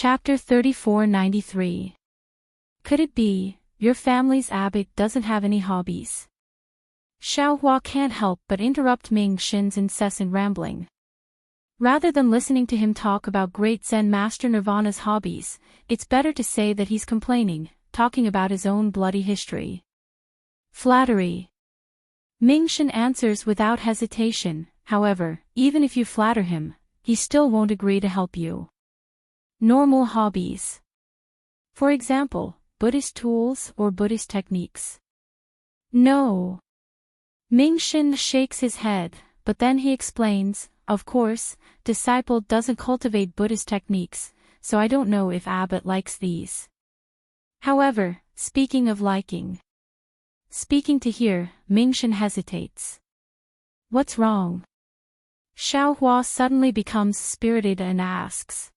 Chapter 3493. Could it be, your family's abbot doesn't have any hobbies? Xiaohua can't help but interrupt Ming Shin's incessant rambling. Rather than listening to him talk about great Zen Master Nirvana's hobbies, it's better to say that he's complaining, talking about his own bloody history. Flattery. Ming Shin answers without hesitation. However, even if you flatter him, he still won't agree to help you. Normal hobbies. For example, Buddhist tools or Buddhist techniques. No. Ming Shin shakes his head, but then he explains, of course, disciple doesn't cultivate Buddhist techniques, so I don't know if abbot likes these. However, speaking of liking. Speaking to hear, Ming Shin hesitates. What's wrong? Xiaohua suddenly becomes spirited and asks.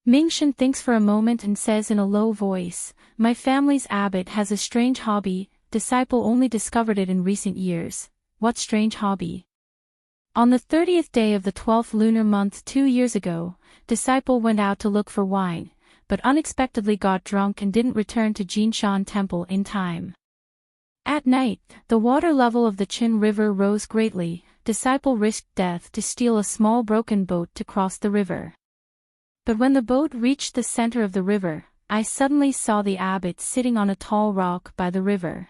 Ming Shin thinks for a moment and says in a low voice, my family's abbot has a strange hobby, disciple only discovered it in recent years. What strange hobby? On the 30th day of the 12th lunar month 2 years ago, disciple went out to look for wine, but unexpectedly got drunk and didn't return to Jinshan Temple in time. At night, the water level of the Qin River rose greatly. Disciple risked death to steal a small broken boat to cross the river. But when the boat reached the center of the river, I suddenly saw the abbot sitting on a tall rock by the river.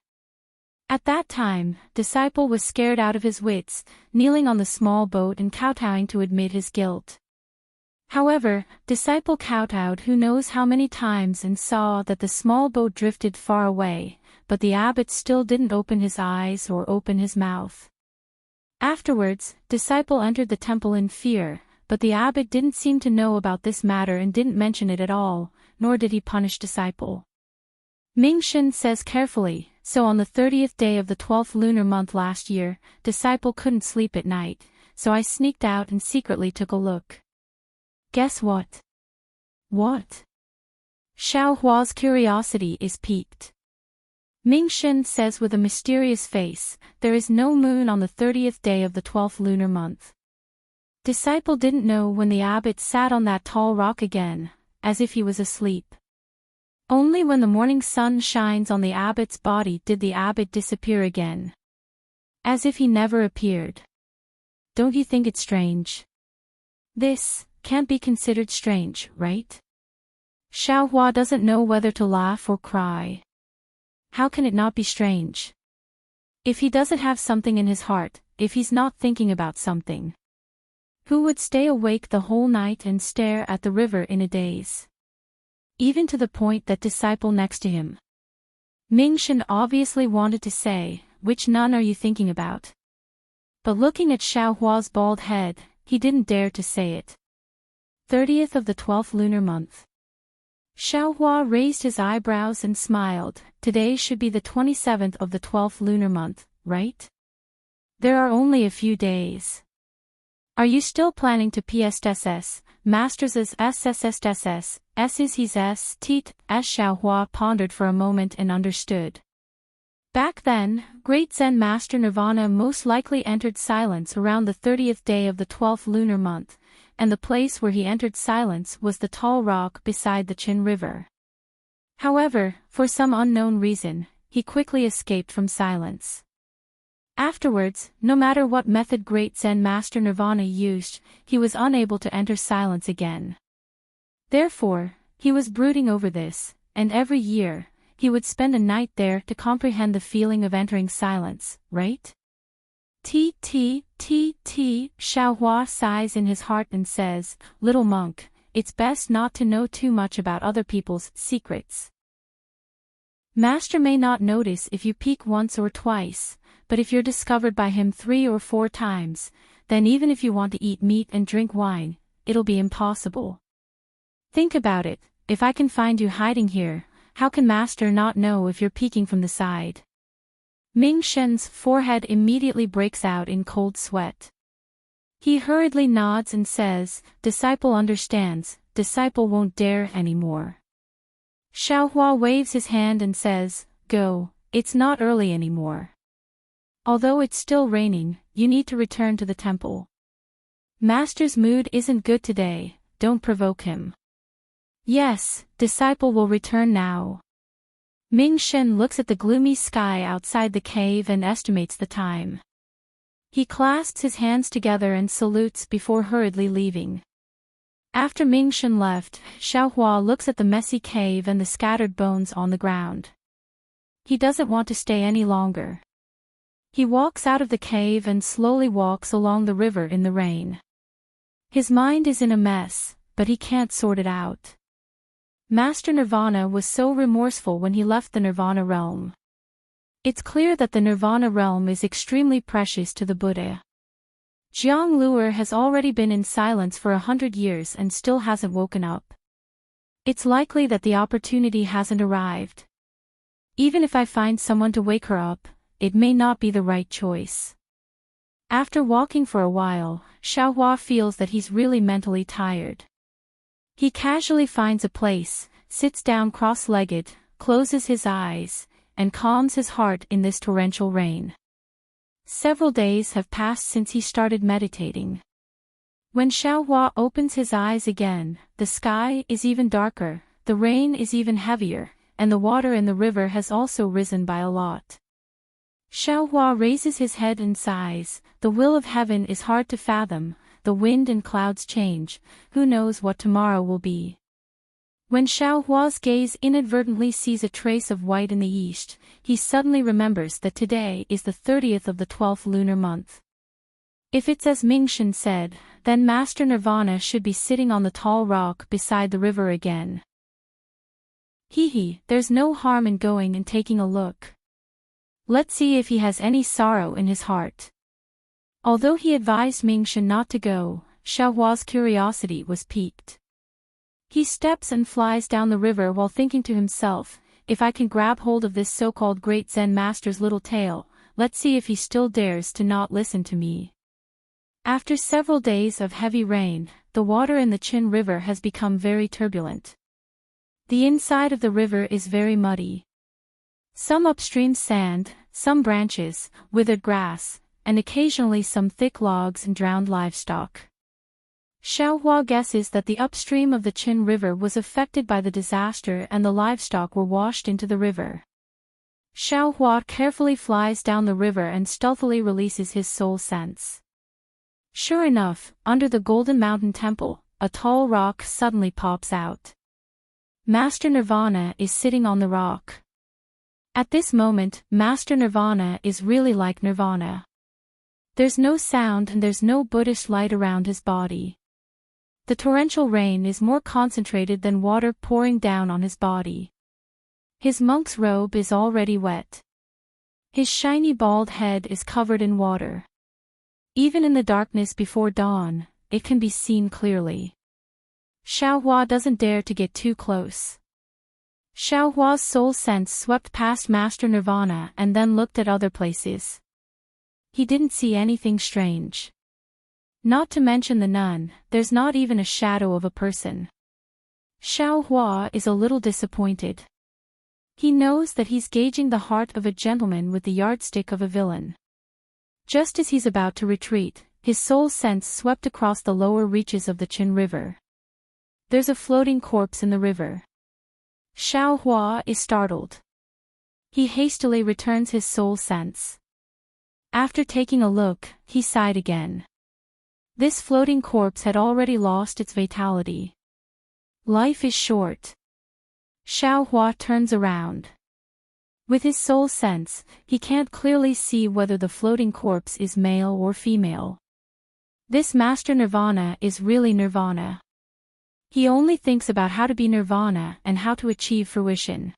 At that time, disciple was scared out of his wits, kneeling on the small boat and kowtowing to admit his guilt. However, disciple kowtowed who knows how many times and saw that the small boat drifted far away, but the abbot still didn't open his eyes or open his mouth. Afterwards, disciple entered the temple in fear, but the abbot didn't seem to know about this matter and didn't mention it at all, nor did he punish disciple. Ming Shin says carefully, so on the 30th day of the 12th lunar month last year, disciple couldn't sleep at night, so I sneaked out and secretly took a look. Guess what? What? Xiaohua's curiosity is piqued. Ming Shin says with a mysterious face, there is no moon on the 30th day of the 12th lunar month. Disciple didn't know when the abbot sat on that tall rock again, as if he was asleep. Only when the morning sun shines on the abbot's body did the abbot disappear again. As if he never appeared. Don't you think it's strange? This can't be considered strange, right? Xiaohua doesn't know whether to laugh or cry. How can it not be strange? If he doesn't have something in his heart, if he's not thinking about something. Who would stay awake the whole night and stare at the river in a daze? Even to the point that disciple next to him. Ming Shin obviously wanted to say, which nun are you thinking about? But looking at Xiaohua's bald head, he didn't dare to say it. 30th of the 12th lunar month. Xiaohua raised his eyebrows and smiled. Today should be the 27th of the 12th lunar month, right? There are only a few days. Are you still planning to PSSS, Masters as SSSSS, S's his S, Teat, as Xiaohua pondered for a moment and understood. Back then, great Zen Master Nirvana most likely entered silence around the 30th day of the 12th lunar month, and the place where he entered silence was the tall rock beside the Qin River. However, for some unknown reason, he quickly escaped from silence. Afterwards, no matter what method great Zen Master Nirvana used, he was unable to enter silence again. Therefore, he was brooding over this, and every year, he would spend a night there to comprehend the feeling of entering silence, right? Xiaohua sighs in his heart and says, little monk, it's best not to know too much about other people's secrets. Master may not notice if you peek once or twice, but if you're discovered by him 3 or 4 times, then even if you want to eat meat and drink wine, it'll be impossible. Think about it, if I can find you hiding here, how can Master not know if you're peeking from the side? Ming Shen's forehead immediately breaks out in cold sweat. He hurriedly nods and says, disciple understands, disciple won't dare anymore. Xiaohua waves his hand and says, go, it's not early anymore. Although it's still raining, you need to return to the temple. Master's mood isn't good today, don't provoke him. Yes, disciple will return now. Ming Shen looks at the gloomy sky outside the cave and estimates the time. He clasps his hands together and salutes before hurriedly leaving. After Ming Shen left, Xiaohua looks at the messy cave and the scattered bones on the ground. He doesn't want to stay any longer. He walks out of the cave and slowly walks along the river in the rain. His mind is in a mess, but he can't sort it out. Master Nirvana was so remorseful when he left the Nirvana realm. It's clear that the Nirvana realm is extremely precious to the Buddha. Jiang Luer has already been in silence for 100 years and still hasn't woken up. It's likely that the opportunity hasn't arrived. Even if I find someone to wake her up, it may not be the right choice. After walking for a while, Xiaohua feels that he's really mentally tired. He casually finds a place, sits down cross-legged, closes his eyes, and calms his heart in this torrential rain. Several days have passed since he started meditating. When Xiaohua opens his eyes again, the sky is even darker, the rain is even heavier, and the water in the river has also risen by a lot. Xiaohua raises his head and sighs. The will of heaven is hard to fathom, the wind and clouds change, who knows what tomorrow will be. When Xiaohua's gaze inadvertently sees a trace of white in the east, he suddenly remembers that today is the 30th of the 12th lunar month. If it's as Ming Shen said, then Master Nirvana should be sitting on the tall rock beside the river again. There's no harm in going and taking a look. Let's see if he has any sorrow in his heart. Although he advised Ming Shen not to go, Xiaohua's curiosity was piqued. He steps and flies down the river while thinking to himself, if I can grab hold of this so-called great Zen master's little tail, let's see if he still dares to not listen to me. After several days of heavy rain, the water in the Qin River has become very turbulent. The inside of the river is very muddy. Some upstream sand, some branches, withered grass, and occasionally some thick logs and drowned livestock. Xiaohua guesses that the upstream of the Qin River was affected by the disaster and the livestock were washed into the river. Xiaohua carefully flies down the river and stealthily releases his soul sense. Sure enough, under the Golden Mountain Temple, a tall rock suddenly pops out. Master Nirvana is sitting on the rock. At this moment, Master Nirvana is really like Nirvana. There's no sound and there's no Buddhist light around his body. The torrential rain is more concentrated than water pouring down on his body. His monk's robe is already wet. His shiny bald head is covered in water. Even in the darkness before dawn, it can be seen clearly. Xiaohua doesn't dare to get too close. Xiaohua's soul sense swept past Master Nirvana and then looked at other places. He didn't see anything strange. Not to mention the nun, there's not even a shadow of a person. Xiaohua is a little disappointed. He knows that he's gauging the heart of a gentleman with the yardstick of a villain. Just as he's about to retreat, his soul sense swept across the lower reaches of the Qin River. There's a floating corpse in the river. Xiaohua is startled. He hastily returns his soul sense. After taking a look, he sighed again. This floating corpse had already lost its vitality. Life is short. Xiaohua turns around. With his soul sense, he can't clearly see whether the floating corpse is male or female. This Master Nirvana is really Nirvana. He only thinks about how to be Nirvana and how to achieve fruition.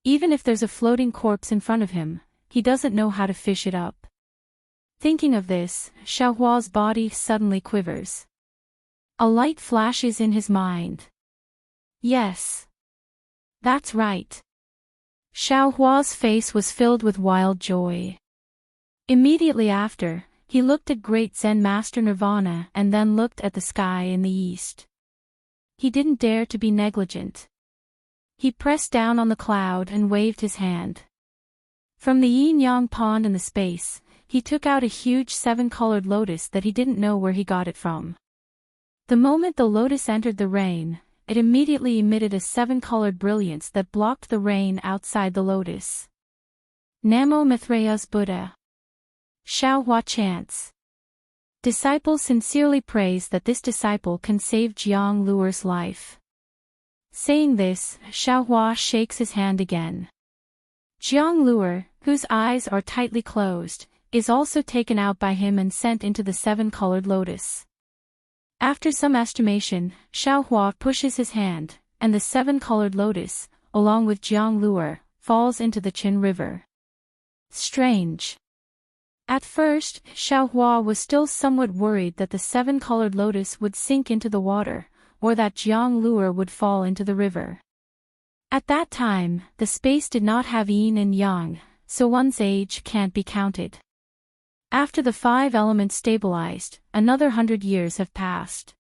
Even if there's a floating corpse in front of him, he doesn't know how to fish it up. Thinking of this, Xiaohua's body suddenly quivers. A light flashes in his mind. Yes. That's right. Xiaohua's face was filled with wild joy. Immediately after, he looked at great Zen Master Nirvana and then looked at the sky in the east. He didn't dare to be negligent. He pressed down on the cloud and waved his hand. From the yin-yang pond in the space, he took out a huge 7-colored lotus that he didn't know where he got it from. The moment the lotus entered the rain, it immediately emitted a seven-colored brilliance that blocked the rain outside the lotus. Namo Mithrayas Buddha. Xiaohua chants. Disciple sincerely prays that this disciple can save Jiang Luer's life. Saying this, Xiaohua shakes his hand again. Jiang Luer, whose eyes are tightly closed, is also taken out by him and sent into the seven-colored lotus. After some estimation, Xiaohua pushes his hand, and the seven-colored lotus, along with Jiang Luer, falls into the Qin River. Strange. At first, Xiaohua was still somewhat worried that the seven-colored lotus would sink into the water, or that Jiang Luer would fall into the river. At that time, the space did not have yin and yang, so one's age can't be counted. After the five elements stabilized, another 100 years have passed.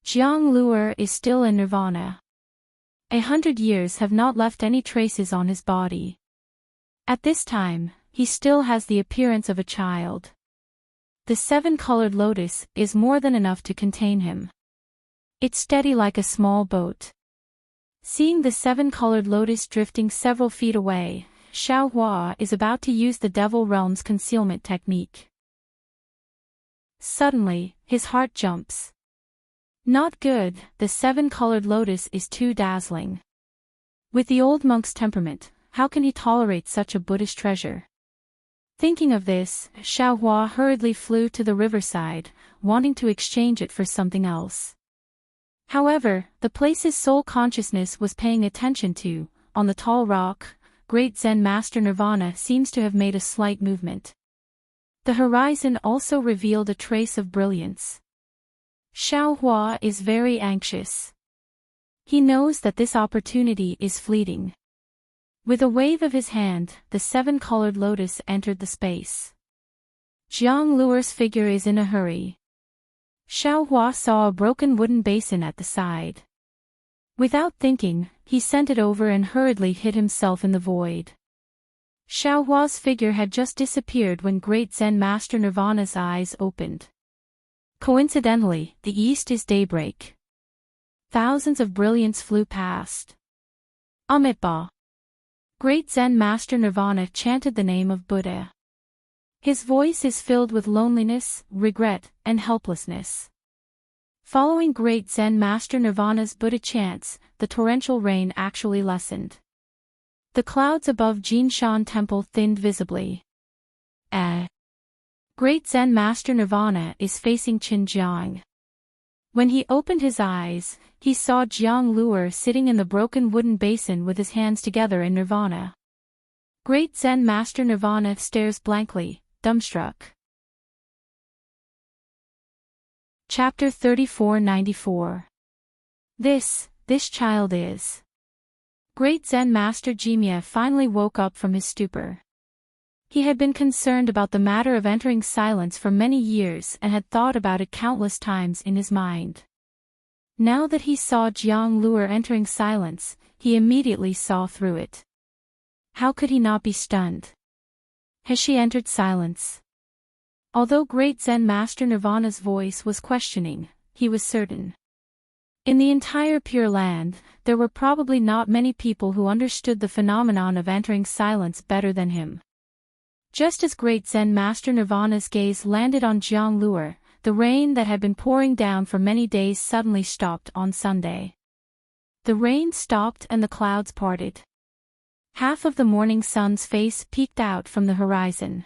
Jiang Luer is still in nirvana. 100 years have not left any traces on his body. At this time, he still has the appearance of a child. The seven-colored lotus is more than enough to contain him. It's steady like a small boat. Seeing the seven-colored lotus drifting several feet away, Xiaohua is about to use the Devil Realm's concealment technique. Suddenly, his heart jumps. Not good, the seven-colored lotus is too dazzling. With the old monk's temperament, how can he tolerate such a Buddhist treasure? Thinking of this, Xiaohua hurriedly flew to the riverside, wanting to exchange it for something else. However, the place's sole consciousness was paying attention to, on the tall rock, great Zen Master Nirvana seems to have made a slight movement. The horizon also revealed a trace of brilliance. Xiaohua is very anxious. He knows that this opportunity is fleeting. With a wave of his hand, the seven-colored lotus entered the space. Jiang Luer's figure is in a hurry. Xiaohua saw a broken wooden basin at the side. Without thinking, he sent it over and hurriedly hid himself in the void. Xiaohua's figure had just disappeared when great Zen Master Nirvana's eyes opened. Coincidentally, the east is daybreak. Thousands of brilliance flew past. Amitabha. Great Zen Master Nirvana chanted the name of Buddha. His voice is filled with loneliness, regret, and helplessness. Following great Zen Master Nirvana's Buddha chants, the torrential rain actually lessened. The clouds above Jinshan Temple thinned visibly. Great Zen Master Nirvana is facing Xinjiang. When he opened his eyes, he saw Jiang Luer sitting in the broken wooden basin with his hands together in nirvana. Great Zen Master Nirvana stares blankly, dumbstruck. Chapter 3494. This child is. Great Zen Master Dreamy finally woke up from his stupor. He had been concerned about the matter of entering silence for many years and had thought about it countless times in his mind. Now that he saw Jiang Luer entering silence, he immediately saw through it. How could he not be stunned? Has she entered silence? Although great Zen Master Nirvana's voice was questioning, he was certain. In the entire Pure Land, there were probably not many people who understood the phenomenon of entering silence better than him. Just as great Zen Master Nirvana's gaze landed on Jiang Luer, the rain that had been pouring down for many days suddenly stopped on Sunday. The rain stopped and the clouds parted. Half of the morning sun's face peeked out from the horizon.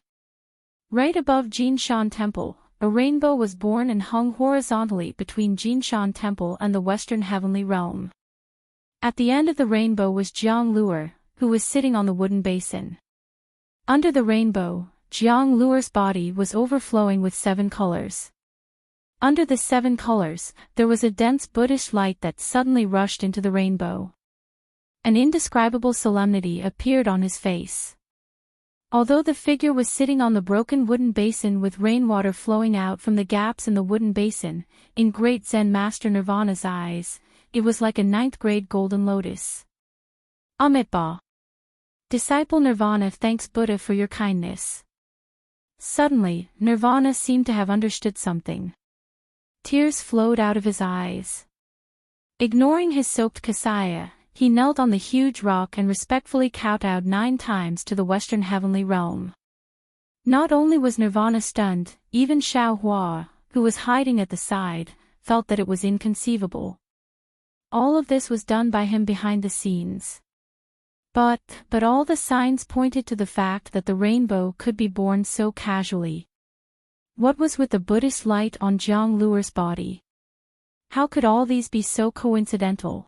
Right above Jinshan Temple, a rainbow was born and hung horizontally between Jinshan Temple and the western heavenly realm. At the end of the rainbow was Jiang Luer, who was sitting on the wooden basin. Under the rainbow, Jiang Luer's body was overflowing with seven colors. Under the seven colors, there was a dense Buddhist light that suddenly rushed into the rainbow. An indescribable solemnity appeared on his face. Although the figure was sitting on the broken wooden basin with rainwater flowing out from the gaps in the wooden basin, in great Zen Master Nirvana's eyes, it was like a ninth-grade golden lotus. Amitabha. Disciple Nirvana thanks Buddha for your kindness. Suddenly, Nirvana seemed to have understood something. Tears flowed out of his eyes. Ignoring his soaked kasaya, he knelt on the huge rock and respectfully kowtowed 9 times to the western heavenly realm. Not only was Nirvana stunned, even Xiao Hua, who was hiding at the side, felt that it was inconceivable. All of this was done by him behind the scenes. But all the signs pointed to the fact that the rainbow could be born so casually. What was with the Buddhist light on Jiang Luer's body? How could all these be so coincidental?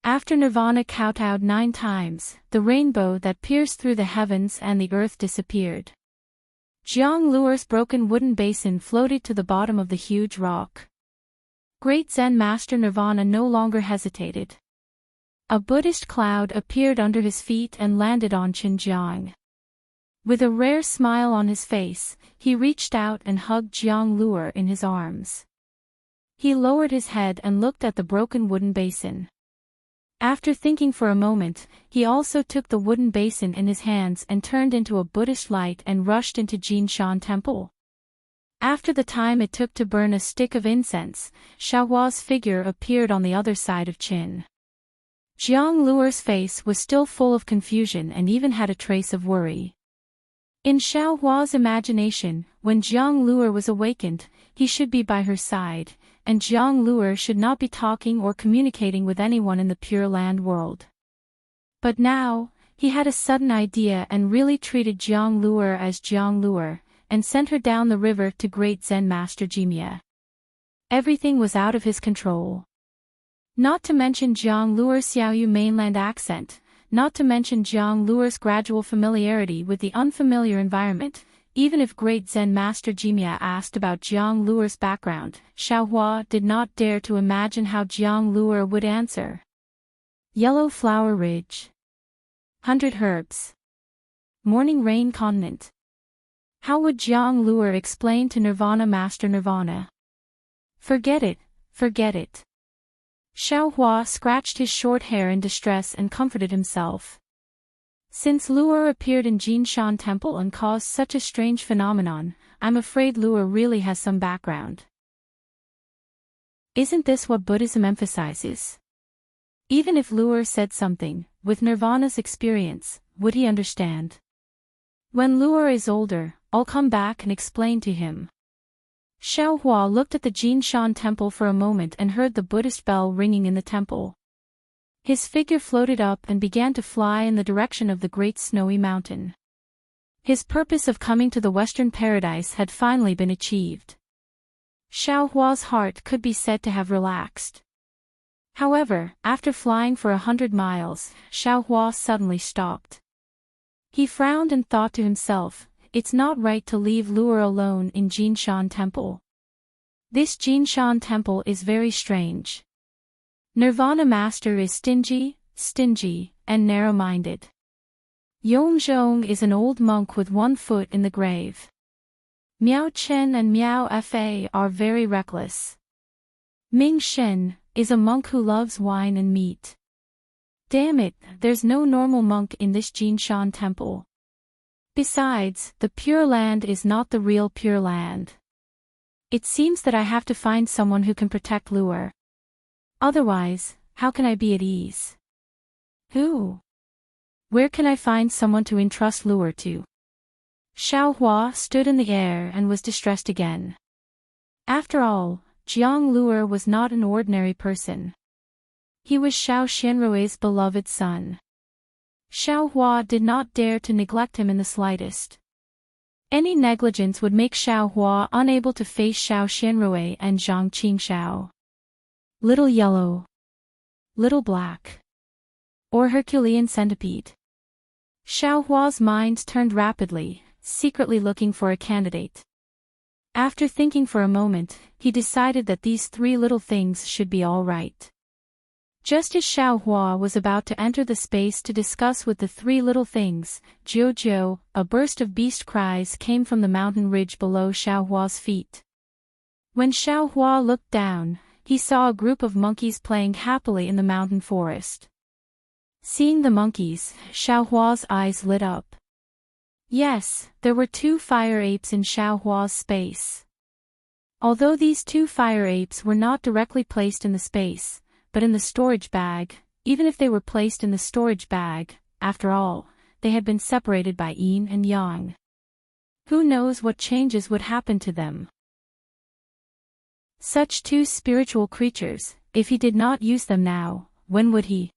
After Nirvana kowtowed 9 times, the rainbow that pierced through the heavens and the earth disappeared. Jiang Luer's broken wooden basin floated to the bottom of the huge rock. Great Zen Master Nirvana no longer hesitated. A Buddhist cloud appeared under his feet and landed on Xinjiang. With a rare smile on his face, he reached out and hugged Jiang Luer in his arms. He lowered his head and looked at the broken wooden basin. After thinking for a moment, he also took the wooden basin in his hands and turned into a Buddhist light and rushed into Jinshan Temple. After the time it took to burn a stick of incense, Xiaohua's figure appeared on the other side of Qin. Jiang Luer's face was still full of confusion and even had a trace of worry. In Xiaohua's imagination, when Jiang Luer was awakened, he should be by her side, and Jiang Luer should not be talking or communicating with anyone in the Pure Land world. But now, he had a sudden idea and really treated Jiang Luer as Jiang Luer, and sent her down the river to Great Zen Master Jimia. Everything was out of his control. Not to mention Jiang Luer's Xiaoyu mainland accent, not to mention Jiang Luer's gradual familiarity with the unfamiliar environment. Even if Great Zen Master Jimia asked about Jiang Luer's background, Xiaohua did not dare to imagine how Jiang Luer would answer. Yellow Flower Ridge. 100 Herbs. Morning Rain Continent. How would Jiang Luer explain to Nirvana Master Nirvana? Forget it, forget it. Xiaohua scratched his short hair in distress and comforted himself. Since Luer appeared in Jinshan Temple and caused such a strange phenomenon, I'm afraid Luer really has some background. Isn't this what Buddhism emphasizes? Even if Luer said something, with Nirvana's experience, would he understand? When Luer is older, I'll come back and explain to him. Xiaohua looked at the Jinshan Temple for a moment and heard the Buddhist bell ringing in the temple. His figure floated up and began to fly in the direction of the great snowy mountain. His purpose of coming to the Western Paradise had finally been achieved. Xiaohua's heart could be said to have relaxed. However, after flying for 100 miles, Xiaohua suddenly stopped. He frowned and thought to himself, it's not right to leave Luer alone in Jinshan Temple. This Jinshan Temple is very strange. Nirvana Master is stingy, and narrow-minded. Yongzhong is an old monk with 1 foot in the grave. Miao Chen and Miao Fa are very reckless. Ming Shen is a monk who loves wine and meat. Damn it, there's no normal monk in this Jinshan Temple. Besides, the Pure Land is not the real Pure Land. It seems that I have to find someone who can protect Luer. Otherwise, how can I be at ease? Who? Where can I find someone to entrust Luer to? Xiaohua stood in the air and was distressed again. After all, Jiang Luer was not an ordinary person. He was Xiao Xianrui's beloved son. Xiaohua did not dare to neglect him in the slightest. Any negligence would make Xiaohua unable to face Xiao Xianrui and Zhang Qingxiao. Little Yellow. Little Black. Or Herculean Centipede. Xiaohua's mind turned rapidly, secretly looking for a candidate. After thinking for a moment, he decided that these 3 little things should be all right. Just as Xiaohua was about to enter the space to discuss with the 3 little things, Jiu, a burst of beast cries came from the mountain ridge below Xiaohua's feet. When Xiaohua looked down, he saw a group of monkeys playing happily in the mountain forest. Seeing the monkeys, Xiaohua's eyes lit up. Yes, there were 2 fire apes in Xiaohua's space. Although these 2 fire apes were not directly placed in the space, but in the storage bag. Even if they were placed in the storage bag, after all, they had been separated by yin and yang. Who knows what changes would happen to them? Such two spiritual creatures, if he did not use them now, when would he?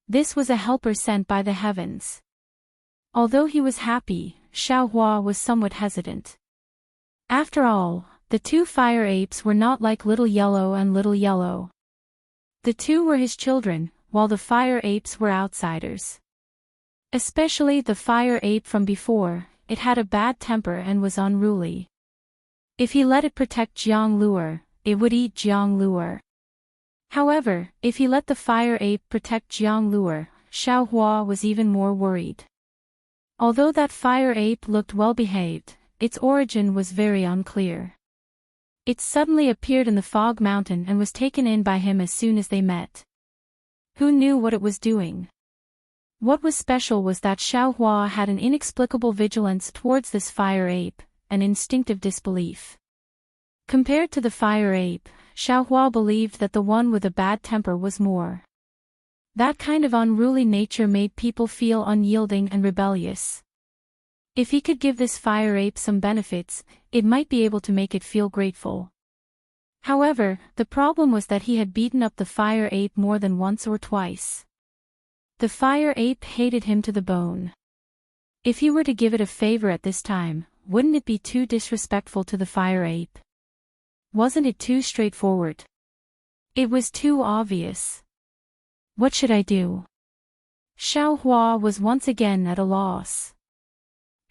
This was a helper sent by the heavens. Although he was happy, Xiaohua was somewhat hesitant. After all, the two fire apes were not like Little Yellow and Little Yellow. The two were his children, while the fire apes were outsiders. Especially the fire ape from before, it had a bad temper and was unruly. If he let it protect Jiang Luer, it would eat Jiang Luer. However, if he let the fire ape protect Jiang Luer, Xiaohua was even more worried. Although that fire ape looked well behaved, its origin was very unclear. It suddenly appeared in the fog mountain and was taken in by him as soon as they met. Who knew what it was doing? What was special was that Xiaohua had an inexplicable vigilance towards this fire ape, an instinctive disbelief. Compared to the fire ape, Xiaohua believed that the one with a bad temper was more. That kind of unruly nature made people feel unyielding and rebellious. If he could give this fire ape some benefits, it might be able to make it feel grateful. However, the problem was that he had beaten up the fire ape more than once or twice. The fire ape hated him to the bone. If he were to give it a favor at this time, wouldn't it be too disrespectful to the fire ape? Wasn't it too straightforward? It was too obvious. What should I do? Xiaohua was once again at a loss.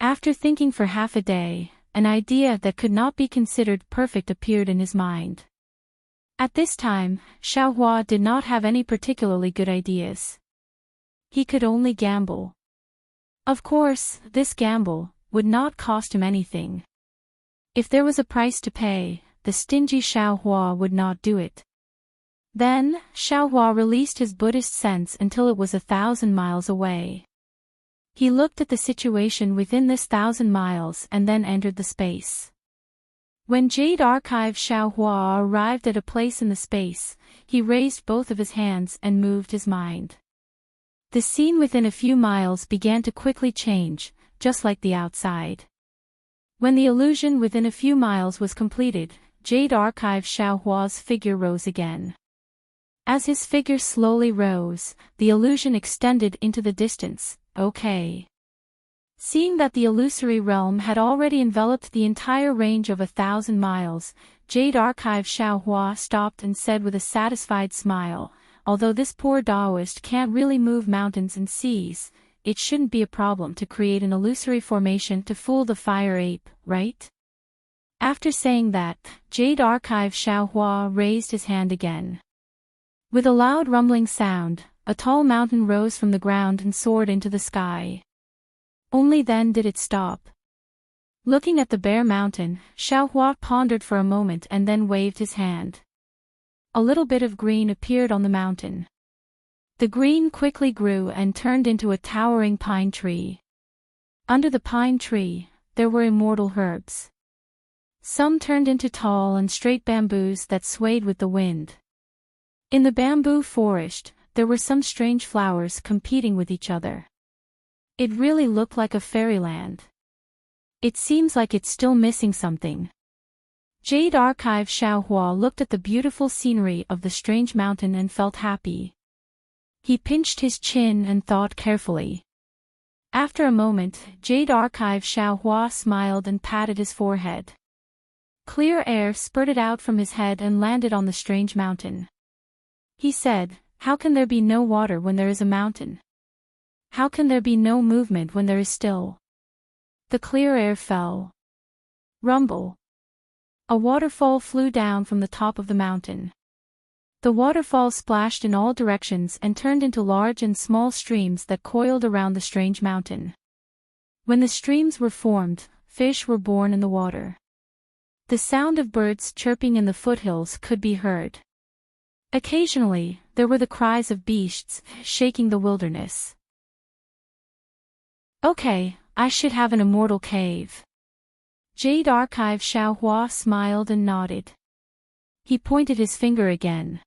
After thinking for half a day, an idea that could not be considered perfect appeared in his mind. At this time, Xiaohua did not have any particularly good ideas. He could only gamble. Of course, this gamble would not cost him anything. If there was a price to pay, the stingy Xiaohua would not do it. Then, Xiaohua released his Buddhist sense until it was 1,000 miles away. He looked at the situation within this 1,000 miles and then entered the space. When Jade Archive Xiaohua arrived at a place in the space, he raised both of his hands and moved his mind. The scene within a few miles began to quickly change, just like the outside. When the illusion within a few miles was completed, Jade Archive Xiaohua's figure rose again. As his figure slowly rose, the illusion extended into the distance. Okay. Seeing that the illusory realm had already enveloped the entire range of 1,000 miles, Jade Archive Xiaohua stopped and said with a satisfied smile, although this poor Taoist can't really move mountains and seas, it shouldn't be a problem to create an illusory formation to fool the fire ape, right? After saying that, Jade Archive Xiaohua raised his hand again. With a loud rumbling sound, a tall mountain rose from the ground and soared into the sky. Only then did it stop. Looking at the bare mountain, Xiaohua pondered for a moment and then waved his hand. A little bit of green appeared on the mountain. The green quickly grew and turned into a towering pine tree. Under the pine tree, there were immortal herbs. Some turned into tall and straight bamboos that swayed with the wind. In the bamboo forest, there were some strange flowers competing with each other. It really looked like a fairyland. It seems like it's still missing something. Jade Archive Xiaohua looked at the beautiful scenery of the strange mountain and felt happy. He pinched his chin and thought carefully. After a moment, Jade Archive Xiaohua smiled and patted his forehead. Clear air spurted out from his head and landed on the strange mountain. He said, "How can there be no water when there is a mountain? How can there be no movement when there is still?" The clear air fell. Rumble. A waterfall flew down from the top of the mountain. The waterfall splashed in all directions and turned into large and small streams that coiled around the strange mountain. When the streams were formed, fish were born in the water. The sound of birds chirping in the foothills could be heard. Occasionally, there were the cries of beasts shaking the wilderness. Okay, I should have an immortal cave. Jade Archive Xiaohua smiled and nodded. He pointed his finger again.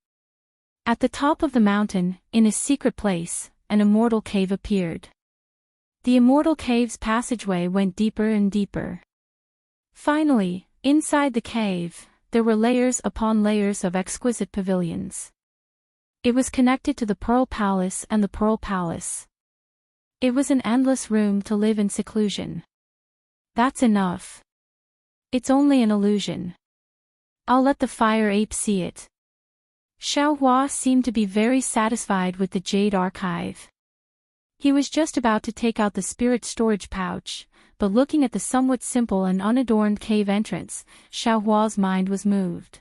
At the top of the mountain, in a secret place, an immortal cave appeared. The immortal cave's passageway went deeper and deeper. Finally, inside the cave, there were layers upon layers of exquisite pavilions. It was connected to the Pearl Palace and the Pearl Palace. It was an endless room to live in seclusion. That's enough. It's only an illusion. I'll let the fire ape see it. Xiaohua seemed to be very satisfied with the Jade Archive. He was just about to take out the spirit storage pouch, but looking at the somewhat simple and unadorned cave entrance, Xiaohua's mind was moved.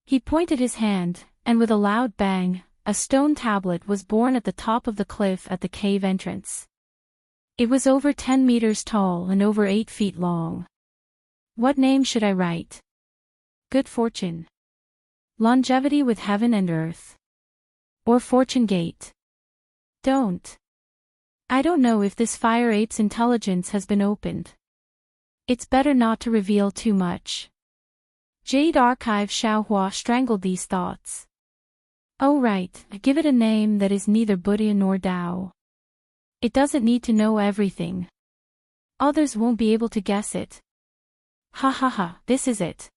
He pointed his hand, and with a loud bang, a stone tablet was born at the top of the cliff at the cave entrance. It was over 10 meters tall and over 8 feet long. What name should I write? Good fortune. Longevity with heaven and earth. Or fortune gate. Don't. I don't know if this fire ape's intelligence has been opened. It's better not to reveal too much. Jade Archive. Xiaohua strangled these thoughts. Oh right, give it a name that is neither Buddha nor Tao. It doesn't need to know everything. Others won't be able to guess it. Ha ha ha, this is it.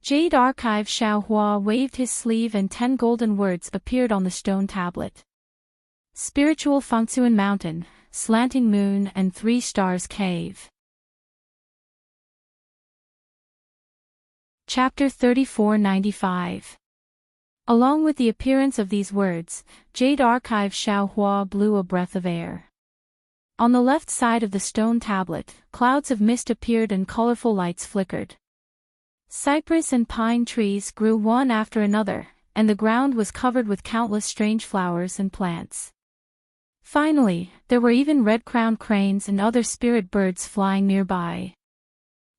Jade Archive. Xiaohua waved his sleeve and 10 golden words appeared on the stone tablet. Spiritual Fengsuan Mountain, Slanting Moon and 3 Stars Cave. Chapter 3495. Along with the appearance of these words, Jade Archive. Xiaohua blew a breath of air. On the left side of the stone tablet, clouds of mist appeared and colorful lights flickered. Cypress and pine trees grew one after another, and the ground was covered with countless strange flowers and plants. Finally, there were even red-crowned cranes and other spirit birds flying nearby.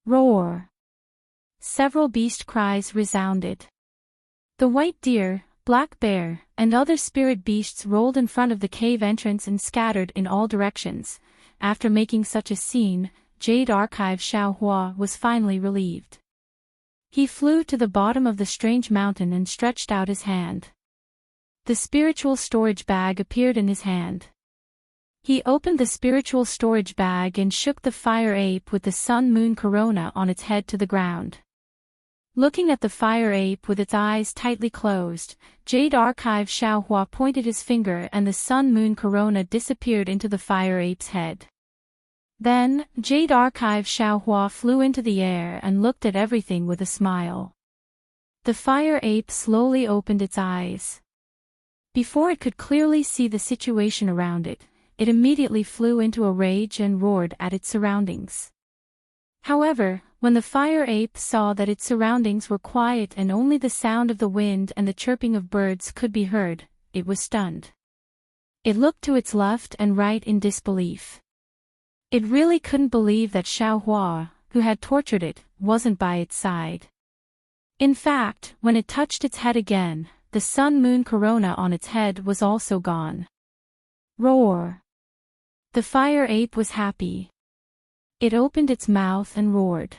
Roar! Several beast cries resounded. The white deer, black bear, and other spirit beasts rolled in front of the cave entrance and scattered in all directions. After making such a scene, Jade Archive. Xiaohua was finally relieved. He flew to the bottom of the strange mountain and stretched out his hand. The spiritual storage bag appeared in his hand. He opened the spiritual storage bag and shook the fire ape with the sun-moon corona on its head to the ground. Looking at the fire ape with its eyes tightly closed, Jade Archive. Xiaohua pointed his finger and the sun-moon corona disappeared into the fire ape's head. Then, Jade Archive. Xiaohua flew into the air and looked at everything with a smile. The fire ape slowly opened its eyes. Before it could clearly see the situation around it, it immediately flew into a rage and roared at its surroundings. However, when the fire ape saw that its surroundings were quiet and only the sound of the wind and the chirping of birds could be heard, it was stunned. It looked to its left and right in disbelief. It really couldn't believe that Xiaohua, who had tortured it, wasn't by its side. In fact, when it touched its head again, the sun-moon corona on its head was also gone. Roar! The fire ape was happy. It opened its mouth and roared.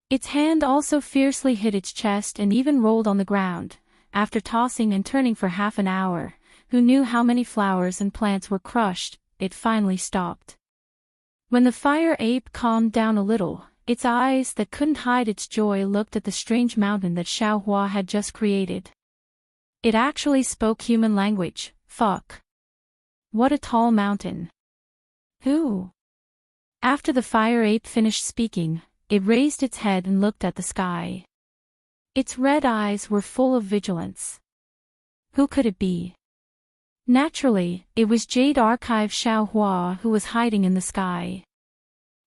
Its hand also fiercely hit its chest and even rolled on the ground. After tossing and turning for half an hour, who knew how many flowers and plants were crushed, it finally stopped. When the fire ape calmed down a little, its eyes that couldn't hide its joy looked at the strange mountain that Xiaohua had just created. It actually spoke human language. Fuck. What a tall mountain. Who? After the fire ape finished speaking, it raised its head and looked at the sky. Its red eyes were full of vigilance. Who could it be? Naturally, it was Jade Archive. Xiaohua who was hiding in the sky.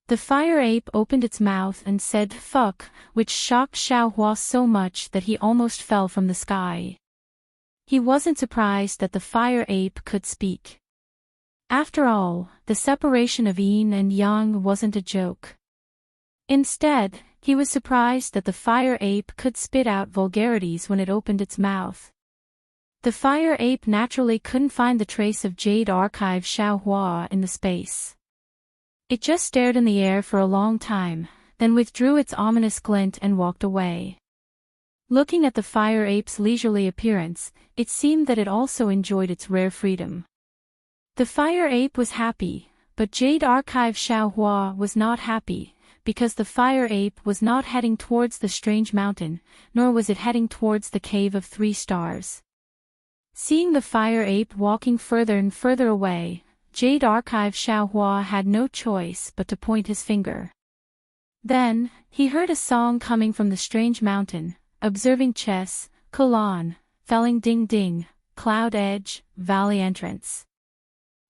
The fire ape opened its mouth and said fuck, which shocked Xiaohua so much that he almost fell from the sky. He wasn't surprised that the fire ape could speak. After all, the separation of yin and yang wasn't a joke. Instead, he was surprised that the fire ape could spit out vulgarities when it opened its mouth. The fire ape naturally couldn't find the trace of Jade Archive. Xiaohua in the space. It just stared in the air for a long time, then withdrew its ominous glint and walked away. Looking at the fire ape's leisurely appearance, it seemed that it also enjoyed its rare freedom. The fire ape was happy, but Jade Archive Xiaohua was not happy, because the fire ape was not heading towards the strange mountain, nor was it heading towards the Cave of 3 Stars. Seeing the fire ape walking further and further away, Jade Archive Xiaohua had no choice but to point his finger. Then, he heard a song coming from the strange mountain, observing chess, Kolan, felling ding ding, cloud edge, valley entrance.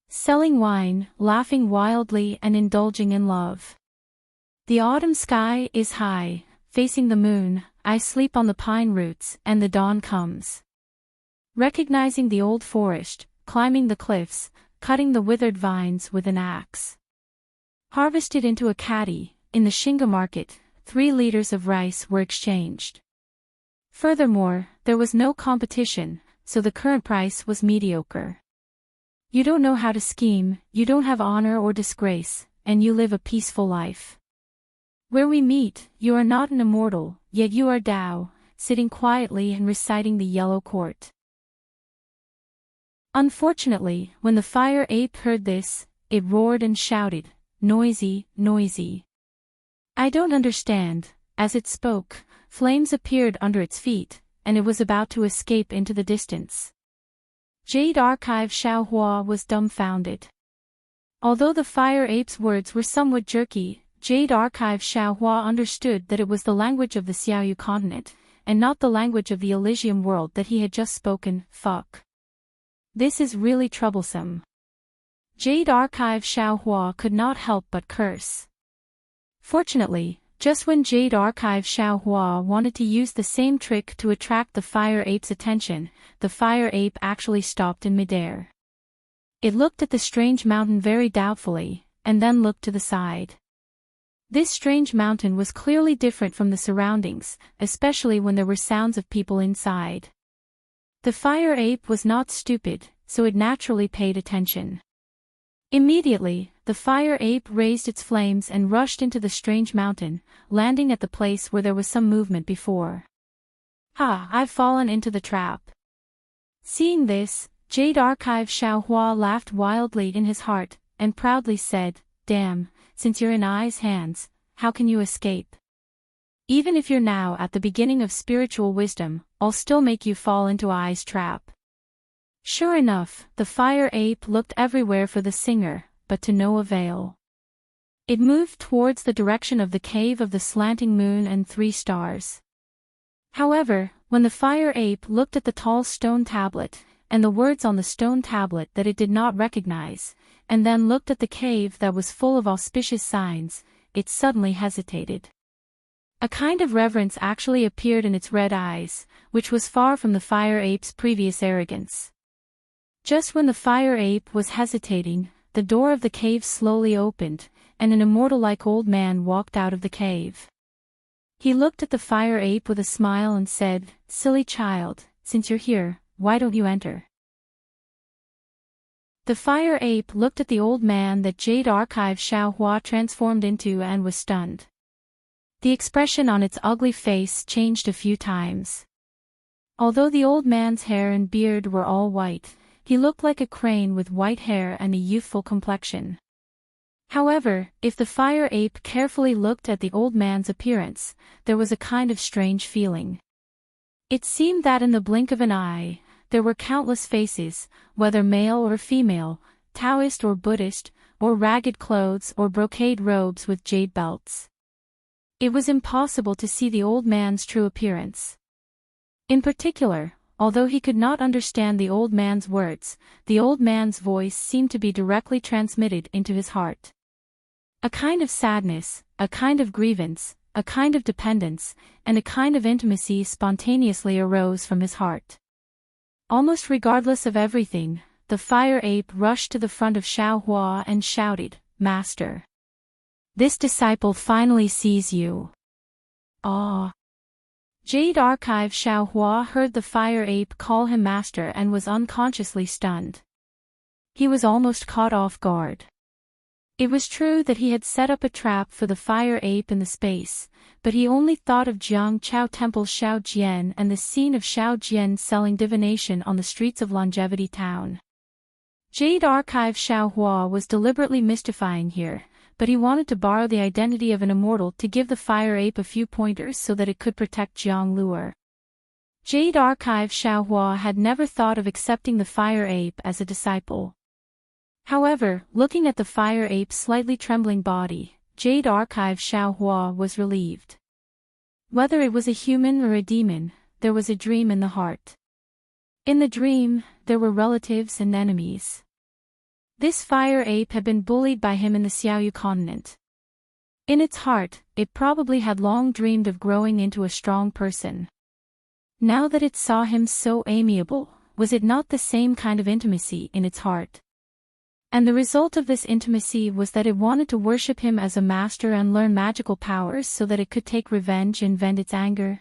Selling wine, laughing wildly and indulging in love. The autumn sky is high, facing the moon, I sleep on the pine roots and the dawn comes. Recognizing the old forest, climbing the cliffs, cutting the withered vines with an axe. Harvested into a caddy, in the Shinga market, 3 liters of rice were exchanged. Furthermore, there was no competition, so the current price was mediocre. You don't know how to scheme, you don't have honor or disgrace, and you live a peaceful life. Where we meet, you are not an immortal, yet you are Tao, sitting quietly and reciting the yellow court. Unfortunately, when the fire ape heard this, it roared and shouted, "Noisy, noisy." I don't understand. As it spoke, flames appeared under its feet, and it was about to escape into the distance. Jade Archive Xiaohua was dumbfounded. Although the fire ape's words were somewhat jerky, Jade Archive Xiaohua understood that it was the language of the Xiaoyu continent, and not the language of the Elysium world that he had just spoken. Fuck. This is really troublesome. Jade Archive Xiaohua could not help but curse. Fortunately, just when Jade Archive Xiaohua wanted to use the same trick to attract the fire ape's attention, the fire ape actually stopped in midair. It looked at the strange mountain very doubtfully, and then looked to the side. This strange mountain was clearly different from the surroundings, especially when there were sounds of people inside. The fire ape was not stupid, so it naturally paid attention. Immediately, the fire ape raised its flames and rushed into the strange mountain, landing at the place where there was some movement before. Ha! I've fallen into the trap. Seeing this, Jade Archive Xiaohua laughed wildly in his heart, and proudly said, "Damn, since you're in Ai's hands, how can you escape? Even if you're now at the beginning of spiritual wisdom, I'll still make you fall into Ai's trap." Sure enough, the fire ape looked everywhere for the singer, but to no avail. It moved towards the direction of the Cave of the Slanting Moon and 3 Stars. However, when the fire ape looked at the tall stone tablet, and the words on the stone tablet that it did not recognize, and then looked at the cave that was full of auspicious signs, it suddenly hesitated. A kind of reverence actually appeared in its red eyes, which was far from the fire ape's previous arrogance. Just when the fire ape was hesitating, the door of the cave slowly opened, and an immortal-like old man walked out of the cave. He looked at the fire ape with a smile and said, "Silly child, since you're here, why don't you enter?" The fire ape looked at the old man that Jade Archive Xiaohua transformed into and was stunned. The expression on its ugly face changed a few times. Although the old man's hair and beard were all white, he looked like a crane with white hair and a youthful complexion. However, if the fire ape carefully looked at the old man's appearance, there was a kind of strange feeling. It seemed that in the blink of an eye, there were countless faces, whether male or female, Taoist or Buddhist, or ragged clothes or brocade robes with jade belts. It was impossible to see the old man's true appearance. In particular, although he could not understand the old man's words, the old man's voice seemed to be directly transmitted into his heart. A kind of sadness, a kind of grievance, a kind of dependence, and a kind of intimacy spontaneously arose from his heart. Almost regardless of everything, the fire ape rushed to the front of Xiaohua and shouted, "Master! This disciple finally sees you." Ah! Jade Archive Xiaohua heard the fire ape call him master and was unconsciously stunned. He was almost caught off guard. It was true that he had set up a trap for the fire ape in the space, but he only thought of Jiang Chao Temple Xiao Jian and the scene of Xiao Jian selling divination on the streets of Longevity Town. Jade Archive Xiao Hua was deliberately mystifying here, but he wanted to borrow the identity of an immortal to give the fire ape a few pointers so that it could protect Jiang Luer. Jade Archive Xiao Hua had never thought of accepting the fire ape as a disciple. However, looking at the fire ape's slightly trembling body, Jade Archive Xiao Hua was relieved. Whether it was a human or a demon, there was a dream in the heart. In the dream, there were relatives and enemies. This fire ape had been bullied by him in the Xiaoyu continent. In its heart, it probably had long dreamed of growing into a strong person. Now that it saw him so amiable, was it not the same kind of intimacy in its heart? And the result of this intimacy was that it wanted to worship him as a master and learn magical powers so that it could take revenge and vent its anger.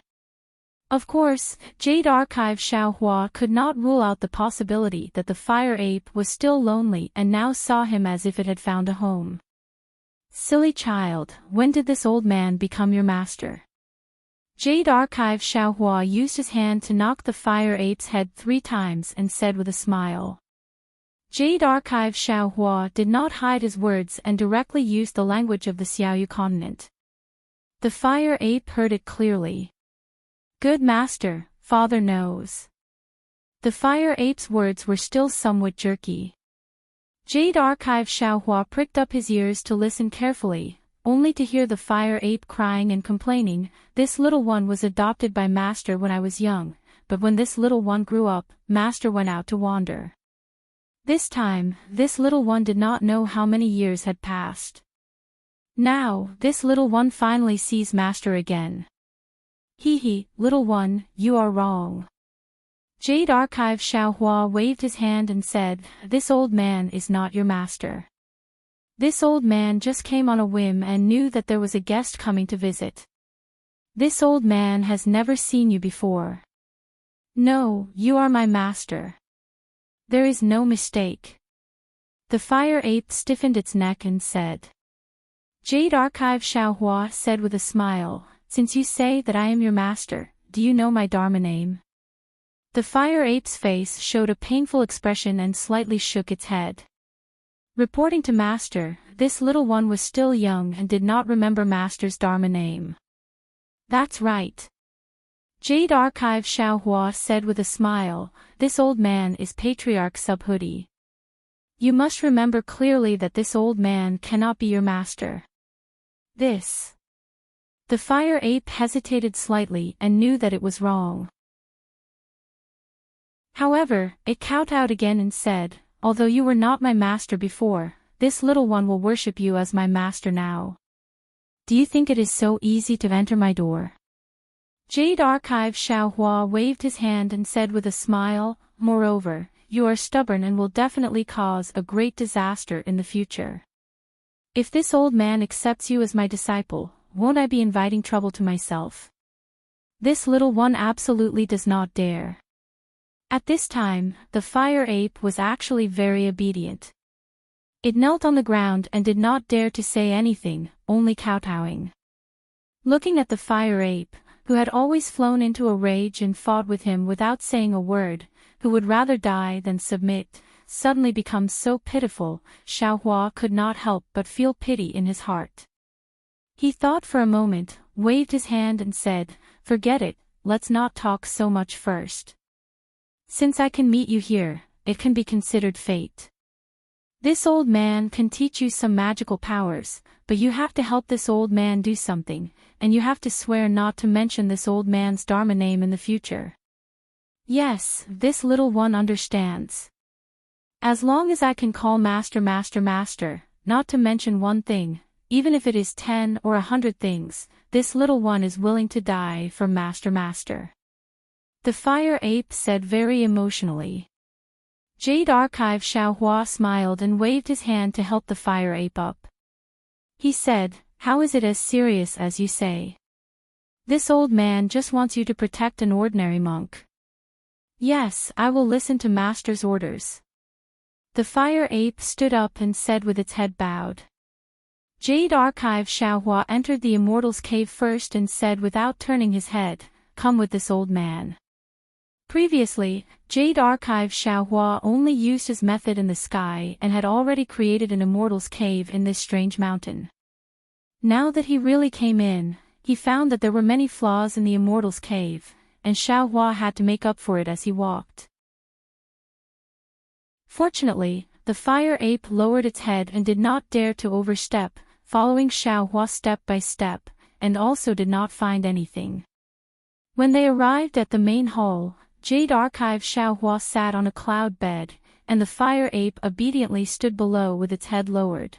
Of course, Jade Archive Xiao Hua could not rule out the possibility that the fire ape was still lonely and now saw him as if it had found a home. Silly child, when did this old man become your master? Jade Archive Xiao Hua used his hand to knock the fire ape's head 3 times and said with a smile. Jade Archive Xiao Hua did not hide his words and directly used the language of the Xiaoyu continent. The fire ape heard it clearly. Good master, father knows. The fire ape's words were still somewhat jerky. Jade Archive Xiao Hua pricked up his ears to listen carefully, only to hear the fire ape crying and complaining. This little one was adopted by master when I was young, but when this little one grew up, master went out to wander. This time, this little one did not know how many years had passed. Now, this little one finally sees master again. Hee, little one, you are wrong. Jade Archive Xiao Hua waved his hand and said, this old man is not your master. This old man just came on a whim and knew that there was a guest coming to visit. This old man has never seen you before. No, you are my master. There is no mistake. The fire ape stiffened its neck and said. Jade Archive Xiao Hua said with a smile, since you say that I am your master, do you know my Dharma name? The fire ape's face showed a painful expression and slightly shook its head. Reporting to master, this little one was still young and did not remember master's Dharma name. That's right. Jade Archive Xiao Hua said with a smile, this old man is Patriarch Subhoodie. You must remember clearly that this old man cannot be your master. This. The fire ape hesitated slightly and knew that it was wrong. However, it kowtowed again and said, although you were not my master before, this little one will worship you as my master now. Do you think it is so easy to enter my door? Jade Archive Xiao Hua waved his hand and said with a smile, moreover, you are stubborn and will definitely cause a great disaster in the future. If this old man accepts you as my disciple, won't I be inviting trouble to myself? This little one absolutely does not dare. At this time, the fire ape was actually very obedient. It knelt on the ground and did not dare to say anything, only kowtowing. Looking at the fire ape, who had always flown into a rage and fought with him without saying a word, who would rather die than submit, suddenly become so pitiful, Xiao Hua could not help but feel pity in his heart. He thought for a moment, waved his hand and said, forget it, let's not talk so much first. Since I can meet you here, it can be considered fate. This old man can teach you some magical powers, but you have to help this old man do something, and you have to swear not to mention this old man's Dharma name in the future. Yes, this little one understands. As long as I can call master, not to mention one thing, even if it is 10 or 100 things, this little one is willing to die for master. The fire ape said very emotionally. Jade Archive Xiao Hua smiled and waved his hand to help the fire ape up. He said, how is it as serious as you say? This old man just wants you to protect an ordinary monk. Yes, I will listen to master's orders. The fire ape stood up and said with its head bowed. Jade Archive Xiaohua entered the immortal's cave first and said without turning his head, "Come with this old man." Previously, Jade Archive Xiaohua only used his method in the sky and had already created an immortal's cave in this strange mountain. Now that he really came in, he found that there were many flaws in the immortal's cave, and Xiaohua had to make up for it as he walked. Fortunately, the fire ape lowered its head and did not dare to overstep, following Xiaohua step by step, and also did not find anything. When they arrived at the main hall, Jade Archive Xiaohua sat on a cloud bed, and the fire ape obediently stood below with its head lowered.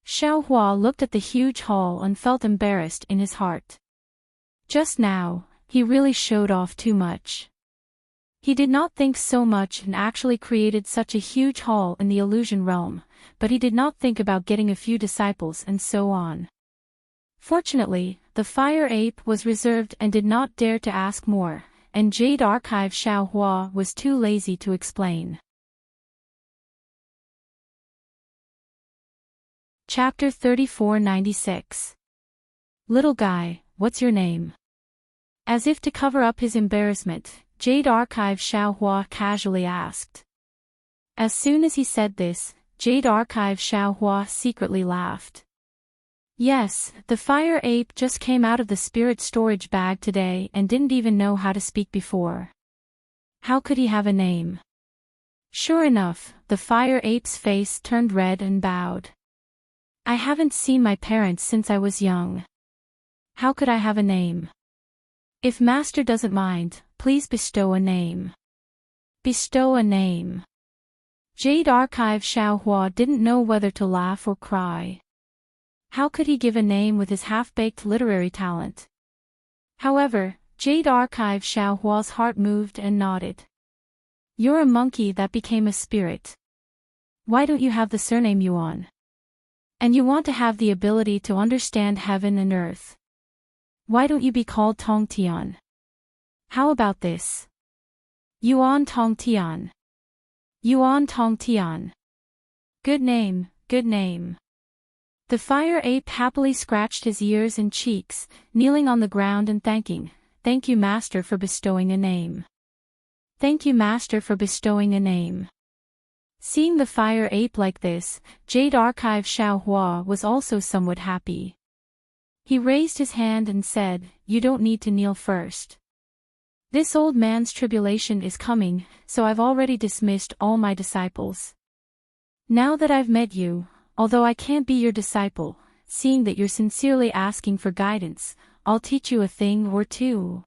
Xiaohua looked at the huge hall and felt embarrassed in his heart. Just now, he really showed off too much. He did not think so much and actually created such a huge hall in the illusion realm, but he did not think about getting a few disciples and so on. Fortunately, the fire ape was reserved and did not dare to ask more, and Jade Archive Xiaohua was too lazy to explain. Chapter 3496. Little guy, what's your name? As if to cover up his embarrassment, Jade Archive Xiaohua casually asked. As soon as he said this, Jade Archive Xiaohua secretly laughed. Yes, the fire ape just came out of the spirit storage bag today and didn't even know how to speak before. How could he have a name? Sure enough, the fire ape's face turned red and bowed. I haven't seen my parents since I was young. How could I have a name? If Master doesn't mind, please bestow a name. Bestow a name. Jade Archive Xiaohua didn't know whether to laugh or cry. How could he give a name with his half-baked literary talent? However, Jade Archive Xiaohua's heart moved and nodded. You're a monkey that became a spirit. Why don't you have the surname Yuan? And you want to have the ability to understand heaven and earth. Why don't you be called Tongtian? How about this? Yuan Tongtian. Yuan Tongtian. Good name, good name. The fire ape happily scratched his ears and cheeks, kneeling on the ground and thank you Master for bestowing a name. Thank you Master for bestowing a name. Seeing the fire ape like this, Jade Archive Xiaohua was also somewhat happy. He raised his hand and said, You don't need to kneel first. This old man's tribulation is coming, so I've already dismissed all my disciples. Now that I've met you, although I can't be your disciple, seeing that you're sincerely asking for guidance, I'll teach you a thing or two.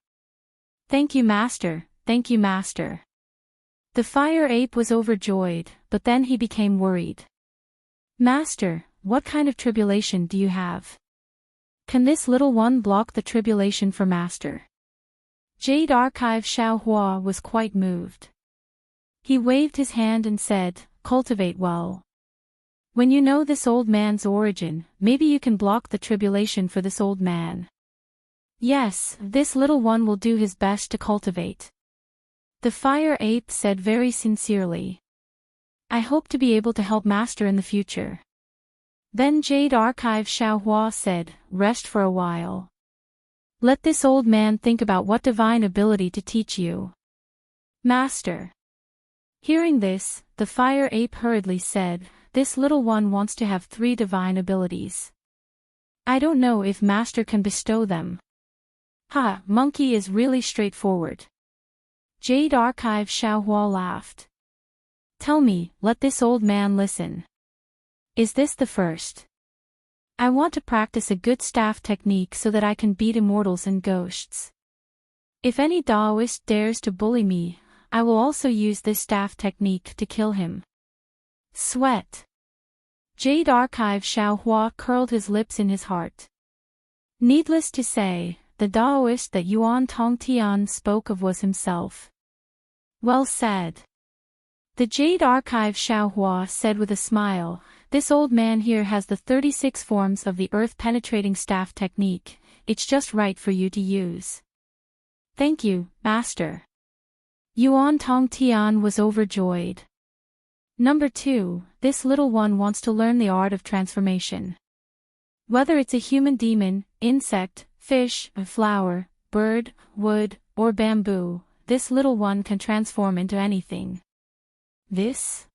Thank you Master, thank you Master. The fire ape was overjoyed, but then he became worried. Master, what kind of tribulation do you have? Can this little one block the tribulation for Master? Jade Archive Xiaohua was quite moved. He waved his hand and said, Cultivate well. When you know this old man's origin, maybe you can block the tribulation for this old man. Yes, this little one will do his best to cultivate. The fire ape said very sincerely. I hope to be able to help Master in the future. Then Jade Archive Xiaohua said, Rest for a while. Let this old man think about what divine ability to teach you. Master. Hearing this, the fire ape hurriedly said, This little one wants to have 3 divine abilities. I don't know if Master can bestow them. Ha, monkey is really straightforward. Jade Archive Xiaohua laughed. Tell me, let this old man listen. Is this the first? I want to practice a good staff technique so that I can beat immortals and ghosts. If any Taoist dares to bully me, I will also use this staff technique to kill him. Sweat. Jade Archive Xiaohua curled his lips in his heart. Needless to say, the Taoist that Yuan Tongtian spoke of was himself. Well said. The Jade Archive Xiaohua said with a smile, This old man here has the 36 forms of the earth-penetrating staff technique, it's just right for you to use. Thank you, Master. Yuan Tongtian was overjoyed. Number 2, this little one wants to learn the art of transformation. Whether it's a human demon, insect, fish, a flower, bird, wood, or bamboo, this little one can transform into anything. This?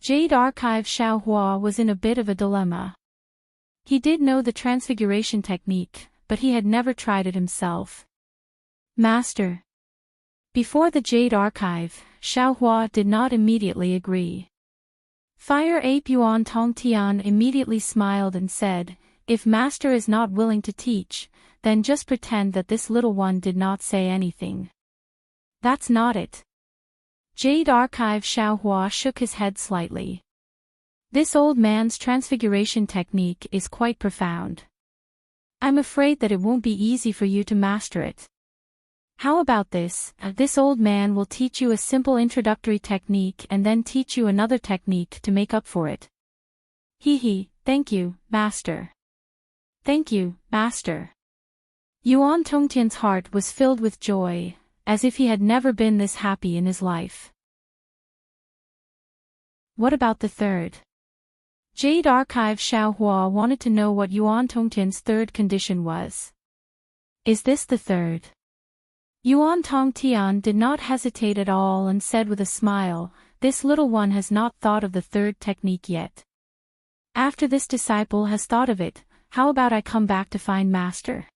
Jade Archive Xiaohua was in a bit of a dilemma. He did know the transfiguration technique, but he had never tried it himself. Master. Before the Jade Archive, Xiaohua did not immediately agree. Fire Ape Yuan Tongtian immediately smiled and said, "If Master is not willing to teach, then just pretend that this little one did not say anything." That's not it. Jade Archive Xiaohua shook his head slightly. This old man's transfiguration technique is quite profound. I'm afraid that it won't be easy for you to master it. How about this? This old man will teach you a simple introductory technique and then teach you another technique to make up for it. Thank you, Master. Thank you, Master. Yuan Tongtian's heart was filled with joy, as if he had never been this happy in his life. What about the third? Jade Archive Xiaohua wanted to know what Yuan Tongtian's third condition was. Is this the third? Yuan Tongtian did not hesitate at all and said with a smile, "This little one has not thought of the third technique yet. After this disciple has thought of it, how about I come back to find Master?"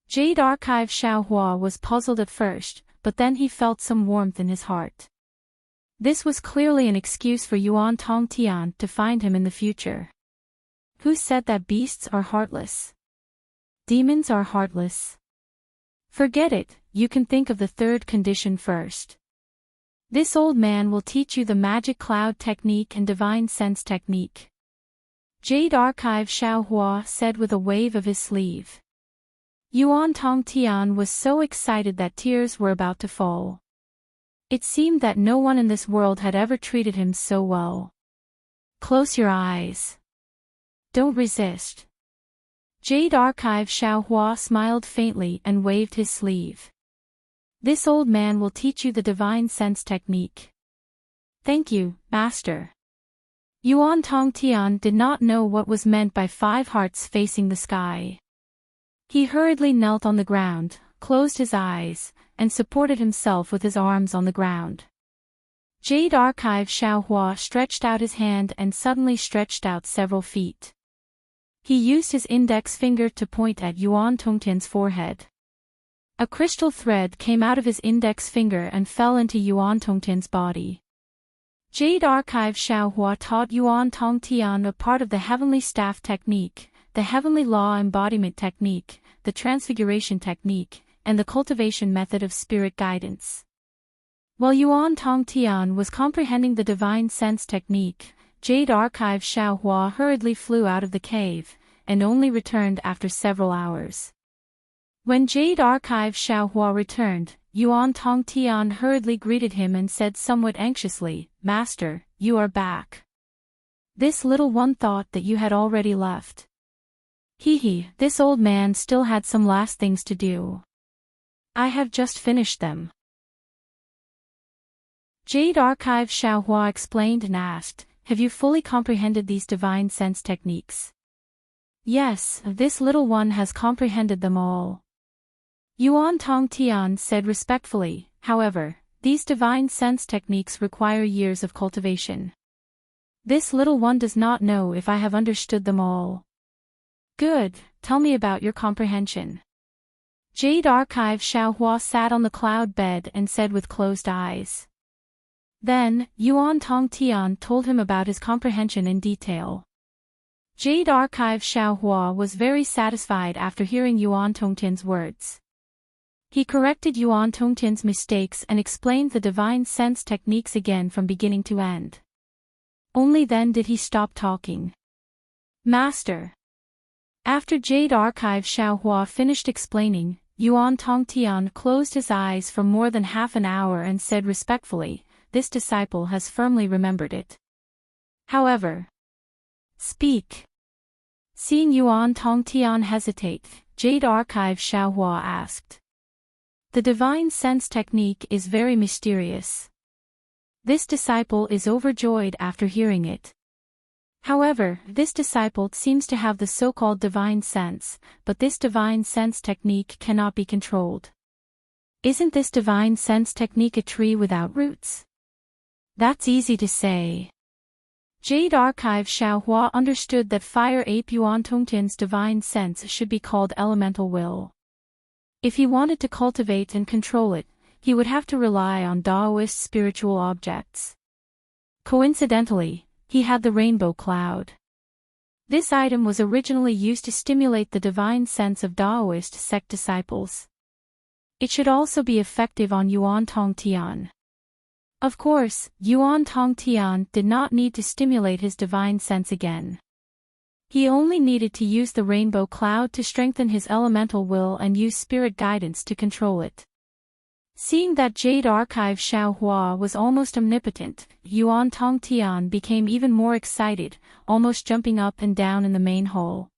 Jade Archive Xiaohua was puzzled at first, but then he felt some warmth in his heart. This was clearly an excuse for Yuan Tongtian to find him in the future. Who said that beasts are heartless? Demons are heartless. Forget it, you can think of the third condition first. This old man will teach you the magic cloud technique and divine sense technique. Jade Archive Xiaohua said with a wave of his sleeve. Yuan Tongtian was so excited that tears were about to fall. It seemed that no one in this world had ever treated him so well. Close your eyes. Don't resist. Jade Archive Xiaohua smiled faintly and waved his sleeve. This old man will teach you the divine sense technique. Thank you, Master. Yuan Tongtian did not know what was meant by 5 hearts facing the sky. He hurriedly knelt on the ground, closed his eyes, and supported himself with his arms on the ground. Jade Archive Xiaohua stretched out his hand and suddenly stretched out several feet. He used his index finger to point at Yuan Tongtian's forehead. A crystal thread came out of his index finger and fell into Yuan Tongtian's body. Jade Archive Xiaohua taught Yuan Tongtian a part of the Heavenly Staff technique, the Heavenly Law Embodiment technique, the Transfiguration technique, and the Cultivation method of spirit guidance. While Yuan Tongtian was comprehending the Divine Sense technique, Jade Archive Xiaohua hurriedly flew out of the cave, and only returned after several hours. When Jade Archive Xiaohua returned, Yuan Tongtian hurriedly greeted him and said somewhat anxiously, "Master, you are back. This little one thought that you had already left." This old man still had some last things to do. I have just finished them. Jade Archive Xiaohua explained and asked, "Have you fully comprehended these divine sense techniques?" "Yes, this little one has comprehended them all." Yuan Tongtian said respectfully, "However, these divine sense techniques require years of cultivation. This little one does not know if I have understood them all." "Good, tell me about your comprehension." Jade Archive Xiaohua sat on the cloud bed and said with closed eyes. Then, Yuan Tongtian told him about his comprehension in detail. Jade Archive Xiaohua was very satisfied after hearing Yuan Tongtian's words. He corrected Yuan Tongtian's mistakes and explained the divine sense techniques again from beginning to end. Only then did he stop talking. "Master." After Jade Archive Xiaohua finished explaining, Yuan Tongtian closed his eyes for more than half an hour and said respectfully, "This disciple has firmly remembered it. However, speak." Seeing Yuan Tongtian hesitate, Jade Archive Xiaohua asked. "The divine sense technique is very mysterious. This disciple is overjoyed after hearing it. However, this disciple seems to have the so-called divine sense, but this divine sense technique cannot be controlled. Isn't this divine sense technique a tree without roots? That's easy to say. Jade Archive Xiaohua understood that Fire Ape Yuan Tongtian's divine sense should be called elemental will. If he wanted to cultivate and control it, he would have to rely on Daoist spiritual objects. Coincidentally, he had the rainbow cloud. This item was originally used to stimulate the divine sense of Daoist sect disciples. It should also be effective on Yuan Tongtian. Of course, Yuan Tongtian did not need to stimulate his divine sense again. He only needed to use the rainbow cloud to strengthen his elemental will and use spirit guidance to control it. Seeing that Jade Archive Xiaohua was almost omnipotent, Yuan Tongtian became even more excited, almost jumping up and down in the main hall.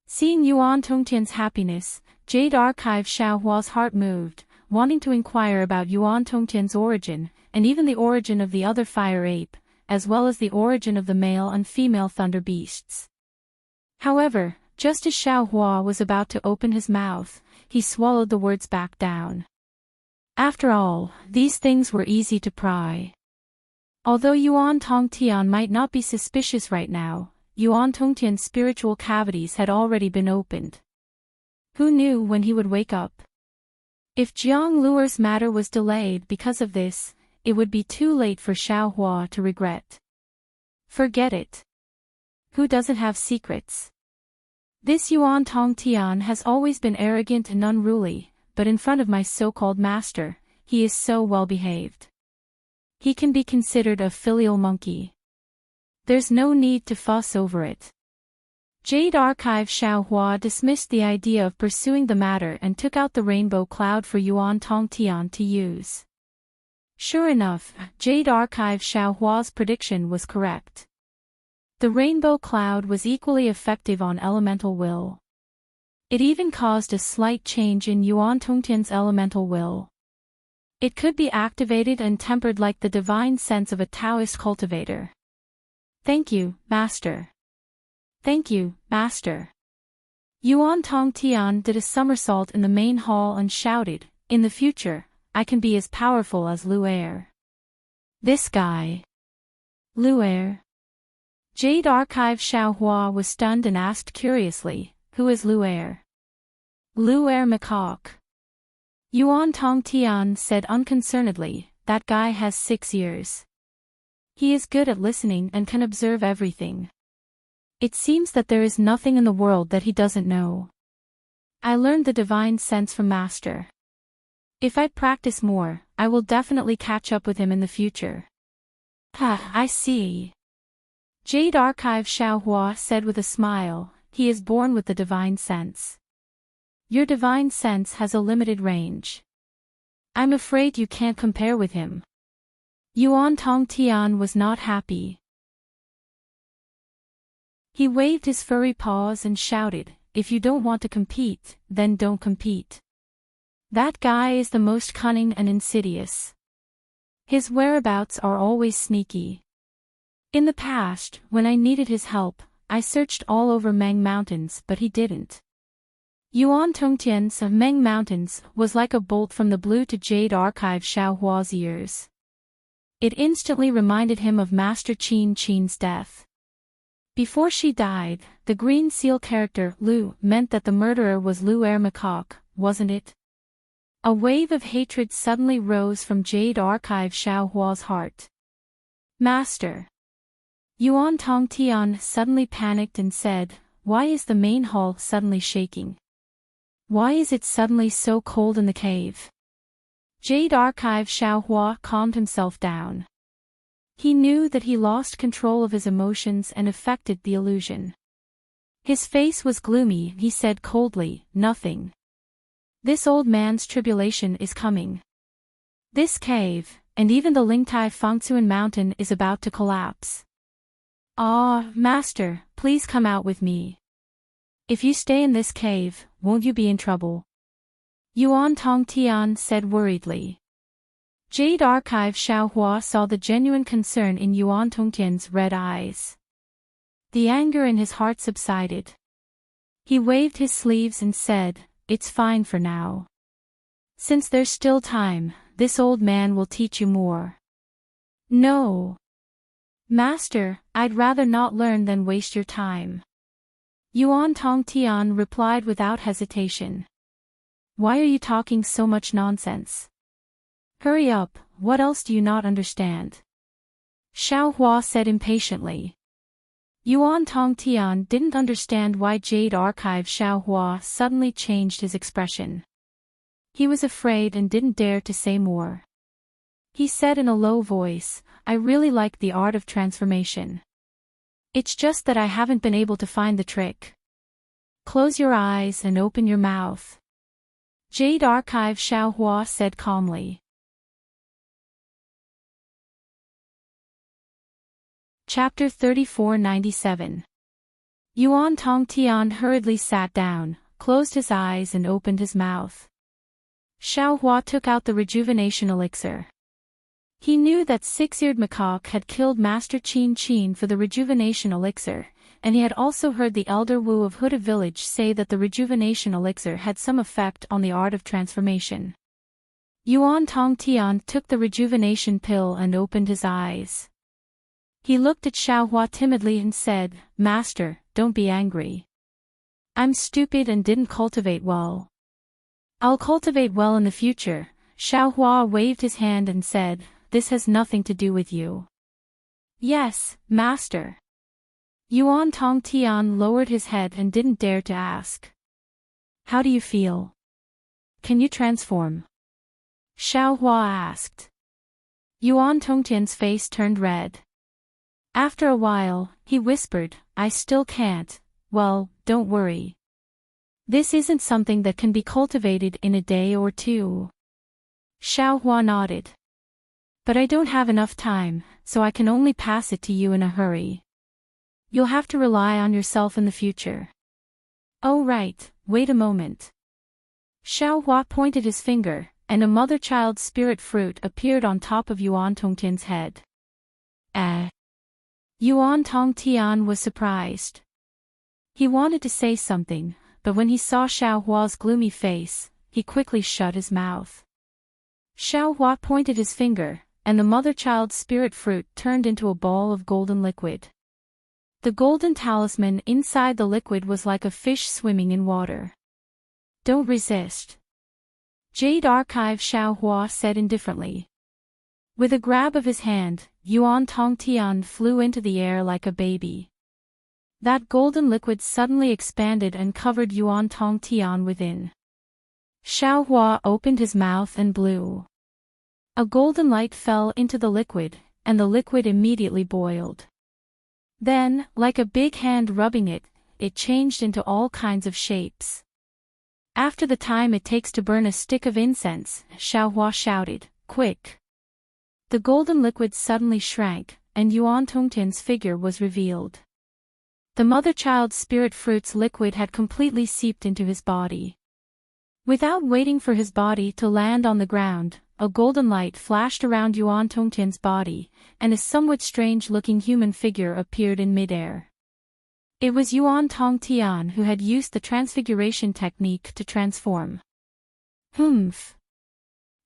Seeing Yuan Tongtian's happiness, Jade Archive Xiaohua's heart moved, wanting to inquire about Yuan Tongtian's origin, and even the origin of the other fire ape, as well as the origin of the male and female thunder beasts. However, just as Xiaohua was about to open his mouth, he swallowed the words back down. After all, these things were easy to pry. Although Yuan Tongtian might not be suspicious right now, Yuan Tongtian's spiritual cavities had already been opened. Who knew when he would wake up? If Jiang Luer's matter was delayed because of this, it would be too late for Xiaohua to regret. Forget it. Who doesn't have secrets? This Yuan Tongtian has always been arrogant and unruly, but in front of my so-called master, he is so well-behaved. He can be considered a filial monkey. There's no need to fuss over it. Jade Archive Xiaohua dismissed the idea of pursuing the matter and took out the rainbow cloud for Yuan Tongtian to use. Sure enough, Jade Archive Xiaohua's prediction was correct. The rainbow cloud was equally effective on elemental will. It even caused a slight change in Yuan Tongtian's elemental will. It could be activated and tempered like the divine sense of a Taoist cultivator. Thank you, Master. Thank you, Master. Yuan Tongtian did a somersault in the main hall and shouted, "In the future, I can be as powerful as Luer." This guy. Luer. Jade Archive Xiaohua was stunned and asked curiously, "Who is Luer?" Luer Macaque. Yuan Tongtian said unconcernedly, "That guy has 6 ears. He is good at listening and can observe everything. It seems that there is nothing in the world that he doesn't know. I learned the divine sense from Master. If I practice more, I will definitely catch up with him in the future." I see. Jade Archive Xiaohua said with a smile, "He is born with the divine sense. Your divine sense has a limited range. I'm afraid you can't compare with him." Yuan Tongtian was not happy. He waved his furry paws and shouted, "If you don't want to compete, then don't compete. That guy is the most cunning and insidious. His whereabouts are always sneaky. In the past, when I needed his help, I searched all over Meng Mountains but he didn't." Yuan Tongtian's Meng Mountains was like a bolt from the blue to Jade Archive Xiaohua's ears. It instantly reminded him of Master Qin Qin's death. Before she died, the green seal character Lu meant that the murderer was Luer Macaque, wasn't it? A wave of hatred suddenly rose from Jade Archive Xiaohua's heart. "Master." Yuan Tongtian suddenly panicked and said, "Why is the main hall suddenly shaking? Why is it suddenly so cold in the cave?" Jade Archive Xiaohua calmed himself down. He knew that he lost control of his emotions and affected the illusion. His face was gloomy. He said coldly, "Nothing. This old man's tribulation is coming. This cave, and even the Lingtai Fangcuan mountain is about to collapse. Ah, Master, please come out with me. If you stay in this cave, won't you be in trouble?" Yuan Tongtian said worriedly. Jade Archive Xiaohua saw the genuine concern in Yuan Tongtian's red eyes. The anger in his heart subsided. He waved his sleeves and said, "It's fine for now. Since there's still time, this old man will teach you more." "No. Master, I'd rather not learn than waste your time." Yuan Tongtian replied without hesitation. "Why are you talking so much nonsense? Hurry up, what else do you not understand?" Xiao Hua said impatiently. Yuan Tongtian didn't understand why Jade Archive Xiao Hua suddenly changed his expression. He was afraid and didn't dare to say more. He said in a low voice, "I really like the art of transformation. It's just that I haven't been able to find the trick." "Close your eyes and open your mouth," Jade Archive Xiao Hua said calmly. Chapter 3497. Yuan Tongtian hurriedly sat down, closed his eyes and opened his mouth. Xiao Hua took out the rejuvenation elixir. He knew that Six-Eared Macaque had killed Master Qin Qin for the rejuvenation elixir, and he had also heard the Elder Wu of Huda Village say that the rejuvenation elixir had some effect on the art of transformation. Yuan Tongtian took the rejuvenation pill and opened his eyes. He looked at Xiao Hua timidly and said, "Master, don't be angry. I'm stupid and didn't cultivate well. I'll cultivate well in the future." Xiao Hua waved his hand and said, "This has nothing to do with you." "Yes, Master." Yuan Tongtian lowered his head and didn't dare to ask. "How do you feel? Can you transform?" Xiao Hua asked. Yuan Tongtian's face turned red. After a while, he whispered, "I still can't." "Well, don't worry. This isn't something that can be cultivated in a day or two." Xiao Hua nodded. "But I don't have enough time, so I can only pass it to you in a hurry. You'll have to rely on yourself in the future." "Oh right, wait a moment." Xiao Hua pointed his finger, and a mother-child spirit fruit appeared on top of Yuan Tongtian's head. Yuan Tongtian was surprised. He wanted to say something, but when he saw Xiao Hua's gloomy face, he quickly shut his mouth. Xiao Hua pointed his finger, and the mother-child spirit fruit turned into a ball of golden liquid. The golden talisman inside the liquid was like a fish swimming in water. "Don't resist," Jade Archive Xiao Hua said indifferently. With a grab of his hand, Yuan Tongtian flew into the air like a baby. That golden liquid suddenly expanded and covered Yuan Tongtian within. Xiao Hua opened his mouth and blew. A golden light fell into the liquid, and the liquid immediately boiled. Then, like a big hand rubbing it, it changed into all kinds of shapes. After the time it takes to burn a stick of incense, Xiao Hua shouted, "Quick!" The golden liquid suddenly shrank, and Yuan Tongtian's figure was revealed. The mother-child spirit fruit's liquid had completely seeped into his body. Without waiting for his body to land on the ground, a golden light flashed around Yuan Tongtian's body, and a somewhat strange-looking human figure appeared in midair. It was Yuan Tongtian who had used the transfiguration technique to transform. "Humph.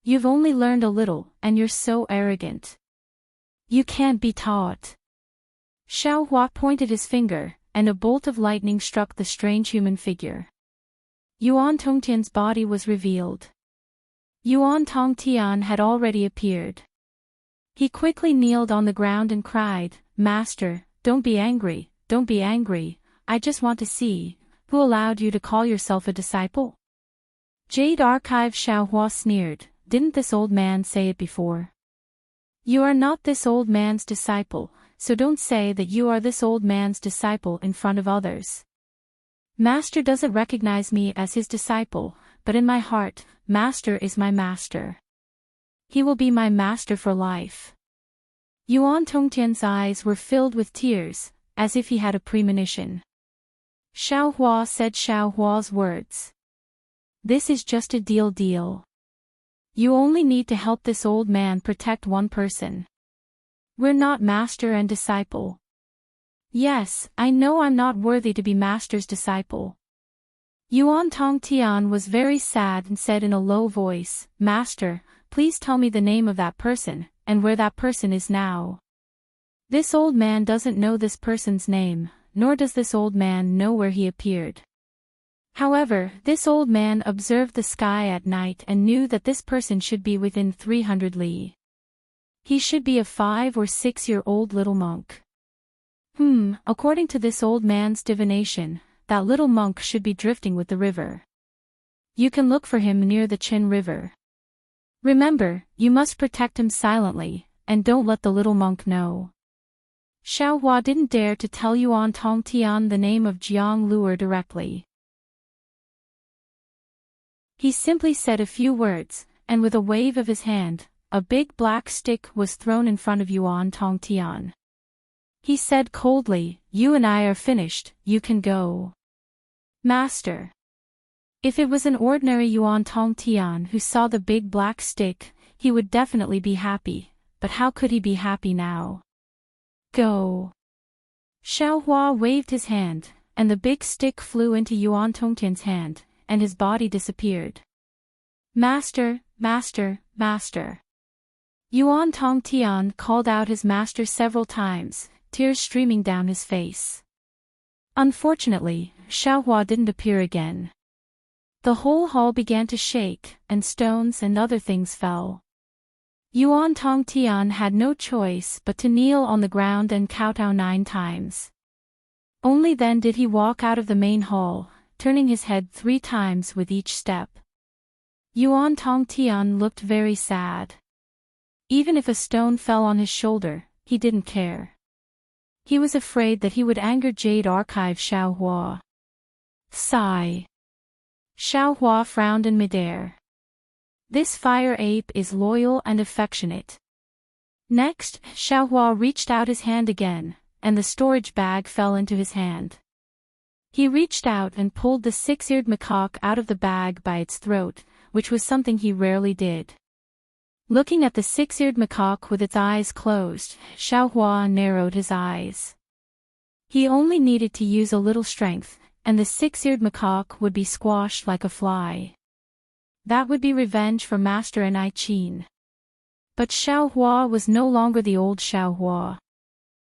You've only learned a little, and you're so arrogant. You can't be taught." Xiao Hua pointed his finger, and a bolt of lightning struck the strange human figure. Yuan Tongtian's body was revealed. Yuan Tongtian had already appeared. He quickly kneeled on the ground and cried, "Master, don't be angry, don't be angry, I just want to see, who allowed you to call yourself a disciple?" Jade Archive Xiao Hua sneered, "Didn't this old man say it before? You are not this old man's disciple, so don't say that you are this old man's disciple in front of others. Master doesn't recognize me as his disciple, but in my heart, Master is my master. He will be my master for life." Yuan Tongtian's eyes were filled with tears, as if he had a premonition. Xiao Hua said Xiao Hua's words. "This is just a deal. You only need to help this old man protect one person. We're not master and disciple." Yes, I know I'm not worthy to be Master's disciple. Yuan Tongtian was very sad and said in a low voice, Master, please tell me the name of that person, and where that person is now. This old man doesn't know this person's name, nor does this old man know where he appeared. However, this old man observed the sky at night and knew that this person should be within 300 li. He should be a 5 or 6-year-old little monk. According to this old man's divination, that little monk should be drifting with the river. You can look for him near the Qin River. Remember, you must protect him silently, and don't let the little monk know. Xiaohua didn't dare to tell Yuan Tongtian the name of Jiang Luer directly. He simply said a few words, and with a wave of his hand, a big black stick was thrown in front of Yuan Tongtian. He said coldly, You and I are finished, you can go. Master. If it was an ordinary Yuan Tongtian who saw the big black stick, he would definitely be happy, but how could he be happy now? Go. Xiaohua waved his hand, and the big stick flew into Yuan Tongtian's hand, and his body disappeared. Master, master, master. Yuan Tongtian called out his master several times, tears streaming down his face. Unfortunately, Xiaohua didn't appear again. The whole hall began to shake, and stones and other things fell. Yuan Tongtian had no choice but to kneel on the ground and kowtow 9 times. Only then did he walk out of the main hall, turning his head 3 times with each step. Yuan Tongtian looked very sad. Even if a stone fell on his shoulder, he didn't care. He was afraid that he would anger Jade Archive Xiaohua. Sigh. Xiaohua frowned in midair. This fire ape is loyal and affectionate. Next, Xiaohua reached out his hand again, and the storage bag fell into his hand. He reached out and pulled the 6-eared macaque out of the bag by its throat, which was something he rarely did. Looking at the 6-eared macaque with its eyes closed, Xiaohua narrowed his eyes. He only needed to use a little strength, and the 6-eared macaque would be squashed like a fly. That would be revenge for Master Enchanting. But Xiaohua was no longer the old Xiaohua.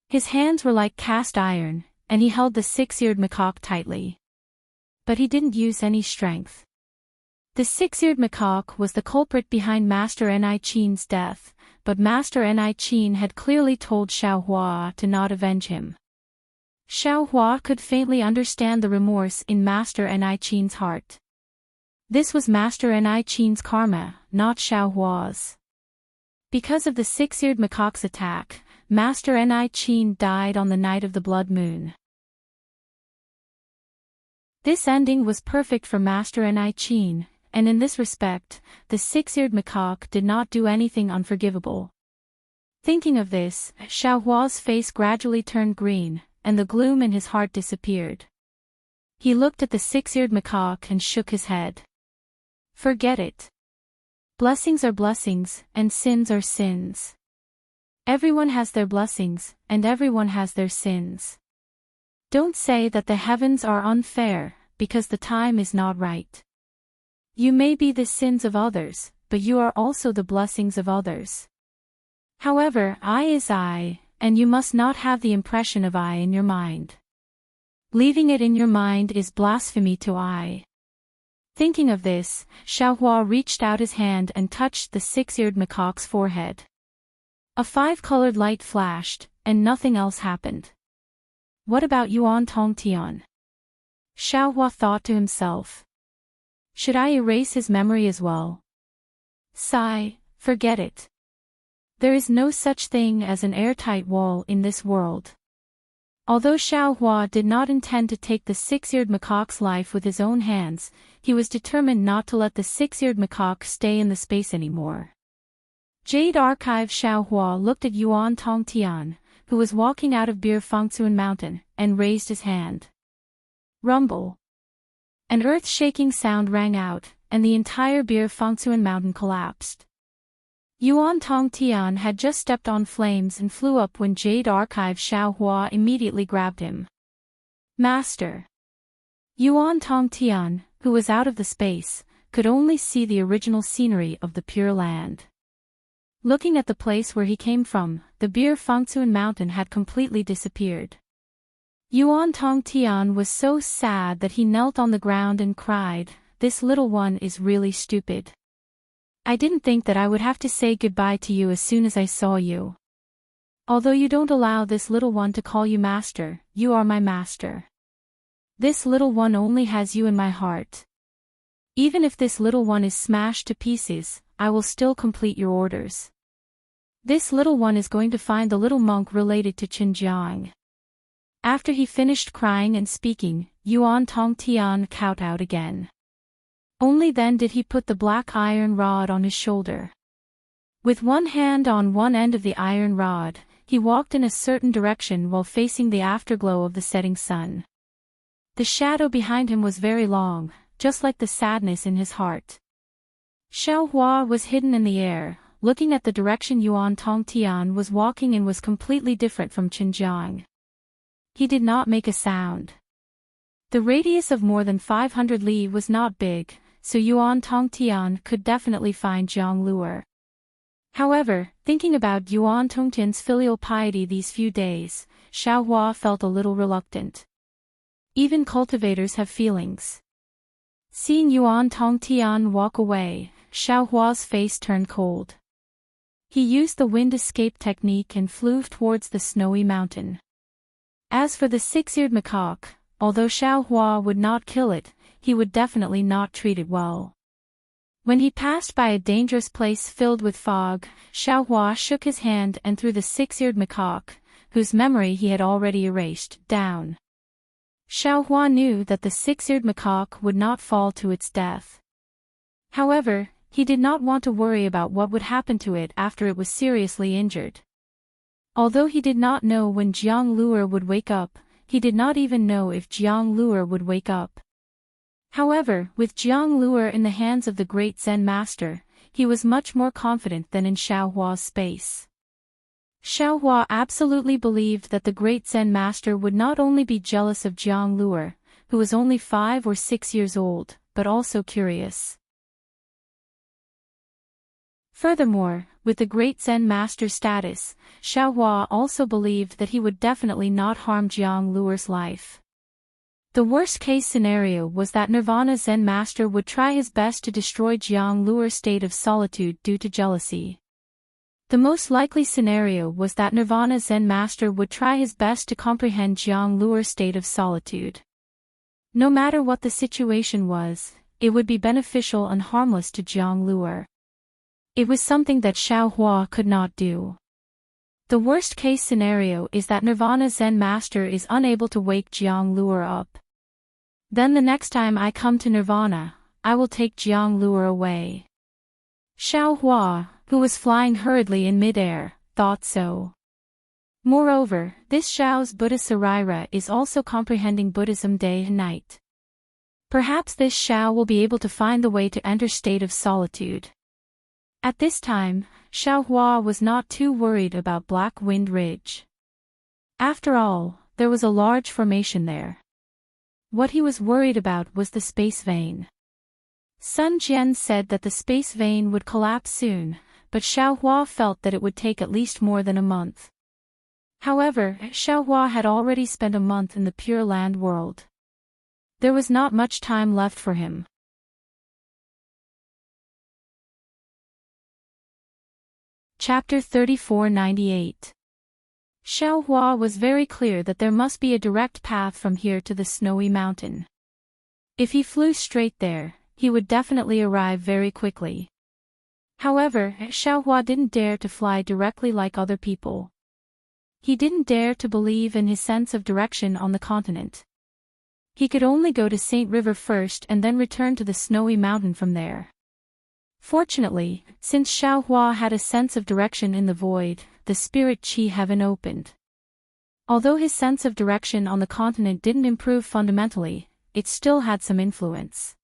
His hands were like cast iron, and he held the 6-eared macaque tightly. But he didn't use any strength. The 6-eared macaque was the culprit behind Master Enchanting's death, but Master Enchanting had clearly told Xiaohua to not avenge him. Xiaohua could faintly understand the remorse in Master Enchanting's heart. This was Master Enchanting's karma, not Xiaohua's. Because of the 6-eared macaque's attack, Master Enchanting died on the night of the blood moon. This ending was perfect for Master Enchanting, and in this respect, the 6-eared macaque did not do anything unforgivable. Thinking of this, Xiaohua's face gradually turned green, and the gloom in his heart disappeared. He looked at the 6-eared macaque and shook his head. Forget it. Blessings are blessings, and sins are sins. Everyone has their blessings, and everyone has their sins. Don't say that the heavens are unfair, because the time is not right. You may be the sins of others, but you are also the blessings of others. However, I is I, and you must not have the impression of I in your mind. Leaving it in your mind is blasphemy to I. Thinking of this, Xiaohua reached out his hand and touched the 6-eared macaque's forehead. A 5-colored light flashed, and nothing else happened. What about Yuan Tongtian? Xiaohua thought to himself. Should I erase his memory as well? Sigh, forget it. There is no such thing as an airtight wall in this world. Although Xiaohua did not intend to take the 6-eared macaque's life with his own hands, he was determined not to let the 6-eared macaque stay in the space anymore. Jade Archive Xiaohua looked at Yuan Tongtian, who was walking out of Bir Fengzuan Mountain, and raised his hand. Rumble. An earth-shaking sound rang out, and the entire Bir Fengzuan Mountain collapsed. Yuan Tong Tian had just stepped on flames and flew up when Jade Archive Xiao Hua immediately grabbed him. Master! Yuan Tong Tian, who was out of the space, could only see the original scenery of the Pure Land. Looking at the place where he came from, the Bir Fengtsuan mountain had completely disappeared. Yuan Tong Tian was so sad that he knelt on the ground and cried, "This little one is really stupid. I didn't think that I would have to say goodbye to you as soon as I saw you. Although you don't allow this little one to call you master, you are my master. This little one only has you in my heart. Even if this little one is smashed to pieces, I will still complete your orders. This little one is going to find the little monk related to Xinjiang." After he finished crying and speaking, Yuan Tong Tian kowtowed again. Only then did he put the black iron rod on his shoulder. With one hand on one end of the iron rod, he walked in a certain direction while facing the afterglow of the setting sun. The shadow behind him was very long, just like the sadness in his heart. Xiao Hua was hidden in the air, looking at the direction Yuan Tong Tian was walking and was completely different from Xinjiang. He did not make a sound. The radius of more than 500 li was not big, so Yuan Tong Tian could definitely find Jiang Luer. However, thinking about Yuan Tong Tian's filial piety these few days, Xiao Hua felt a little reluctant. Even cultivators have feelings. Seeing Yuan Tong Tian walk away, Xiao Hua's face turned cold. He used the wind escape technique and flew towards the snowy mountain. As for the six-eared macaque, although Xiao Hua would not kill it, he would definitely not treat it well. When he passed by a dangerous place filled with fog, Xiao Hua shook his hand and threw the six-eared macaque, whose memory he had already erased, down. Xiao Hua knew that the six-eared macaque would not fall to its death. However, he did not want to worry about what would happen to it after it was seriously injured. Although he did not know when Jiang Luer would wake up, he did not even know if Jiang Luer would wake up. However, with Jiang Luer in the hands of the great Zen master, he was much more confident than in Xiao Hua's space. Xiao Hua absolutely believed that the great Zen master would not only be jealous of Jiang Luer, who was only 5 or 6 years old, but also curious. Furthermore, with the great Zen master's status, Xiao Hua also believed that he would definitely not harm Jiang Luer's life. The worst-case scenario was that Nirvana Zen master would try his best to destroy Jiang Luer's state of solitude due to jealousy. The most likely scenario was that Nirvana Zen master would try his best to comprehend Jiang Luer's state of solitude. No matter what the situation was, it would be beneficial and harmless to Jiang Luer. It was something that Xiao Hua could not do. The worst-case scenario is that Nirvana Zen master is unable to wake Jiang Luer up. Then the next time I come to Nirvana, I will take Jiang Luer away. Xiao Hua, who was flying hurriedly in midair, thought so. Moreover, this Xiao's Buddha Sarira is also comprehending Buddhism day and night. Perhaps this Xiao will be able to find the way to enter state of solitude. At this time, Xiao Hua was not too worried about Black Wind Ridge. After all, there was a large formation there. What he was worried about was the space vein. Sun Jian said that the space vein would collapse soon, but Xiao Hua felt that it would take at least more than a month. However, Xiao Hua had already spent a month in the Pure Land world. There was not much time left for him. Chapter 3498. Xiao Hua was very clear that there must be a direct path from here to the snowy mountain. If he flew straight there, he would definitely arrive very quickly. However, Xiao Hua didn't dare to fly directly like other people. He didn't dare to believe in his sense of direction on the continent. He could only go to Saint River first and then return to the snowy mountain from there. Fortunately, since Xiao Hua had a sense of direction in the void, the spirit chi heaven opened. Although his sense of direction on the continent didn't improve fundamentally, it still had some influence.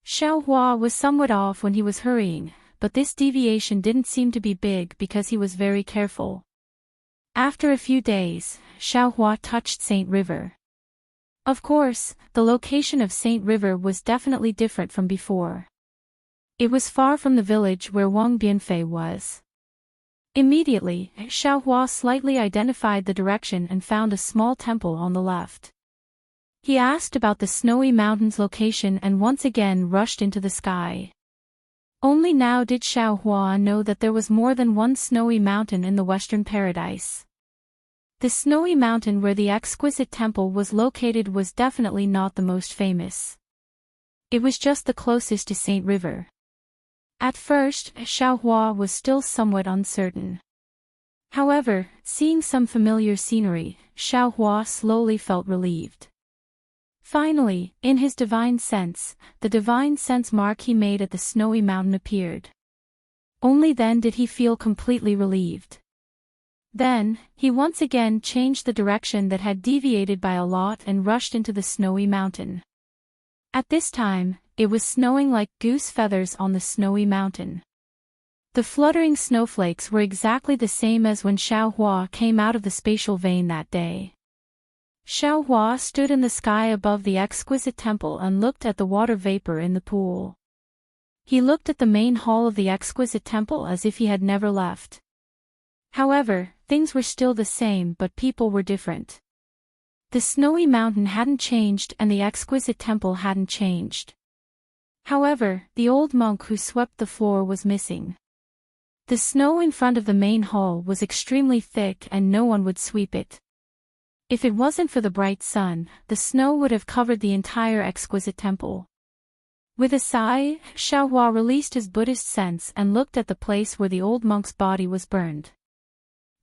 Xiao Hua was somewhat off when he was hurrying, but this deviation didn't seem to be big because he was very careful. After a few days, Xiaohua touched Saint River. Of course, the location of Saint River was definitely different from before. It was far from the village where Wang Bianfei was. Immediately, Xiaohua slightly identified the direction and found a small temple on the left. He asked about the snowy mountain's location and once again rushed into the sky. Only now did Xiaohua know that there was more than one snowy mountain in the Western Paradise. The snowy mountain where the exquisite temple was located was definitely not the most famous. It was just the closest to Saint River. At first, Xiaohua was still somewhat uncertain. However, seeing some familiar scenery, Xiaohua slowly felt relieved. Finally, in his divine sense, the divine sense mark he made at the snowy mountain appeared. Only then did he feel completely relieved. Then, he once again changed the direction that had deviated by a lot and rushed into the snowy mountain. At this time, it was snowing like goose feathers on the snowy mountain. The fluttering snowflakes were exactly the same as when Xiaohua came out of the spatial vein that day. Xiaohua stood in the sky above the exquisite temple and looked at the water vapor in the pool. He looked at the main hall of the exquisite temple as if he had never left. However, things were still the same but people were different. The snowy mountain hadn't changed and the exquisite temple hadn't changed. However, the old monk who swept the floor was missing. The snow in front of the main hall was extremely thick and no one would sweep it. If it wasn't for the bright sun, the snow would have covered the entire exquisite temple. With a sigh, Xiaohua released his Buddhist sense and looked at the place where the old monk's body was burned.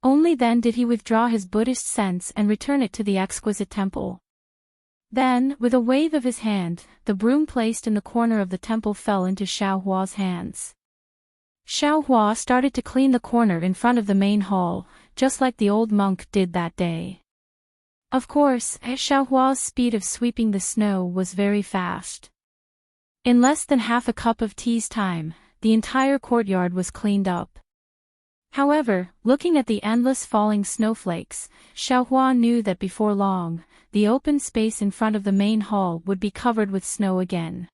Only then did he withdraw his Buddhist sense and return it to the exquisite temple. Then, with a wave of his hand, the broom placed in the corner of the temple fell into Xiaohua's hands. Xiaohua started to clean the corner in front of the main hall, just like the old monk did that day. Of course, Xiaohua's speed of sweeping the snow was very fast. In less than half a cup of tea's time, the entire courtyard was cleaned up. However, looking at the endless falling snowflakes, Xiaohua knew that before long, the open space in front of the main hall would be covered with snow again.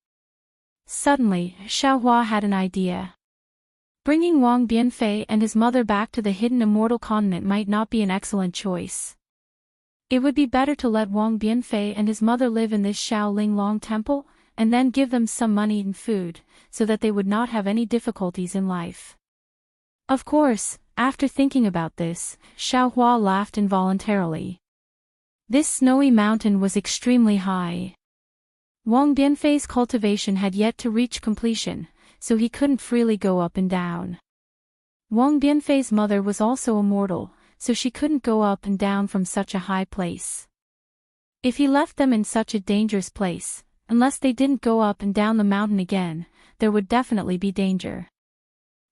Suddenly, Xiaohua had an idea. Bringing Wang Bianfei and his mother back to the hidden immortal continent might not be an excellent choice. It would be better to let Wang Bianfei and his mother live in this Shaolin Long temple, and then give them some money and food, so that they would not have any difficulties in life. Of course, after thinking about this, Xiaohua laughed involuntarily. This snowy mountain was extremely high. Wang Bianfei's cultivation had yet to reach completion, so he couldn't freely go up and down. Wang Bianfei's mother was also immortal, so she couldn't go up and down from such a high place. If he left them in such a dangerous place, unless they didn't go up and down the mountain again, there would definitely be danger.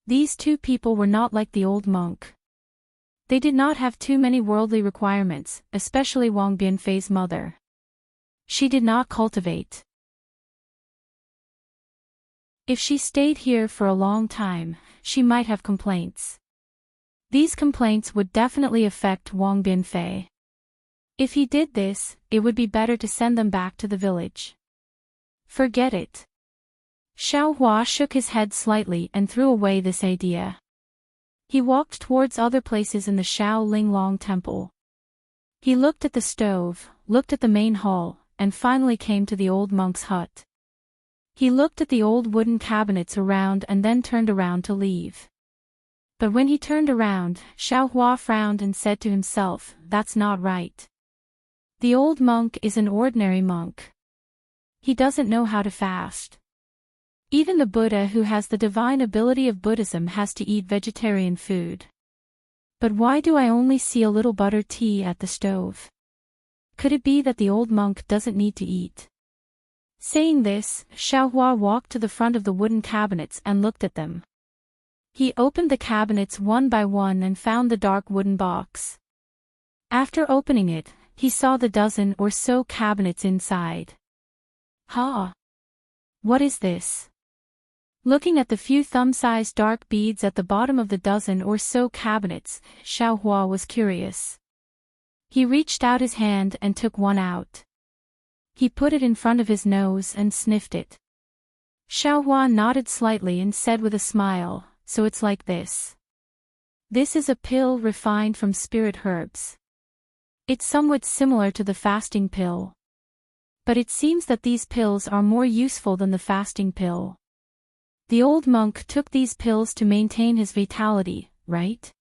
These two people were not like the old monk. They did not have too many worldly requirements, especially Wang Bianfei's mother. She did not cultivate. If she stayed here for a long time, she might have complaints. These complaints would definitely affect Wang Bianfei. If he did this, it would be better to send them back to the village. Forget it. Xiaohua shook his head slightly and threw away this idea. He walked towards other places in the Shaolin Long temple. He looked at the stove, looked at the main hall, and finally came to the old monk's hut. He looked at the old wooden cabinets around and then turned around to leave. But when he turned around, Xiaohua frowned and said to himself, "That's not right. The old monk is an ordinary monk. He doesn't know how to fast. Even the Buddha who has the divine ability of Buddhism has to eat vegetarian food. But why do I only see a little butter tea at the stove? Could it be that the old monk doesn't need to eat?" Saying this, Xiaohua walked to the front of the wooden cabinets and looked at them. He opened the cabinets one by one and found the dark wooden box. After opening it, he saw the dozen or so cabinets inside. "Ha! What is this?" Looking at the few thumb-sized dark beads at the bottom of the dozen or so cabinets, Xiaohua was curious. He reached out his hand and took one out. He put it in front of his nose and sniffed it. Xiaohua nodded slightly and said with a smile, "So it's like this. This is a pill refined from spirit herbs. It's somewhat similar to the fasting pill. But it seems that these pills are more useful than the fasting pill. The old monk took these pills to maintain his vitality, right?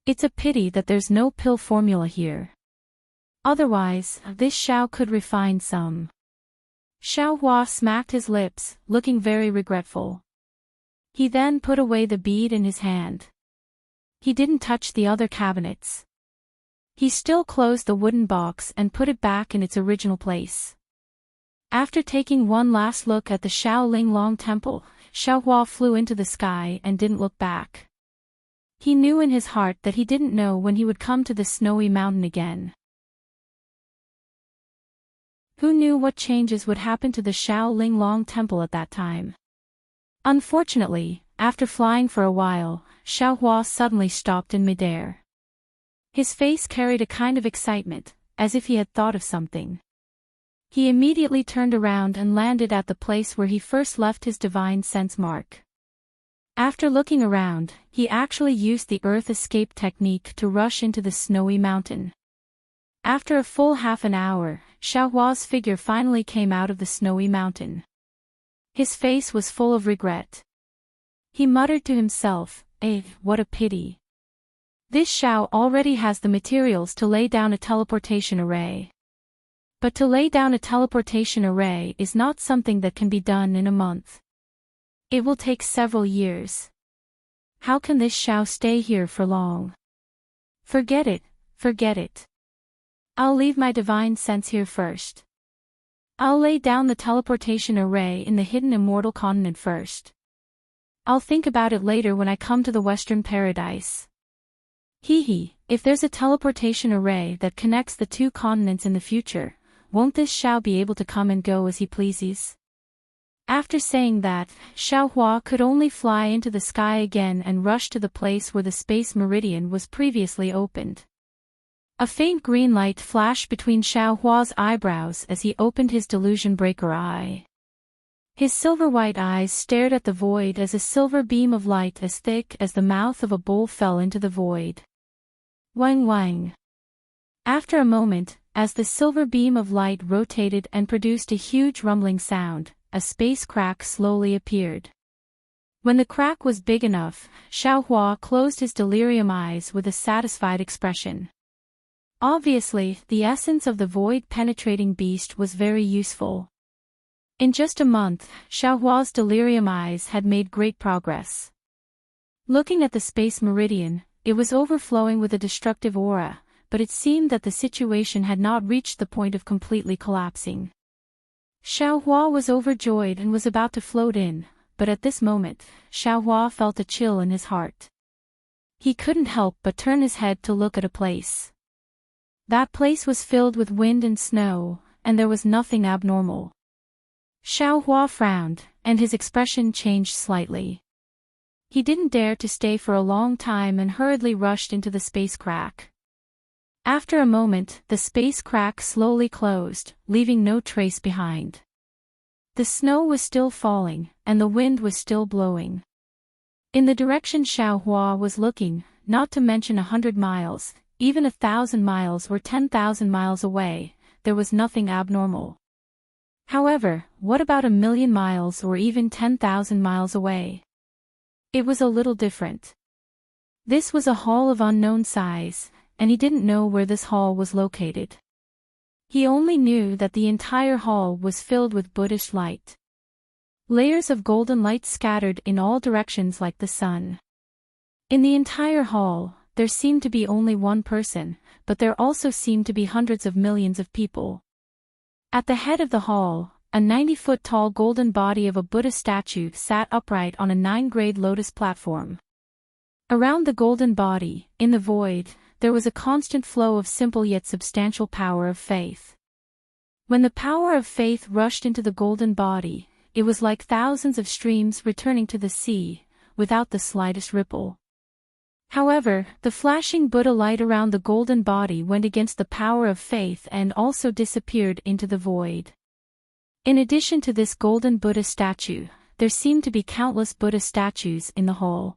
It's a pity that there's no pill formula here. Otherwise, this Xiao could refine some." Xiaohua smacked his lips, looking very regretful. He then put away the bead in his hand. He didn't touch the other cabinets. He still closed the wooden box and put it back in its original place. After taking one last look at the Shaolin Long Temple, Xiaohua flew into the sky and didn't look back. He knew in his heart that he didn't know when he would come to the snowy mountain again. Who knew what changes would happen to the Shaolin Long Temple at that time? Unfortunately, after flying for a while, Xiaohua suddenly stopped in midair. His face carried a kind of excitement, as if he had thought of something. He immediately turned around and landed at the place where he first left his divine sense mark. After looking around, he actually used the earth escape technique to rush into the snowy mountain. After a full half an hour, Xiaohua's figure finally came out of the snowy mountain. His face was full of regret. He muttered to himself, what a pity. This Xiao already has the materials to lay down a teleportation array. But to lay down a teleportation array is not something that can be done in a month. It will take several years. How can this Xiao stay here for long? Forget it, forget it. I'll leave my divine sense here first. I'll lay down the teleportation array in the hidden immortal continent first. I'll think about it later when I come to the Western Paradise. If there's a teleportation array that connects the two continents in the future, won't this Xiao be able to come and go as he pleases? After saying that, Xiaohua could only fly into the sky again and rush to the place where the space meridian was previously opened. A faint green light flashed between Xiaohua's eyebrows as he opened his delusion breaker eye. His silver-white eyes stared at the void as a silver beam of light as thick as the mouth of a bull fell into the void. Wang wang. After a moment, as the silver beam of light rotated and produced a huge rumbling sound, a space crack slowly appeared. When the crack was big enough, Xiaohua closed his delirium eyes with a satisfied expression. Obviously, the essence of the void-penetrating beast was very useful. In just a month, Xiaohua's delirium eyes had made great progress. Looking at the space meridian, it was overflowing with a destructive aura, but it seemed that the situation had not reached the point of completely collapsing. Xiaohua was overjoyed and was about to float in, but at this moment, Xiaohua felt a chill in his heart. He couldn't help but turn his head to look at a place. That place was filled with wind and snow, and there was nothing abnormal. Xiaohua frowned, and his expression changed slightly. He didn't dare to stay for a long time and hurriedly rushed into the space crack. After a moment, the space crack slowly closed, leaving no trace behind. The snow was still falling, and the wind was still blowing. In the direction Xiaohua was looking, not to mention 100 miles, even 1,000 miles or 10,000 miles away, there was nothing abnormal. However, what about 1,000,000 miles or even 10,000 miles away? It was a little different. This was a hall of unknown size, and he didn't know where this hall was located. He only knew that the entire hall was filled with Buddhist light. Layers of golden light scattered in all directions like the sun. In the entire hall, there seemed to be only one person, but there also seemed to be hundreds of millions of people. At the head of the hall, a 90-foot-tall golden body of a Buddha statue sat upright on a 9-grade lotus platform. Around the golden body, in the void, there was a constant flow of simple yet substantial power of faith. When the power of faith rushed into the golden body, it was like thousands of streams returning to the sea, without the slightest ripple. However, the flashing Buddha light around the golden body went against the power of faith and also disappeared into the void. In addition to this golden Buddha statue, there seemed to be countless Buddha statues in the hall.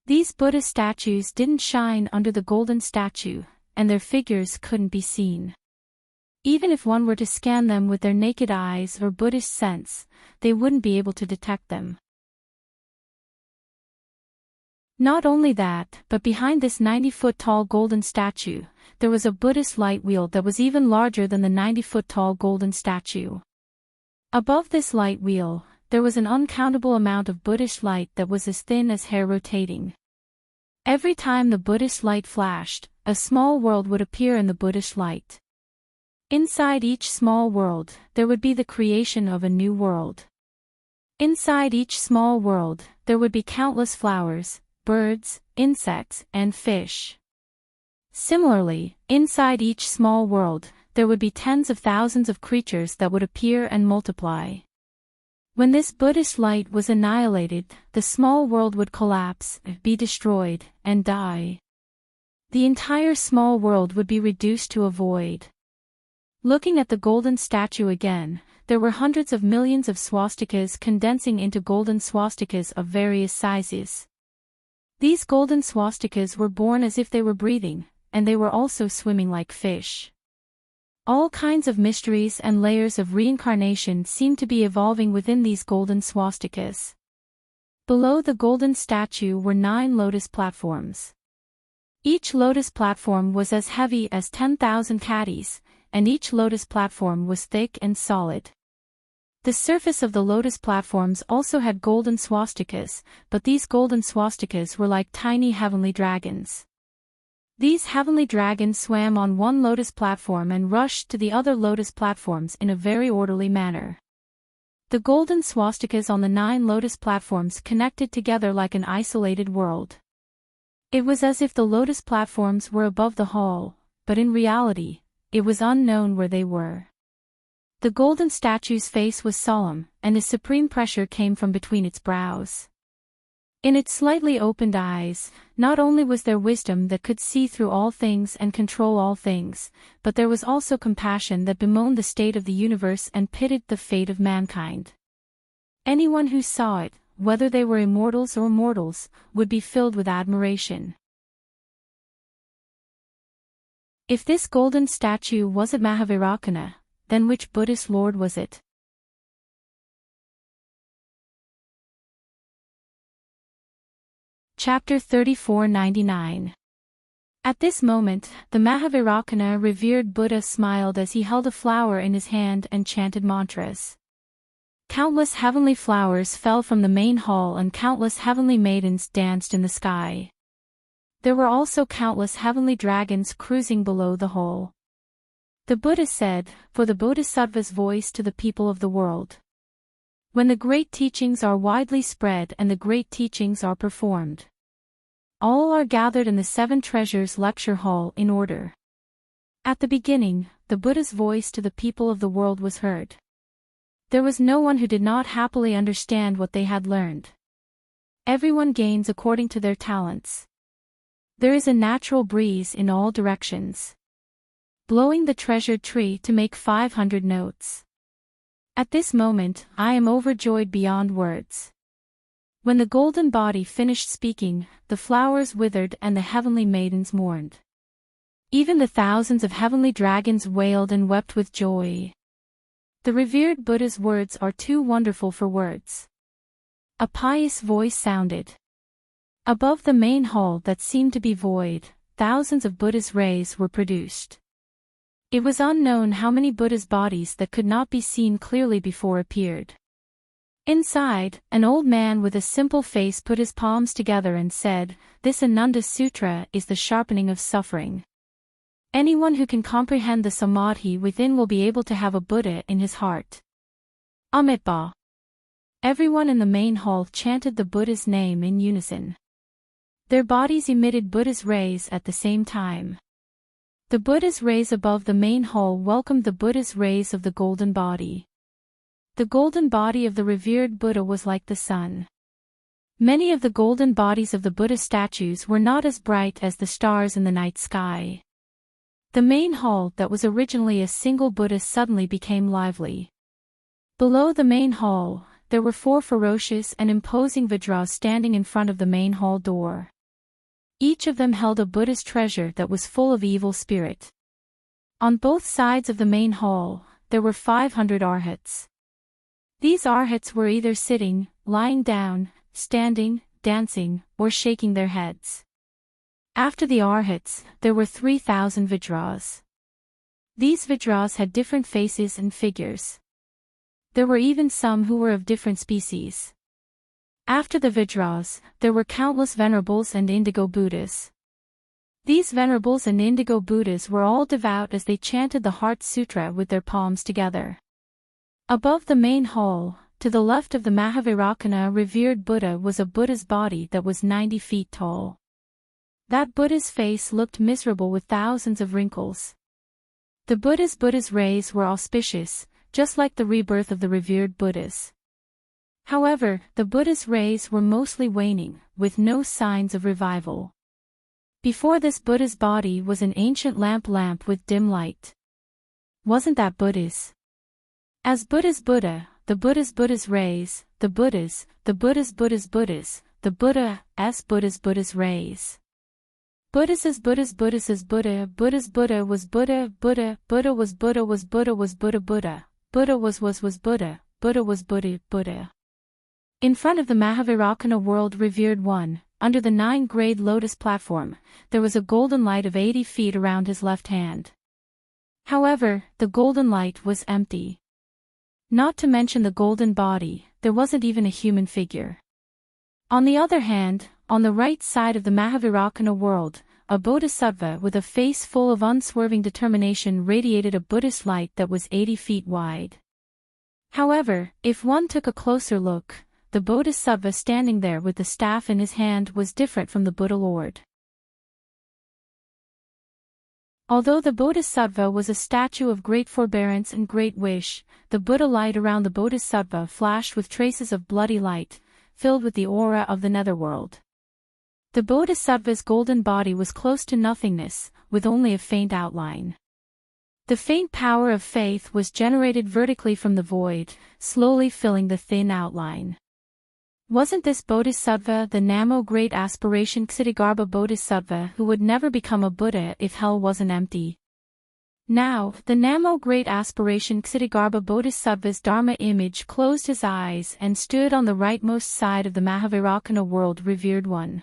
These Buddha statues didn't shine under the golden statue, and their figures couldn't be seen. Even if one were to scan them with their naked eyes or Buddhist sense, they wouldn't be able to detect them. Not only that, but behind this 90-foot-tall golden statue, there was a Buddhist light wheel that was even larger than the 90-foot-tall golden statue. Above this light wheel, there was an uncountable amount of Buddhist light that was as thin as hair rotating. Every time the Buddhist light flashed, a small world would appear in the Buddhist light. Inside each small world, there would be the creation of a new world. Inside each small world, there would be countless flowers, birds, insects, and fish. Similarly, inside each small world, there would be tens of thousands of creatures that would appear and multiply. When this Buddhist light was annihilated, the small world would collapse, be destroyed, and die. The entire small world would be reduced to a void. Looking at the golden statue again, there were hundreds of millions of swastikas condensing into golden swastikas of various sizes. These golden swastikas were born as if they were breathing, and they were also swimming like fish. All kinds of mysteries and layers of reincarnation seemed to be evolving within these golden swastikas. Below the golden statue were 9 lotus platforms. Each lotus platform was as heavy as 10,000 caddies, and each lotus platform was thick and solid. The surface of the lotus platforms also had golden swastikas, but these golden swastikas were like tiny heavenly dragons. These heavenly dragons swam on one lotus platform and rushed to the other lotus platforms in a very orderly manner. The golden swastikas on the 9 lotus platforms connected together like an isolated world. It was as if the lotus platforms were above the hall, but in reality, it was unknown where they were. The golden statue's face was solemn, and a supreme pressure came from between its brows. In its slightly opened eyes, not only was there wisdom that could see through all things and control all things, but there was also compassion that bemoaned the state of the universe and pitied the fate of mankind. Anyone who saw it, whether they were immortals or mortals, would be filled with admiration. If this golden statue wasn't Mahavairakana, then which Buddhist lord was it? Chapter 3499. At this moment, the Mahavairakana revered Buddha smiled as he held a flower in his hand and chanted mantras. Countless heavenly flowers fell from the main hall and countless heavenly maidens danced in the sky. There were also countless heavenly dragons cruising below the hall. The Buddha said, for the Bodhisattva's voice to the people of the world. When the great teachings are widely spread and the great teachings are performed, all are gathered in the 7 Treasures lecture hall in order. At the beginning, the Buddha's voice to the people of the world was heard. There was no one who did not happily understand what they had learned. Everyone gains according to their talents. There is a natural breeze in all directions, blowing the treasured tree to make 500 notes. At this moment, I am overjoyed beyond words. When the golden body finished speaking, the flowers withered and the heavenly maidens mourned. Even the thousands of heavenly dragons wailed and wept with joy. The revered Buddha's words are too wonderful for words. A pious voice sounded. Above the main hall that seemed to be void, thousands of Buddha's rays were produced. It was unknown how many Buddha's bodies that could not be seen clearly before appeared. Inside, an old man with a simple face put his palms together and said, "This Ananda Sutra is the sharpening of suffering. Anyone who can comprehend the samadhi within will be able to have a Buddha in his heart." Amitabha. Everyone in the main hall chanted the Buddha's name in unison. Their bodies emitted Buddha's rays at the same time. The Buddha's rays above the main hall welcomed the Buddha's rays of the golden body. The golden body of the revered Buddha was like the sun. Many of the golden bodies of the Buddha statues were not as bright as the stars in the night sky. The main hall that was originally a single Buddha suddenly became lively. Below the main hall, there were 4 ferocious and imposing Vajras standing in front of the main hall door. Each of them held a Buddha's treasure that was full of evil spirit. On both sides of the main hall, there were 500 arhats. These arhats were either sitting, lying down, standing, dancing, or shaking their heads. After the arhats, there were 3,000 Vajras. These Vajras had different faces and figures. There were even some who were of different species. After the Vajras, there were countless venerables and indigo Buddhas. These venerables and indigo Buddhas were all devout as they chanted the Heart Sutra with their palms together. Above the main hall, to the left of the Mahavairakana revered Buddha was a Buddha's body that was 90 feet tall. That Buddha's face looked miserable with thousands of wrinkles. The Buddha's rays were auspicious, just like the rebirth of the revered Buddhas. However, the Buddha's rays were mostly waning, with no signs of revival. Before this Buddha's body was an ancient lamp with dim light. Wasn't that Buddha's? As Buddha's Buddha, the Buddha's rays, the Buddha's Buddha's, the Buddha's rays. Buddha's Buddha was Buddha was Buddha. In front of the Mahavairakana world revered one, under the 9-grade lotus platform, there was a golden light of 80 feet around his left hand. However, the golden light was empty. Not to mention the golden body, there wasn't even a human figure. On the other hand, on the right side of the Mahavairakana world, a bodhisattva with a face full of unswerving determination radiated a Buddhist light that was 80 feet wide. However, if one took a closer look, the bodhisattva standing there with the staff in his hand was different from the Buddha Lord. Although the bodhisattva was a statue of great forbearance and great wish, the Buddha light around the bodhisattva flashed with traces of bloody light, filled with the aura of the netherworld. The bodhisattva's golden body was close to nothingness, with only a faint outline. The faint power of faith was generated vertically from the void, slowly filling the thin outline. Wasn't this bodhisattva the Namo Great Aspiration Ksitigarbha Bodhisattva who would never become a Buddha if hell wasn't empty? Now, the Namo Great Aspiration Ksitigarbha Bodhisattva's Dharma image closed his eyes and stood on the rightmost side of the Mahavairakana world revered one.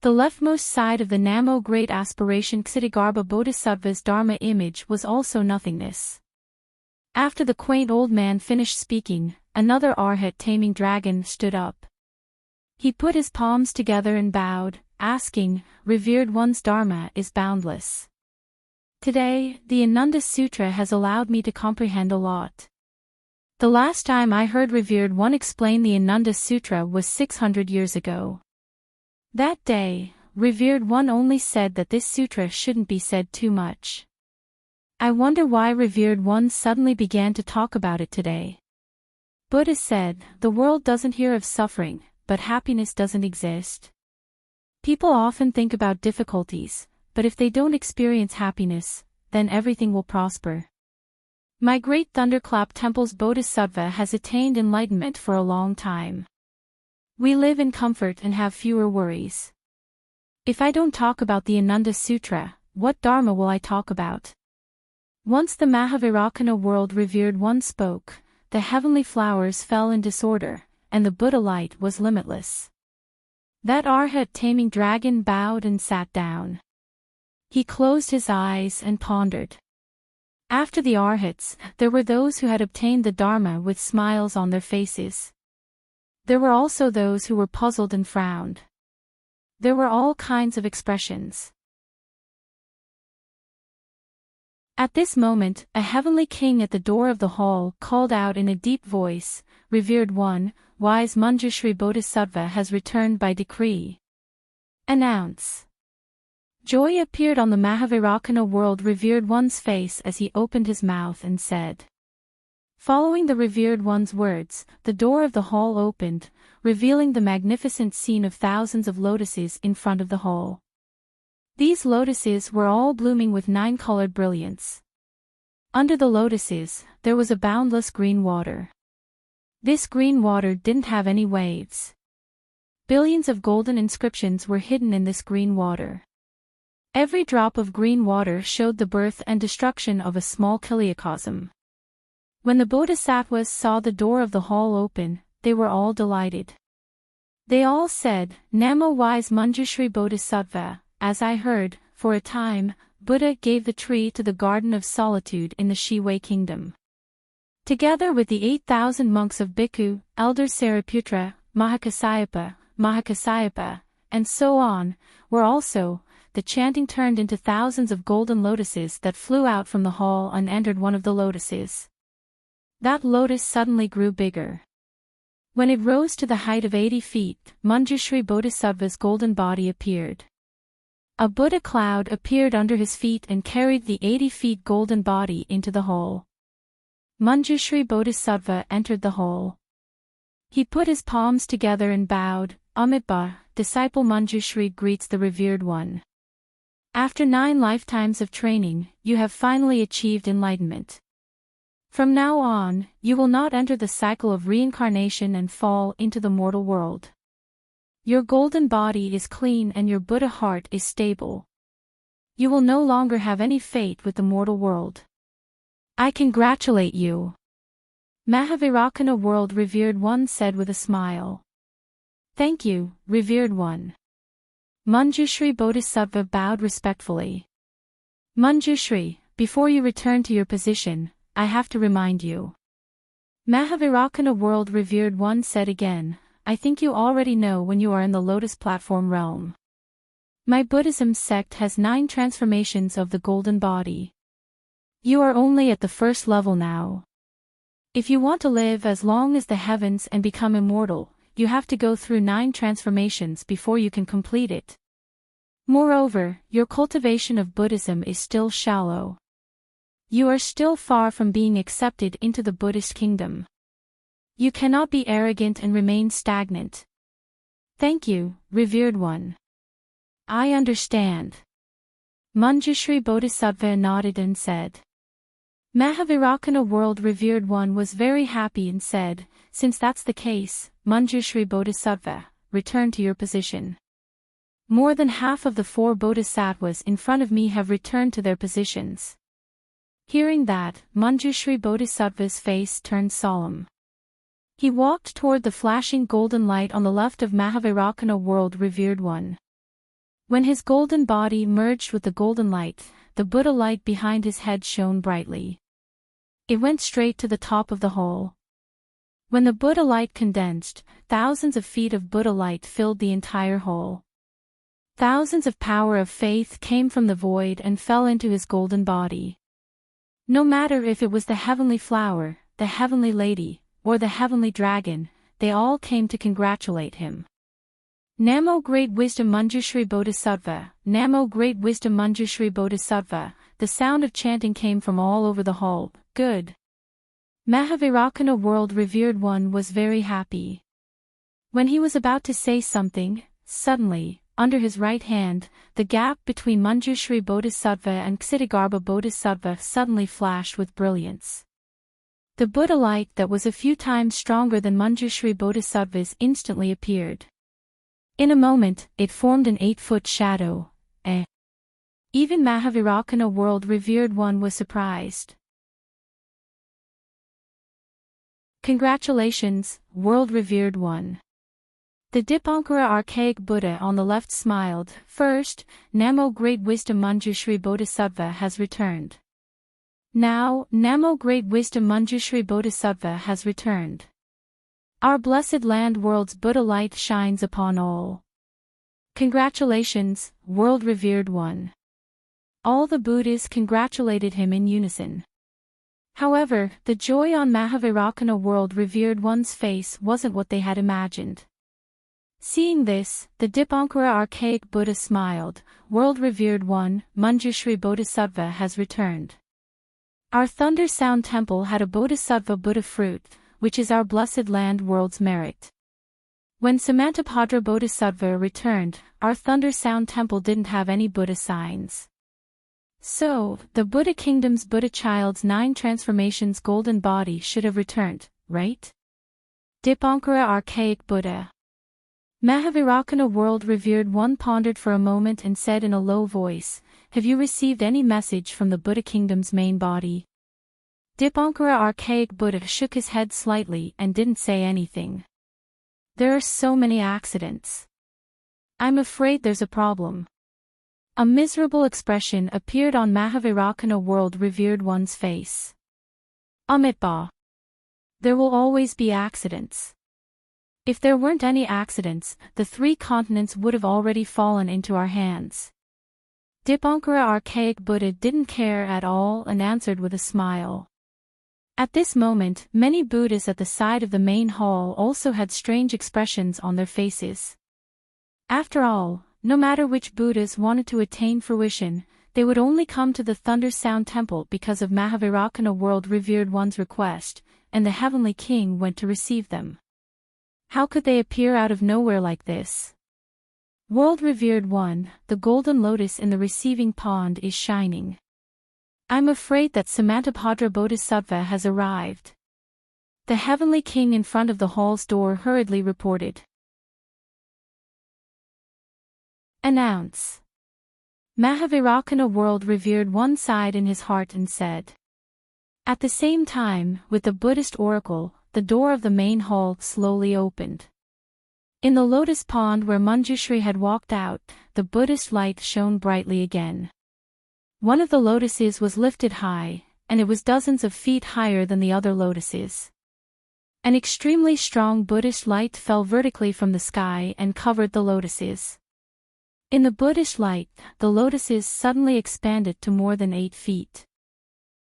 The leftmost side of the Namo Great Aspiration Ksitigarbha Bodhisattva's Dharma image was also nothingness. After the quaint old man finished speaking, another Arhat taming dragon stood up. He put his palms together and bowed, asking, "Revered one's Dharma is boundless. Today, the Ananda Sutra has allowed me to comprehend a lot. The last time I heard Revered One explain the Ananda Sutra was 600 years ago. That day, Revered One only said that this sutra shouldn't be said too much. I wonder why Revered One suddenly began to talk about it today." Buddha said, "The world doesn't hear of suffering, but happiness doesn't exist. People often think about difficulties, but if they don't experience happiness, then everything will prosper. My great Thunderclap Temple's Bodhisattva has attained enlightenment for a long time. We live in comfort and have fewer worries. If I don't talk about the Ananda Sutra, what Dharma will I talk about?" Once the Mahavairakana world revered one spoke, the heavenly flowers fell in disorder, and the Buddha light was limitless. That Arhat taming dragon bowed and sat down. He closed his eyes and pondered. After the Arhats, there were those who had obtained the Dharma with smiles on their faces. There were also those who were puzzled and frowned. There were all kinds of expressions. At this moment, a heavenly king at the door of the hall called out in a deep voice, "Revered One, wise Manjushri Bodhisattva has returned by decree. Announce." Joy appeared on the Mahavairakana world revered one's face as he opened his mouth and said, Following the revered one's words, the door of the hall opened, revealing the magnificent scene of thousands of lotuses in front of the hall. These lotuses were all blooming with 9-colored brilliance. Under the lotuses, there was a boundless green water. This green water didn't have any waves. Billions of golden inscriptions were hidden in this green water. Every drop of green water showed the birth and destruction of a small kiliacosm. When the bodhisattvas saw the door of the hall open, they were all delighted. They all said, "Namo wise Manjushri Bodhisattva, as I heard, for a time, Buddha gave the tree to the Garden of Solitude in the Shiwei kingdom. Together with the 8,000 monks of Bhikkhu, elders Sariputra, Mahakasyapa, and so on, were also, the chanting turned into thousands of golden lotuses that flew out from the hall and entered one of the lotuses. That lotus suddenly grew bigger. When it rose to the height of 80 feet, Manjushri Bodhisattva's golden body appeared. A Buddha cloud appeared under his feet and carried the 80 feet golden body into the hall. Manjushri Bodhisattva entered the hall. He put his palms together and bowed. Amitabha, disciple Manjushri greets the revered one. After 9 lifetimes of training, you have finally achieved enlightenment. From now on, you will not enter the cycle of reincarnation and fall into the mortal world. Your golden body is clean and your Buddha heart is stable. You will no longer have any fate with the mortal world. I congratulate you. Mahavirakana world revered one said with a smile. Thank you, revered one. Manjushri Bodhisattva bowed respectfully. Manjushri, before you return to your position, I have to remind you. Mahavirakana world revered one said again, I think you already know when you are in the Lotus Platform realm. My Buddhism sect has 9 transformations of the golden body. You are only at the first level now. If you want to live as long as the heavens and become immortal, you have to go through 9 transformations before you can complete it. Moreover, your cultivation of Buddhism is still shallow. You are still far from being accepted into the Buddhist kingdom. You cannot be arrogant and remain stagnant. Thank you, revered one. I understand. Manjushri Bodhisattva nodded and said. Mahavirakana world revered one was very happy and said, since that's the case, Manjushri Bodhisattva, return to your position. More than half of the 4 bodhisattvas in front of me have returned to their positions. Hearing that, Manjushri Bodhisattva's face turned solemn. He walked toward the flashing golden light on the left of Mahavirakana world revered one. When his golden body merged with the golden light, the Buddha light behind his head shone brightly. It went straight to the top of the hall. When the Buddha light condensed, thousands of feet of Buddha light filled the entire hall. Thousands of power of faith came from the void and fell into his golden body. No matter if it was the heavenly flower, the heavenly lady, or the heavenly dragon, they all came to congratulate him. Namo Great Wisdom Manjushri Bodhisattva, Namo Great Wisdom Manjushri Bodhisattva, the sound of chanting came from all over the hall. Good. Mahavirakana world revered one was very happy. When he was about to say something, suddenly, under his right hand, the gap between Manjushri Bodhisattva and Ksitigarbha Bodhisattva suddenly flashed with brilliance. The Buddha light that was a few times stronger than Manjushri Bodhisattva's instantly appeared. In a moment, it formed an 8-foot shadow. Even Mahavirakana world revered one was surprised. Congratulations, world revered one. The Dipankara archaic Buddha on the left smiled. First, Namo Great Wisdom Manjushri Bodhisattva has returned. Now, Namo Great Wisdom Manjushri Bodhisattva has returned. Our blessed land world's Buddha light shines upon all. Congratulations, world revered one. All the Buddhas congratulated him in unison. However, the joy on Mahavirakana world revered one's face wasn't what they had imagined. Seeing this, the Dipankara archaic Buddha smiled. World revered one, Manjushri Bodhisattva has returned. Our Thunder Sound Temple had a Bodhisattva Buddha fruit, which is our blessed land world's merit. When Samantabhadra Bodhisattva returned, our Thunder Sound Temple didn't have any Buddha signs. So, the Buddha Kingdom's Buddha child's 9 transformations golden body should have returned, right? Dipankara Archaic Buddha. Mahavirakana World Revered One pondered for a moment and said in a low voice, "Have you received any message from the Buddha Kingdom's main body?" Dipankara Archaic Buddha shook his head slightly and didn't say anything. There are so many accidents. I'm afraid there's a problem. A miserable expression appeared on Mahavirakana World Revered One's face. Amitba. There will always be accidents. If there weren't any accidents, the 3 continents would have already fallen into our hands. Dipankara Archaic Buddha didn't care at all and answered with a smile. At this moment, many Buddhas at the side of the main hall also had strange expressions on their faces. After all, no matter which Buddhas wanted to attain fruition, they would only come to the Thunder Sound Temple because of Mahavirakana World Revered One's request, and the Heavenly King went to receive them. How could they appear out of nowhere like this? World Revered One, the golden lotus in the receiving pond is shining. I'm afraid that Samantabhadra Bodhisattva has arrived. The Heavenly King in front of the hall's door hurriedly reported. Announce. Mahavirakana World Revered One sighed in his heart and said. At the same time, with the Buddhist oracle, the door of the main hall slowly opened. In the lotus pond where Manjushri had walked out, the Buddhist light shone brightly again. One of the lotuses was lifted high, and it was dozens of feet higher than the other lotuses. An extremely strong Buddhist light fell vertically from the sky and covered the lotuses. In the Buddhist light, the lotuses suddenly expanded to more than 8 feet.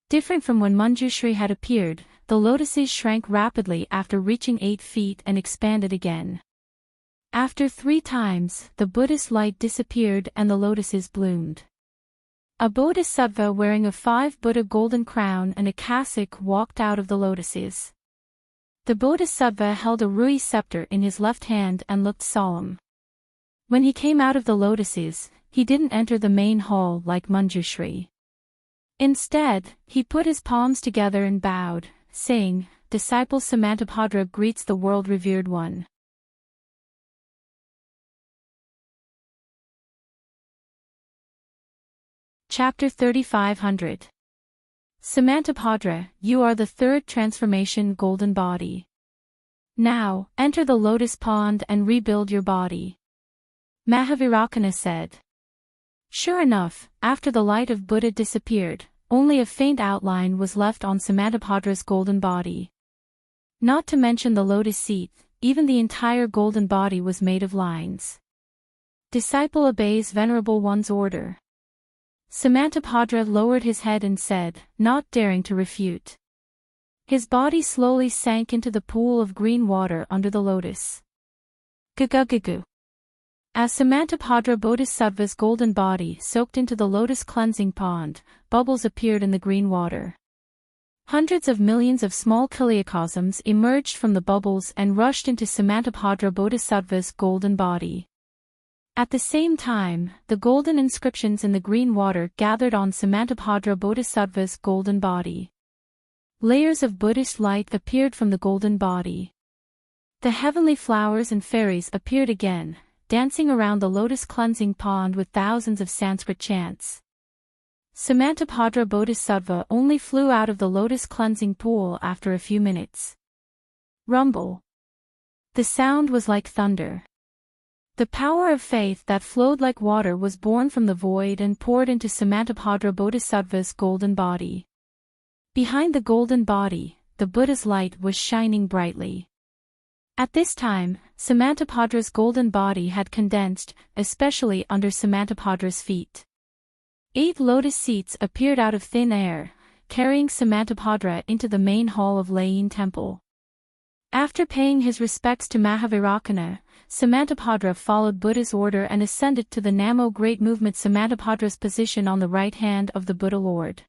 Different from when Manjushri had appeared, the lotuses shrank rapidly after reaching 8 feet and expanded again. After 3 times, the Buddhist light disappeared and the lotuses bloomed. A bodhisattva wearing a 5 Buddha golden crown and a cassock walked out of the lotuses. The bodhisattva held a rui scepter in his left hand and looked solemn. When he came out of the lotuses, he didn't enter the main hall like Manjushri. Instead, he put his palms together and bowed, saying, "Disciple Samantabhadra greets the World Revered One." Chapter 3500. Samantabhadra, you are the 3rd transformation golden body. Now, enter the lotus pond and rebuild your body. Mahavirakana said. Sure enough, after the light of Buddha disappeared, only a faint outline was left on Samantabhadra's golden body. Not to mention the lotus seat, even the entire golden body was made of lines. Disciple obeys Venerable One's order. Samantabhadra lowered his head and said, not daring to refute. His body slowly sank into the pool of green water under the lotus. Gugugugu. As Samantabhadra Bodhisattva's golden body soaked into the lotus cleansing pond, bubbles appeared in the green water. Hundreds of millions of small kiliacosms emerged from the bubbles and rushed into Samantabhadra Bodhisattva's golden body. At the same time, the golden inscriptions in the green water gathered on Samantabhadra Bodhisattva's golden body. Layers of Buddhist light appeared from the golden body. The heavenly flowers and fairies appeared again, dancing around the lotus cleansing pond with thousands of Sanskrit chants. Samantabhadra Bodhisattva only flew out of the lotus cleansing pool after a few minutes. Rumble. The sound was like thunder. The power of faith that flowed like water was born from the void and poured into Samantabhadra Bodhisattva's golden body. Behind the golden body, the Buddha's light was shining brightly. At this time, Samantabhadra's golden body had condensed, especially under Samantabhadra's feet. 8 lotus seats appeared out of thin air, carrying Samantabhadra into the main hall of Layin Temple. After paying his respects to Mahavirakana, Samantabhadra followed Buddha's order and ascended to the Namo Great Movement Samantabhadra's position on the right hand of the Buddha Lord.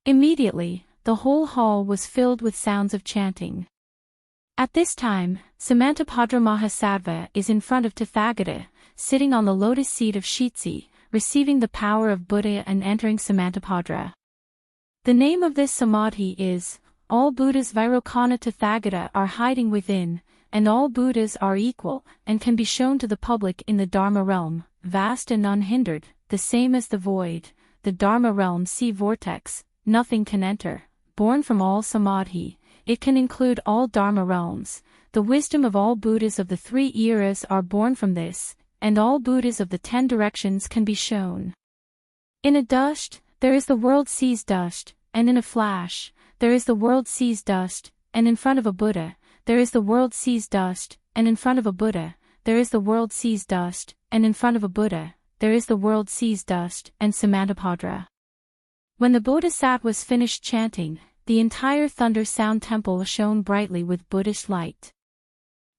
Immediately, the whole hall was filled with sounds of chanting. At this time, Samantabhadra Mahasattva is in front of Tathagata, sitting on the lotus seat of Shitsi, receiving the power of Buddha and entering Samantabhadra. The name of this samadhi is, all Buddhas Vairocana Tathagata are hiding within, and all Buddhas are equal, and can be shown to the public in the Dharma realm, vast and unhindered, the same as the void, the Dharma realm sea vortex, nothing can enter, born from all samadhi, it can include all Dharma realms, the wisdom of all Buddhas of the 3 eras are born from this, and all Buddhas of the 10 directions can be shown. In a dust, there is the world sees dust, and in a flash, there is the world sees dust, and in front of a Buddha, there is the world sees dust, and in front of a Buddha, there is the world sees dust, and in front of a Buddha, there is the world sees dust, and Samantabhadra. When the Bodhisattvas finished chanting, the entire thunder sound temple shone brightly with Buddhist light.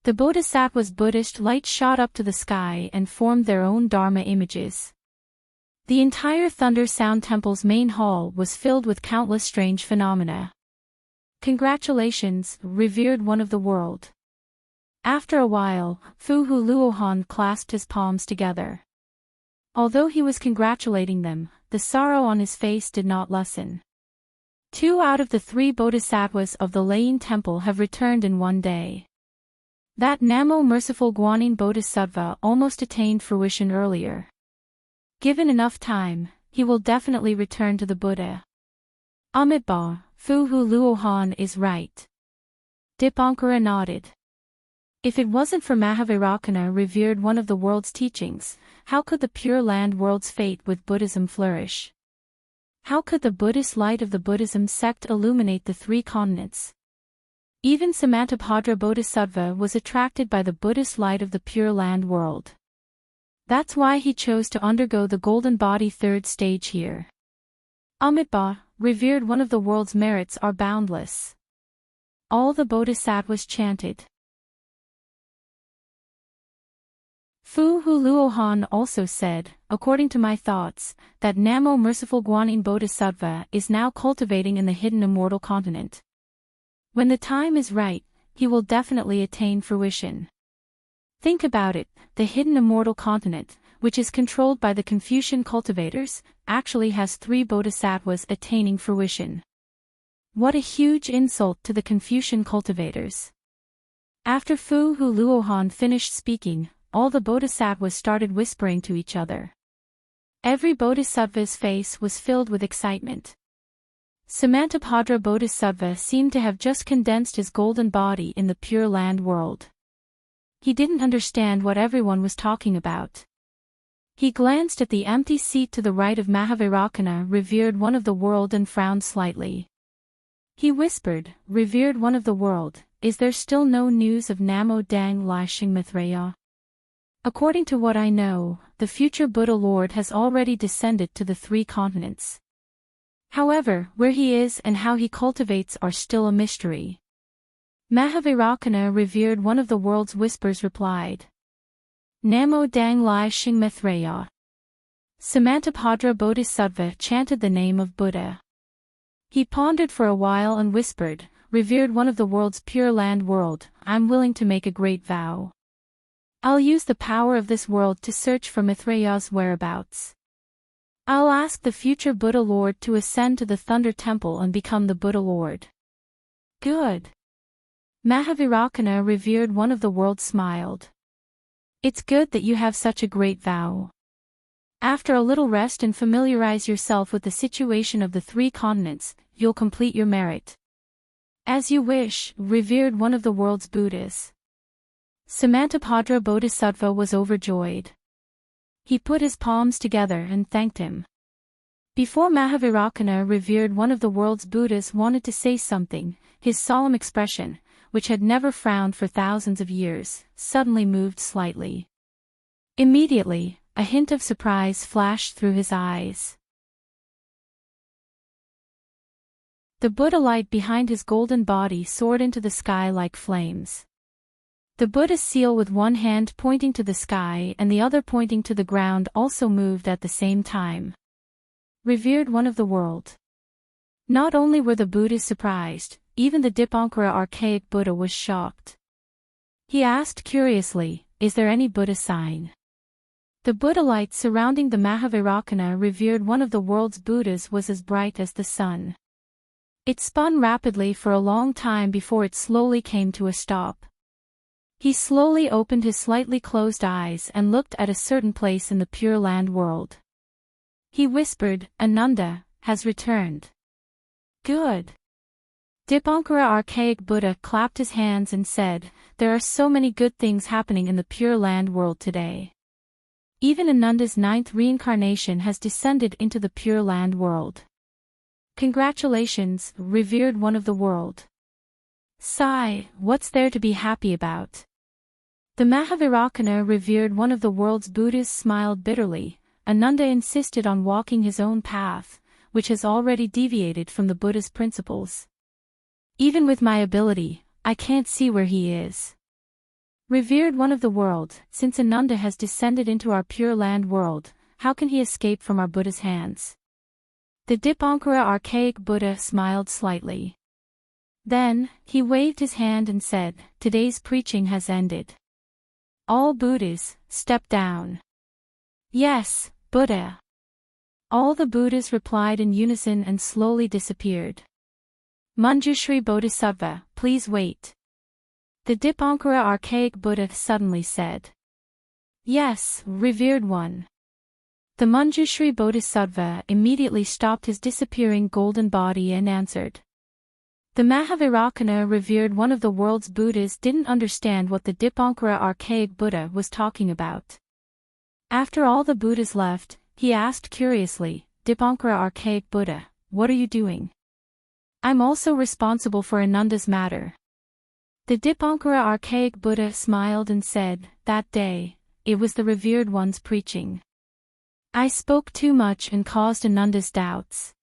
The Bodhisattva's Buddhist light shot up to the sky and formed their own Dharma images. The entire thunder sound temple's main hall was filled with countless strange phenomena. Congratulations, revered one of the world. After a while, Fu Hu Luohan clasped his palms together. Although he was congratulating them, the sorrow on his face did not lessen. 2 out of the 3 bodhisattvas of the Layin temple have returned in one day. That Namo Merciful Guanyin Bodhisattva almost attained fruition earlier. Given enough time, he will definitely return to the Buddha. Amitabha, Fu Hu Luohan is right. Dipankara nodded. If it wasn't for Mahavairakana revered one of the world's teachings, how could the Pure Land world's fate with Buddhism flourish? How could the Buddhist light of the Buddhism sect illuminate the 3 continents? Even Samantabhadra Bodhisattva was attracted by the Buddhist light of the Pure Land world. That's why he chose to undergo the Golden Body 3rd stage here. Amitabha, revered one of the world's merits are boundless. All the bodhisattvas chanted. Fu Hu Luohan also said, according to my thoughts, that Namo Merciful Guanyin Bodhisattva is now cultivating in the hidden immortal continent. When the time is right, he will definitely attain fruition. Think about it, the hidden immortal continent, which is controlled by the Confucian cultivators, actually has 3 bodhisattvas attaining fruition. What a huge insult to the Confucian cultivators. After Fu Hu Luohan finished speaking, all the bodhisattvas started whispering to each other. Every bodhisattva's face was filled with excitement. Samantabhadra Bodhisattva seemed to have just condensed his golden body in the Pure Land world. He didn't understand what everyone was talking about. He glanced at the empty seat to the right of Mahavairakana revered one of the world and frowned slightly. He whispered, revered one of the world, is there still no news of Namo Dang Lai Shing Maitreya? According to what I know, the future Buddha Lord has already descended to the 3 continents. However, where he is and how he cultivates are still a mystery. Mahavairakana revered one of the world's whispers replied. Namo Dang Lai Shing Maitreya. Samantabhadra Bodhisattva chanted the name of Buddha. He pondered for a while and whispered, revered one of the world's Pure Land world, I'm willing to make a great vow. I'll use the power of this world to search for Maitreya's whereabouts. I'll ask the future Buddha Lord to ascend to the Thunder Temple and become the Buddha Lord. Good. Mahavairakana revered one of the world smiled. It's good that you have such a great vow. After a little rest and familiarize yourself with the situation of the 3 continents, you'll complete your merit. As you wish, revered one of the world's Buddhas. Samantabhadra Bodhisattva was overjoyed. He put his palms together and thanked him. Before Mahavairakana revered one of the world's Buddhas wanted to say something, his solemn expression, which had never frowned for thousands of years, suddenly moved slightly. Immediately, a hint of surprise flashed through his eyes. The Buddha light behind his golden body soared into the sky like flames. The Buddha seal with one hand pointing to the sky and the other pointing to the ground also moved at the same time. Revered one of the world. Not only were the Buddhists surprised, even the Dipankara archaic Buddha was shocked. He asked curiously, "Is there any Buddha sign?" The Buddha light surrounding the Mahavairakana revered one of the world's Buddhas was as bright as the sun. It spun rapidly for a long time before it slowly came to a stop. He slowly opened his slightly closed eyes and looked at a certain place in the Pure Land world. He whispered, "Ananda has returned." Good. Dipankara archaic Buddha clapped his hands and said, "There are so many good things happening in the Pure Land world today. Even Ananda's 9th reincarnation has descended into the Pure Land world. Congratulations, revered one of the world." Sigh, what's there to be happy about? The Mahavairakana revered one of the world's Buddhas smiled bitterly. Ananda insisted on walking his own path, which has already deviated from the Buddha's principles. Even with my ability, I can't see where he is. Revered one of the world, since Ananda has descended into our Pure Land world, how can he escape from our Buddha's hands? The Dipankara archaic Buddha smiled slightly. Then, he waved his hand and said, "Today's preaching has ended. All Buddhas, step down." "Yes, Buddha." All the Buddhas replied in unison and slowly disappeared. "Manjushri Bodhisattva, please wait." The Dipankara archaic Buddha suddenly said. "Yes, revered one." The Manjushri Bodhisattva immediately stopped his disappearing golden body and answered. The Mahavairakana revered one of the world's Buddhas didn't understand what the Dipankara archaic Buddha was talking about. After all the Buddhas left, he asked curiously, "Dipankara archaic Buddha, what are you doing?" "I'm also responsible for Ananda's matter." The Dipankara archaic Buddha smiled and said, "That day, it was the revered one's preaching. I spoke too much and caused Ananda's doubts.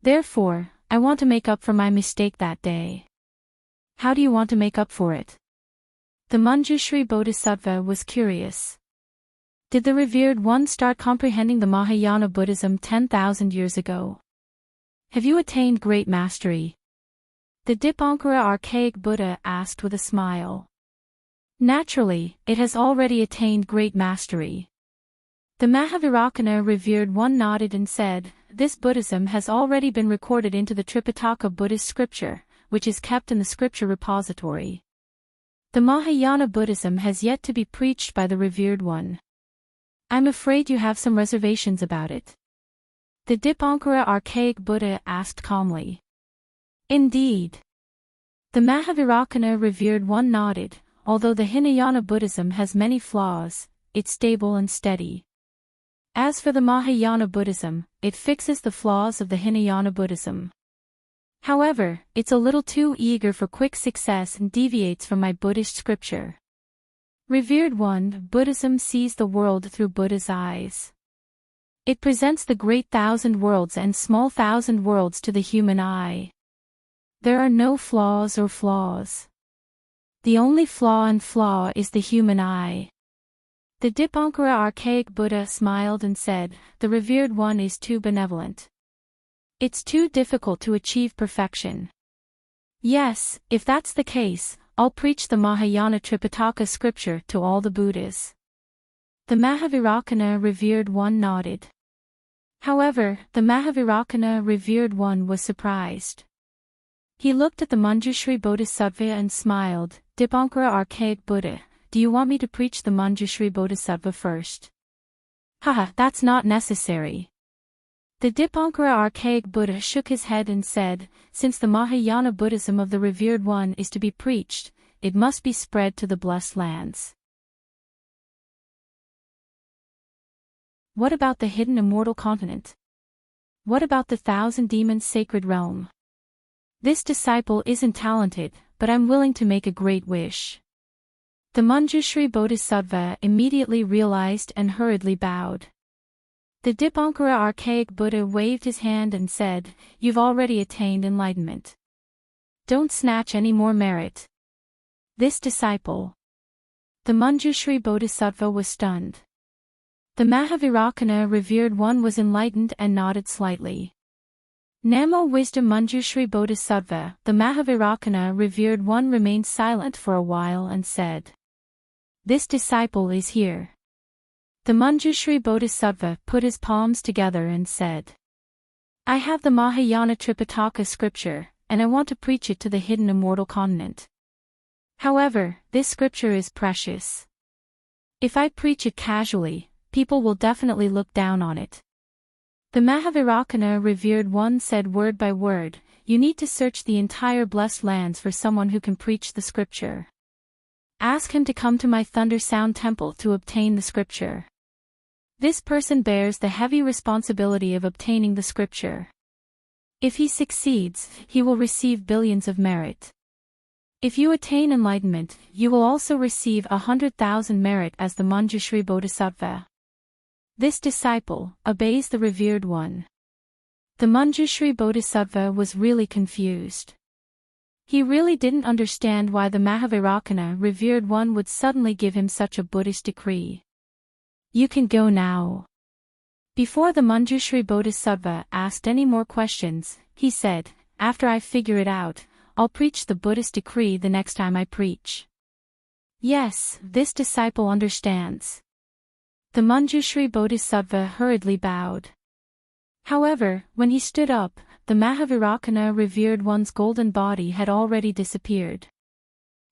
Therefore, I want to make up for my mistake that day." "How do you want to make up for it?" The Manjushri Bodhisattva was curious. "Did the revered one start comprehending the Mahayana Buddhism 10,000 years ago? Have you attained great mastery?" The Dipankara archaic Buddha asked with a smile. "Naturally, it has already attained great mastery." The Mahavairakana revered one nodded and said, "This Buddhism has already been recorded into the Tripitaka Buddhist scripture, which is kept in the scripture repository. The Mahayana Buddhism has yet to be preached by the revered one. I'm afraid you have some reservations about it." The Dipankara archaic Buddha asked calmly. "Indeed." The Mahavairakana revered one nodded, "Although the Hinayana Buddhism has many flaws, it's stable and steady. As for the Mahayana Buddhism, it fixes the flaws of the Hinayana Buddhism. However, it's a little too eager for quick success and deviates from my Buddhist scripture. Revered one, Buddhism sees the world through Buddha's eyes. It presents the great thousand worlds and small thousand worlds to the human eye. There are no flaws or flaws. The only flaw and flaw is the human eye." The Dipankara archaic Buddha smiled and said, "The revered one is too benevolent. It's too difficult to achieve perfection. Yes, if that's the case, I'll preach the Mahayana Tripitaka scripture to all the Buddhas." The Mahavairakana revered one nodded. However, the Mahavairakana revered one was surprised. He looked at the Manjushri Bodhisattva and smiled. "Dipankara archaic Buddha, do you want me to preach the Manjushri Bodhisattva first?" "Haha, that's not necessary." The Dipankara archaic Buddha shook his head and said, "Since the Mahayana Buddhism of the revered one is to be preached, it must be spread to the blessed lands." What about the hidden immortal continent? What about the thousand demons sacred realm? This disciple isn't talented, but I'm willing to make a great wish. The Manjushri Bodhisattva immediately realized and hurriedly bowed. The Dipankara archaic Buddha waved his hand and said, "You've already attained enlightenment. Don't snatch any more merit." This disciple. The Manjushri Bodhisattva was stunned. The Mahavairakana revered one was enlightened and nodded slightly. Namo Wisdom Manjushri Bodhisattva, the Mahavairakana revered one remained silent for a while and said, "This disciple is here." The Manjushri Bodhisattva put his palms together and said, "I have the Mahayana Tripitaka scripture, and I want to preach it to the hidden immortal continent. However, this scripture is precious. If I preach it casually, people will definitely look down on it." The Mahavairakana revered one said word by word, "You need to search the entire blessed lands for someone who can preach the scripture. Ask him to come to my Thunder Sound Temple to obtain the scripture. This person bears the heavy responsibility of obtaining the scripture. If he succeeds, he will receive billions of merit. If you attain enlightenment, you will also receive 100,000 merit as the Manjushri Bodhisattva." This disciple obeys the revered one. The Manjushri Bodhisattva was really confused. He really didn't understand why the Mahavairakana revered one would suddenly give him such a Buddhist decree. "You can go now." Before the Manjushri Bodhisattva asked any more questions, he said, "After I figure it out, I'll preach the Buddhist decree the next time I preach." Yes, this disciple understands. The Manjushri Bodhisattva hurriedly bowed. However, when he stood up, the Mahavairakana revered one's golden body had already disappeared.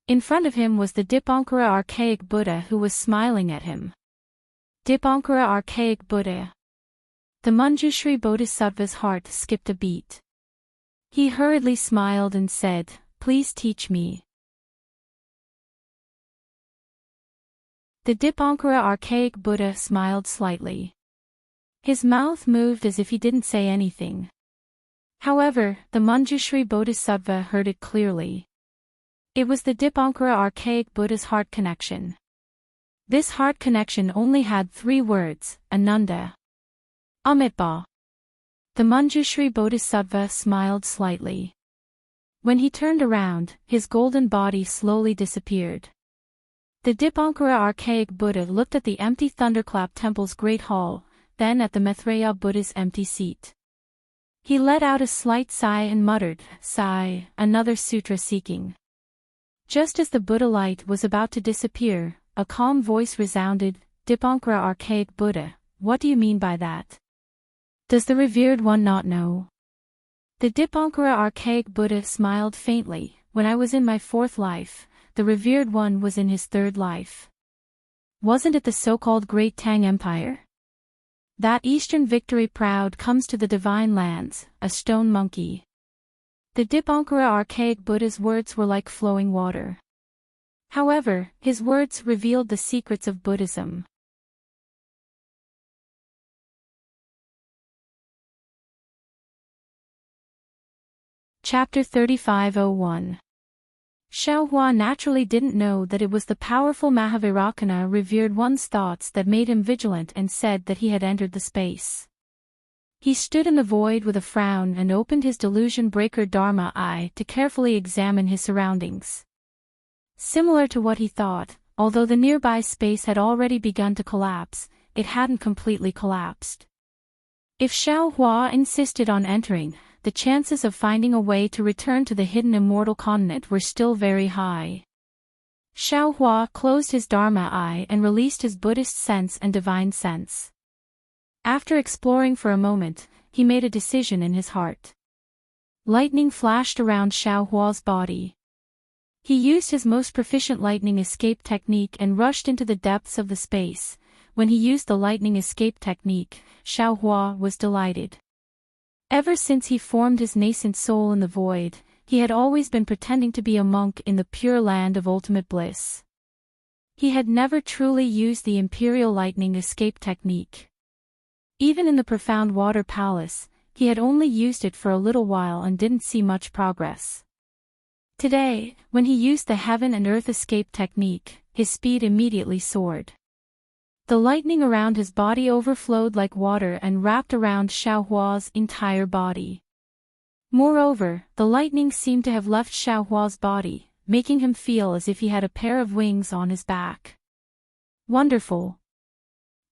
In front of him was the Dipankara archaic Buddha who was smiling at him. Dipankara archaic Buddha. The Manjushri Bodhisattva's heart skipped a beat. He hurriedly smiled and said, "Please teach me." The Dipankara archaic Buddha smiled slightly. His mouth moved as if he didn't say anything. However, the Manjushri Bodhisattva heard it clearly. It was the Dipankara archaic Buddha's heart connection. This heart connection only had 3 words, Ananda. Amitba. The Manjushri Bodhisattva smiled slightly. When he turned around, his golden body slowly disappeared. The Dipankara archaic Buddha looked at the empty Thunderclap Temple's great hall, then at the Maitreya Buddha's empty seat. He let out a slight sigh and muttered, "Sigh, another sutra seeking." Just as the Buddha light was about to disappear, a calm voice resounded, "Dipankara archaic Buddha, what do you mean by that? Does the revered one not know?" The Dipankara archaic Buddha smiled faintly. "When I was in my 4th life, the revered one was in his 3rd life. Wasn't it the so-called Great Tang Empire? That eastern victory proud comes to the divine lands, a stone monkey." The Dipankara archaic Buddha's words were like flowing water. However, his words revealed the secrets of Buddhism. Chapter 35:01. Xiaohua naturally didn't know that it was the powerful Mahavairakana revered one's thoughts that made him vigilant and said that he had entered the space. He stood in the void with a frown and opened his delusion breaker Dharma eye to carefully examine his surroundings. Similar to what he thought, although the nearby space had already begun to collapse, it hadn't completely collapsed. If Xiaohua insisted on entering, the chances of finding a way to return to the hidden immortal continent were still very high. Xiaohua closed his Dharma eye and released his Buddhist sense and divine sense. After exploring for a moment, he made a decision in his heart. Lightning flashed around Xiaohua's body. He used his most proficient lightning escape technique and rushed into the depths of the space. When he used the lightning escape technique, Xiaohua was delighted. Ever since he formed his nascent soul in the void, he had always been pretending to be a monk in the pure land of ultimate bliss. He had never truly used the imperial lightning escape technique. Even in the profound water palace, he had only used it for a little while and didn't see much progress. Today, when he used the heaven and earth escape technique, his speed immediately soared. The lightning around his body overflowed like water and wrapped around Xiaohua's entire body. Moreover, the lightning seemed to have left Xiaohua's body, making him feel as if he had a pair of wings on his back. Wonderful!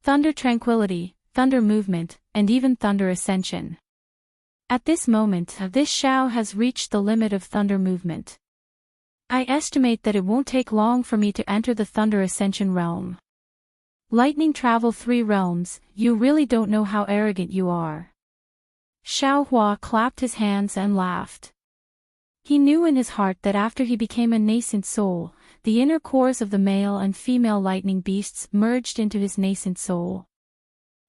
Thunder tranquility, thunder movement, and even thunder ascension. At this moment, this Xiao has reached the limit of thunder movement. I estimate that it won't take long for me to enter the Thunder Ascension realm. Lightning travel 3 realms, you really don't know how arrogant you are. Xiao Hua clapped his hands and laughed. He knew in his heart that after he became a nascent soul, the inner cores of the male and female lightning beasts merged into his nascent soul.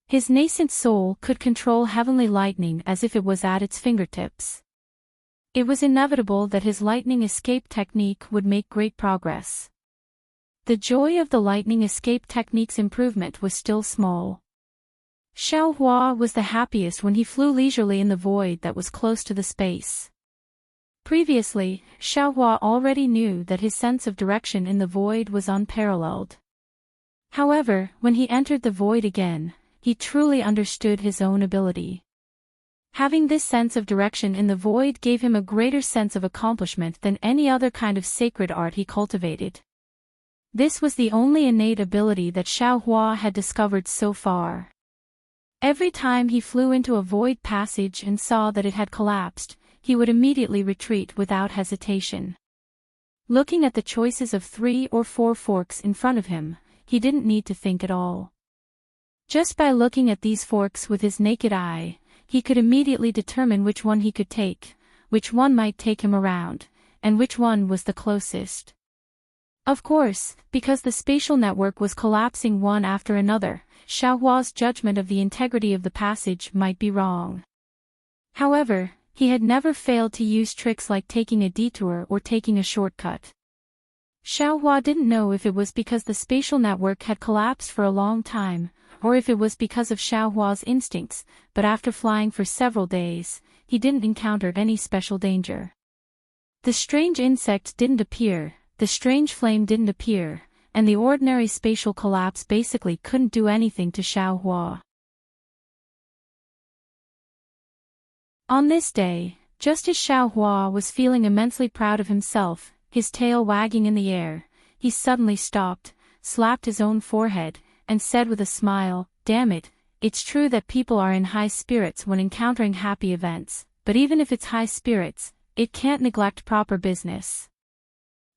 His nascent soul could control heavenly lightning as if it was at its fingertips. It was inevitable that his lightning escape technique would make great progress. The joy of the lightning escape technique's improvement was still small. Xiao Hua was the happiest when he flew leisurely in the void that was close to the space. Previously, Xiao Hua already knew that his sense of direction in the void was unparalleled. However, when he entered the void again, he truly understood his own ability. Having this sense of direction in the void gave him a greater sense of accomplishment than any other kind of sacred art he cultivated. This was the only innate ability that Xiao Hua had discovered so far. Every time he flew into a void passage and saw that it had collapsed, he would immediately retreat without hesitation. Looking at the choices of 3 or 4 forks in front of him, he didn't need to think at all. Just by looking at these forks with his naked eye, he could immediately determine which one he could take, which one might take him around, and which one was the closest. Of course, because the spatial network was collapsing one after another, Xiao Hua's judgment of the integrity of the passage might be wrong. However, he had never failed to use tricks like taking a detour or taking a shortcut. Xiao Hua didn't know if it was because the spatial network had collapsed for a long time, or if it was because of Xiao Hua's instincts, but after flying for several days, he didn't encounter any special danger. The strange insect didn't appear, the strange flame didn't appear, and the ordinary spatial collapse basically couldn't do anything to Xiao Hua. On this day, just as Xiao Hua was feeling immensely proud of himself, his tail wagging in the air, he suddenly stopped, slapped his own forehead, and said with a smile, "Damn it, it's true that people are in high spirits when encountering happy events, but even if it's high spirits, it can't neglect proper business.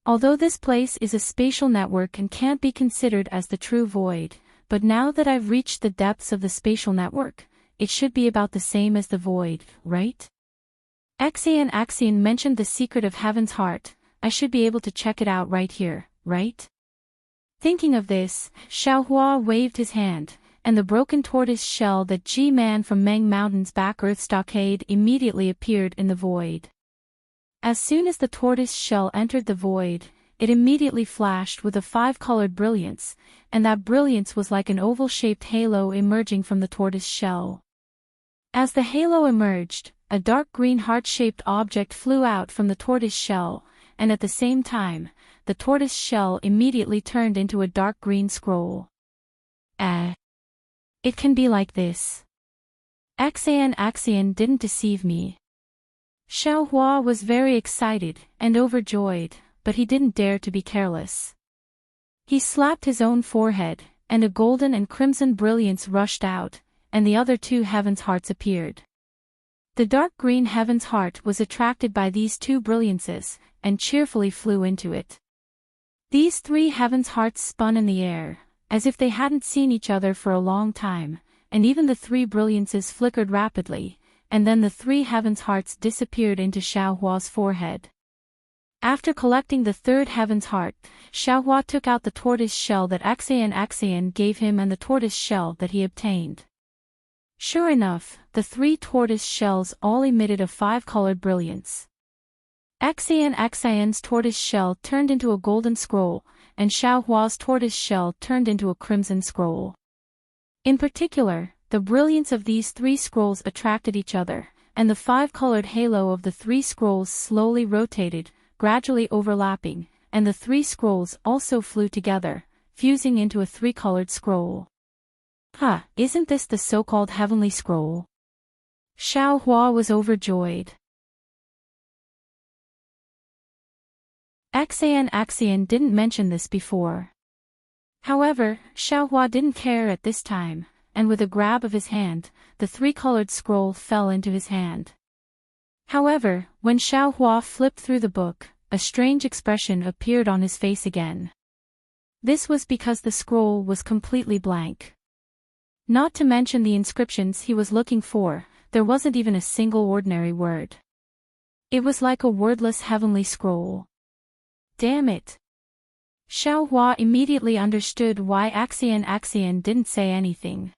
Although this place is a spatial network and can't be considered as the true void, but now that I've reached the depths of the spatial network, it should be about the same as the void, right? Axian mentioned the secret of Heaven's heart, I should be able to check it out right here, right?" Thinking of this, Xiao Hua waved his hand, and the broken tortoise shell that G-Man from Meng Mountain's back Earth stockade immediately appeared in the void. As soon as the tortoise shell entered the void, it immediately flashed with a 5-colored brilliance, and that brilliance was like an oval-shaped halo emerging from the tortoise shell. As the halo emerged, a dark green heart-shaped object flew out from the tortoise shell, and at the same time, the tortoise shell immediately turned into a dark green scroll. It can be like this. Axian didn't deceive me. Xiao Hua was very excited and overjoyed, but he didn't dare to be careless. He slapped his own forehead, and a golden and crimson brilliance rushed out, and the other 2 heaven's hearts appeared. The dark green heaven's heart was attracted by these 2 brilliances, and cheerfully flew into it. These 3 heaven's hearts spun in the air, as if they hadn't seen each other for a long time, and even the 3 brilliances flickered rapidly, and then the 3 heaven's hearts disappeared into Xiao Hua's forehead. After collecting the 3rd heaven's heart, Xiao Hua took out the tortoise shell that Axian gave him and the tortoise shell that he obtained. Sure enough, the 3 tortoise shells all emitted a 5-colored brilliance. Axian's tortoise shell turned into a golden scroll, and Xiao Hua's tortoise shell turned into a crimson scroll. In particular, the brilliance of these 3 scrolls attracted each other, and the 5-colored halo of the 3 scrolls slowly rotated, gradually overlapping, and the 3 scrolls also flew together, fusing into a 3-colored scroll. Isn't this the so-called heavenly scroll? Xiao Hua was overjoyed. Axian didn't mention this before. However, Xiao Hua didn't care at this time, and with a grab of his hand, the 3-colored scroll fell into his hand. However, when Xiaohua flipped through the book, a strange expression appeared on his face again. This was because the scroll was completely blank. Not to mention the inscriptions he was looking for, there wasn't even a single ordinary word. It was like a wordless heavenly scroll. Damn it! Xiaohua immediately understood why Axian didn't say anything.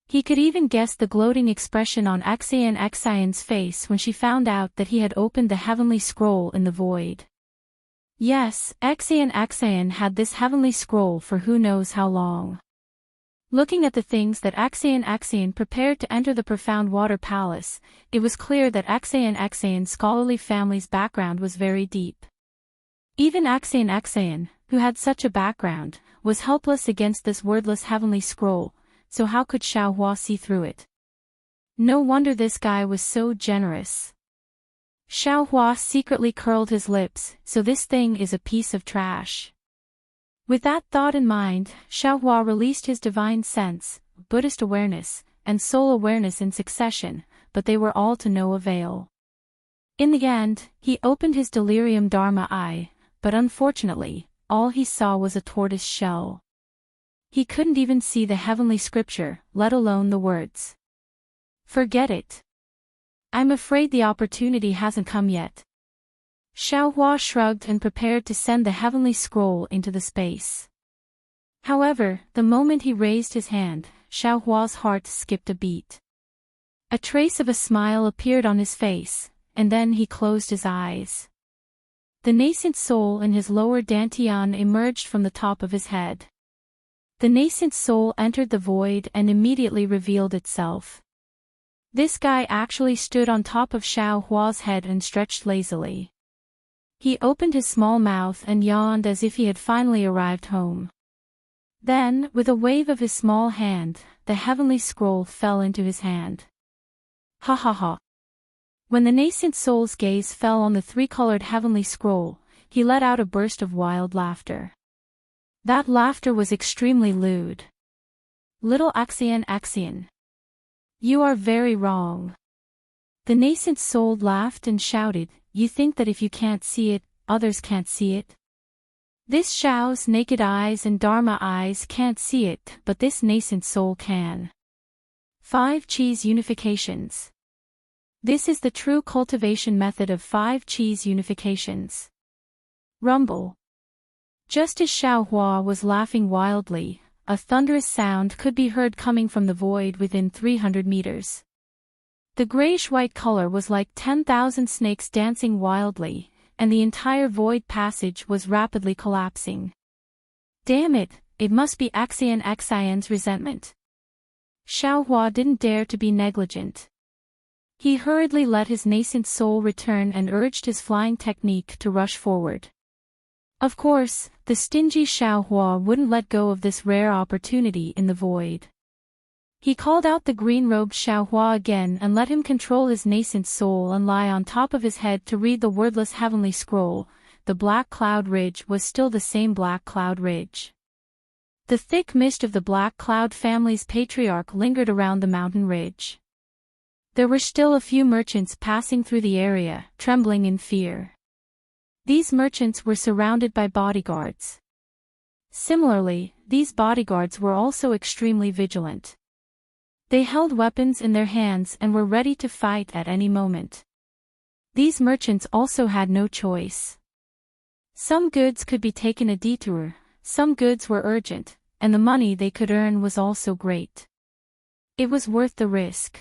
He could even guess the gloating expression on Axian's face when she found out that he had opened the heavenly scroll in the void. Yes, Axian had this heavenly scroll for who knows how long. Looking at the things that Axian prepared to enter the profound water palace, it was clear that Axian's scholarly family's background was very deep. Even Axian, who had such a background, was helpless against this wordless heavenly scroll, so how could Xiaohua see through it? No wonder this guy was so generous. Xiaohua secretly curled his lips, so this thing is a piece of trash. With that thought in mind, Xiaohua released his divine sense, Buddhist awareness, and soul awareness in succession, but they were all to no avail. In the end, he opened his delirium dharma eye, but unfortunately, all he saw was a tortoise shell. He couldn't even see the heavenly scripture, let alone the words. Forget it. I'm afraid the opportunity hasn't come yet. Xiaohua shrugged and prepared to send the heavenly scroll into the space. However, the moment he raised his hand, Xiaohua's heart skipped a beat. A trace of a smile appeared on his face, and then he closed his eyes. The nascent soul in his lower dantian emerged from the top of his head. The nascent soul entered the void and immediately revealed itself. This guy actually stood on top of Xiaohua's head and stretched lazily. He opened his small mouth and yawned as if he had finally arrived home. Then, with a wave of his small hand, the heavenly scroll fell into his hand. Ha ha ha. When the nascent soul's gaze fell on the three-colored heavenly scroll, he let out a burst of wild laughter. That laughter was extremely lewd. Little Axian. You are very wrong. The nascent soul laughed and shouted, you think that if you can't see it, others can't see it? This Xiao's naked eyes and Dharma eyes can't see it, but this nascent soul can. 5 cheese unifications. This is the true cultivation method of 5 cheese unifications. Rumble. Just as Xiaohua was laughing wildly, a thunderous sound could be heard coming from the void within 300 meters. The grayish-white color was like 10,000 snakes dancing wildly, and the entire void passage was rapidly collapsing. Damn it, it must be Axian's resentment. Xiaohua didn't dare to be negligent. He hurriedly let his nascent soul return and urged his flying technique to rush forward. Of course, the stingy Xiaohua wouldn't let go of this rare opportunity in the void. He called out the green-robed Xiaohua again and let him control his nascent soul and lie on top of his head to read the wordless heavenly scroll. The Black Cloud Ridge was still the same Black Cloud Ridge. The thick mist of the Black Cloud family's patriarch lingered around the mountain ridge. There were still a few merchants passing through the area, trembling in fear. These merchants were surrounded by bodyguards. Similarly, these bodyguards were also extremely vigilant. They held weapons in their hands and were ready to fight at any moment. These merchants also had no choice. Some goods could be taken a detour, some goods were urgent, and the money they could earn was also great. It was worth the risk.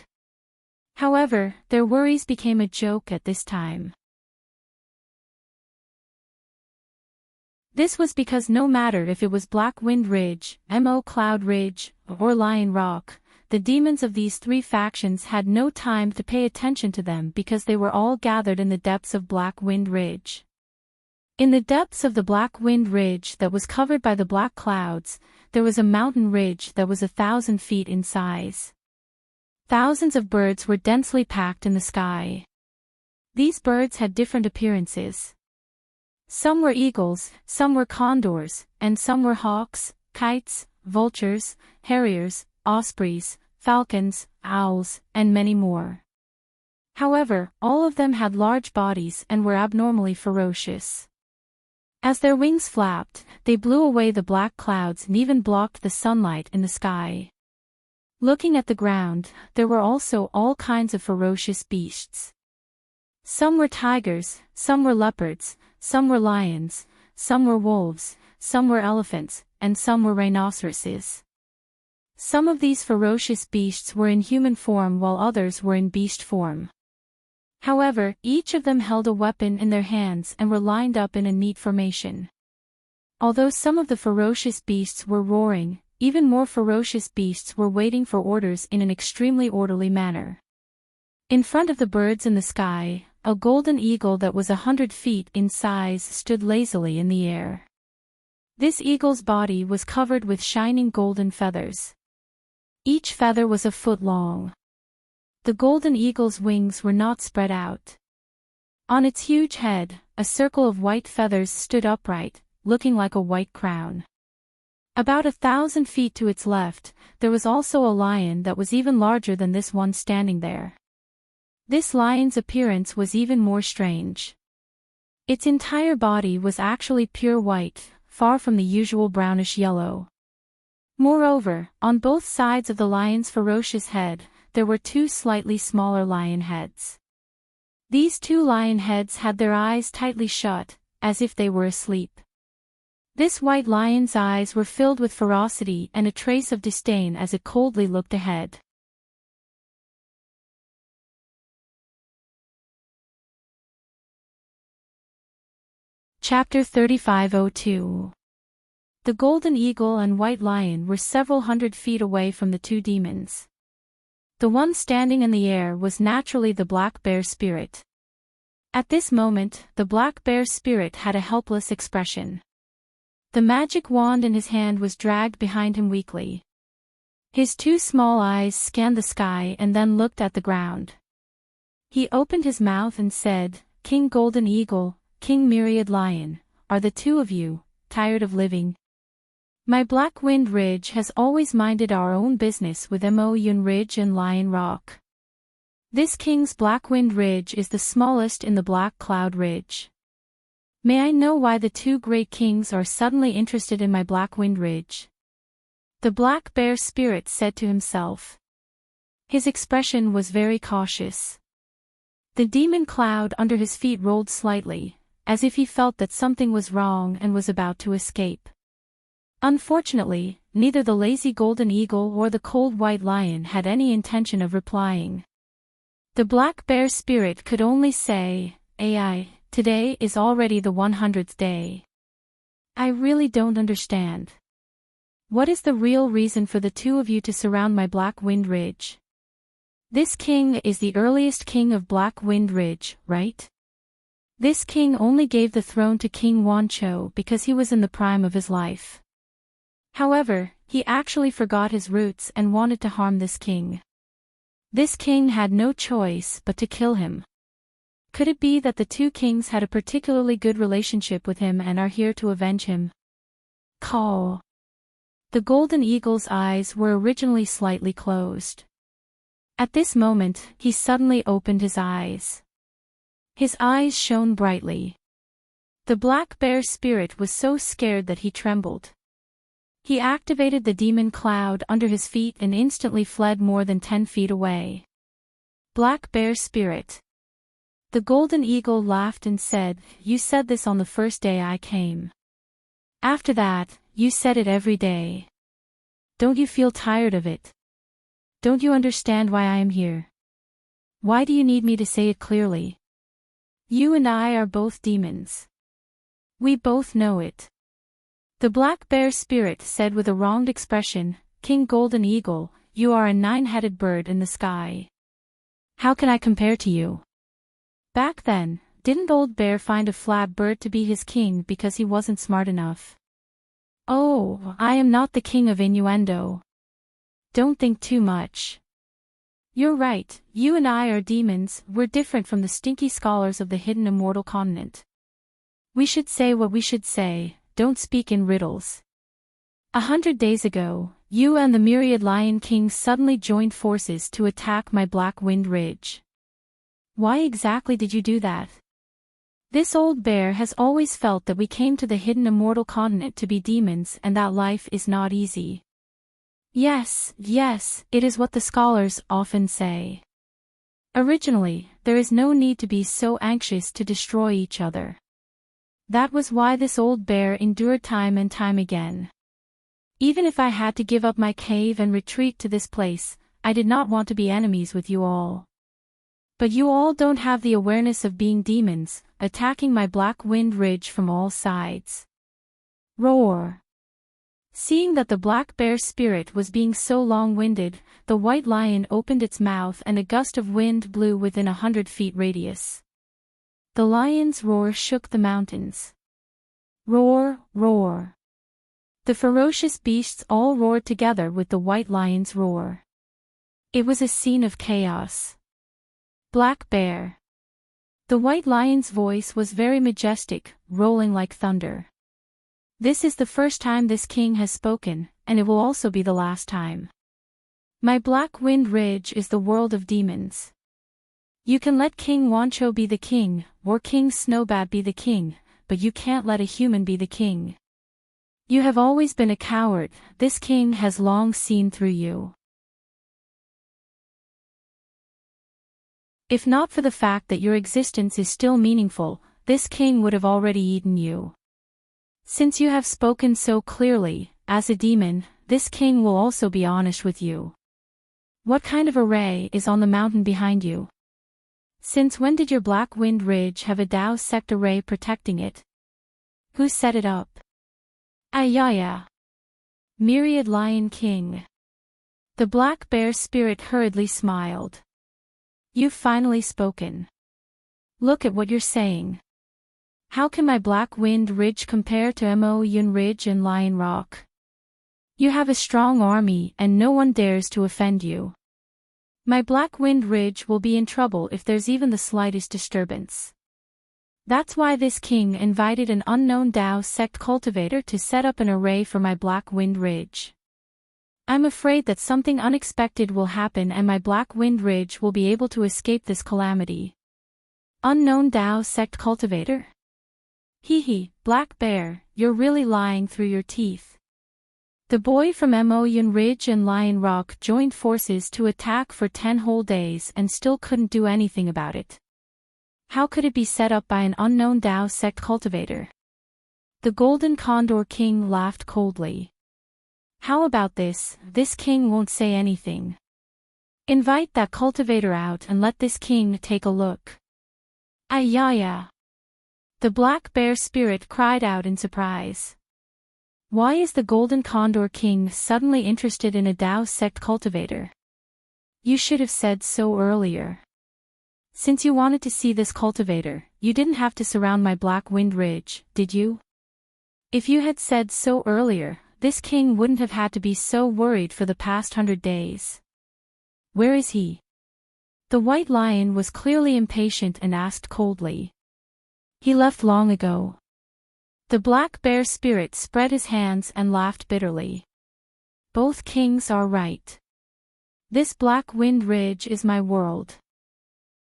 However, their worries became a joke at this time. This was because no matter if it was Black Wind Ridge, Mo Cloud Ridge, or Lion Rock, the demons of these 3 factions had no time to pay attention to them because they were all gathered in the depths of Black Wind Ridge. In the depths of the Black Wind Ridge that was covered by the black clouds, there was a mountain ridge that was 1,000 feet in size. Thousands of birds were densely packed in the sky. These birds had different appearances. Some were eagles, some were condors, and some were hawks, kites, vultures, harriers, ospreys, falcons, owls, and many more. However, all of them had large bodies and were abnormally ferocious. As their wings flapped, they blew away the black clouds and even blocked the sunlight in the sky. Looking at the ground, there were also all kinds of ferocious beasts. Some were tigers, some were leopards, some were lions, some were wolves, some were elephants, and some were rhinoceroses. Some of these ferocious beasts were in human form while others were in beast form. However, each of them held a weapon in their hands and were lined up in a neat formation. Although some of the ferocious beasts were roaring, even more ferocious beasts were waiting for orders in an extremely orderly manner. In front of the birds in the sky, a golden eagle that was 100 feet in size stood lazily in the air. This eagle's body was covered with shining golden feathers. Each feather was a foot long. The golden eagle's wings were not spread out. On its huge head, a circle of white feathers stood upright, looking like a white crown. About 1,000 feet to its left, there was also a lion that was even larger than this one standing there. This lion's appearance was even more strange. Its entire body was actually pure white, far from the usual brownish yellow. Moreover, on both sides of the lion's ferocious head, there were two slightly smaller lion heads. These two lion heads had their eyes tightly shut, as if they were asleep. This white lion's eyes were filled with ferocity and a trace of disdain as it coldly looked ahead. Chapter 3502. The golden eagle and white lion were several hundred feet away from the two demons. The one standing in the air was naturally the black bear spirit. At this moment, the black bear spirit had a helpless expression. The magic wand in his hand was dragged behind him weakly. His two small eyes scanned the sky and then looked at the ground. He opened his mouth and said, "King Golden Eagle, King Myriad Lion, are the two of you tired of living? My Black Wind Ridge has always minded our own business with Moon Ridge and Lion Rock. This King's Black Wind Ridge is the smallest in the Black Cloud Ridge. May I know why the two great kings are suddenly interested in my Black Wind Ridge?" The black bear spirit said to himself. His expression was very cautious. The demon cloud under his feet rolled slightly, as if he felt that something was wrong and was about to escape. Unfortunately, neither the lazy golden eagle or the cold white lion had any intention of replying. The black bear spirit could only say, "AI, today is already the 100th day. I really don't understand. What is the real reason for the two of you to surround my Black Wind Ridge? This king is the earliest king of Black Wind Ridge, right? This king only gave the throne to King Wancho because he was in the prime of his life. However, he actually forgot his roots and wanted to harm this king. This king had no choice but to kill him. Could it be that the two kings had a particularly good relationship with him and are here to avenge him?" Call. The golden eagle's eyes were originally slightly closed. At this moment, he suddenly opened his eyes. His eyes shone brightly. The black bear spirit was so scared that he trembled. He activated the demon cloud under his feet and instantly fled more than 10 feet away. Black bear spirit. The golden eagle laughed and said, "You said this on the first day I came. After that, you said it every day. Don't you feel tired of it? Don't you understand why I am here? Why do you need me to say it clearly? You and I are both demons. We both know it." The black bear spirit said with a wronged expression, "King Golden Eagle, you are a 9-headed bird in the sky. How can I compare to you? Back then, didn't Old Bear find a flat bird to be his king because he wasn't smart enough? Oh, I am not the king of innuendo. Don't think too much. You're right, you and I are demons, we're different from the stinky scholars of the hidden immortal continent. We should say what we should say, don't speak in riddles. 100 days ago, you and the Myriad Lion King suddenly joined forces to attack my Black Wind Ridge. Why exactly did you do that? This old bear has always felt that we came to the hidden immortal continent to be demons and that life is not easy. Yes, yes, it is what the scholars often say. Originally, there is no need to be so anxious to destroy each other. That was why this old bear endured time and time again. Even if I had to give up my cave and retreat to this place, I did not want to be enemies with you all. But you all don't have the awareness of being demons, attacking my black wind ridge from all sides. Roar! Seeing that the black bear spirit was being so long-winded, the white lion opened its mouth and a gust of wind blew within 100 feet radius. The lion's roar shook the mountains. Roar, roar. The ferocious beasts all roared together with the white lion's roar. It was a scene of chaos. Black bear. The white lion's voice was very majestic, rolling like thunder. This is the first time this king has spoken, and it will also be the last time. My black wind ridge is the world of demons. You can let King Wancho be the king, or King Snowbat be the king, but you can't let a human be the king. You have always been a coward, this king has long seen through you. If not for the fact that your existence is still meaningful, this king would have already eaten you. Since you have spoken so clearly, as a demon, this king will also be honest with you. What kind of array is on the mountain behind you? Since when did your black wind ridge have a Dao sect array protecting it? Who set it up? Ayaya. Myriad Lion King. The black bear spirit hurriedly smiled. You've finally spoken. Look at what you're saying. How can my black wind ridge compare to Mo Yun Ridge and Lion Rock? You have a strong army and no one dares to offend you. My black wind ridge will be in trouble if there's even the slightest disturbance. That's why this king invited an unknown Dao sect cultivator to set up an array for my black wind ridge. I'm afraid that something unexpected will happen and my black wind ridge will be able to escape this calamity. Unknown Dao sect cultivator? Hee, Black Bear, you're really lying through your teeth. The boy from Mo Yun Ridge and Lion Rock joined forces to attack for 10 whole days and still couldn't do anything about it. How could it be set up by an unknown Dao sect cultivator? The Golden Condor King laughed coldly. How about this? This king won't say anything. Invite that cultivator out and let this king take a look. Ayaya. The black bear spirit cried out in surprise. Why is the Golden Condor King suddenly interested in a Dao sect cultivator? You should have said so earlier. Since you wanted to see this cultivator, you didn't have to surround my black wind ridge, did you? If you had said so earlier, this king wouldn't have had to be so worried for the past 100 days. Where is he? The white lion was clearly impatient and asked coldly. He left long ago. The black bear spirit spread his hands and laughed bitterly. Both kings are right. This black wind ridge is my world.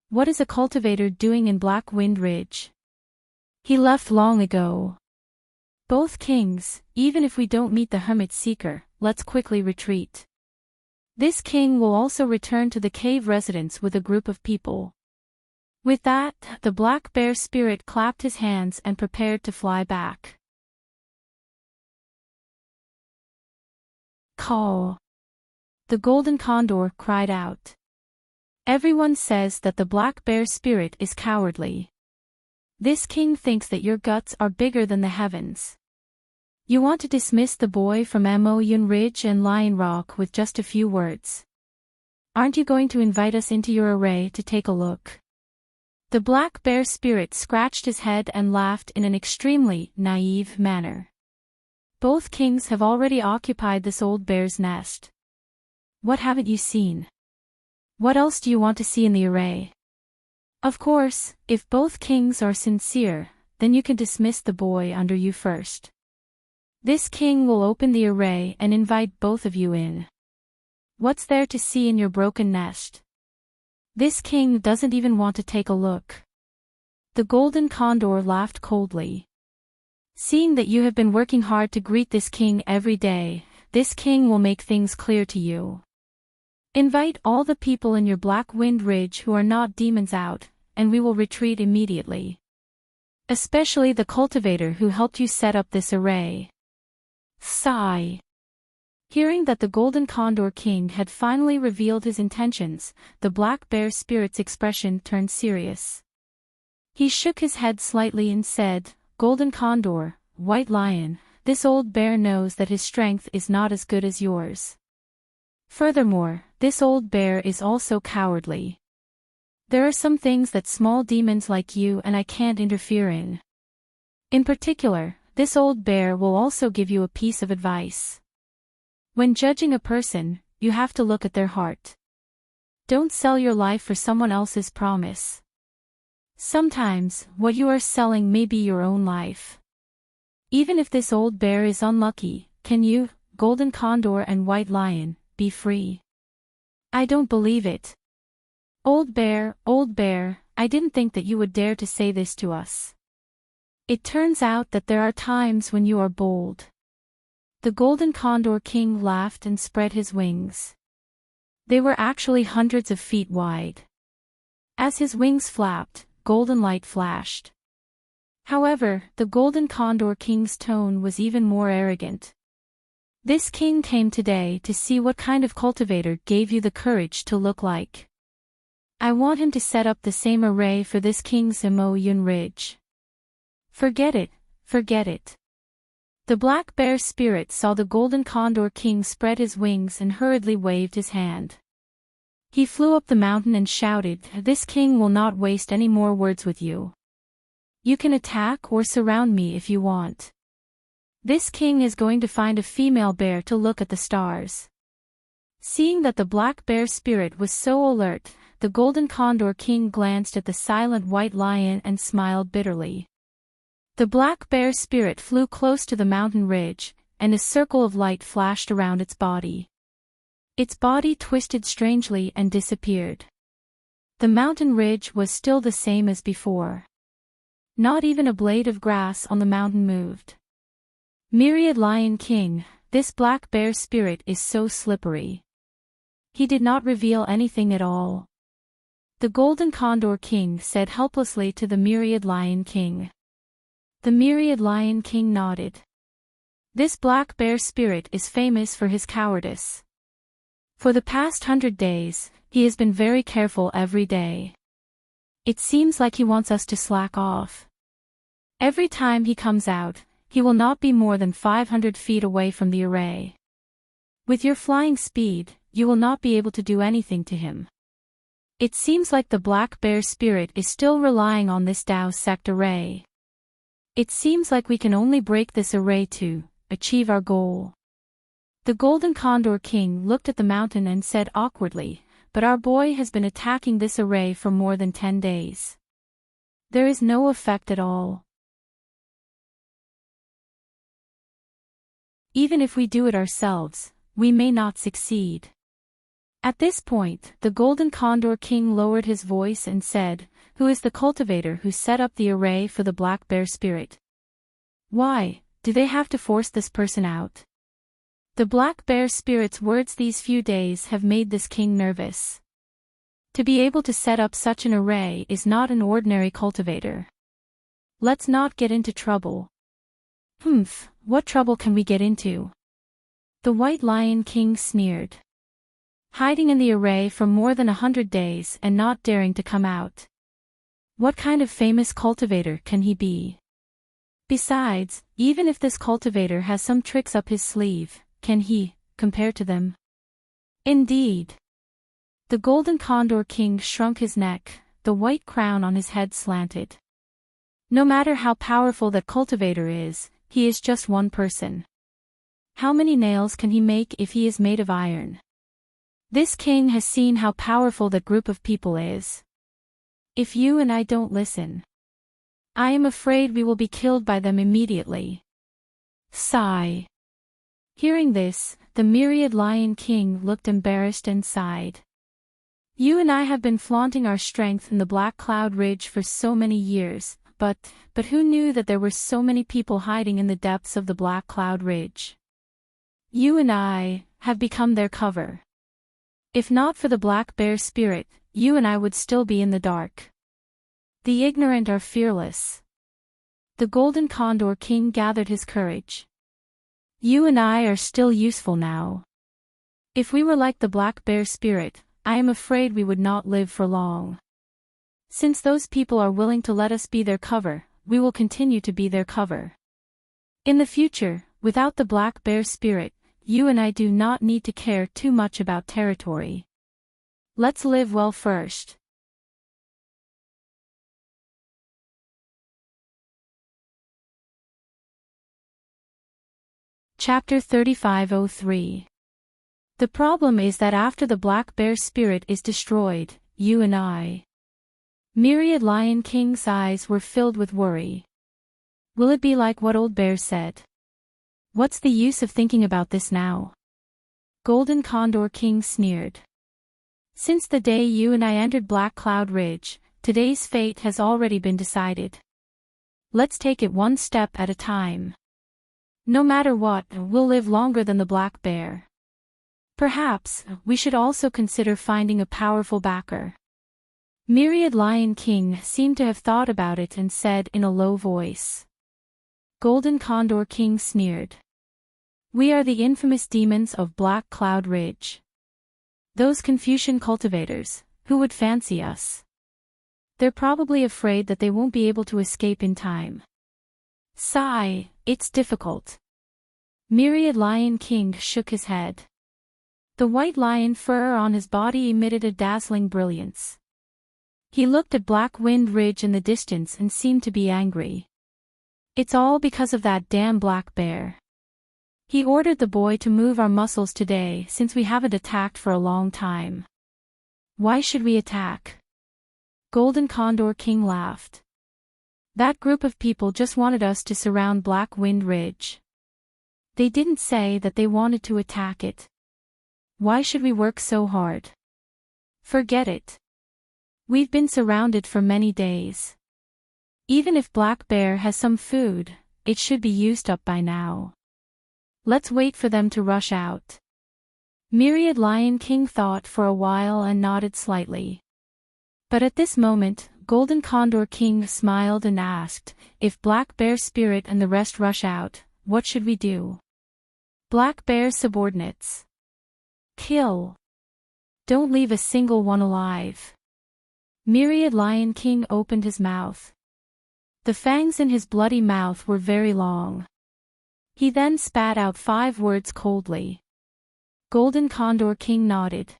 What is a cultivator doing in Black Wind Ridge? He left long ago. Both kings, even if we don't meet the hermit seeker, let's quickly retreat. This king will also return to the cave residence with a group of people. With that, the black bear spirit clapped his hands and prepared to fly back. Caw! The golden condor cried out. Everyone says that the black bear spirit is cowardly. This king thinks that your guts are bigger than the heavens. You want to dismiss the boy from Mo Yun Ridge and Lion Rock with just a few words. Aren't you going to invite us into your array to take a look? The black bear spirit scratched his head and laughed in an extremely naive manner. Both kings have already occupied this old bear's nest. What haven't you seen? What else do you want to see in the array? Of course, if both kings are sincere, then you can dismiss the boy under you first. This king will open the array and invite both of you in. What's there to see in your broken nest? This king doesn't even want to take a look. The golden condor laughed coldly. Seeing that you have been working hard to greet this king every day, this king will make things clear to you. Invite all the people in your Black Wind Ridge who are not demons out, and we will retreat immediately. Especially the cultivator who helped you set up this array. Sigh. Hearing that the Golden Condor King had finally revealed his intentions, the Black Bear Spirit's expression turned serious. He shook his head slightly and said, "Golden Condor, White Lion, this old bear knows that his strength is not as good as yours. Furthermore, this old bear is also cowardly. There are some things that small demons like you and I can't interfere in. In particular, this old bear will also give you a piece of advice. When judging a person, you have to look at their heart. Don't sell your life for someone else's promise. Sometimes, what you are selling may be your own life. Even if this old bear is unlucky, can you, Golden Condor and White Lion, be free?" "I don't believe it. Old bear, I didn't think that you would dare to say this to us. It turns out that there are times when you are bold." The Golden Condor King laughed and spread his wings. They were actually hundreds of feet wide. As his wings flapped, golden light flashed. However, the Golden Condor King's tone was even more arrogant. "This king came today to see what kind of cultivator gave you the courage to look like. I want him to set up the same array for this king's Emoyun Ridge." Forget it. The Black Bear Spirit saw the Golden Condor King spread his wings and hurriedly waved his hand. He flew up the mountain and shouted, "This king will not waste any more words with you. You can attack or surround me if you want. This king is going to find a female bear to look at the stars." Seeing that the Black Bear Spirit was so alert, the Golden Condor King glanced at the silent White Lion and smiled bitterly. The Black Bear Spirit flew close to the mountain ridge, and a circle of light flashed around its body. Its body twisted strangely and disappeared. The mountain ridge was still the same as before. Not even a blade of grass on the mountain moved. Myriad Lion King, this Black Bear Spirit is so slippery. He did not reveal anything at all. The Golden Condor King said helplessly to the Myriad Lion King. The Myriad Lion King nodded. This Black Bear Spirit is famous for his cowardice. For the past 100 days, he has been very careful every day. It seems like he wants us to slack off. Every time he comes out, he will not be more than 500 feet away from the array. With your flying speed, you will not be able to do anything to him. It seems like the Black Bear Spirit is still relying on this Dao Sect array. It seems like we can only break this array to achieve our goal." The Golden Condor King looked at the mountain and said awkwardly, "But our boy has been attacking this array for more than 10 days. There is no effect at all. Even if we do it ourselves, we may not succeed." At this point, the Golden Condor King lowered his voice and said, "Who is the cultivator who set up the array for the Black Bear Spirit? Why, do they have to force this person out?" The Black Bear Spirit's words these few days have made this king nervous. To be able to set up such an array is not an ordinary cultivator. Let's not get into trouble. What trouble can we get into?" The White Lion King sneered. "Hiding in the array for more than 100 days and not daring to come out. What kind of famous cultivator can he be? Besides, even if this cultivator has some tricks up his sleeve, can he compare to them?" "Indeed." The Golden Condor King shrunk his neck, the white crown on his head slanted. "No matter how powerful that cultivator is, he is just one person. How many nails can he make if he is made of iron? This king has seen how powerful that group of people is. If you and I don't listen, I am afraid we will be killed by them immediately." Sigh. Hearing this, the Myriad Lion King looked embarrassed and sighed. You and I have been flaunting our strength in the Black Cloud Ridge for so many years, but who knew that there were so many people hiding in the depths of the Black Cloud Ridge? You and I have become their cover. If not for the Black Bear spirit, you and I would still be in the dark. The ignorant are fearless. The Golden Condor King gathered his courage. You and I are still useful now. If we were like the Black Bear spirit, I am afraid we would not live for long. Since those people are willing to let us be their cover, we will continue to be their cover. In the future, without the Black Bear spirit, you and I do not need to care too much about territory. Let's live well first. Chapter 3503. The problem is that after the Black Bear spirit is destroyed, you and I. Myriad Lion King's eyes were filled with worry. Will it be like what Old Bear said? What's the use of thinking about this now? Golden Condor King sneered. Since the day you and I entered Black Cloud Ridge, today's fate has already been decided. Let's take it one step at a time. No matter what, we'll live longer than the Black Bear. Perhaps, we should also consider finding a powerful backer. Myriad Lion King seemed to have thought about it and said in a low voice. Golden Condor King sneered. We are the infamous demons of Black Cloud Ridge. Those Confucian cultivators, who would fancy us? They're probably afraid that they won't be able to escape in time. Sigh, it's difficult. Myriad Lion King shook his head. The white lion fur on his body emitted a dazzling brilliance. He looked at Black Wind Ridge in the distance and seemed to be angry. It's all because of that damn Black Bear. He ordered the boy to move our muscles today since we haven't attacked for a long time. Why should we attack? Golden Condor King laughed. That group of people just wanted us to surround Black Wind Ridge. They didn't say that they wanted to attack it. Why should we work so hard? Forget it. We've been surrounded for many days. Even if Black Bear has some food, it should be used up by now. Let's wait for them to rush out. Myriad Lion King thought for a while and nodded slightly. But at this moment, Golden Condor King smiled and asked, if Black Bear spirit and the rest rush out, what should we do? Black Bear's subordinates. Kill. Don't leave a single one alive. Myriad Lion King opened his mouth. The fangs in his bloody mouth were very long. He then spat out 5 words coldly. Golden Condor King nodded.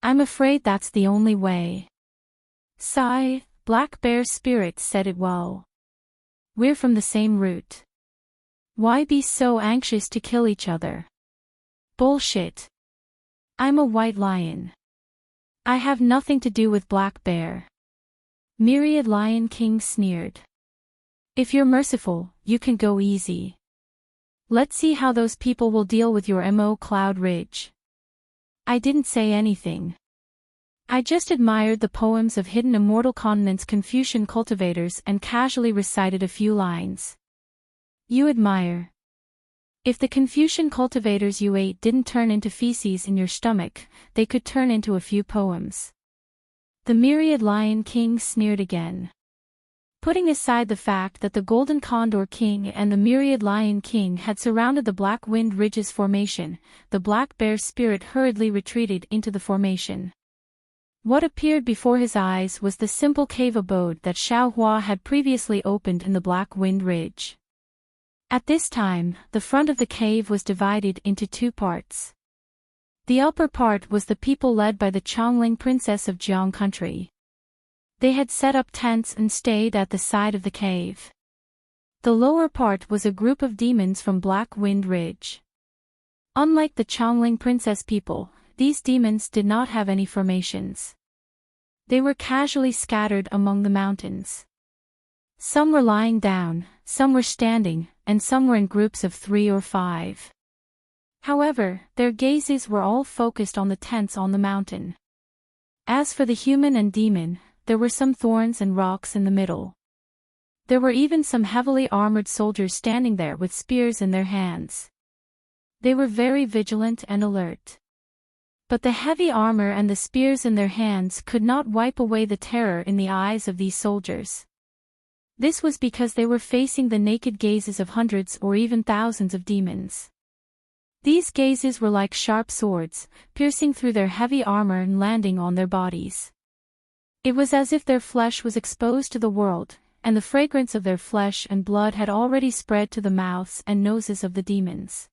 I'm afraid that's the only way. Sigh, Black Bear spirit said it well. We're from the same root. Why be so anxious to kill each other? Bullshit. I'm a white lion. I have nothing to do with Black Bear. Myriad Lion King sneered. If you're merciful, you can go easy. Let's see how those people will deal with your MO Cloud Ridge. I didn't say anything. I just admired the poems of Hidden Immortal Continent's Confucian cultivators and casually recited a few lines. You admire. If the Confucian cultivators you ate didn't turn into feces in your stomach, they could turn into a few poems. The Myriad Lion King sneered again. Putting aside the fact that the Golden Condor King and the Myriad Lion King had surrounded the Black Wind Ridge's formation, the Black Bear spirit hurriedly retreated into the formation. What appeared before his eyes was the simple cave abode that Xiaohua had previously opened in the Black Wind Ridge. At this time, the front of the cave was divided into 2 parts. The upper part was the people led by the Chongling Princess of Jiang Country. They had set up tents and stayed at the side of the cave. The lower part was a group of demons from Black Wind Ridge. Unlike the Chongling Princess people, these demons did not have any formations. They were casually scattered among the mountains. Some were lying down, some were standing, and some were in groups of 3 or 5. However, their gazes were all focused on the tents on the mountain. As for the human and demon, there were some thorns and rocks in the middle. There were even some heavily armored soldiers standing there with spears in their hands. They were very vigilant and alert. But the heavy armor and the spears in their hands could not wipe away the terror in the eyes of these soldiers. This was because they were facing the naked gazes of hundreds or even thousands of demons. These gazes were like sharp swords, piercing through their heavy armor and landing on their bodies. It was as if their flesh was exposed to the world, and the fragrance of their flesh and blood had already spread to the mouths and noses of the demons.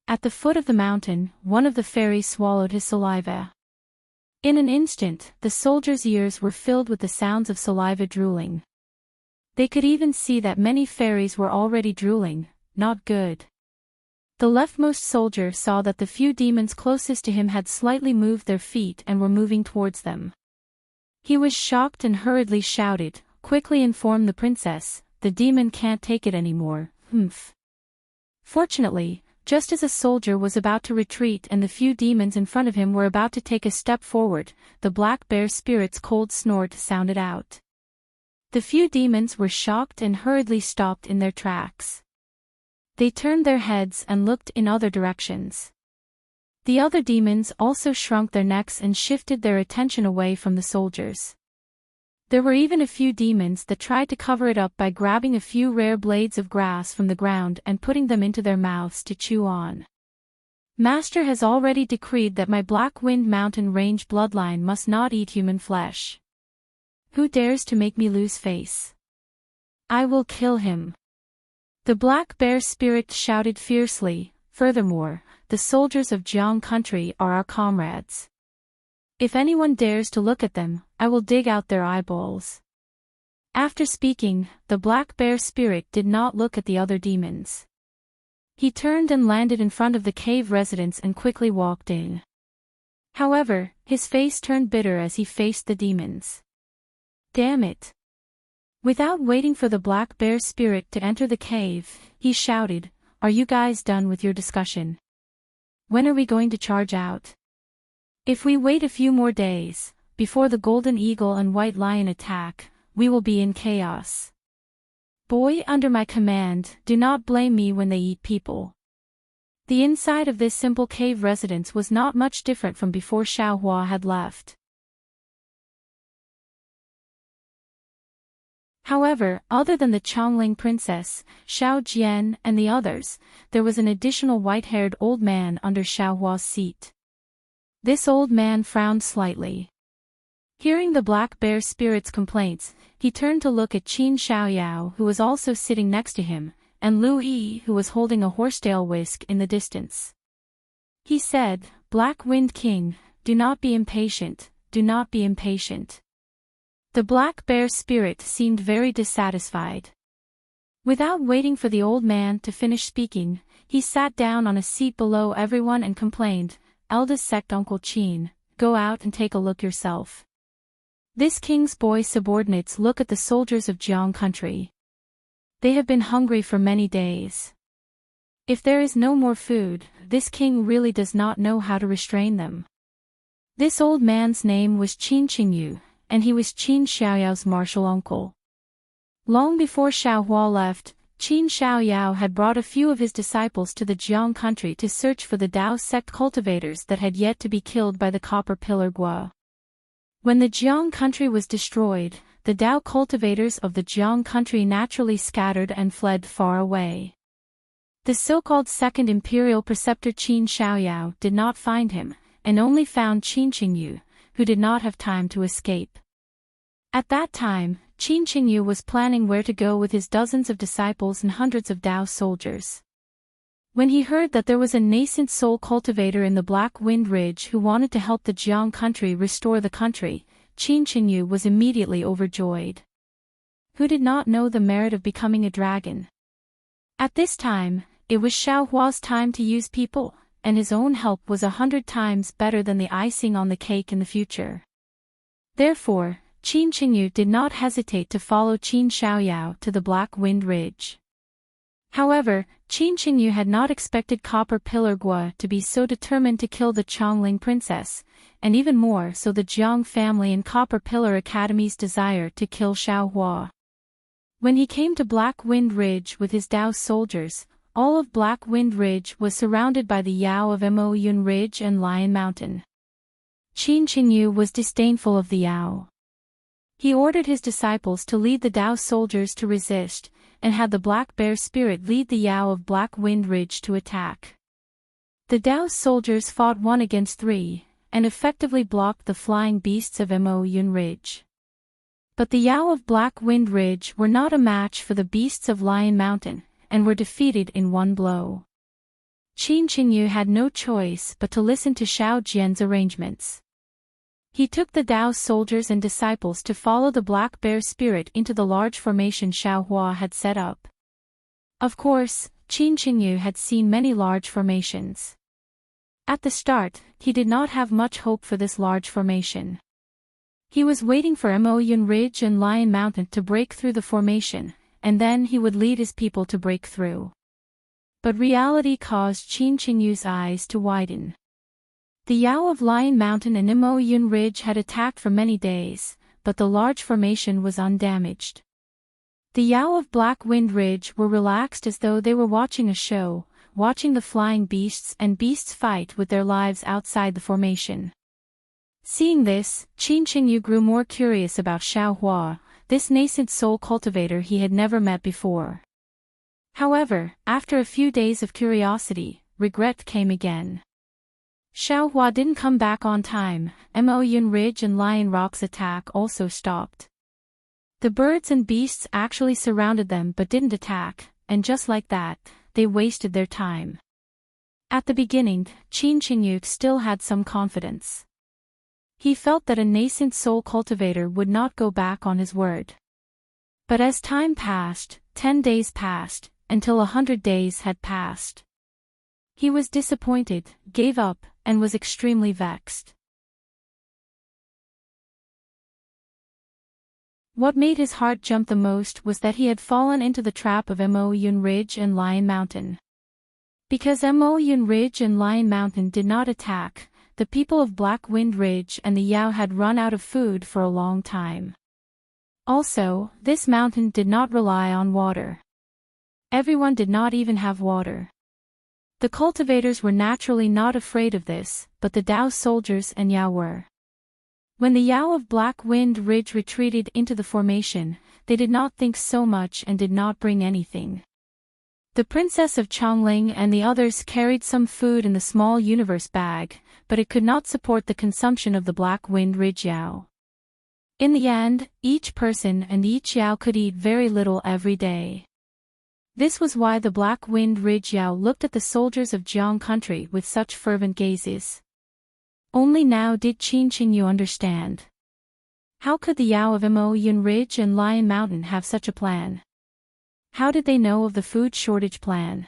At the foot of the mountain, one of the fairies swallowed his saliva. In an instant, the soldiers' ears were filled with the sounds of saliva drooling. They could even see that many fairies were already drooling. Not good. The leftmost soldier saw that the few demons closest to him had slightly moved their feet and were moving towards them. He was shocked and hurriedly shouted, "Quickly inform the princess, the demon can't take it anymore." Fortunately, just as a soldier was about to retreat and the few demons in front of him were about to take a step forward, the black bear spirit's cold snort sounded out. The few demons were shocked and hurriedly stopped in their tracks. They turned their heads and looked in other directions. The other demons also shrunk their necks and shifted their attention away from the soldiers. There were even a few demons that tried to cover it up by grabbing a few rare blades of grass from the ground and putting them into their mouths to chew on. Master has already decreed that my Black Wind Mountain Range bloodline must not eat human flesh. Who dares to make me lose face? I will kill him. The black bear spirit shouted fiercely. Furthermore, the soldiers of Jiang country are our comrades. If anyone dares to look at them, I will dig out their eyeballs. After speaking, the black bear spirit did not look at the other demons. He turned and landed in front of the cave residence and quickly walked in. However, his face turned bitter as he faced the demons. Damn it! Without waiting for the black bear spirit to enter the cave, he shouted, "Are you guys done with your discussion? When are we going to charge out? If we wait a few more days, before the golden eagle and white lion attack, we will be in chaos. Boy under my command, do not blame me when they eat people." The inside of this simple cave residence was not much different from before Xiaohua had left. However, other than the Chongling princess, Xiao Jian and the others, there was an additional white-haired old man under Xiaohua's seat. This old man frowned slightly. Hearing the black bear spirit's complaints, he turned to look at Qin Xiaoyao, who was also sitting next to him, and Lu Yi, who was holding a horsetail whisk in the distance. He said, "Black Wind King, do not be impatient, do not be impatient." The black bear spirit seemed very dissatisfied. Without waiting for the old man to finish speaking, he sat down on a seat below everyone and complained, "Eldest sect Uncle Qin, go out and take a look yourself. This king's boy subordinates look at the soldiers of Jiang country. They have been hungry for many days. If there is no more food, this king really does not know how to restrain them." This old man's name was Qin Qingyu, and he was Qin Xiaoyao's martial uncle. Long before Xiaohua left, Qin Xiaoyao had brought a few of his disciples to the Jiang country to search for the Dao sect cultivators that had yet to be killed by the copper pillar Gua. When the Jiang country was destroyed, the Dao cultivators of the Jiang country naturally scattered and fled far away. The so-called Second Imperial Preceptor Qin Xiaoyao did not find him, and only found Qin Qingyu, who did not have time to escape. At that time, Qin Qingyu was planning where to go with his dozens of disciples and hundreds of Dao soldiers. When he heard that there was a nascent soul cultivator in the Black Wind Ridge who wanted to help the Jiang country restore the country, Qin Qingyu was immediately overjoyed. Who did not know the merit of becoming a dragon? At this time, it was Xiaohua's time to use people, and his own help was 100 times better than the icing on the cake in the future. Therefore, Qin Qingyu did not hesitate to follow Qin Xiaoyao to the Black Wind Ridge. However, Qin Qingyu had not expected Copper Pillar Gua to be so determined to kill the Chongling princess, and even more so the Jiang family and Copper Pillar Academy's desire to kill Xiaohua. When he came to Black Wind Ridge with his Dao soldiers, all of Black Wind Ridge was surrounded by the Yao of Mo Yun Ridge and Lion Mountain. Qin Qingyu was disdainful of the Yao. He ordered his disciples to lead the Dao soldiers to resist, and had the Black Bear Spirit lead the Yao of Black Wind Ridge to attack. The Dao soldiers fought 1 against 3, and effectively blocked the flying beasts of Mo Yun Ridge. But the Yao of Black Wind Ridge were not a match for the beasts of Lion Mountain, and were defeated in 1 blow. Qin Qingyu had no choice but to listen to Xiao Jian's arrangements. He took the Dao soldiers and disciples to follow the Black Bear Spirit into the large formation Xiaohua had set up. Of course, Qin Qingyu had seen many large formations. At the start, he did not have much hope for this large formation. He was waiting for Mo Yun Ridge and Lion Mountain to break through the formation, and then he would lead his people to break through. But reality caused Qin Qingyu's eyes to widen. The Yao of Lion Mountain and Mo Yun Ridge had attacked for many days, but the large formation was undamaged. The Yao of Black Wind Ridge were relaxed as though they were watching a show, watching the flying beasts and beasts fight with their lives outside the formation. Seeing this, Qin Qingyu grew more curious about Xiaohua, this nascent soul cultivator he had never met before. However, after a few days of curiosity, regret came again. Xiaohua didn't come back on time. Mo Yun Ridge and Lion Rock's attack also stopped. The birds and beasts actually surrounded them but didn't attack, and just like that, they wasted their time. At the beginning, Qin Qingyu still had some confidence. He felt that a nascent soul cultivator would not go back on his word. But as time passed, 10 days passed, until 100 days had passed. He was disappointed, gave up, and was extremely vexed. What made his heart jump the most was that he had fallen into the trap of Mo Yun Ridge and Lion Mountain. Because Mo Yun Ridge and Lion Mountain did not attack, the people of Black Wind Ridge and the Yao had run out of food for a long time. Also, this mountain did not rely on water. Everyone did not even have water. The cultivators were naturally not afraid of this, but the Dao soldiers and Yao were. When the Yao of Black Wind Ridge retreated into the formation, they did not think so much and did not bring anything. The princess of Chongling and the others carried some food in the small universe bag, but it could not support the consumption of the Black Wind Ridge Yao. In the end, each person and each Yao could eat very little every day. This was why the Black Wind Ridge Yao looked at the soldiers of Jiang country with such fervent gazes. Only now did Qin Qingyu understand. How could the Yao of Mo Yun Ridge and Lion Mountain have such a plan? How did they know of the food shortage plan?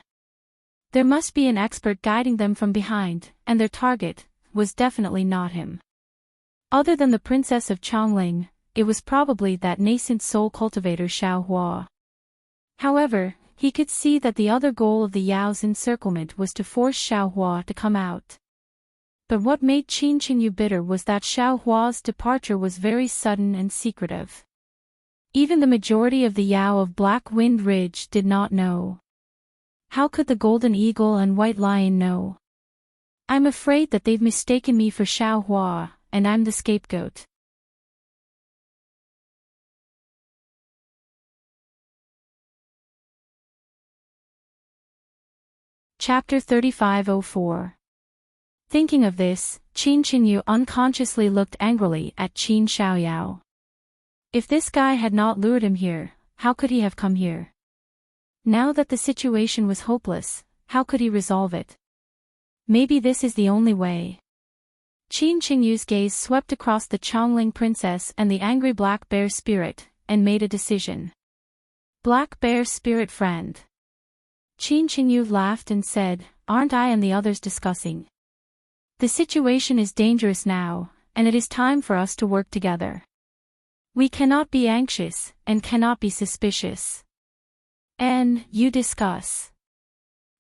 There must be an expert guiding them from behind, and their target was definitely not him. Other than the princess of Chongling, it was probably that nascent soul cultivator Xiaohua. However, he could see that the other goal of the Yao's encirclement was to force Xiaohua to come out. But what made Qin Qingyu bitter was that Xiaohua's departure was very sudden and secretive. Even the majority of the Yao of Black Wind Ridge did not know. How could the Golden Eagle and White Lion know? I'm afraid that they've mistaken me for Xiaohua, and I'm the scapegoat. Chapter 3504. Thinking of this, Qin Qingyu unconsciously looked angrily at Qin Xiaoyao. If this guy had not lured him here, how could he have come here? Now that the situation was hopeless, how could he resolve it? Maybe this is the only way. Qin Qingyu's gaze swept across the Chongling princess and the angry Black Bear Spirit, and made a decision. Black Bear Spirit friend. Qin Qingyu laughed and said, "Aren't I and the others discussing? The situation is dangerous now, and it is time for us to work together. We cannot be anxious, and cannot be suspicious. And you discuss.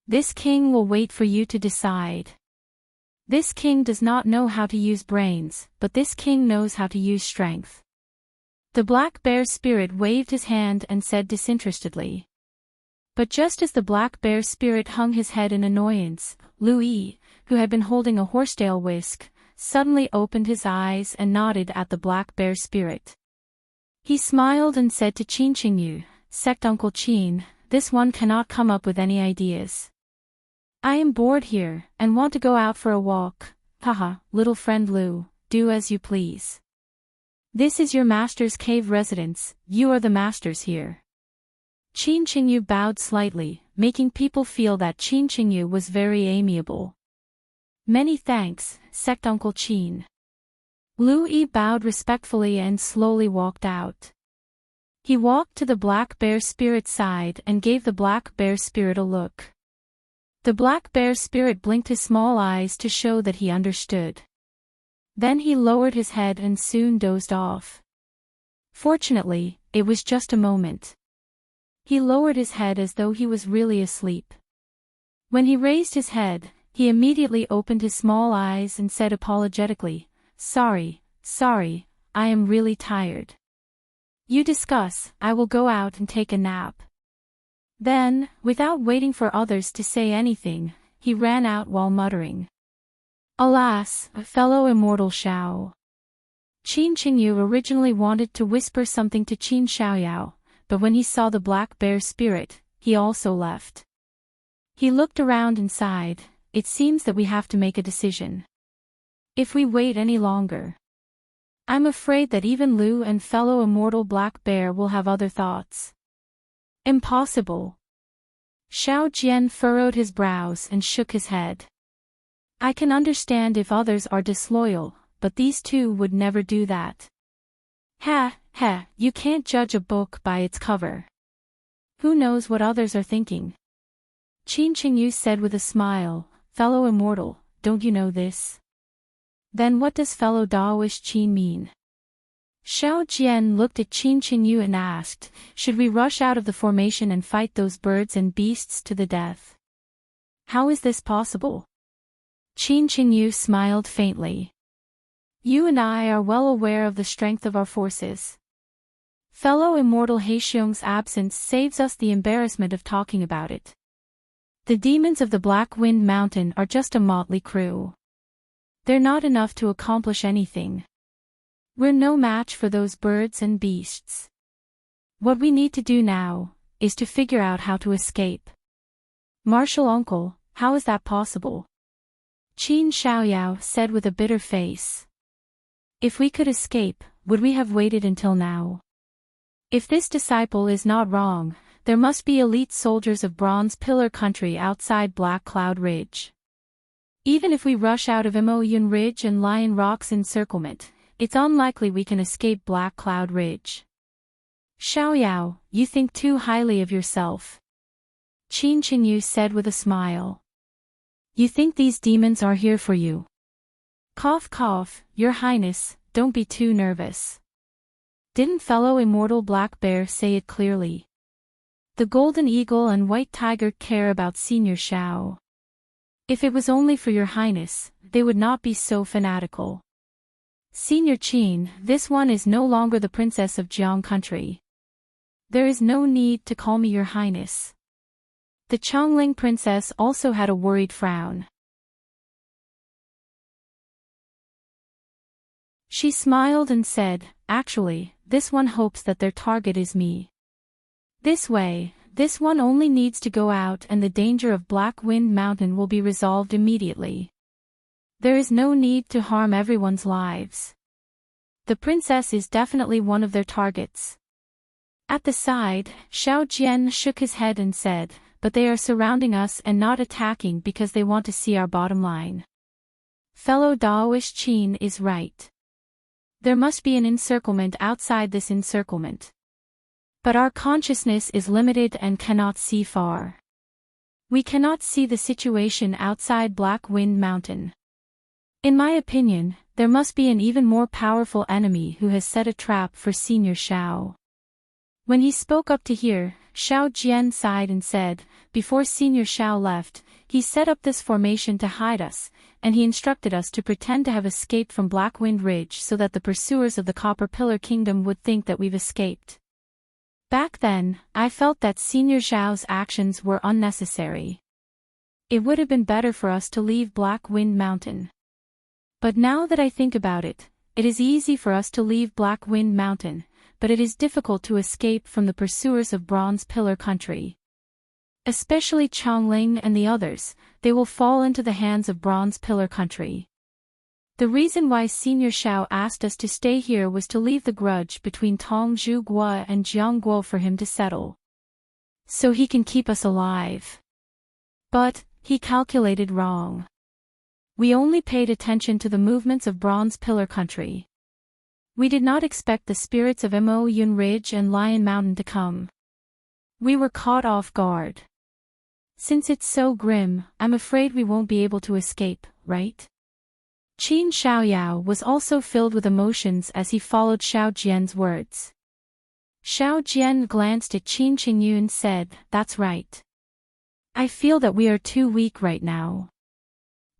This king will wait for you to decide. This king does not know how to use brains, but this king knows how to use strength. The black bear spirit waved his hand and said disinterestedly. But just as the black bear spirit hung his head in annoyance, Louis, who had been holding a horsetail whisk, suddenly opened his eyes and nodded at the black bear spirit. He smiled and said to Qin Qingyu, "Sect Uncle Qin, this one cannot come up with any ideas. I am bored here, and want to go out for a walk. Haha, little friend Lu, do as you please. This is your master's cave residence, you are the masters here." Qin Qingyu bowed slightly, making people feel that Qin Qingyu was very amiable. "Many thanks, Sect Uncle Qin." Lu Yi bowed respectfully and slowly walked out. He walked to the black bear spirit's side and gave the black bear spirit a look. The black bear spirit blinked his small eyes to show that he understood. Then he lowered his head and soon dozed off. Fortunately, it was just a moment. He lowered his head as though he was really asleep. When he raised his head, he immediately opened his small eyes and said apologetically, Sorry, I am really tired." "You discuss, I will go out and take a nap." Then, without waiting for others to say anything, he ran out while muttering, "Alas, fellow immortal Xiao." Qin Qingyu originally wanted to whisper something to Qin Xiaoyao, but when he saw the black bear spirit, he also left. He looked around and sighed, "It seems that we have to make a decision. If we wait any longer, I'm afraid that even Lu and fellow immortal black bear will have other thoughts." "Impossible." Xiao Jian furrowed his brows and shook his head. "I can understand if others are disloyal, but these two would never do that." Ha, you can't judge a book by its cover. Who knows what others are thinking?" Qin Qingyu said with a smile, "Fellow immortal, don't you know this?" "Then what does fellow Daoist Qin mean?" Xiao Jian looked at Qin Qingyu and asked, "Should we rush out of the formation and fight those birds and beasts to the death?" "How is this possible?" Qin Qingyu smiled faintly. "You and I are well aware of the strength of our forces. Fellow immortal Heixiong's absence saves us the embarrassment of talking about it. The demons of the Black Wind Mountain are just a motley crew. They're not enough to accomplish anything. We're no match for those birds and beasts. What we need to do now is to figure out how to escape." "Martial uncle, how is that possible?" Qin Xiaoyao said with a bitter face. "If we could escape, would we have waited until now? If this disciple is not wrong, there must be elite soldiers of Bronze Pillar country outside Black Cloud Ridge. Even if we rush out of Moyun Ridge and Lion Rock's encirclement, it's unlikely we can escape Black Cloud Ridge." "Xiaoyao, you think too highly of yourself," Qin Qingyu said with a smile. "You think these demons are here for you?" Cough cough, Your Highness, don't be too nervous. Didn't fellow immortal Black Bear say it clearly? The Golden Eagle and White Tiger care about Senior Xiao. If it was only for Your Highness, they would not be so fanatical. Senior Qin, this one is no longer the princess of Jiang country. There is no need to call me Your Highness. The Chongling princess also had a worried frown. She smiled and said, "Actually, this one hopes that their target is me. This way, this one only needs to go out and the danger of Black Wind Mountain will be resolved immediately. There is no need to harm everyone's lives. The princess is definitely one of their targets." At the side, Xiao Jian shook his head and said, "But they are surrounding us and not attacking because they want to see our bottom line. Fellow Daoist Qin is right. There must be an encirclement outside this encirclement. But our consciousness is limited and cannot see far. We cannot see the situation outside Black Wind Mountain. In my opinion, there must be an even more powerful enemy who has set a trap for Senior Xiao." When he spoke up to here, Xiao Jian sighed and said, before Senior Xiao left, he set up this formation to hide us, and he instructed us to pretend to have escaped from Blackwind Ridge so that the pursuers of the Copper Pillar Kingdom would think that we've escaped. Back then, I felt that Senior Xiao's actions were unnecessary. It would have been better for us to leave Blackwind Mountain. But now that I think about it, it is easy for us to leave Blackwind Mountain, but it is difficult to escape from the pursuers of Bronze Pillar Country. Especially Chongling and the others, they will fall into the hands of Bronze Pillar Country. The reason why Senior Xiao asked us to stay here was to leave the grudge between Tongzhu Guo and Jiang Guo for him to settle. So he can keep us alive. But, he calculated wrong. We only paid attention to the movements of Bronze Pillar Country. We did not expect the spirits of Mo Yun Ridge and Lion Mountain to come. We were caught off guard. Since it's so grim, I'm afraid we won't be able to escape, right? Qin Xiaoyao was also filled with emotions as he followed Xiao Jian's words. Xiao Jian glanced at Qin Qingyu and said, that's right. I feel that we are too weak right now.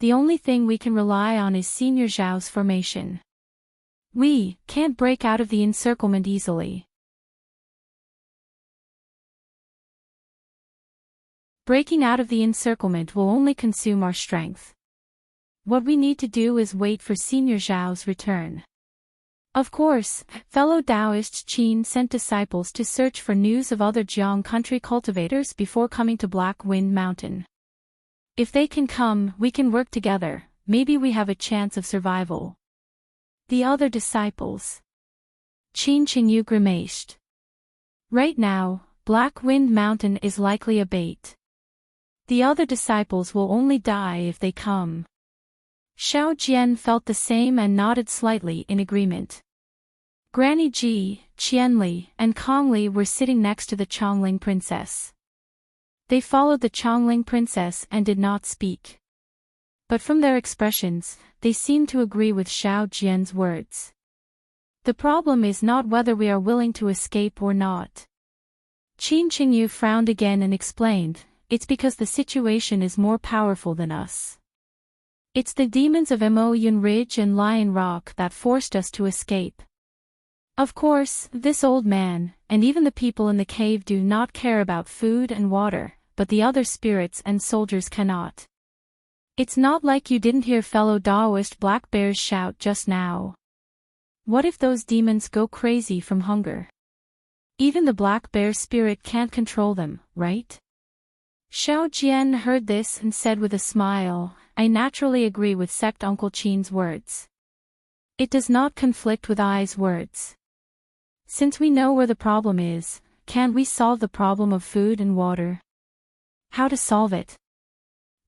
The only thing we can rely on is Senior Xiao's formation. We can't break out of the encirclement easily. Breaking out of the encirclement will only consume our strength. What we need to do is wait for Senior Xiao's return. Of course, fellow Taoist Qin sent disciples to search for news of other Jiang country cultivators before coming to Blackwind Mountain. If they can come, we can work together, maybe we have a chance of survival. The other disciples. Qin Qingyu grimaced. Right now, Blackwind Mountain is likely a bait. The other disciples will only die if they come. Xiao Jian felt the same and nodded slightly in agreement. Granny Ji, Qianli, and Kongli were sitting next to the Chongling princess. They followed the Chongling princess and did not speak. But from their expressions, they seemed to agree with Xiao Jian's words. The problem is not whether we are willing to escape or not. Qin Qingyu frowned again and explained, it's because the situation is more powerful than us. It's the demons of Mo Yun Ridge and Lion Rock that forced us to escape. Of course, this old man, and even the people in the cave do not care about food and water, but the other spirits and soldiers cannot. It's not like you didn't hear fellow Taoist black bears shout just now. What if those demons go crazy from hunger? Even the black bear spirit can't control them, right? Xiao Jian heard this and said with a smile, I naturally agree with Sect Uncle Qin's words. It does not conflict with I's words. Since we know where the problem is, can't we solve the problem of food and water? How to solve it?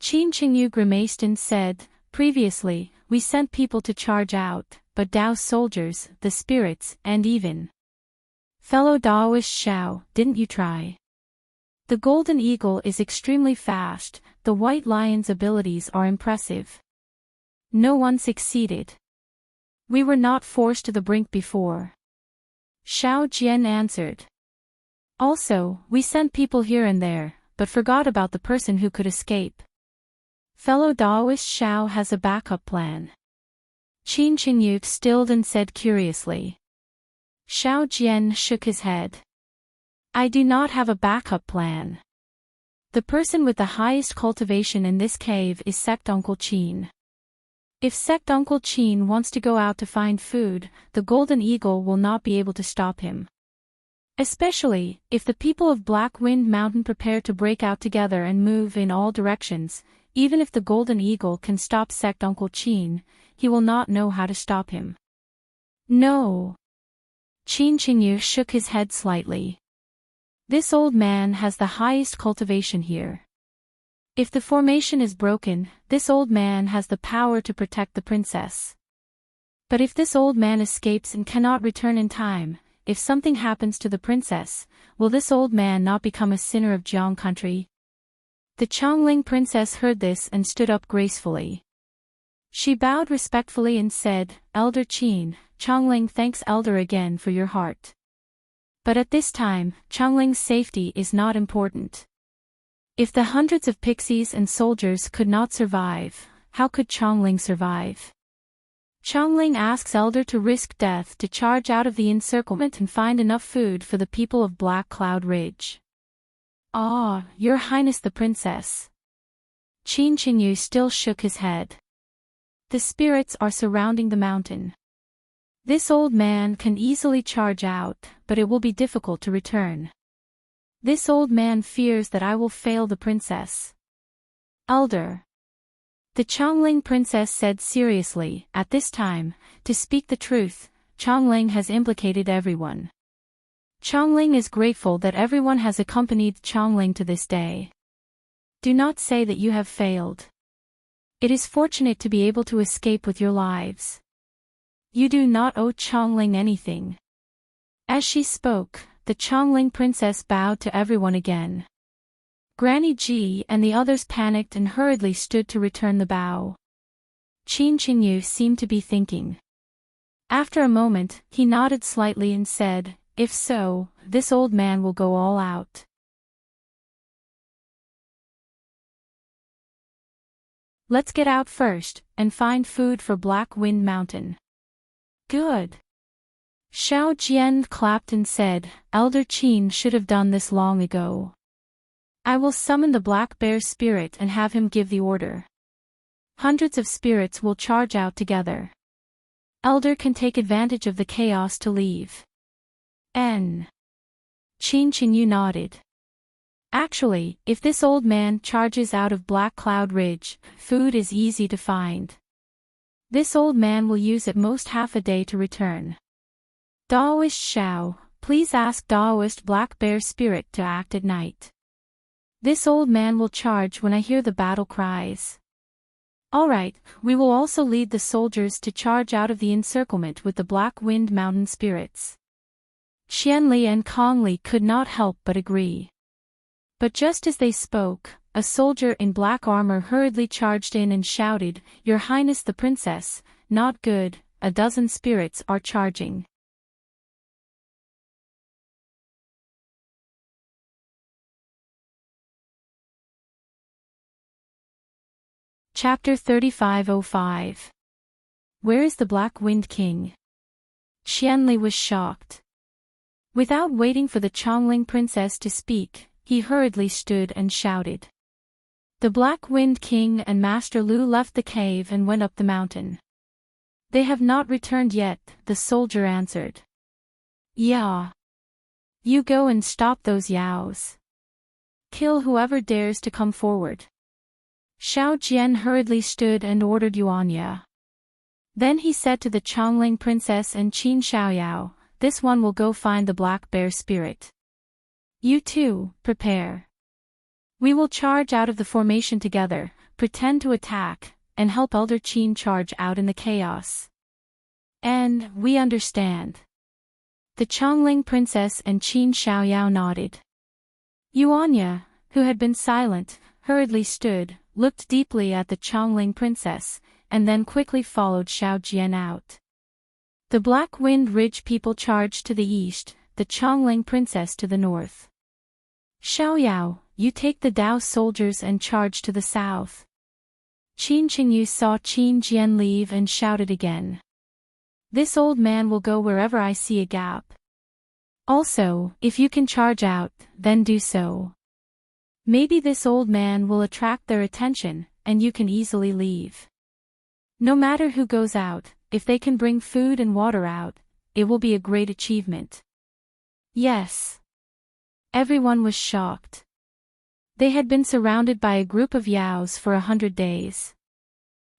Qin Qingyu grimaced and said, previously, we sent people to charge out, but Dao's soldiers, the spirits, and even fellow Daoist Xiao, didn't you try? The Golden Eagle is extremely fast, the White Lion's abilities are impressive. No one succeeded. We were not forced to the brink before. Xiao Jian answered. Also, we sent people here and there, but forgot about the person who could escape. Fellow Daoist Xiao has a backup plan. Qin Qingyu stilled and said curiously. Xiao Jian shook his head. I do not have a backup plan. The person with the highest cultivation in this cave is Sect Uncle Qin. If Sect Uncle Qin wants to go out to find food, the Golden Eagle will not be able to stop him. Especially, if the people of Blackwind Mountain prepare to break out together and move in all directions, even if the Golden Eagle can stop Sect Uncle Qin, he will not know how to stop him. No. Qin Qingyu shook his head slightly. This old man has the highest cultivation here. If the formation is broken, this old man has the power to protect the princess. But if this old man escapes and cannot return in time, if something happens to the princess, will this old man not become a sinner of Jiang country? The Chongling princess heard this and stood up gracefully. She bowed respectfully and said, Elder Qin, Chongling thanks Elder again for your heart. But at this time, Changling's safety is not important. If the hundreds of pixies and soldiers could not survive, how could Changling survive? Changling asks Elder to risk death to charge out of the encirclement and find enough food for the people of Black Cloud Ridge. Ah, Your Highness the Princess. Qin Qingyu still shook his head. The spirits are surrounding the mountain. This old man can easily charge out, but it will be difficult to return. This old man fears that I will fail the princess. Elder. The Changling princess said seriously, at this time, to speak the truth, Changling has implicated everyone. Changling is grateful that everyone has accompanied Changling to this day. Do not say that you have failed. It is fortunate to be able to escape with your lives. You do not owe Changling anything. As she spoke, the Changling princess bowed to everyone again. Granny Ji and the others panicked and hurriedly stood to return the bow. Qin Qingyu seemed to be thinking. After a moment, he nodded slightly and said, "If so, this old man will go all out." Let's get out first, and find food for Black Wind Mountain. Good. Xiao Jian clapped and said, Elder Qin should have done this long ago. I will summon the Black Bear spirit and have him give the order. Hundreds of spirits will charge out together. Elder can take advantage of the chaos to leave. Qin Qingyu nodded. Actually, if this old man charges out of Black Cloud Ridge, food is easy to find. This old man will use at most half a day to return. Daoist Xiao, please ask Daoist Black Bear Spirit to act at night. This old man will charge when I hear the battle cries. Alright, we will also lead the soldiers to charge out of the encirclement with the Black Wind Mountain spirits. Qianli and Kongli could not help but agree. But just as they spoke, a soldier in black armor hurriedly charged in and shouted, Your Highness the Princess, not good, a dozen spirits are charging. Chapter 3505. Where is the Black Wind King? Qianli was shocked. Without waiting for the Changling princess to speak, he hurriedly stood and shouted. The Black Wind King and Master Lu left the cave and went up the mountain. They have not returned yet, the soldier answered. Yeah. You go and stop those yaos. Kill whoever dares to come forward. Xiao Jian hurriedly stood and ordered Yuanya. Then he said to the Changling princess and Qin Xiaoyao, This one will go find the Black Bear spirit. You two, prepare. We will charge out of the formation together, pretend to attack, and help Elder Qin charge out in the chaos. And, we understand. The Changling princess and Qin Xiaoyao nodded. Yuanya, who had been silent, hurriedly stood, looked deeply at the Changling princess, and then quickly followed Xiao Jian out. The Black Wind Ridge people charged to the east, the Changling princess to the north. Xiaoyao, you take the Dao soldiers and charge to the south. Qin Qingyu saw Qin Jian leave and shouted again. This old man will go wherever I see a gap. Also, if you can charge out, then do so. Maybe this old man will attract their attention, and you can easily leave. No matter who goes out, if they can bring food and water out, it will be a great achievement. Yes. Everyone was shocked. They had been surrounded by a group of yaos for 100 days.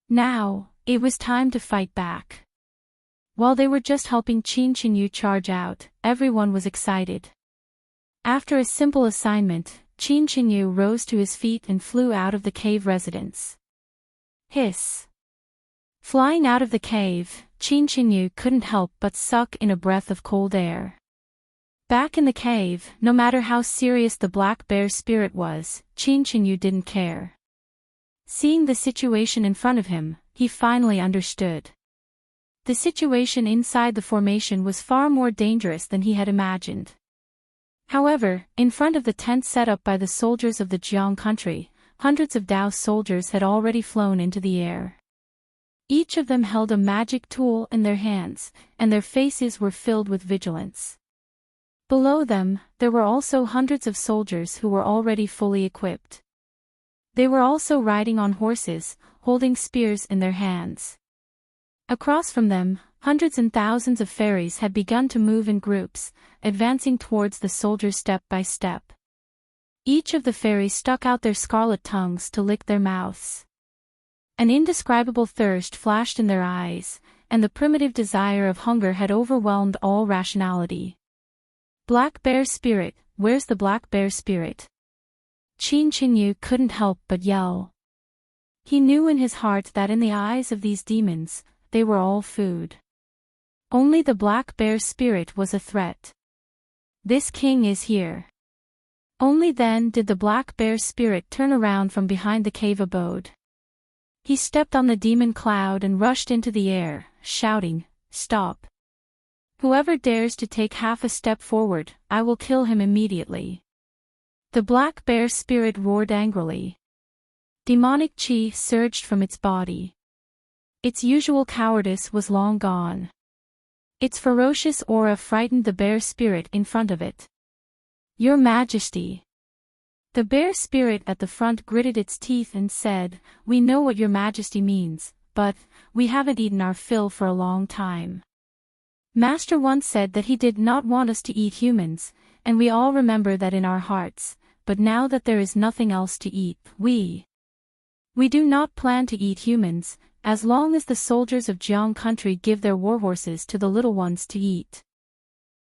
Now, it was time to fight back. While they were just helping Qin Qingyu charge out, everyone was excited. After a simple assignment, Qin Qingyu rose to his feet and flew out of the cave residence. Hiss. Flying out of the cave, Qin Qingyu couldn't help but suck in a breath of cold air. Back in the cave, no matter how serious the Black Bear spirit was, Qin Qingyu didn't care. Seeing the situation in front of him, he finally understood. The situation inside the formation was far more dangerous than he had imagined. However, in front of the tent set up by the soldiers of the Jiang country, hundreds of Dao soldiers had already flown into the air. Each of them held a magic tool in their hands, and their faces were filled with vigilance. Below them, there were also hundreds of soldiers who were already fully equipped. They were also riding on horses, holding spears in their hands. Across from them, hundreds and thousands of fairies had begun to move in groups, advancing towards the soldiers step by step. Each of the fairies stuck out their scarlet tongues to lick their mouths. An indescribable thirst flashed in their eyes, and the primitive desire of hunger had overwhelmed all rationality. Black Bear Spirit, where's the Black Bear Spirit? Qin Qinyu couldn't help but yell. He knew in his heart that in the eyes of these demons, they were all food. Only the Black Bear Spirit was a threat. This king is here. Only then did the Black Bear Spirit turn around from behind the cave abode. He stepped on the demon cloud and rushed into the air, shouting, "Stop! Whoever dares to take half a step forward, I will kill him immediately." The Black Bear Spirit roared angrily. Demonic chi surged from its body. Its usual cowardice was long gone. Its ferocious aura frightened the bear spirit in front of it. "Your Majesty." The bear spirit at the front gritted its teeth and said, "We know what your Majesty means, but we haven't eaten our fill for a long time. Master once said that he did not want us to eat humans, and we all remember that in our hearts, but now that there is nothing else to eat, we do not plan to eat humans, as long as the soldiers of Jiang country give their warhorses to the little ones to eat.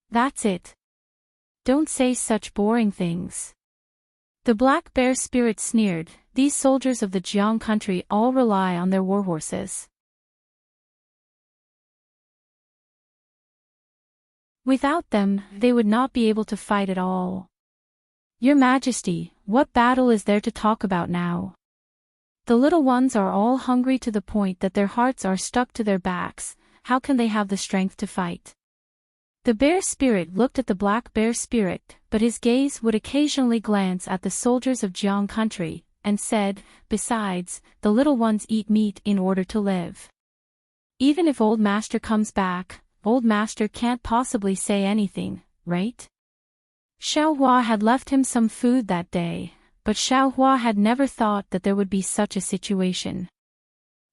That's it. Don't say such boring things." The Black Bear Spirit sneered, "These soldiers of the Jiang country all rely on their warhorses. Without them, they would not be able to fight at all. Your Majesty, what battle is there to talk about now? The little ones are all hungry to the point that their hearts are stuck to their backs, how can they have the strength to fight?" The bear spirit looked at the Black Bear Spirit, but his gaze would occasionally glance at the soldiers of Jiang country, and said, "Besides, the little ones eat meat in order to live. Even if Old Master comes back, Old Master can't possibly say anything, right?" Xiaohua had left him some food that day, but Xiaohua had never thought that there would be such a situation.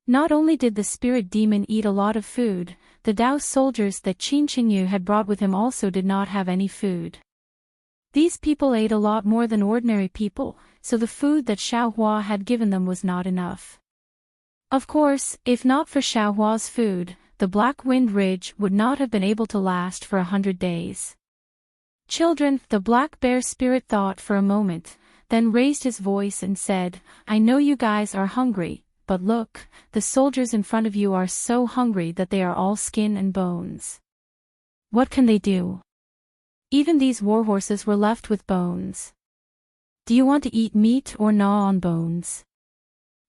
Not only did the spirit demon eat a lot of food, the Dao soldiers that Qin Qinyu had brought with him also did not have any food. These people ate a lot more than ordinary people, so the food that Xiaohua had given them was not enough. Of course, if not for Xiaohua's food, the Black Wind Ridge would not have been able to last for 100 days. "Children," the Black Bear Spirit thought for a moment, then raised his voice and said, "I know you guys are hungry, but look, the soldiers in front of you are so hungry that they are all skin and bones. What can they do? Even these warhorses were left with bones. Do you want to eat meat or gnaw on bones?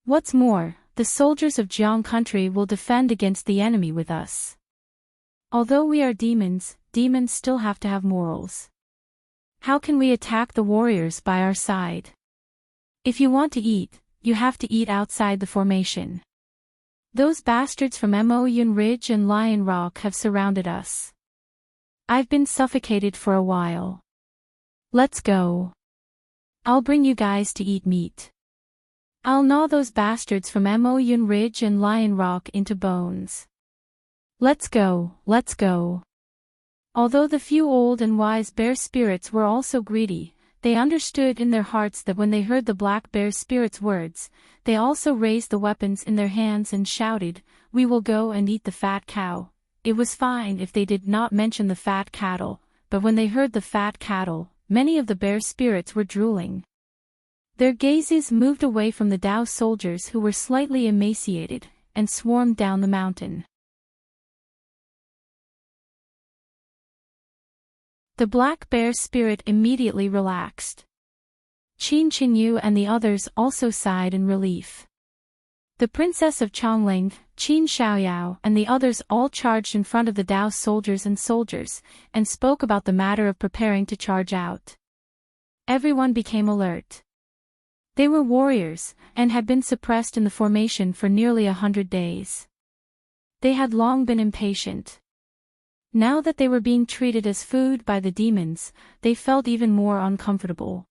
What's more, the soldiers of Jiang country will defend against the enemy with us. Although we are demons, demons still have to have morals. How can we attack the warriors by our side? If you want to eat, you have to eat outside the formation. Those bastards from Moyun Ridge and Lion Rock have surrounded us. I've been suffocated for a while. Let's go. I'll bring you guys to eat meat. I'll gnaw those bastards from Moyun Ridge and Lion Rock into bones. Let's go, let's go." Although the few old and wise bear spirits were also greedy, they understood in their hearts that when they heard the Black Bear Spirit's words, they also raised the weapons in their hands and shouted, "We will go and eat the fat cow." It was fine if they did not mention the fat cattle, but when they heard the fat cattle, many of the bear spirits were drooling. Their gazes moved away from the Dao soldiers who were slightly emaciated, and swarmed down the mountain. The Black Bear Spirit immediately relaxed. Qin Qinyu and the others also sighed in relief. The princess of Chongling, Qin Xiaoyao, and the others all charged in front of the Dao soldiers and spoke about the matter of preparing to charge out. Everyone became alert. They were warriors, and had been suppressed in the formation for nearly 100 days. They had long been impatient. Now that they were being treated as food by the demons, they felt even more uncomfortable.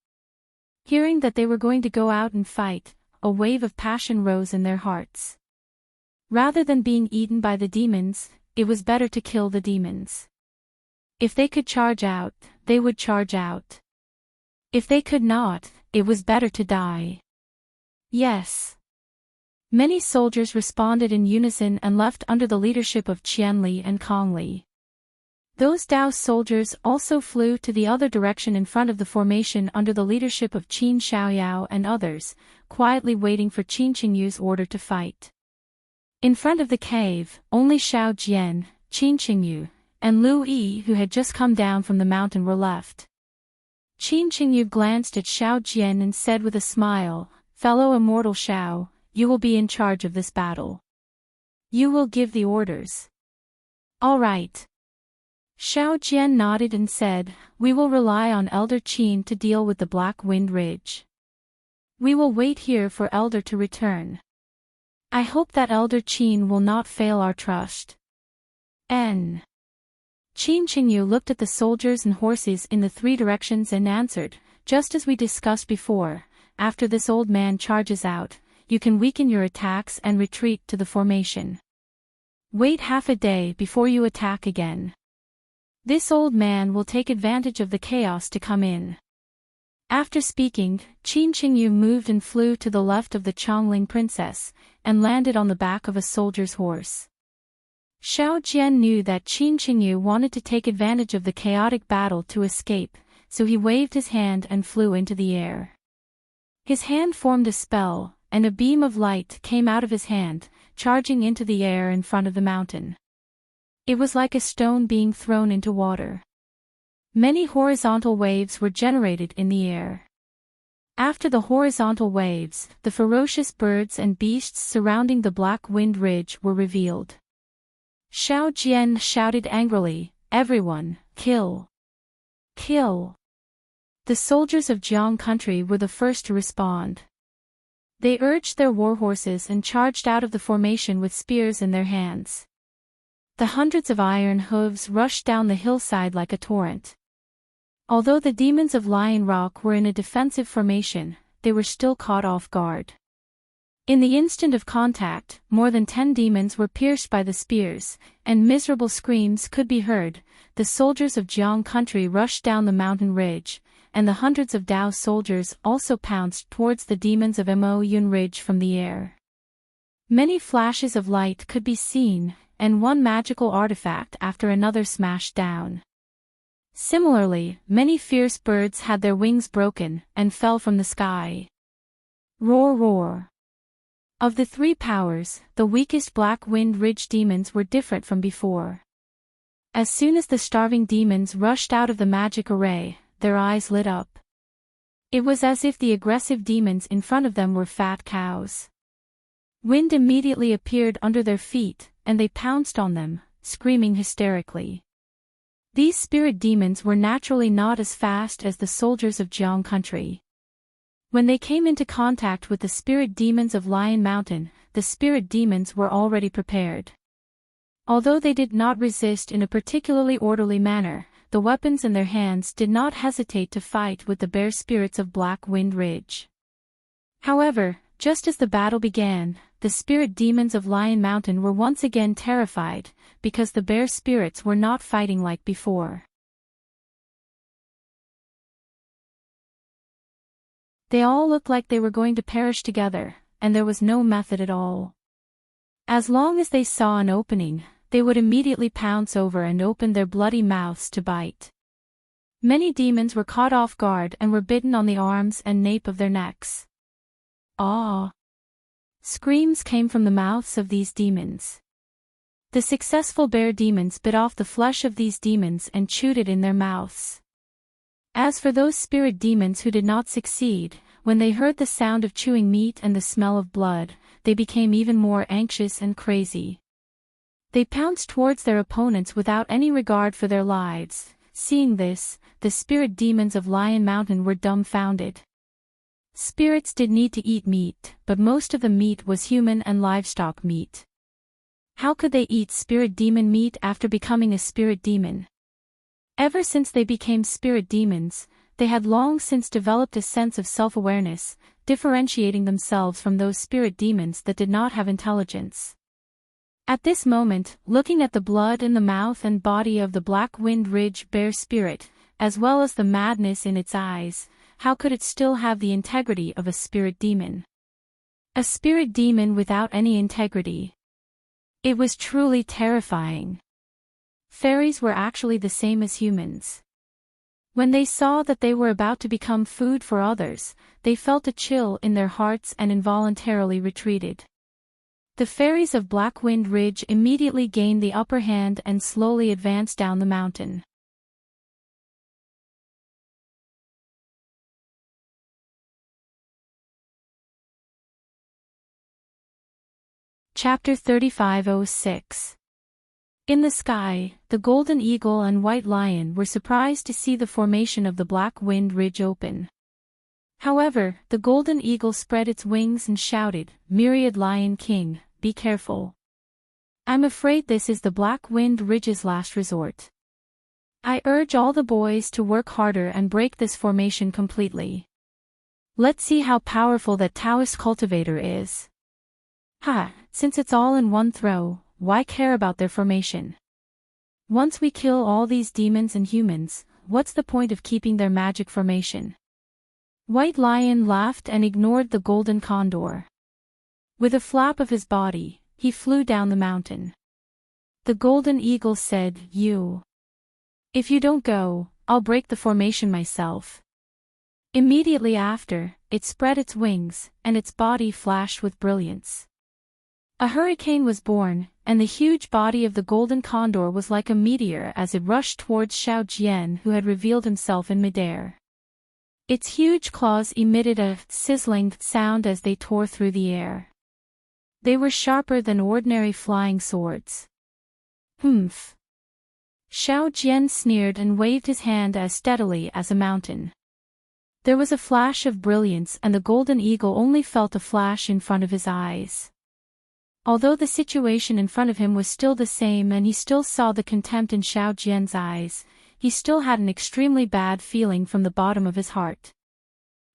Hearing that they were going to go out and fight, a wave of passion rose in their hearts. Rather than being eaten by the demons, it was better to kill the demons. If they could charge out, they would charge out. If they could not, it was better to die. Yes. Many soldiers responded in unison and left under the leadership of Qianli and Kongli. Those Dao soldiers also flew to the other direction in front of the formation under the leadership of Qin Xiaoyao and others, quietly waiting for Qin Qingyu's order to fight. In front of the cave, only Xiao Jian, Qin Qingyu, and Lu Yi, who had just come down from the mountain, were left. Qin Qingyu glanced at Xiao Jian and said with a smile, "Fellow immortal Xiao, you will be in charge of this battle. You will give the orders." "All right." Xiao Jian nodded and said, "We will rely on Elder Qin to deal with the Black Wind Ridge. We will wait here for Elder to return. I hope that Elder Qin will not fail our trust." Qin Qingyu looked at the soldiers and horses in the three directions and answered, "Just as we discussed before, after this old man charges out, you can weaken your attacks and retreat to the formation. Wait half a day before you attack again. This old man will take advantage of the chaos to come in." After speaking, Qin Qingyu moved and flew to the left of the Chongling princess, and landed on the back of a soldier's horse. Xiao Jian knew that Qin Qingyu wanted to take advantage of the chaotic battle to escape, so he waved his hand and flew into the air. His hand formed a spell, and a beam of light came out of his hand, charging into the air in front of the mountain. It was like a stone being thrown into water. Many horizontal waves were generated in the air. After the horizontal waves, the ferocious birds and beasts surrounding the Black Wind Ridge were revealed. Xiao Jian shouted angrily, "Everyone, kill! Kill!" The soldiers of Jiang country were the first to respond. They urged their warhorses and charged out of the formation with spears in their hands. The hundreds of iron hooves rushed down the hillside like a torrent. Although the demons of Lion Rock were in a defensive formation, they were still caught off guard. In the instant of contact, more than 10 demons were pierced by the spears, and miserable screams could be heard. The soldiers of Jiang country rushed down the mountain ridge, and the hundreds of Dao soldiers also pounced towards the demons of Mo Yun Ridge from the air. Many flashes of light could be seen, and one magical artifact after another smashed down. Similarly, many fierce birds had their wings broken and fell from the sky. Roar roar. Of the three powers, the weakest Black Wind Ridge demons were different from before. As soon as the starving demons rushed out of the magic array, their eyes lit up. It was as if the aggressive demons in front of them were fat cows. Wind immediately appeared under their feet, and they pounced on them, screaming hysterically. These spirit demons were naturally not as fast as the soldiers of Jiang country. When they came into contact with the spirit demons of Lion Mountain, the spirit demons were already prepared. Although they did not resist in a particularly orderly manner, the weapons in their hands did not hesitate to fight with the bear spirits of Black Wind Ridge. However, just as the battle began, the spirit demons of Lion Mountain were once again terrified, because the bear spirits were not fighting like before. They all looked like they were going to perish together, and there was no method at all. As long as they saw an opening, they would immediately pounce over and open their bloody mouths to bite. Many demons were caught off guard and were bitten on the arms and nape of their necks. "Ah!" Screams came from the mouths of these demons. The successful bear demons bit off the flesh of these demons and chewed it in their mouths. As for those spirit demons who did not succeed, when they heard the sound of chewing meat and the smell of blood, they became even more anxious and crazy. They pounced towards their opponents without any regard for their lives. Seeing this, the spirit demons of Lion Mountain were dumbfounded. Spirits did need to eat meat, but most of the meat was human and livestock meat. How could they eat spirit demon meat after becoming a spirit demon? Ever since they became spirit demons, they had long since developed a sense of self-awareness, differentiating themselves from those spirit demons that did not have intelligence. At this moment, looking at the blood in the mouth and body of the Black Wind Ridge bear spirit, as well as the madness in its eyes, how could it still have the integrity of a spirit demon? A spirit demon without any integrity. It was truly terrifying. Fairies were actually the same as humans. When they saw that they were about to become food for others, they felt a chill in their hearts and involuntarily retreated. The fairies of Black Wind Ridge immediately gained the upper hand and slowly advanced down the mountain. Chapter 3506. In the sky, the Golden Eagle and White Lion were surprised to see the formation of the Black Wind Ridge open. However, the Golden Eagle spread its wings and shouted, "Myriad Lion King, be careful. I'm afraid this is the Black Wind Ridge's last resort. I urge all the boys to work harder and break this formation completely. Let's see how powerful that Taoist cultivator is. Since it's all in one throw, why care about their formation? Once we kill all these demons and humans, what's the point of keeping their magic formation?" White Lion laughed and ignored the golden condor. With a flap of his body, he flew down the mountain. The Golden Eagle said, If you don't go, I'll break the formation myself." Immediately after, it spread its wings, and its body flashed with brilliance. A hurricane was born, and the huge body of the golden condor was like a meteor as it rushed towards Xiao Jian, who had revealed himself in midair. Its huge claws emitted a sizzling sound as they tore through the air. They were sharper than ordinary flying swords. Xiao Jian sneered and waved his hand as steadily as a mountain. There was a flash of brilliance, and the Golden Eagle only felt a flash in front of his eyes. Although the situation in front of him was still the same and he still saw the contempt in Xiao Jian's eyes, he still had an extremely bad feeling from the bottom of his heart.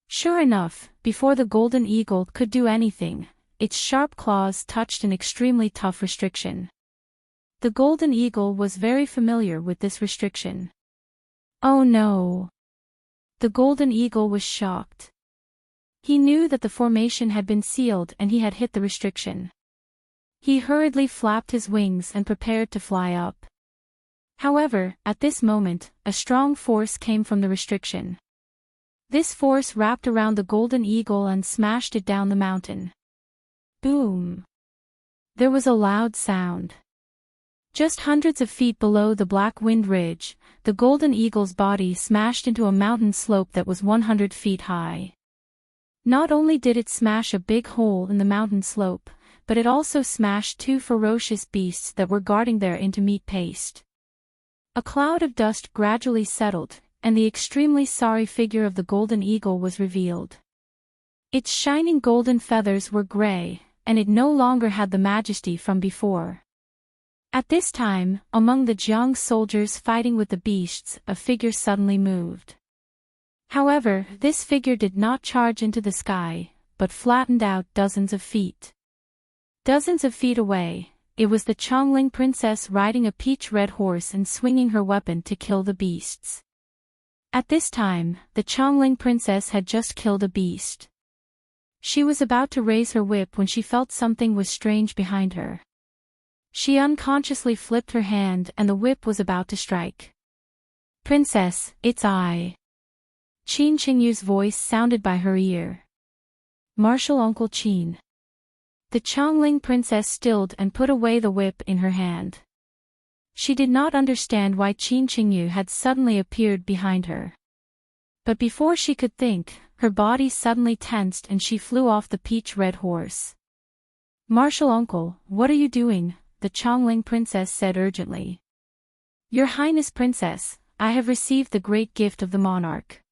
Sure enough, before the Golden Eagle could do anything, its sharp claws touched an extremely tough restriction. The Golden Eagle was very familiar with this restriction. Oh no! The Golden Eagle was shocked. He knew that the formation had been sealed and he had hit the restriction. He hurriedly flapped his wings and prepared to fly up. However, at this moment, a strong force came from the restriction. This force wrapped around the Golden Eagle and smashed it down the mountain. Boom! There was a loud sound. Just hundreds of feet below the Black Wind Ridge, the Golden Eagle's body smashed into a mountain slope that was 100 feet high. Not only did it smash a big hole in the mountain slope, but it also smashed two ferocious beasts that were guarding there into meat paste. A cloud of dust gradually settled, and the extremely sorry figure of the Golden Eagle was revealed. Its shining golden feathers were gray, and it no longer had the majesty from before. At this time, among the Jiang soldiers fighting with the beasts, a figure suddenly moved. However, this figure did not charge into the sky, but flattened out dozens of feet. Dozens of feet away, it was the Chongling princess riding a peach-red horse and swinging her weapon to kill the beasts. At this time, the Chongling princess had just killed a beast. She was about to raise her whip when she felt something was strange behind her. She unconsciously flipped her hand and the whip was about to strike. "Princess, it's I." Qin Qingyu's voice sounded by her ear. "Martial Uncle Qin." The Chongling princess stilled and put away the whip in her hand. She did not understand why Qin Qingyu had suddenly appeared behind her. But before she could think, her body suddenly tensed and she flew off the peach-red horse. Martial uncle, what are you doing? The Chongling princess said urgently. Your Highness Princess, I have received the great gift of the monarch.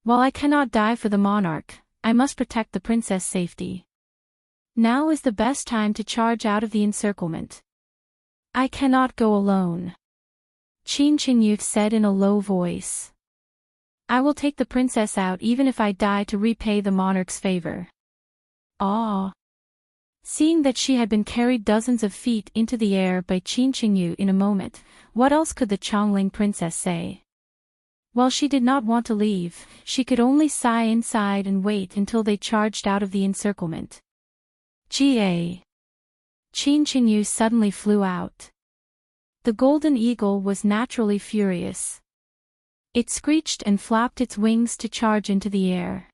While I cannot die for the monarch, I must protect the princess' safety. Now is the best time to charge out of the encirclement. I cannot go alone. Qin Qingyu said in a low voice. I will take the princess out even if I die to repay the monarch's favor. Ah! Seeing that she had been carried dozens of feet into the air by Qin Qingyu in a moment, what else could the Chongling princess say? While she did not want to leave, she could only sigh inside and wait until they charged out of the encirclement. Ga! Qin Qingyu suddenly flew out. The golden eagle was naturally furious. It screeched and flapped its wings to charge into the air.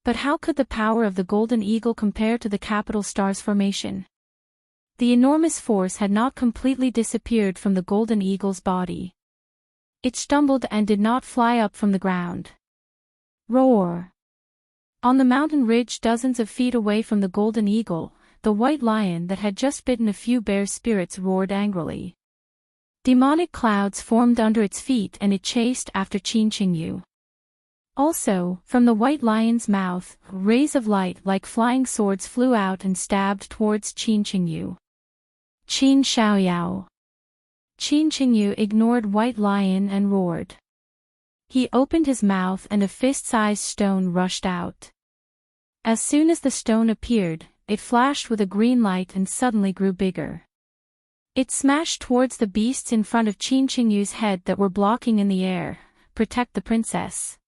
But how could the power of the golden eagle compare to the capital star's formation? The enormous force had not completely disappeared from the golden eagle's body. It stumbled and did not fly up from the ground. Roar! On the mountain ridge dozens of feet away from the golden eagle, the white lion that had just bitten a few bear spirits roared angrily. Demonic clouds formed under its feet and it chased after Qin Qingyu. Also, from the white lion's mouth, rays of light like flying swords flew out and stabbed towards Qin Qingyu. Qin Xiaoyao. Qin Qingyu ignored white lion and roared. He opened his mouth and a fist-sized stone rushed out. As soon as the stone appeared, it flashed with a green light and suddenly grew bigger. It smashed towards the beasts in front of Qin Qingyu's head that were blocking in the air. Protect the princess.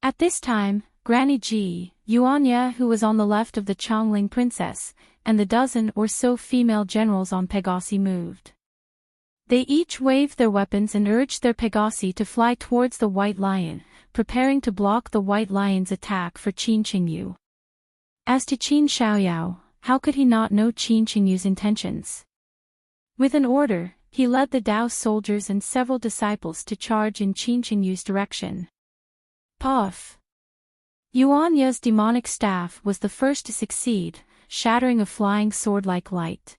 At this time, Granny Ji, Yuanya who was on the left of the Chongling princess, and the dozen or so female generals on Pegasi moved. They each waved their weapons and urged their Pegasi to fly towards the white lion, preparing to block the white lion's attack for Qin Qingyu. As to Qin Xiaoyao, how could he not know Qin Qingyu's intentions? With an order, he led the Dao soldiers and several disciples to charge in Qin Qingyu's direction. Puff! Yuanya's demonic staff was the first to succeed, shattering a flying sword-like light.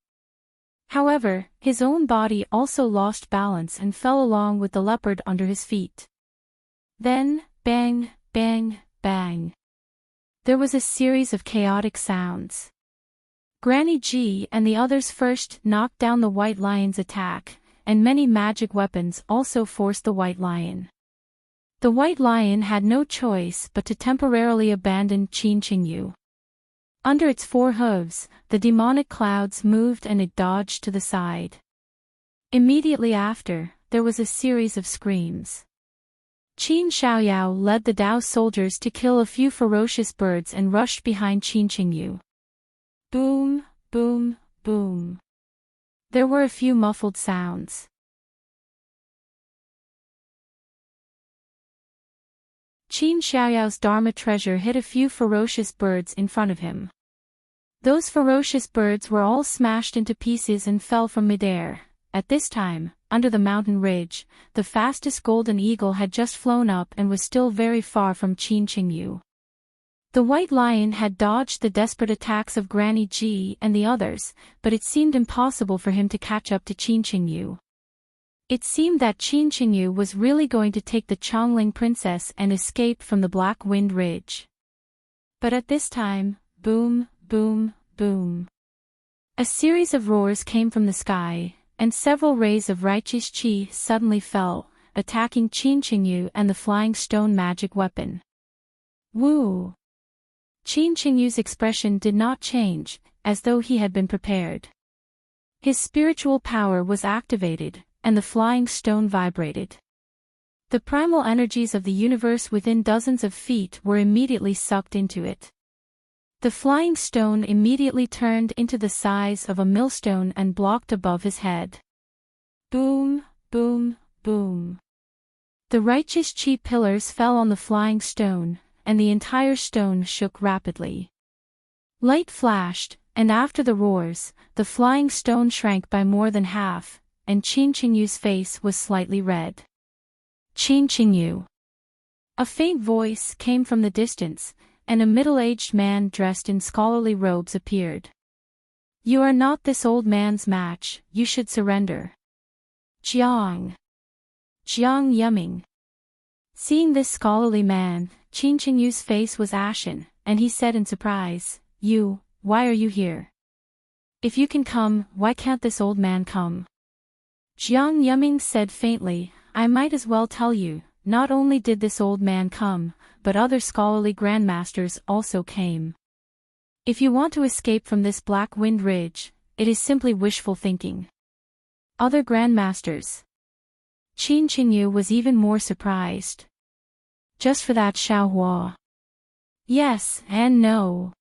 However, his own body also lost balance and fell along with the leopard under his feet. Then, bang, bang, bang. There was a series of chaotic sounds. Granny Ji and the others first knocked down the white lion's attack, and many magic weapons also forced the white lion. The white lion had no choice but to temporarily abandon Qin Qingyu. Under its four hooves, the demonic clouds moved and it dodged to the side. Immediately after, there was a series of screams. Qin Xiaoyao led the Dao soldiers to kill a few ferocious birds and rushed behind Qin Qingyu. Boom, boom, boom. There were a few muffled sounds. Qin Xiaoyao's Dharma treasure hit a few ferocious birds in front of him. Those ferocious birds were all smashed into pieces and fell from midair. At this time, under the mountain ridge, the fastest golden eagle had just flown up and was still very far from Qin Qingyu. The white lion had dodged the desperate attacks of Granny Ji and the others, but it seemed impossible for him to catch up to Qin Qingyu. It seemed that Qin Qingyu was really going to take the Chongling princess and escape from the Black Wind Ridge. But at this time, boom, boom, boom. A series of roars came from the sky, and several rays of righteous chi suddenly fell, attacking Qin Qingyu and the flying stone magic weapon. Woo! Qin Qingyu's expression did not change, as though he had been prepared. His spiritual power was activated, and the flying stone vibrated. The primal energies of the universe within dozens of feet were immediately sucked into it. The flying stone immediately turned into the size of a millstone and blocked above his head. Boom, boom, boom. The righteous chi pillars fell on the flying stone, and the entire stone shook rapidly. Light flashed, and after the roars, the flying stone shrank by more than half, and Qin Qingyu's face was slightly red. Qin Qingyu. A faint voice came from the distance, and a middle-aged man dressed in scholarly robes appeared. You are not this old man's match, you should surrender. Jiang Yumming. Seeing this scholarly man, Qin Qingyu's face was ashen, and he said in surprise, why are you here? If you can come, why can't this old man come? Jiang Yumming said faintly, I might as well tell you, not only did this old man come, but other scholarly grandmasters also came. If you want to escape from this Black Wind Ridge, it is simply wishful thinking. Other grandmasters. Qin Qingyu was even more surprised. Just for that Xiaohua. Yes and no.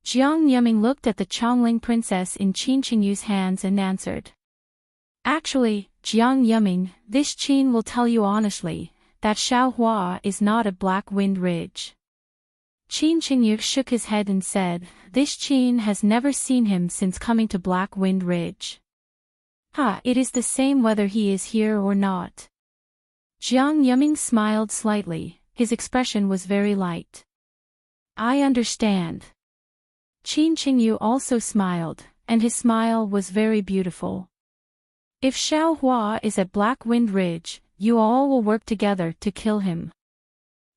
Jiang Yumming looked at the Chongling princess in Qin Qingyu's hands and answered. Actually, Jiang Yumming, this Qin will tell you honestly, that Xiaohua is not at Black Wind Ridge. Qin Qingyu shook his head and said, this Qin has never seen him since coming to Black Wind Ridge. It is the same whether he is here or not. Jiang Yumming smiled slightly, his expression was very light. I understand. Qin Qingyu also smiled, and his smile was very beautiful. If Xiaohua is at Black Wind Ridge, you all will work together to kill him.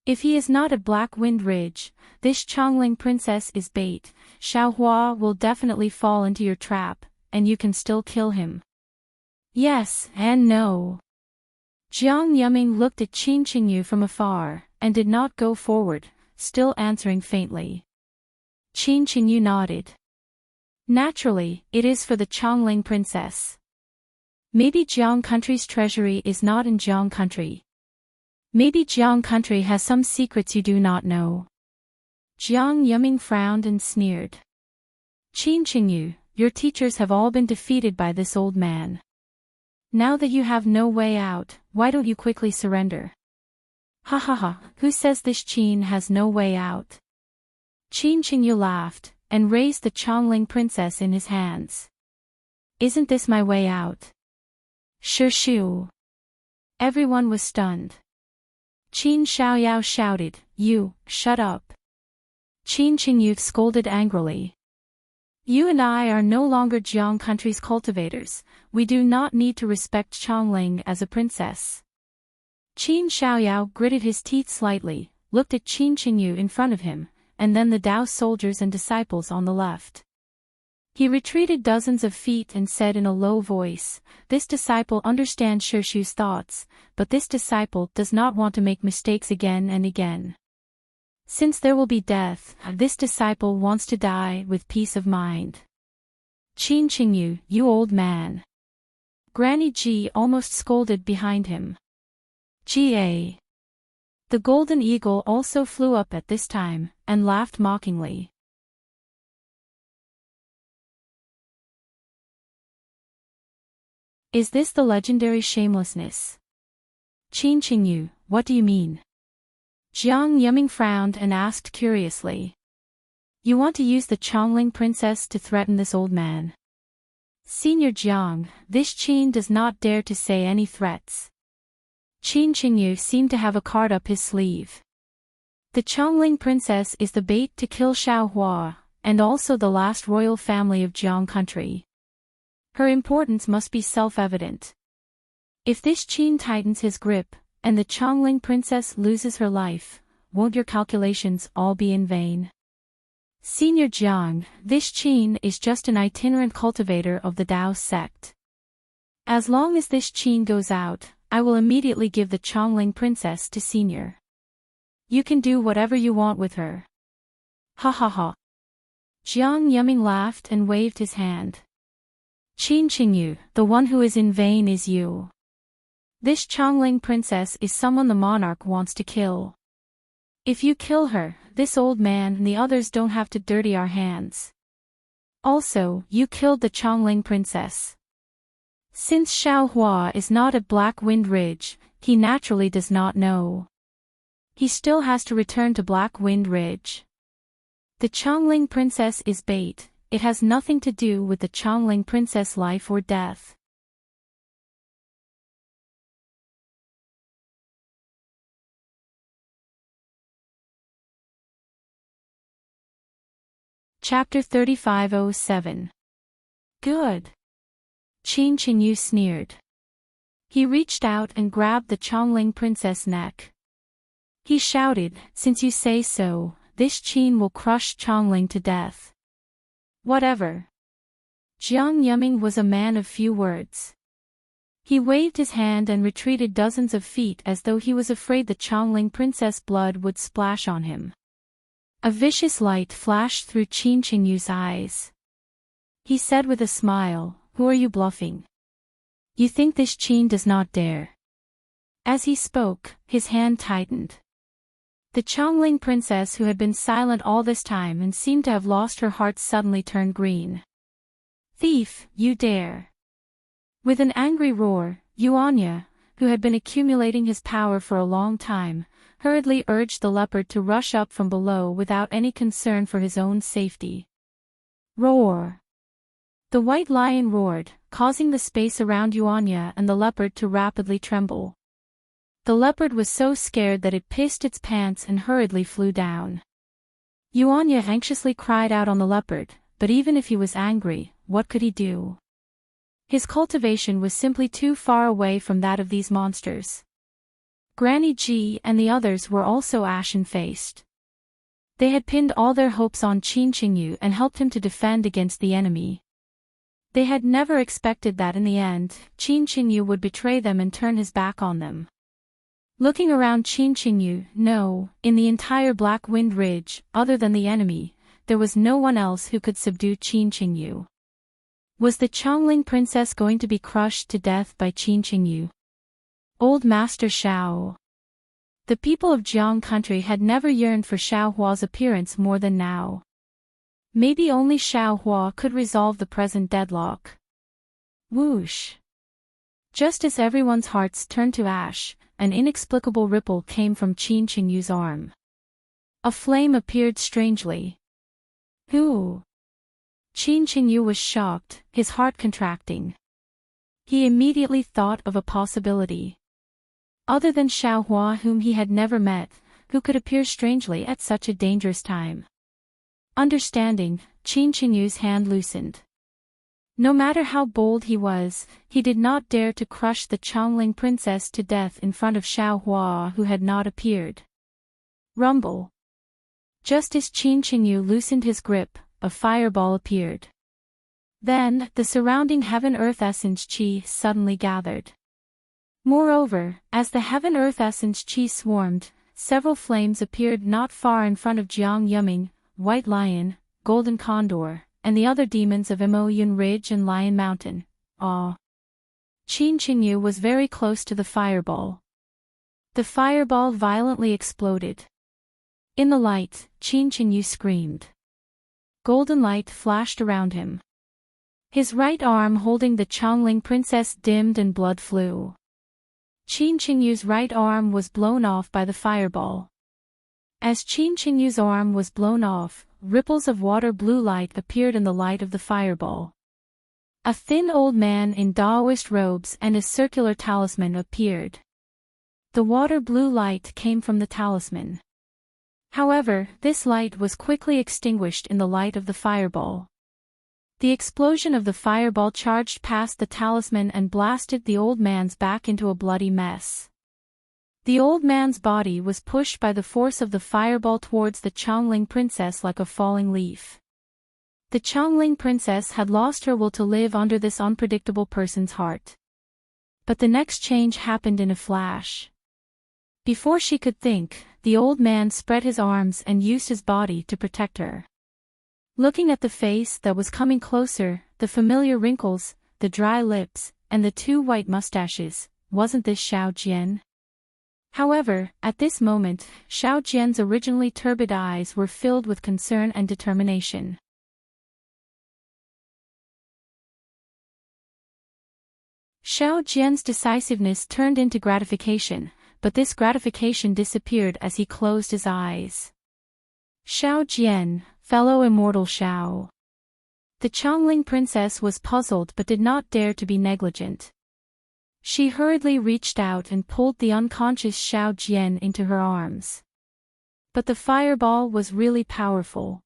If he is not at Black Wind Ridge, this Chongling princess is bait, Xiaohua will definitely fall into your trap, and you can still kill him. Yes and no. Jiang Yumming looked at Qin Qingyu from afar, and did not go forward, still answering faintly. Qin Qingyu nodded. Naturally, it is for the Chongling princess. Maybe Jiang country's treasury is not in Jiang country. Maybe Jiang country has some secrets you do not know. Jiang Yumming frowned and sneered. Qin Qingyu, your teachers have all been defeated by this old man. Now that you have no way out, why don't you quickly surrender? Who says this Qin has no way out? Qin Qingyu laughed, and raised the Chongling princess in his hands. Isn't this my way out? Shu. Everyone was stunned. Qin Xiaoyao shouted, you, shut up. Qin Qingyu scolded angrily. You and I are no longer Jiang country's cultivators, we do not need to respect Chongling as a princess. Qin Xiaoyao gritted his teeth slightly, looked at Qin Qingyu in front of him, and then the Dao soldiers and disciples on the left. He retreated dozens of feet and said in a low voice, this disciple understands Shishu's thoughts, but this disciple does not want to make mistakes again and again. Since there will be death, this disciple wants to die with peace of mind. Qin Qingyu, you old man. Granny Ji almost scolded behind him. Ga. The golden eagle also flew up at this time, and laughed mockingly. Is this the legendary shamelessness? Qin Qingyu, what do you mean? Jiang Yumming frowned and asked curiously. You want to use the Chongling princess to threaten this old man? Senior Jiang, this Qin does not dare to say any threats. Qin Qingyu seemed to have a card up his sleeve. The Chongling princess is the bait to kill Xiaohua, and also the last royal family of Jiang country. Her importance must be self-evident. If this Qin tightens his grip, and the Chongling princess loses her life, won't your calculations all be in vain? Senior Jiang, this Qin is just an itinerant cultivator of the Dao sect. As long as this Qin goes out, I will immediately give the Chongling princess to Senior. You can do whatever you want with her. Jiang Yumming laughed and waved his hand. Qin Qingyu, the one who is in vain is you. This Chongling princess is someone the monarch wants to kill. If you kill her, this old man and the others don't have to dirty our hands. Also, you killed the Chongling princess. Since Xiaohua is not at Black Wind Ridge, he naturally does not know. He still has to return to Black Wind Ridge. The Chongling princess is bait, it has nothing to do with the Chongling princess' life or death. Chapter 3507. Good. Qin Qingyu sneered. He reached out and grabbed the Chongling princess' neck. He shouted, "Since you say so, this Qin will crush Chongling to death." Whatever. Jiang Yuming was a man of few words. He waved his hand and retreated dozens of feet as though he was afraid the Chongling princess' blood would splash on him. A vicious light flashed through Qin Qingyu's eyes. He said with a smile, "Who are you bluffing? You think this Qin does not dare?" As he spoke, his hand tightened. The Chongling princess, who had been silent all this time and seemed to have lost her heart, suddenly turned green. "Thief, you dare!" With an angry roar, Yuanya, who had been accumulating his power for a long time, hurriedly urged the leopard to rush up from below without any concern for his own safety. Roar! The white lion roared, causing the space around Yuanya and the leopard to rapidly tremble. The leopard was so scared that it pissed its pants and hurriedly flew down. Yuanya anxiously cried out on the leopard, but even if he was angry, what could he do? His cultivation was simply too far away from that of these monsters. Granny Ji and the others were also ashen-faced. They had pinned all their hopes on Qin Qingyu and helped him to defend against the enemy. They had never expected that in the end, Qin Qingyu would betray them and turn his back on them. Looking around Qin Qingyu, no, in the entire Black Wind Ridge, other than the enemy, there was no one else who could subdue Qin Qingyu. Was the Chongling princess going to be crushed to death by Qin Qingyu? Old Master Xiao. The people of Jiang country had never yearned for Xiao Hua's appearance more than now. Maybe only Xiao Hua could resolve the present deadlock. Whoosh! Just as everyone's hearts turned to ash, an inexplicable ripple came from Qin Qingyu's arm. A flame appeared strangely. Who? Qin Qingyu was shocked, his heart contracting. He immediately thought of a possibility. Other than Xiao Hua, whom he had never met, who could appear strangely at such a dangerous time? Understanding, Qin Qingyu's hand loosened. No matter how bold he was, he did not dare to crush the Chongling princess to death in front of Xiao Hua, who had not appeared. Rumble. Just as Qin Qingyu loosened his grip, a fireball appeared. Then, the surrounding heaven-earth essence qi suddenly gathered. Moreover, as the heaven-earth essence qi swarmed, several flames appeared not far in front of Jiang Yuming, White Lion, Golden Condor, and the other demons of Imoyun Ridge and Lion Mountain. Ah! Qin Qingyu was very close to the fireball. The fireball violently exploded. In the light, Qin Qingyu screamed. Golden light flashed around him. His right arm holding the Chongling princess dimmed and blood flew. Qin Qingyu's right arm was blown off by the fireball. As Qin Qingyu's arm was blown off, ripples of water blue light appeared in the light of the fireball. A thin old man in Daoist robes and a circular talisman appeared. The water blue light came from the talisman. However, this light was quickly extinguished in the light of the fireball. The explosion of the fireball charged past the talisman and blasted the old man's back into a bloody mess. The old man's body was pushed by the force of the fireball towards the Chongling princess like a falling leaf. The Chongling princess had lost her will to live under this unpredictable person's heart. But the next change happened in a flash. Before she could think, the old man spread his arms and used his body to protect her. Looking at the face that was coming closer, the familiar wrinkles, the dry lips, and the two white mustaches, wasn't this Xiao Jian? However, at this moment, Xiao Jian's originally turbid eyes were filled with concern and determination. Xiao Jian's decisiveness turned into gratification, but this gratification disappeared as he closed his eyes. Xiao Jian, fellow immortal Xiao. The Chongling princess was puzzled but did not dare to be negligent. She hurriedly reached out and pulled the unconscious Xiao Jian into her arms. But the fireball was really powerful.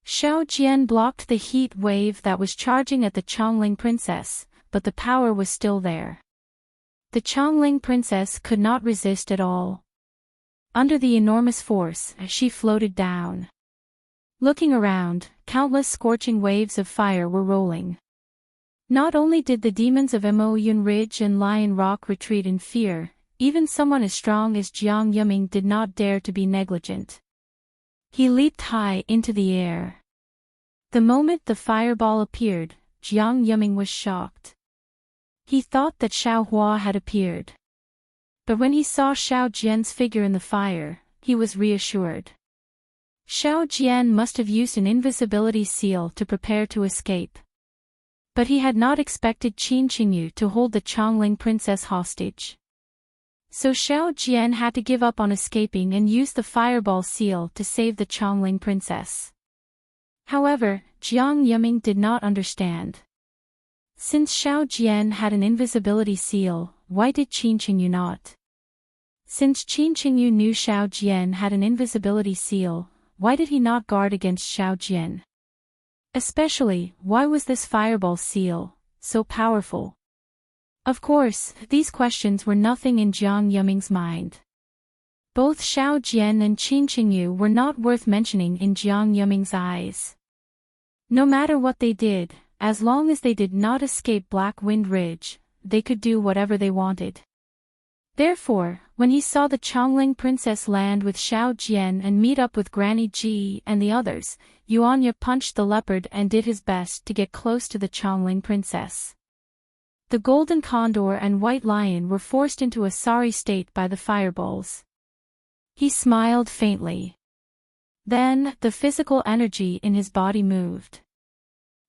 Xiao Jian blocked the heat wave that was charging at the Chongling princess, but the power was still there. The Chongling princess could not resist at all. Under the enormous force, she floated down. Looking around, countless scorching waves of fire were rolling. Not only did the demons of Moyun Ridge and Lion Rock retreat in fear, even someone as strong as Jiang Yuming did not dare to be negligent. He leaped high into the air. The moment the fireball appeared, Jiang Yuming was shocked. He thought that Xiao Hua had appeared. But when he saw Xiao Jian's figure in the fire, he was reassured. Xiao Jian must have used an invisibility seal to prepare to escape. But he had not expected Qin Qingyu to hold the Chongling princess hostage. So Xiao Jian had to give up on escaping and use the fireball seal to save the Chongling princess. However, Jiang Yuming did not understand. Since Xiao Jian had an invisibility seal, why did Qin Qingyu not? Since Qin Qingyu knew Xiao Jian had an invisibility seal, why did he not guard against Xiao Jian? Especially, why was this fireball seal so powerful? Of course, these questions were nothing in Jiang Yuming's mind. Both Xiao Jian and Qin Qingyu were not worth mentioning in Jiang Yuming's eyes. No matter what they did, as long as they did not escape Black Wind Ridge, they could do whatever they wanted. Therefore, when he saw the Chongling princess land with Xiao Jian and meet up with Granny Ji and the others, Yuanya punched the leopard and did his best to get close to the Chongling princess. The golden condor and white lion were forced into a sorry state by the fireballs. He smiled faintly. Then, the physical energy in his body moved.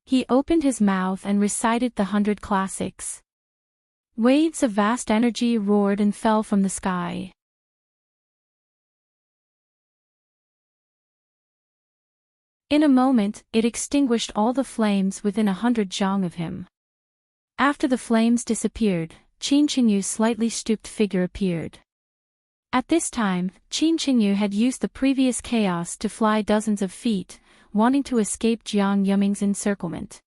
He opened his mouth and recited the 100 classics. Waves of vast energy roared and fell from the sky. In a moment, it extinguished all the flames within 100 zhang of him. After the flames disappeared, Qin Qingyu's slightly stooped figure appeared. At this time, Qin Qingyu had used the previous chaos to fly dozens of feet, wanting to escape Jiang Yuming's encirclement.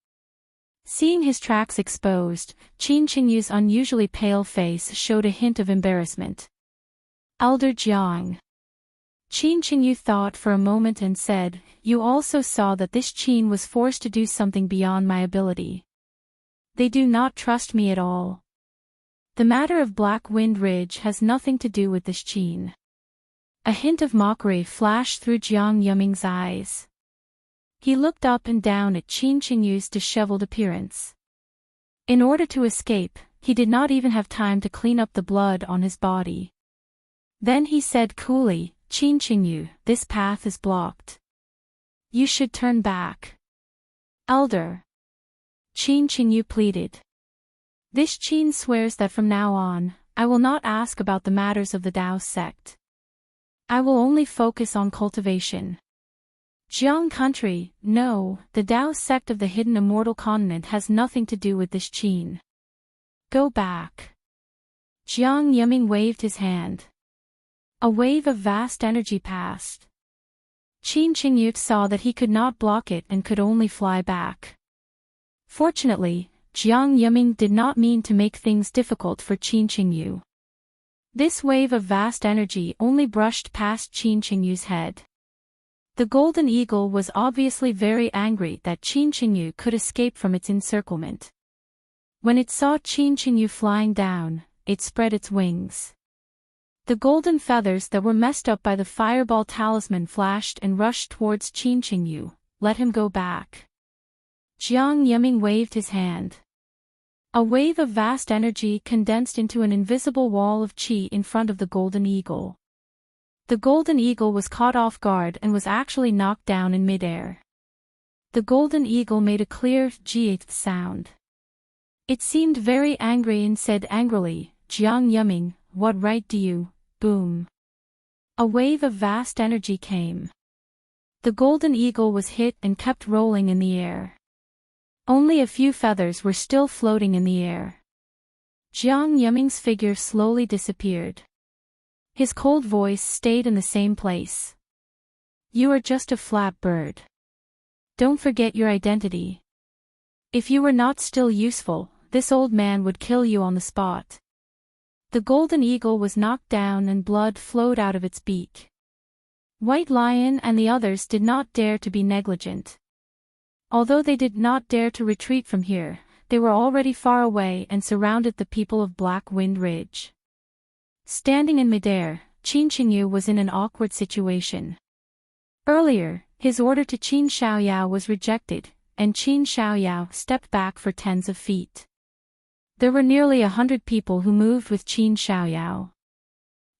Seeing his tracks exposed, Qin Qingyu's unusually pale face showed a hint of embarrassment. Elder Jiang. Qin Qingyu thought for a moment and said, "You also saw that this Qin was forced to do something beyond my ability. They do not trust me at all. The matter of Black Wind Ridge has nothing to do with this Qin." A hint of mockery flashed through Jiang Yuming's eyes. He looked up and down at Qin Qingyu's disheveled appearance. In order to escape, he did not even have time to clean up the blood on his body. Then he said coolly, "Qin Qingyu, this path is blocked. You should turn back." "Elder," Qin Qingyu pleaded. "This Qin swears that from now on, I will not ask about the matters of the Dao sect. I will only focus on cultivation. Jiang country, no, the Dao sect of the hidden immortal continent has nothing to do with this Qin. Go back." Jiang Yuming waved his hand. A wave of vast energy passed. Qin Qingyu saw that he could not block it and could only fly back. Fortunately, Jiang Yuming did not mean to make things difficult for Qin Qingyu. This wave of vast energy only brushed past Qin Qingyu's head. The golden eagle was obviously very angry that Qin Qingyu could escape from its encirclement. When it saw Qin Qingyu flying down, it spread its wings. The golden feathers that were messed up by the fireball talisman flashed and rushed towards Qin Qingyu. "Let him go back." Jiang Yuming waved his hand. A wave of vast energy condensed into an invisible wall of qi in front of the golden eagle. The golden eagle was caught off guard and was actually knocked down in midair. The golden eagle made a clear "jieth" sound. It seemed very angry and said angrily, "Jiang Yuming, what right do you?" Boom. A wave of vast energy came. The golden eagle was hit and kept rolling in the air. Only a few feathers were still floating in the air. Jiang Yuming's figure slowly disappeared. His cold voice stayed in the same place. "You are just a flat bird. Don't forget your identity. If you were not still useful, this old man would kill you on the spot. The golden eagle was knocked down and blood flowed out of its beak. White Lion and the others did not dare to be negligent. Although they did not dare to retreat from here, they were already far away and surrounded the people of Black Wind Ridge. Standing in midair, Qin Qingyu was in an awkward situation. Earlier, his order to Qin Xiaoyao was rejected, and Qin Xiaoyao stepped back for tens of feet. There were nearly 100 people who moved with Qin Xiaoyao.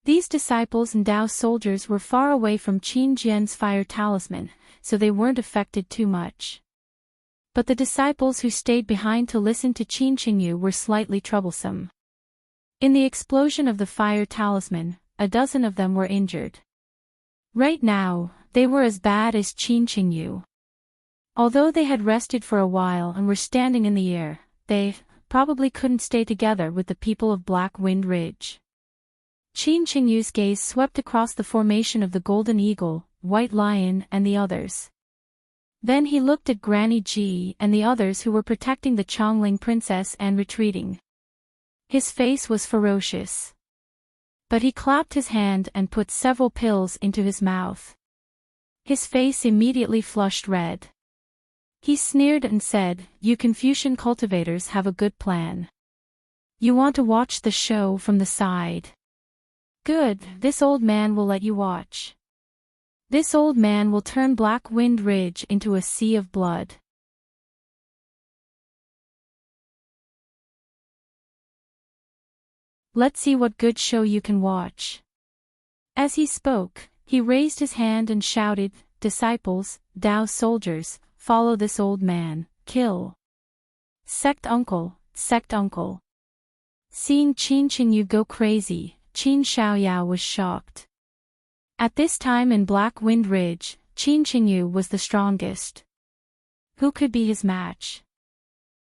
These disciples and Dao soldiers were far away from Qin Jian's fire talisman, so they weren't affected too much. But the disciples who stayed behind to listen to Qin Qingyu were slightly troublesome. In the explosion of the fire talisman, a dozen of them were injured. Right now, they were as bad as Qin Qingyu. Although they had rested for a while and were standing in the air, they probably couldn't stay together with the people of Black Wind Ridge. Qin Qingyu's gaze swept across the formation of the Golden Eagle, White Lion and the others. Then he looked at Granny Ji and the others who were protecting the Chongling princess and retreating. His face was ferocious. But he clapped his hand and put several pills into his mouth. His face immediately flushed red. He sneered and said, "You Confucian cultivators have a good plan. You want to watch the show from the side. Good, this old man will let you watch. This old man will turn Black Wind Ridge into a sea of blood." Let's see what good show you can watch. As he spoke, he raised his hand and shouted, "Disciples, Dao soldiers, follow this old man, kill. Sect uncle, sect uncle." Seeing Qin Qingyu go crazy, Qin Xiaoyao was shocked. At this time in Black Wind Ridge, Qin Qingyu was the strongest. Who could be his match?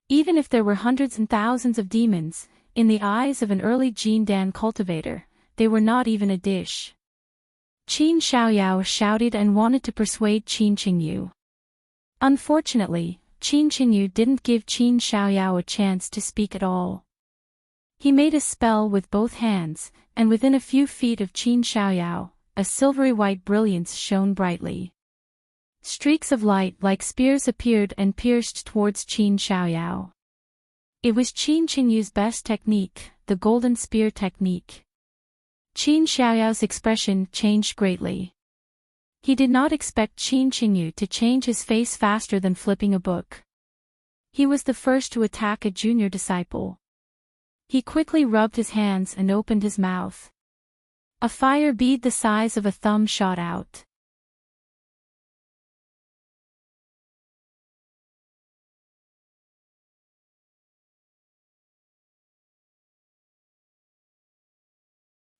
Even if there were hundreds and thousands of demons, in the eyes of an early Jindan cultivator, they were not even a dish. Qin Xiaoyao shouted and wanted to persuade Qin Qingyu. Unfortunately, Qin Qingyu didn't give Qin Xiaoyao a chance to speak at all. He made a spell with both hands, and within a few feet of Qin Xiaoyao, a silvery white brilliance shone brightly. Streaks of light like spears appeared and pierced towards Qin Xiaoyao. It was Qin Qingyu's best technique, the golden spear technique. Qin Xiaoyao's expression changed greatly. He did not expect Qin Qingyu to change his face faster than flipping a book. He was the first to attack a junior disciple. He quickly rubbed his hands and opened his mouth. A fire bead the size of a thumb shot out.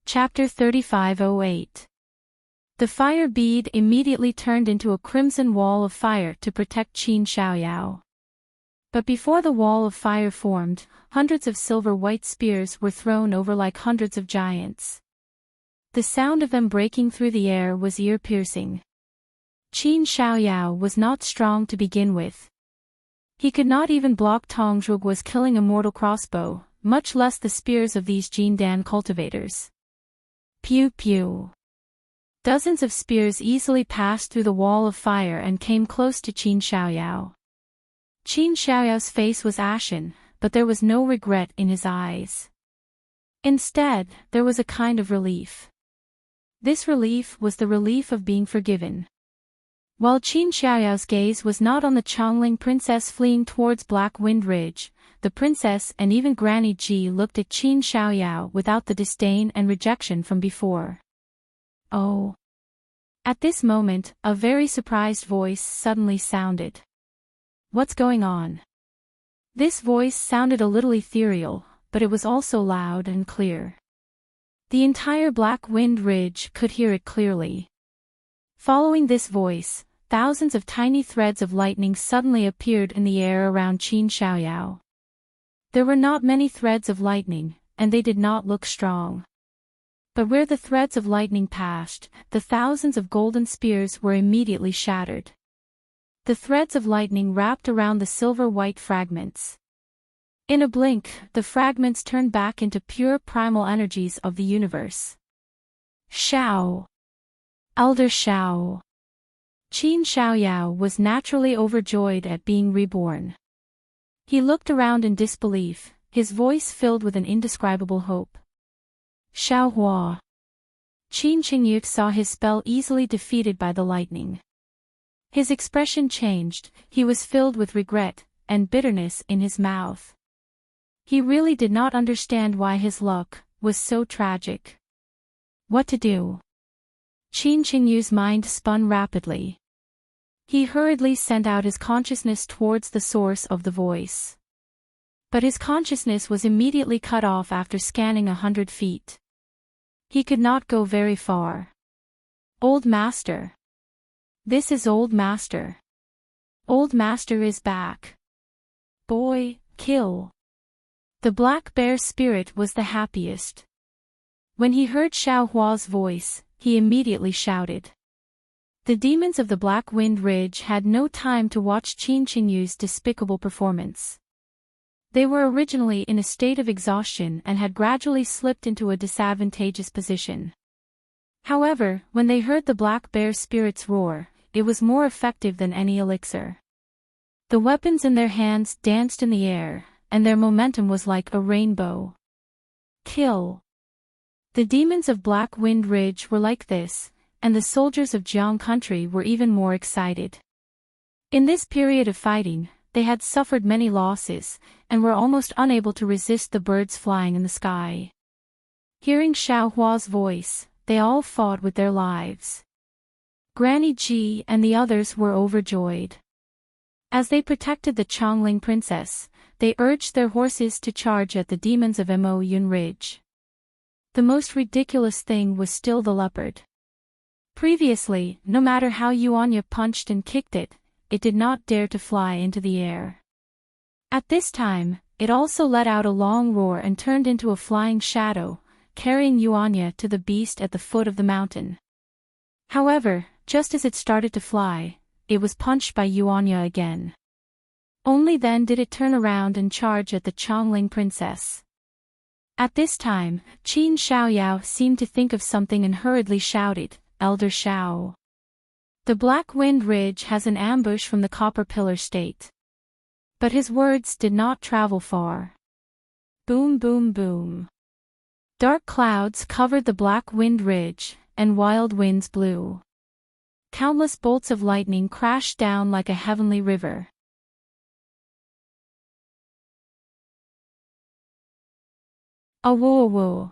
Chapter 3508. The fire bead immediately turned into a crimson wall of fire to protect Qin Xiaoyao. But before the wall of fire formed, hundreds of silver-white spears were thrown over like hundreds of giants. The sound of them breaking through the air was ear-piercing. Qin Xiaoyao was not strong to begin with. He could not even block Tong Zhuguo's killing immortal crossbow, much less the spears of these Jindan cultivators. Pew pew. Dozens of spears easily passed through the wall of fire and came close to Qin Xiaoyao. Qin Xiaoyao's face was ashen, but there was no regret in his eyes. Instead, there was a kind of relief. This relief was the relief of being forgiven. While Qin Xiaoyao's gaze was not on the Chongling princess fleeing towards Black Wind Ridge, the princess and even Granny Ji looked at Qin Xiaoyao without the disdain and rejection from before. Oh. At this moment, a very surprised voice suddenly sounded. What's going on? This voice sounded a little ethereal, but it was also loud and clear. The entire Black Wind Ridge could hear it clearly. Following this voice, thousands of tiny threads of lightning suddenly appeared in the air around Qin Xiaoyao. There were not many threads of lightning, and they did not look strong. But where the threads of lightning passed, the thousands of golden spears were immediately shattered. The threads of lightning wrapped around the silver-white fragments. In a blink, the fragments turned back into pure primal energies of the universe. Xiao! Elder Xiao! Qin Xiaoyao was naturally overjoyed at being reborn. He looked around in disbelief, his voice filled with an indescribable hope. Xiaohua! Qin Qingyu saw his spell easily defeated by the lightning. His expression changed, he was filled with regret and bitterness in his mouth. He really did not understand why his luck was so tragic. What to do? Qin Qingyu's mind spun rapidly. He hurriedly sent out his consciousness towards the source of the voice. But his consciousness was immediately cut off after scanning 100 feet. He could not go very far. Old Master. This is Old Master. Old Master is back. Boy, kill. The black bear spirit was the happiest. When he heard Xiaohua's voice, he immediately shouted. The demons of the Black Wind Ridge had no time to watch Qin Qingyu's despicable performance. They were originally in a state of exhaustion and had gradually slipped into a disadvantageous position. However, when they heard the black bear spirit's roar, it was more effective than any elixir. The weapons in their hands danced in the air, and their momentum was like a rainbow. Kill. The demons of Black Wind Ridge were like this, and the soldiers of Jiang country were even more excited. In this period of fighting, they had suffered many losses, and were almost unable to resist the birds flying in the sky. Hearing Xiaohua's voice, they all fought with their lives. Granny Ji and the others were overjoyed. As they protected the Chongling princess, they urged their horses to charge at the demons of Mo Yun Ridge. The most ridiculous thing was still the leopard. Previously, no matter how Yuanya punched and kicked it, it did not dare to fly into the air. At this time, it also let out a long roar and turned into a flying shadow, carrying Yuanya to the beast at the foot of the mountain. However, just as it started to fly, it was punched by Yuanya again. Only then did it turn around and charge at the Chongling princess. At this time, Qin Xiaoyao seemed to think of something and hurriedly shouted, Elder Xiao. The Black Wind Ridge has an ambush from the Copper Pillar State. But his words did not travel far. Boom boom boom. Dark clouds covered the Black Wind Ridge, and wild winds blew. Countless bolts of lightning crashed down like a heavenly river. Awoo-awoo.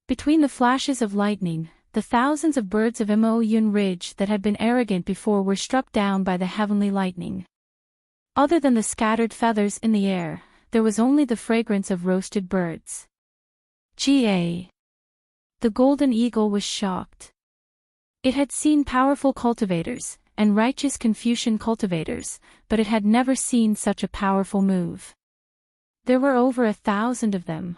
Between the flashes of lightning, the thousands of birds of Mo Yun Ridge that had been arrogant before were struck down by the heavenly lightning. Other than the scattered feathers in the air, there was only the fragrance of roasted birds. Ga. The golden eagle was shocked. It had seen powerful cultivators, and righteous Confucian cultivators, but it had never seen such a powerful move. There were over 1,000 of them.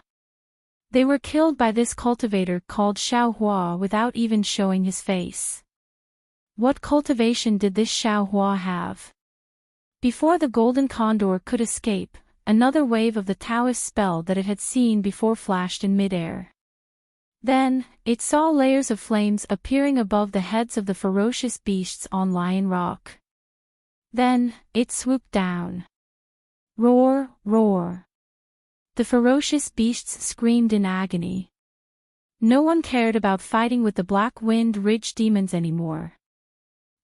They were killed by this cultivator called Xiaohua without even showing his face. What cultivation did this Xiaohua have? Before the golden condor could escape, another wave of the Taoist spell that it had seen before flashed in midair. Then, it saw layers of flames appearing above the heads of the ferocious beasts on Lion Rock. Then, it swooped down. Roar, roar. The ferocious beasts screamed in agony. No one cared about fighting with the Black Wind Ridge demons anymore.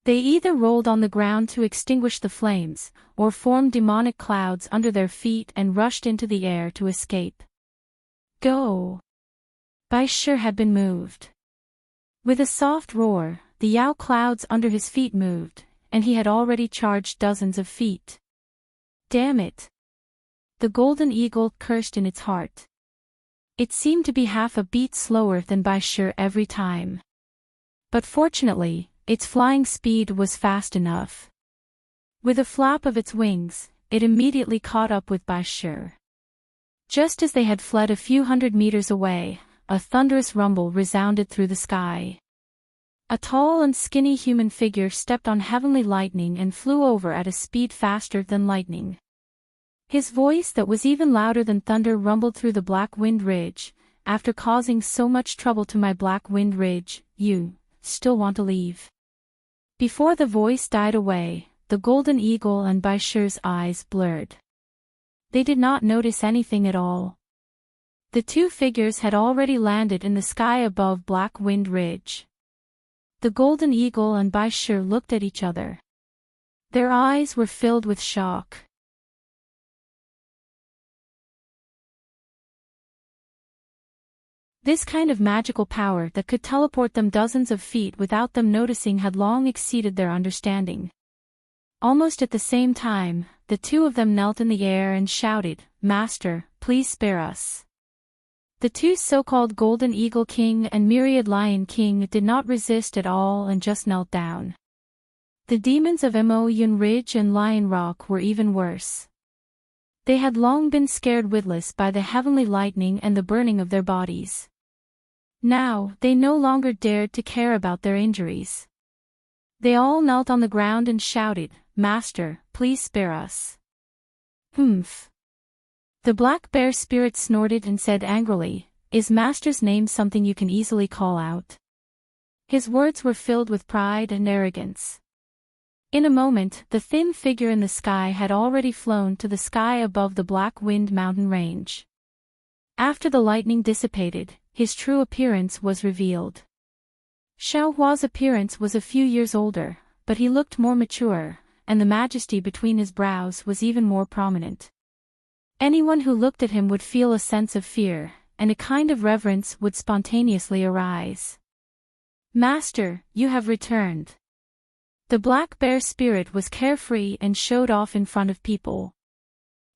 They either rolled on the ground to extinguish the flames, or formed demonic clouds under their feet and rushed into the air to escape. Go! Bai Shi had been moved. With a soft roar, the Yao clouds under his feet moved, and he had already charged dozens of feet. Damn it! The golden eagle cursed in its heart. It seemed to be half a beat slower than Bai Shi every time. But fortunately, its flying speed was fast enough. With a flap of its wings, it immediately caught up with Bai Shi. Just as they had fled a few hundred meters away, a thunderous rumble resounded through the sky. A tall and skinny human figure stepped on heavenly lightning and flew over at a speed faster than lightning. His voice that was even louder than thunder rumbled through the Black Wind Ridge. After causing so much trouble to my Black Wind Ridge, you still want to leave? Before the voice died away, the golden eagle and Baishir's eyes blurred. They did not notice anything at all. The two figures had already landed in the sky above Black Wind Ridge. The golden eagle and Baishir looked at each other. Their eyes were filled with shock. This kind of magical power that could teleport them dozens of feet without them noticing had long exceeded their understanding. Almost at the same time, the two of them knelt in the air and shouted, "Master, please spare us." The two so-called Golden Eagle King and Myriad Lion King did not resist at all and just knelt down. The demons of Moyun Ridge and Lion Rock were even worse. They had long been scared witless by the heavenly lightning and the burning of their bodies. Now, they no longer dared to care about their injuries. They all knelt on the ground and shouted, "Master, please spare us." "Humph." The black bear spirit snorted and said angrily, "Is Master's name something you can easily call out?" His words were filled with pride and arrogance. In a moment, the thin figure in the sky had already flown to the sky above the Black Wind mountain range. After the lightning dissipated, his true appearance was revealed. Xiaohua's appearance was a few years older, but he looked more mature, and the majesty between his brows was even more prominent. Anyone who looked at him would feel a sense of fear, and a kind of reverence would spontaneously arise. "Master, you have returned." The black bear spirit was carefree and showed off in front of people.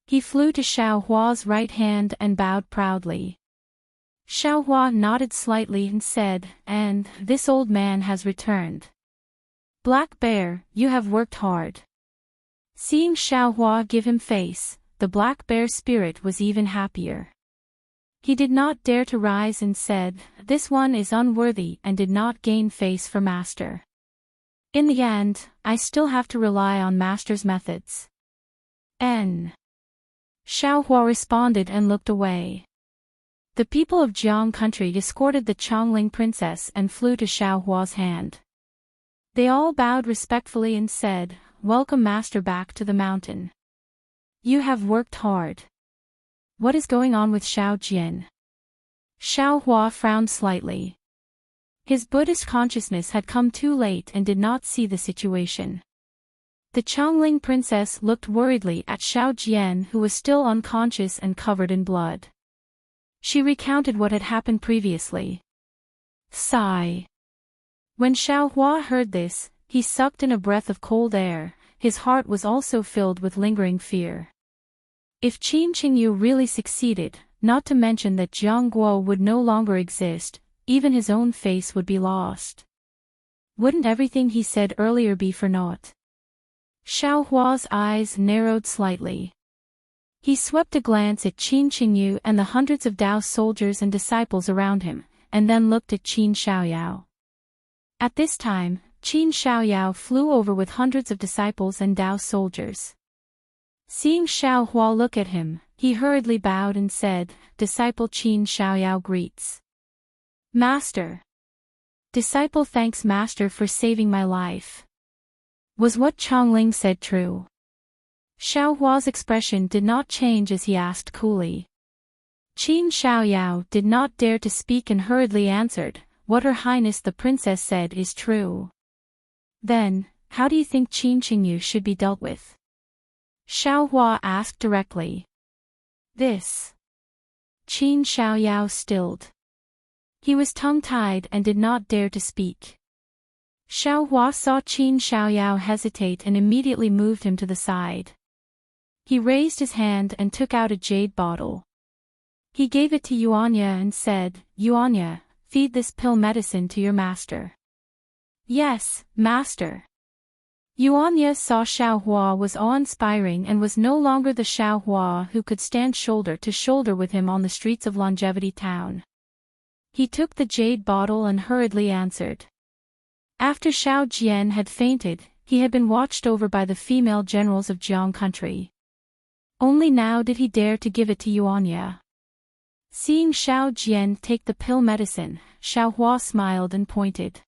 He flew to Xiaohua's right hand and bowed proudly. Xiaohua nodded slightly and said, "And this old man has returned. Black Bear, you have worked hard." Seeing Xiaohua give him face, the black bear spirit was even happier. He did not dare to rise and said, "This one is unworthy," and did not gain face for Master. "In the end, I still have to rely on Master's methods." Xiaohua responded and looked away. The people of Jiang country escorted the Chongling princess and flew to Xiaohua's hand. They all bowed respectfully and said, "Welcome Master back to the mountain. You have worked hard." "What is going on with Xiao Jian?" Xiaohua frowned slightly. His Buddhist consciousness had come too late and did not see the situation. The Chongling princess looked worriedly at Xiao Jian, who was still unconscious and covered in blood. She recounted what had happened previously. Sigh. When Xiaohua heard this, he sucked in a breath of cold air. His heart was also filled with lingering fear. If Qin Qingyu really succeeded, not to mention that Jiang Guo would no longer exist, even his own face would be lost. Wouldn't everything he said earlier be for naught? Xiaohua's eyes narrowed slightly. He swept a glance at Qin Qingyu and the hundreds of Dao soldiers and disciples around him, and then looked at Qin Xiaoyao. At this time, Qin Xiaoyao flew over with hundreds of disciples and Dao soldiers. Seeing Xiaohua look at him, he hurriedly bowed and said, "Disciple Qin Xiaoyao greets." "Master." "Disciple thanks Master for saving my life." Was what Chongling said true? Xiaohua's expression did not change as he asked coolly. Qin Xiaoyao did not dare to speak and hurriedly answered, "What Her Highness the Princess said is true." "Then, how do you think Qin Qingyu should be dealt with?" Xiaohua asked directly. "This." Qin Xiaoyao stilled. He was tongue-tied and did not dare to speak. Xiaohua saw Qin Xiaoyao hesitate and immediately moved him to the side. He raised his hand and took out a jade bottle. He gave it to Yuanya and said, "Yuanya, feed this pill medicine to your master." "Yes, master." Yuanya saw Xiaohua was awe-inspiring and was no longer the Xiaohua who could stand shoulder to shoulder with him on the streets of Longevity Town. He took the jade bottle and hurriedly answered. After Xiao Jian had fainted, he had been watched over by the female generals of Jiang country. Only now did he dare to give it to Yuanya. Seeing Xiao Jian take the pill medicine, Xiao Hua smiled and pointed.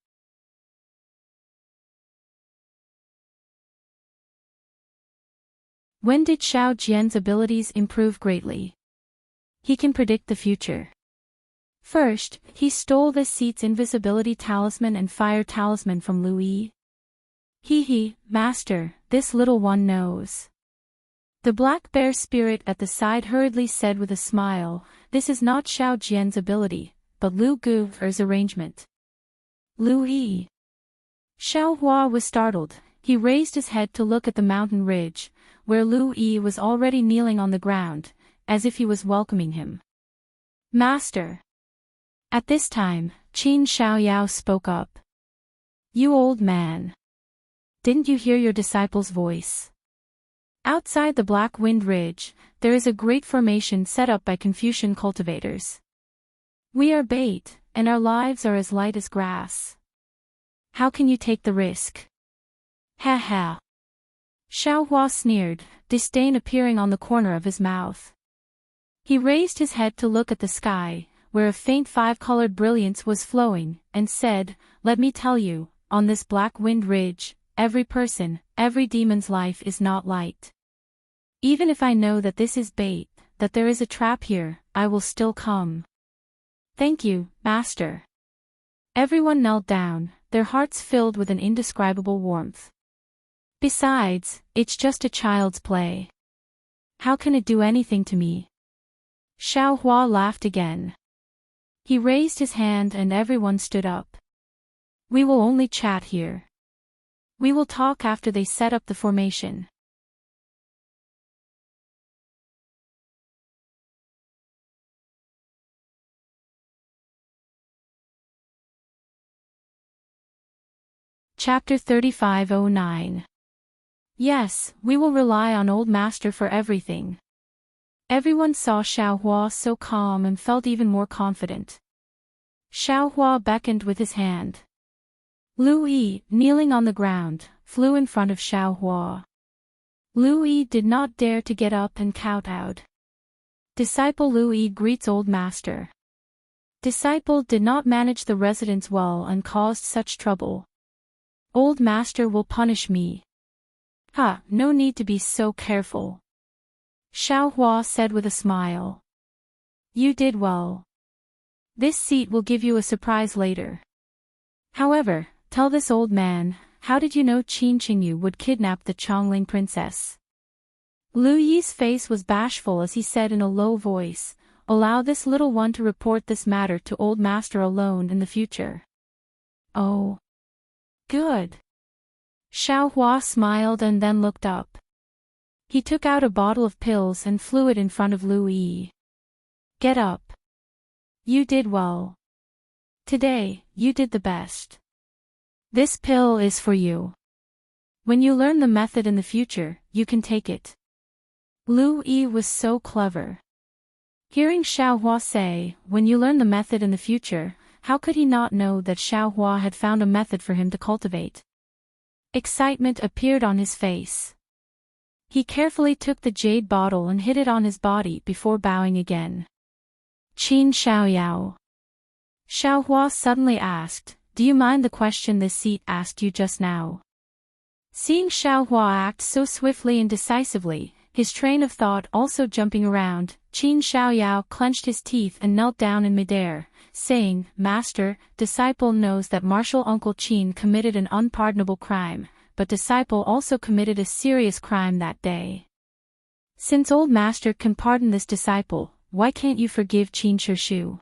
When did Xiao Jian's abilities improve greatly? He can predict the future. First, he stole the seat's invisibility talisman and fire talisman from Lu Yi. Master, this little one knows. The black bear spirit at the side hurriedly said with a smile, this is not Xiao Jian's ability, but Lu Gu's arrangement. Lu Yi. Xiao Hua was startled. He raised his head to look at the mountain ridge, where Lu Yi was already kneeling on the ground, as if he was welcoming him. Master. At this time, Qin Xiaoyao spoke up. You old man. Didn't you hear your disciple's voice? Outside the Black Wind Ridge, there is a great formation set up by Confucian cultivators. We are bait, and our lives are as light as grass. How can you take the risk? Ha ha. Xiao Hua sneered, disdain appearing on the corner of his mouth. He raised his head to look at the sky, where a faint five-colored brilliance was flowing, and said, let me tell you, on this Black Wind Ridge, every person, every demon's life is not light. Even if I know that this is bait, that there is a trap here, I will still come. Thank you, Master. Everyone knelt down, their hearts filled with an indescribable warmth. Besides, it's just a child's play. How can it do anything to me? Xiao Hua laughed again. He raised his hand and everyone stood up. We will only chat here. We will talk after they set up the formation. Chapter 3509. Yes, we will rely on Old Master for everything. Everyone saw Xiao Hua so calm and felt even more confident. Xiao Hua beckoned with his hand. Lu Yi, kneeling on the ground, flew in front of Xiao Hua. Lu Yi did not dare to get up and kowtowed. Disciple Lu Yi greets Old Master. Disciple did not manage the residence well and caused such trouble. Old Master will punish me. No need to be so careful. Xiao Hua said with a smile. You did well. This seat will give you a surprise later. However, tell this old man, how did you know Qin Qingyu would kidnap the Chongling princess? Lu Yi's face was bashful as he said in a low voice, allow this little one to report this matter to Old Master alone in the future. Oh. Good. Xiao Hua smiled and then looked up. He took out a bottle of pills and flew it in front of Lu Yi. Get up. You did well. Today, you did the best. This pill is for you. When you learn the method in the future, you can take it. Lu Yi was so clever. Hearing Xiao Hua say, when you learn the method in the future, how could he not know that Xiao Hua had found a method for him to cultivate? Excitement appeared on his face. He carefully took the jade bottle and hid it on his body before bowing again. Qin Xiaoyao. Xiao Hua suddenly asked, do you mind the question this seat asked you just now? Seeing Xiao Hua act so swiftly and decisively, his train of thought also jumping around, Qin Xiaoyao clenched his teeth and knelt down in midair, saying, Master, disciple knows that martial uncle Qin committed an unpardonable crime, but disciple also committed a serious crime that day. Since Old Master can pardon this disciple, why can't you forgive Qin Shishu?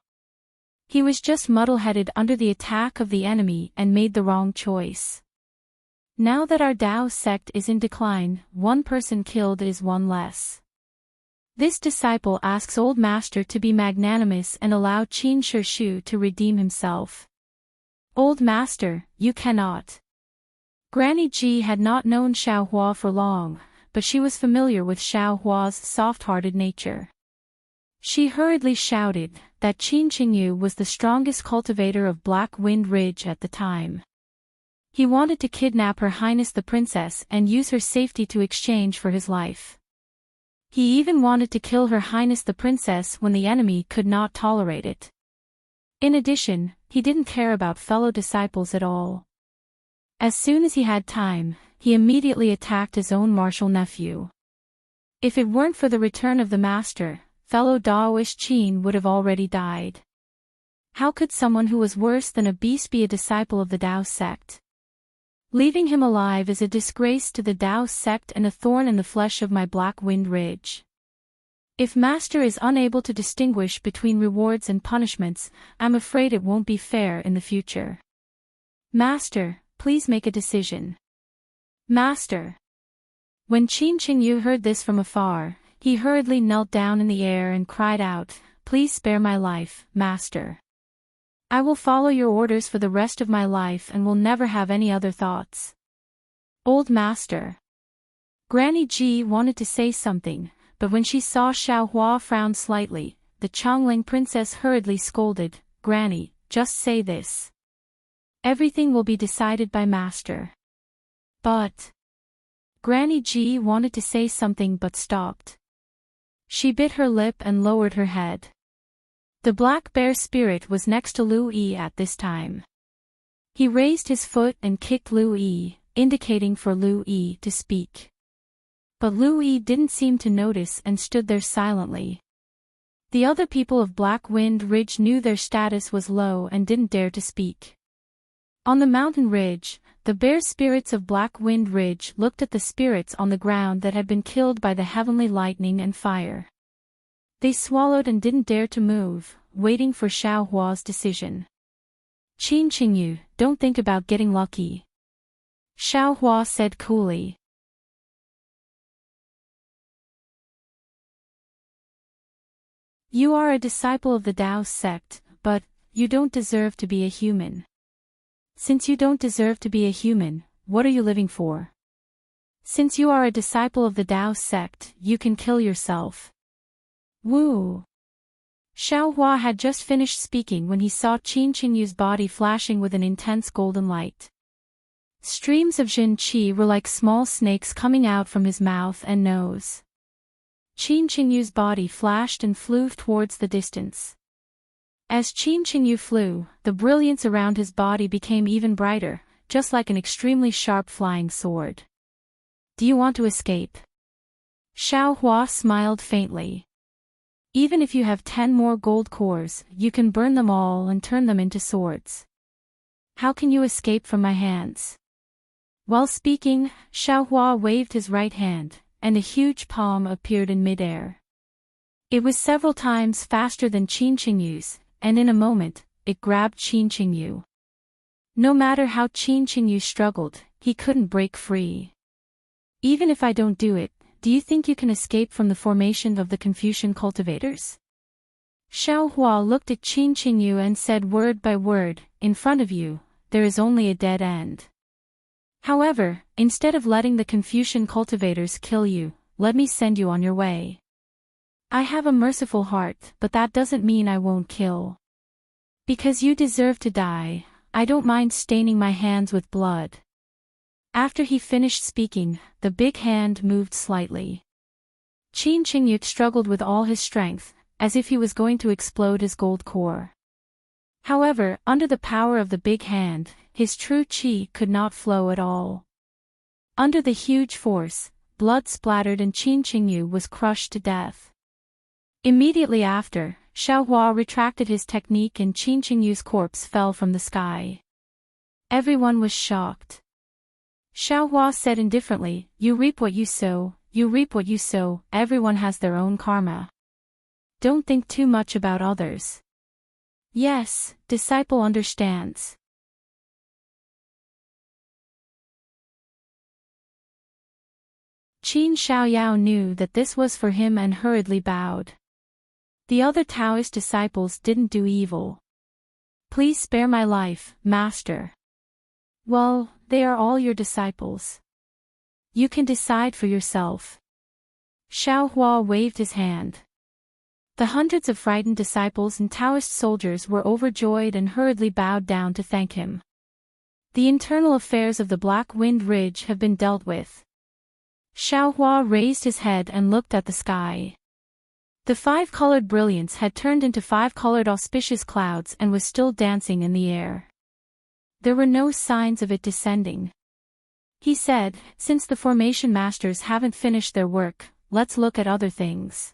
He was just muddle-headed under the attack of the enemy and made the wrong choice. Now that our Dao sect is in decline, one person killed is one less. This disciple asks Old Master to be magnanimous and allow Qin Shishu to redeem himself. Old Master, you cannot. Granny Ji had not known Xiao Hua for long, but she was familiar with Xiao Hua's soft-hearted nature. She hurriedly shouted that Qin Qingyu was the strongest cultivator of Black Wind Ridge at the time. He wanted to kidnap Her Highness the Princess and use her safety to exchange for his life. He even wanted to kill Her Highness the Princess when the enemy could not tolerate it. In addition, he didn't care about fellow disciples at all. As soon as he had time, he immediately attacked his own martial nephew. If it weren't for the return of the master, fellow Daoist Qin would have already died. How could someone who was worse than a beast be a disciple of the Dao sect? Leaving him alive is a disgrace to the Dao sect and a thorn in the flesh of my Black Wind Ridge. If Master is unable to distinguish between rewards and punishments, I'm afraid it won't be fair in the future. Master, please make a decision. Master. When Qin Qingyu heard this from afar, he hurriedly knelt down in the air and cried out, "Please spare my life, Master. I will follow your orders for the rest of my life and will never have any other thoughts." Old Master. Granny Ji wanted to say something, but when she saw Xiao Hua frown slightly, the Chongling princess hurriedly scolded, "Granny, just say this. Everything will be decided by Master." But Granny Ji wanted to say something but stopped. She bit her lip and lowered her head. The black bear spirit was next to Lu Yi at this time. He raised his foot and kicked Lu Yi, indicating for Lu Yi to speak. But Lu Yi didn't seem to notice and stood there silently. The other people of Black Wind Ridge knew their status was low and didn't dare to speak. On the mountain ridge, the bear spirits of Black Wind Ridge looked at the spirits on the ground that had been killed by the heavenly lightning and fire. They swallowed and didn't dare to move, waiting for Xiao Hua's decision. "Qin Qingyu, don't think about getting lucky," Xiao Hua said coolly. "You are a disciple of the Dao sect, but you don't deserve to be a human. Since you don't deserve to be a human, what are you living for? Since you are a disciple of the Dao sect, you can kill yourself." Woo! Xiao Hua had just finished speaking when he saw Qin Qingyu's body flashing with an intense golden light. Streams of Jin Qi were like small snakes coming out from his mouth and nose. Qin Qingyu's body flashed and flew towards the distance. As Qin Qingyu flew, the brilliance around his body became even brighter, just like an extremely sharp flying sword. "Do you want to escape?" Xiao Hua smiled faintly. "Even if you have 10 more gold cores, you can burn them all and turn them into swords. How can you escape from my hands?" While speaking, Xiao Hua waved his right hand, and a huge palm appeared in midair. It was several times faster than Qin Qingyu's, and in a moment, it grabbed Qin Qingyu. No matter how Qin Qingyu struggled, he couldn't break free. "Even if I don't do it, do you think you can escape from the formation of the Confucian cultivators?" Xiao Hua looked at Qin Qingyu and said word by word, "In front of you, there is only a dead end. However, instead of letting the Confucian cultivators kill you, let me send you on your way. I have a merciful heart, but that doesn't mean I won't kill. Because you deserve to die, I don't mind staining my hands with blood." After he finished speaking, the big hand moved slightly. Qin Qingyu struggled with all his strength, as if he was going to explode his gold core. However, under the power of the big hand, his true qi could not flow at all. Under the huge force, blood splattered and Qin Qingyu was crushed to death. Immediately after, Xiao Hua retracted his technique and Qin Qingyu's corpse fell from the sky. Everyone was shocked. Xiao Hua said indifferently, "You reap what you sow, you reap what you sow, everyone has their own karma. Don't think too much about others." Yes, disciple understands. Qin Xiaoyao knew that this was for him and hurriedly bowed. The other Taoist disciples didn't do evil. "Please spare my life, Master." "Well, they are all your disciples. You can decide for yourself." Xiao Hua waved his hand. The hundreds of frightened disciples and Taoist soldiers were overjoyed and hurriedly bowed down to thank him. The internal affairs of the Black Wind Ridge have been dealt with. Xiaohua raised his head and looked at the sky. The five-colored brilliance had turned into five-colored auspicious clouds and was still dancing in the air. There were no signs of it descending. He said, since the formation masters haven't finished their work, let's look at other things.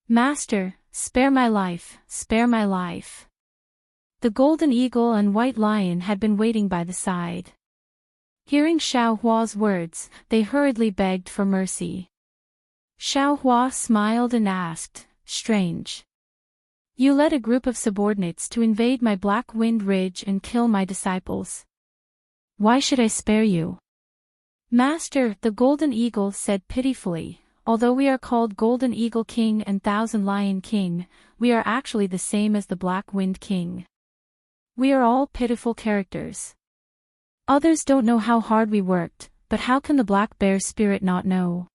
Master, spare my life, spare my life. The golden eagle and white lion had been waiting by the side. Hearing Xiaohua's words, they hurriedly begged for mercy. Xiaohua smiled and asked, strange. You led a group of subordinates to invade my Black Wind Ridge and kill my disciples. Why should I spare you? Master, the Golden Eagle said pitifully, although we are called Golden Eagle King and Thousand Lion King, we are actually the same as the Black Wind King. We are all pitiful characters. Others don't know how hard we worked, but how can the Black Bear Spirit not know?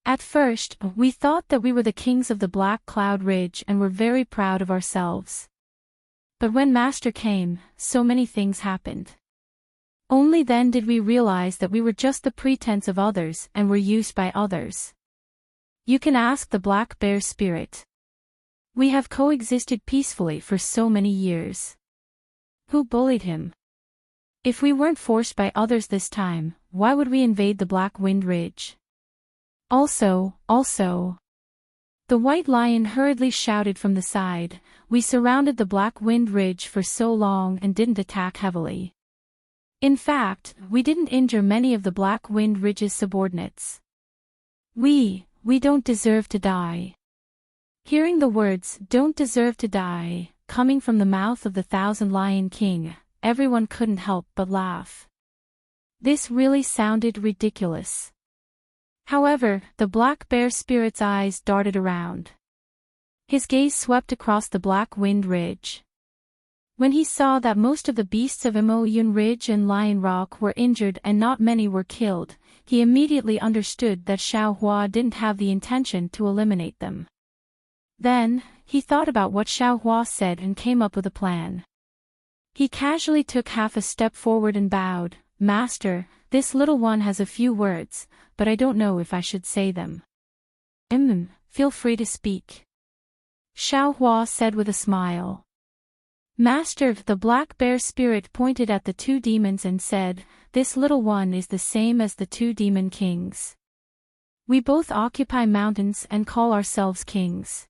At first, we thought that we were the kings of the Black Cloud Ridge and were very proud of ourselves. But when Master came, so many things happened. Only then did we realize that we were just the pretense of others and were used by others. You can ask the Black Bear Spirit. We have coexisted peacefully for so many years. Who bullied him? If we weren't forced by others this time, why would we invade the Black Wind Ridge? Also. The white lion hurriedly shouted from the side, we surrounded the Black Wind Ridge for so long and didn't attack heavily. In fact, we didn't injure many of the Black Wind Ridge's subordinates. We don't deserve to die. Hearing the words, don't deserve to die, coming from the mouth of the Thousand Lion King, everyone couldn't help but laugh. This really sounded ridiculous. However, the Black Bear Spirit's eyes darted around. His gaze swept across the Black Wind Ridge. When he saw that most of the beasts of Imoyun Ridge and Lion Rock were injured and not many were killed, he immediately understood that Xiaohua didn't have the intention to eliminate them. Then, he thought about what Xiaohua said and came up with a plan. He casually took half a step forward and bowed, Master, this little one has a few words, but I don't know if I should say them. Feel free to speak. Xiaohua said with a smile. Master, the Black Bear Spirit pointed at the two demons and said, this little one is the same as the two demon kings. We both occupy mountains and call ourselves kings.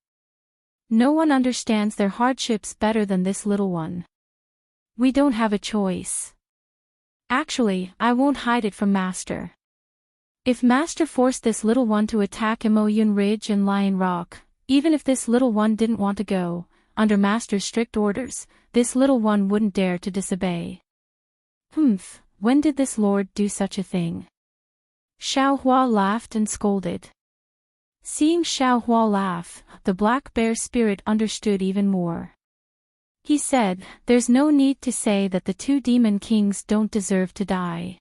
No one understands their hardships better than this little one. We don't have a choice. Actually, I won't hide it from Master. If Master forced this little one to attack Imoyun Ridge and Lion Rock, even if this little one didn't want to go, under Master's strict orders, this little one wouldn't dare to disobey. When did this lord do such a thing? Xiaohua laughed and scolded. Seeing Xiaohua laugh, the Black Bear Spirit understood even more. He said, there's no need to say that the two demon kings don't deserve to die.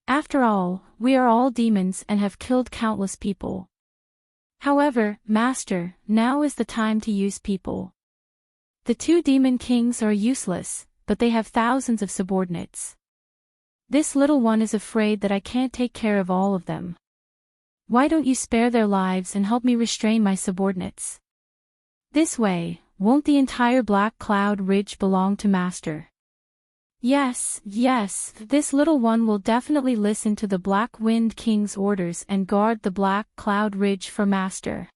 After all, we are all demons and have killed countless people. However, Master, now is the time to use people. The two demon kings are useless, but they have thousands of subordinates. This little one is afraid that I can't take care of all of them. Why don't you spare their lives and help me restrain my subordinates? This way, won't the entire Black Cloud Ridge belong to Master? Yes, this little one will definitely listen to the Black Wind King's orders and guard the Black Cloud Ridge for Master.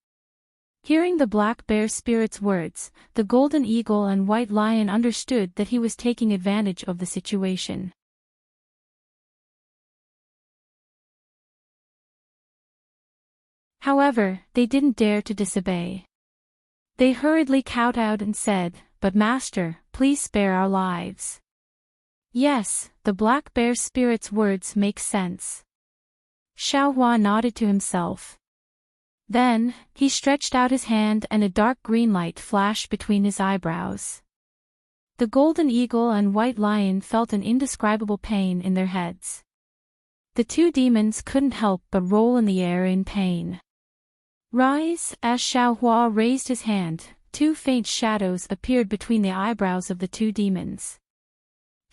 Hearing the Black Bear Spirit's words, the Golden Eagle and White Lion understood that he was taking advantage of the situation. However, they didn't dare to disobey. They hurriedly kowtowed and said, but Master, please spare our lives. Yes, the Black Bear Spirit's words make sense. Xiaohua nodded to himself. Then, he stretched out his hand and a dark green light flashed between his eyebrows. The Golden Eagle and White Lion felt an indescribable pain in their heads. The two demons couldn't help but roll in the air in pain. Rise! As Xiaohua raised his hand, two faint shadows appeared between the eyebrows of the two demons.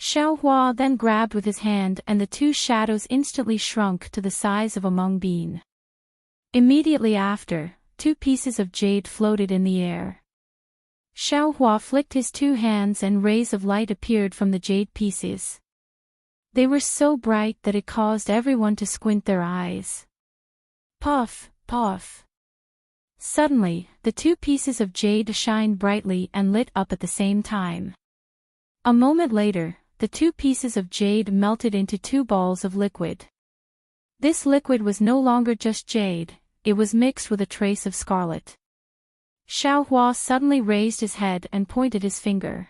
Xiaohua then grabbed with his hand and the two shadows instantly shrunk to the size of a mung bean. Immediately after, two pieces of jade floated in the air. Xiaohua flicked his two hands and rays of light appeared from the jade pieces. They were so bright that it caused everyone to squint their eyes. Puff, puff. Suddenly, the two pieces of jade shined brightly and lit up at the same time. A moment later, the two pieces of jade melted into two balls of liquid. This liquid was no longer just jade, it was mixed with a trace of scarlet. Xiaohua suddenly raised his head and pointed his finger.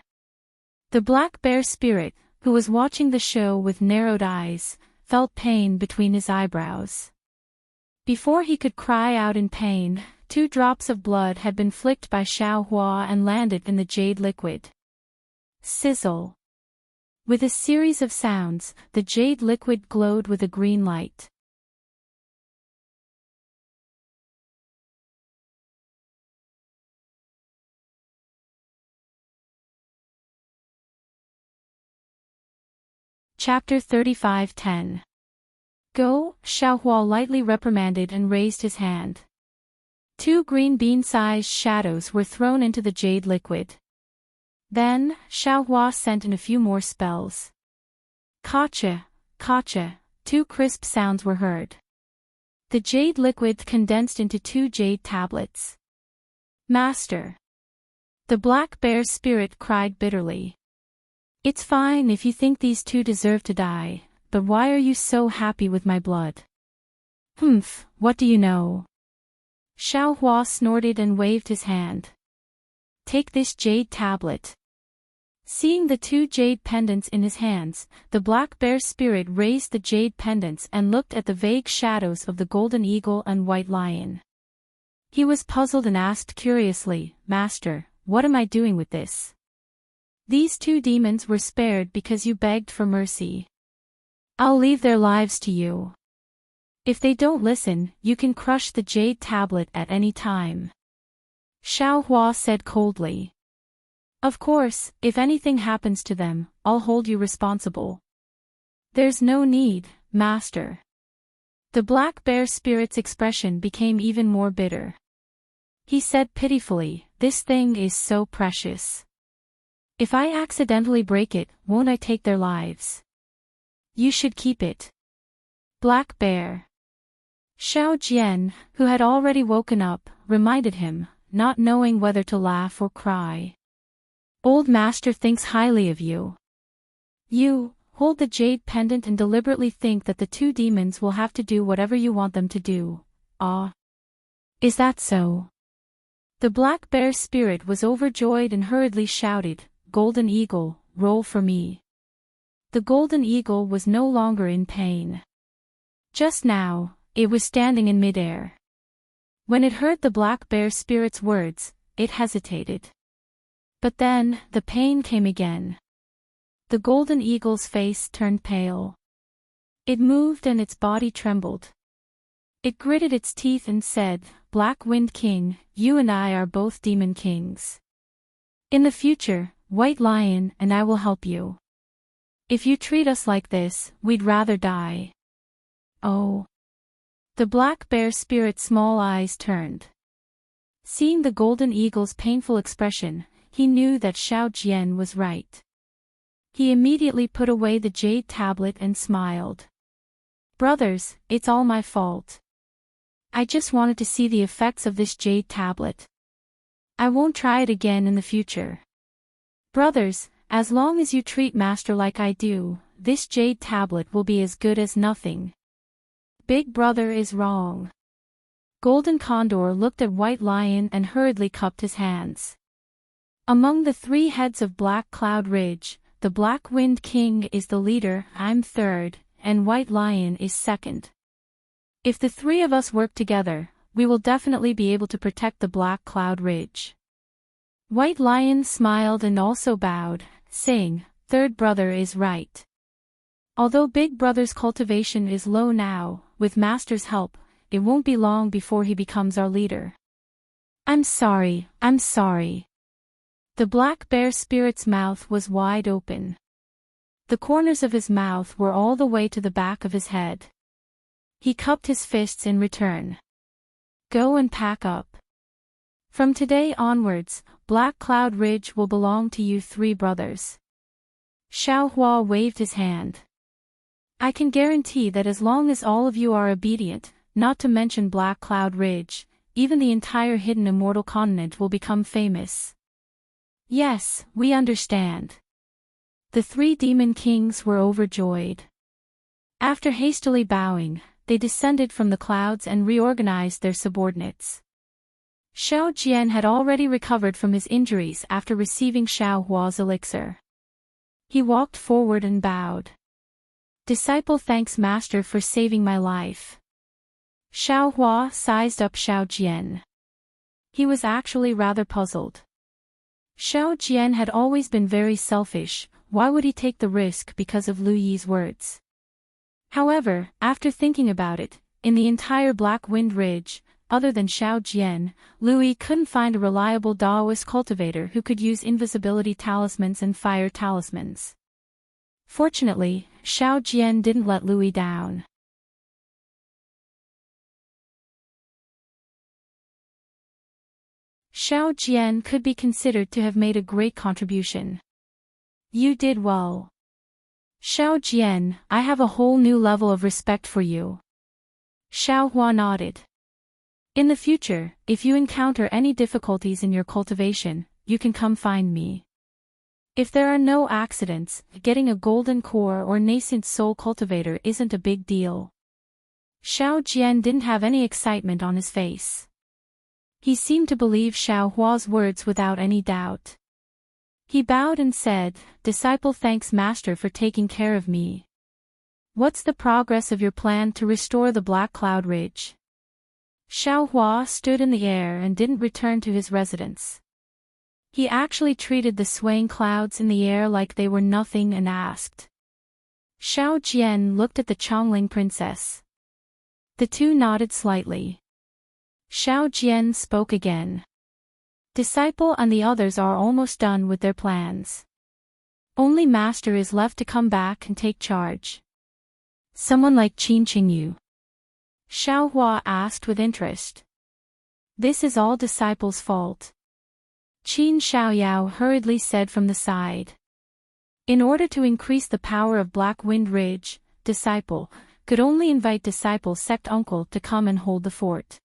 The black bear spirit, who was watching the show with narrowed eyes, felt pain between his eyebrows. Before he could cry out in pain, 2 drops of blood had been flicked by Xiaohua and landed in the jade liquid. Sizzle. With a series of sounds, the jade liquid glowed with a green light. Chapter 35:10. Go, Xiaohua lightly reprimanded and raised his hand. 2 green bean-sized shadows were thrown into the jade liquid. Then, Xiaohua sent in a few more spells. Kacha, kacha, 2 crisp sounds were heard. The jade liquid condensed into 2 jade tablets. Master! The black bear spirit cried bitterly. It's fine if you think these 2 deserve to die, but why are you so happy with my blood? Humph, what do you know? Xiaohua snorted and waved his hand. Take this jade tablet. Seeing the 2 jade pendants in his hands, the black bear spirit raised the jade pendants and looked at the vague shadows of the golden eagle and white lion. He was puzzled and asked curiously, Master, what am I doing with this? These 2 demons were spared because you begged for mercy. I'll leave their lives to you. If they don't listen, you can crush the jade tablet at any time. Xiaohua said coldly. Of course, if anything happens to them, I'll hold you responsible. There's no need, Master. The black bear spirit's expression became even more bitter. He said pitifully, this thing is so precious. If I accidentally break it, won't I take their lives? You should keep it. Black Bear. Xiao Jian, who had already woken up, reminded him, not knowing whether to laugh or cry. Old Master thinks highly of you. You, hold the jade pendant and deliberately think that the 2 demons will have to do whatever you want them to do. Ah. Is that so? The black bear spirit was overjoyed and hurriedly shouted, Golden Eagle, roll for me. The golden eagle was no longer in pain. Just now, it was standing in midair. When it heard the black bear spirit's words, it hesitated. But then, the pain came again. The golden eagle's face turned pale. It moved and its body trembled. It gritted its teeth and said, Black Wind King, you and I are both demon kings. In the future, White Lion and I will help you. If you treat us like this, we'd rather die. Oh. The black bear spirit's small eyes turned. Seeing the golden eagle's painful expression, he knew that Xiao Jian was right. He immediately put away the jade tablet and smiled. Brothers, it's all my fault. I just wanted to see the effects of this jade tablet. I won't try it again in the future. Brothers, as long as you treat Master like I do, this jade tablet will be as good as nothing. Big brother is wrong. Golden Condor looked at White Lion and hurriedly cupped his hands. Among the 3 heads of Black Cloud Ridge, the Black Wind King is the leader, I'm third, and White Lion is second. If the 3 of us work together, we will definitely be able to protect the Black Cloud Ridge. White Lion smiled and also bowed, saying, Third brother is right. Although Big Brother's cultivation is low now, with Master's help, it won't be long before he becomes our leader. I'm sorry. The black bear spirit's mouth was wide open. The corners of his mouth were all the way to the back of his head. He cupped his fists in return. Go and pack up. From today onwards, Black Cloud Ridge will belong to you three brothers. Xiaohua waved his hand. I can guarantee that as long as all of you are obedient, not to mention Black Cloud Ridge, even the entire hidden immortal continent will become famous. Yes, we understand. The three demon kings were overjoyed. After hastily bowing, they descended from the clouds and reorganized their subordinates. Xiao Jian had already recovered from his injuries after receiving Xiao Hua's elixir. He walked forward and bowed. Disciple thanks Master for saving my life. Xiao Hua sized up Xiao Jian. He was actually rather puzzled. Xiao Jian had always been very selfish, why would he take the risk because of Lu Yi's words? However, after thinking about it, in the entire Black Wind Ridge, other than Xiao Jian, Lu Yi couldn't find a reliable Daoist cultivator who could use invisibility talismans and fire talismans. Fortunately, Xiao Jian didn't let Lu Yi down. Xiao Jian could be considered to have made a great contribution. You did well. Xiao Jian, I have a whole new level of respect for you. Xiao Hua nodded. In the future, if you encounter any difficulties in your cultivation, you can come find me. If there are no accidents, getting a golden core or nascent soul cultivator isn't a big deal. Xiao Jian didn't have any excitement on his face. He seemed to believe Xiao Hua's words without any doubt. He bowed and said, Disciple thanks Master for taking care of me. What's the progress of your plan to restore the Black Cloud Ridge? Xiao Hua stood in the air and didn't return to his residence. He actually treated the swaying clouds in the air like they were nothing and asked. Xiao Jian looked at the Chongling princess. The two nodded slightly. Xiao Jian spoke again. Disciple and the others are almost done with their plans. Only Master is left to come back and take charge. Someone like Qin Qingyu? Xiao Hua asked with interest. This is all Disciple's fault. Qin Xiaoyao hurriedly said from the side. In order to increase the power of Black Wind Ridge, Disciple could only invite Disciple's sect uncle to come and hold the fort.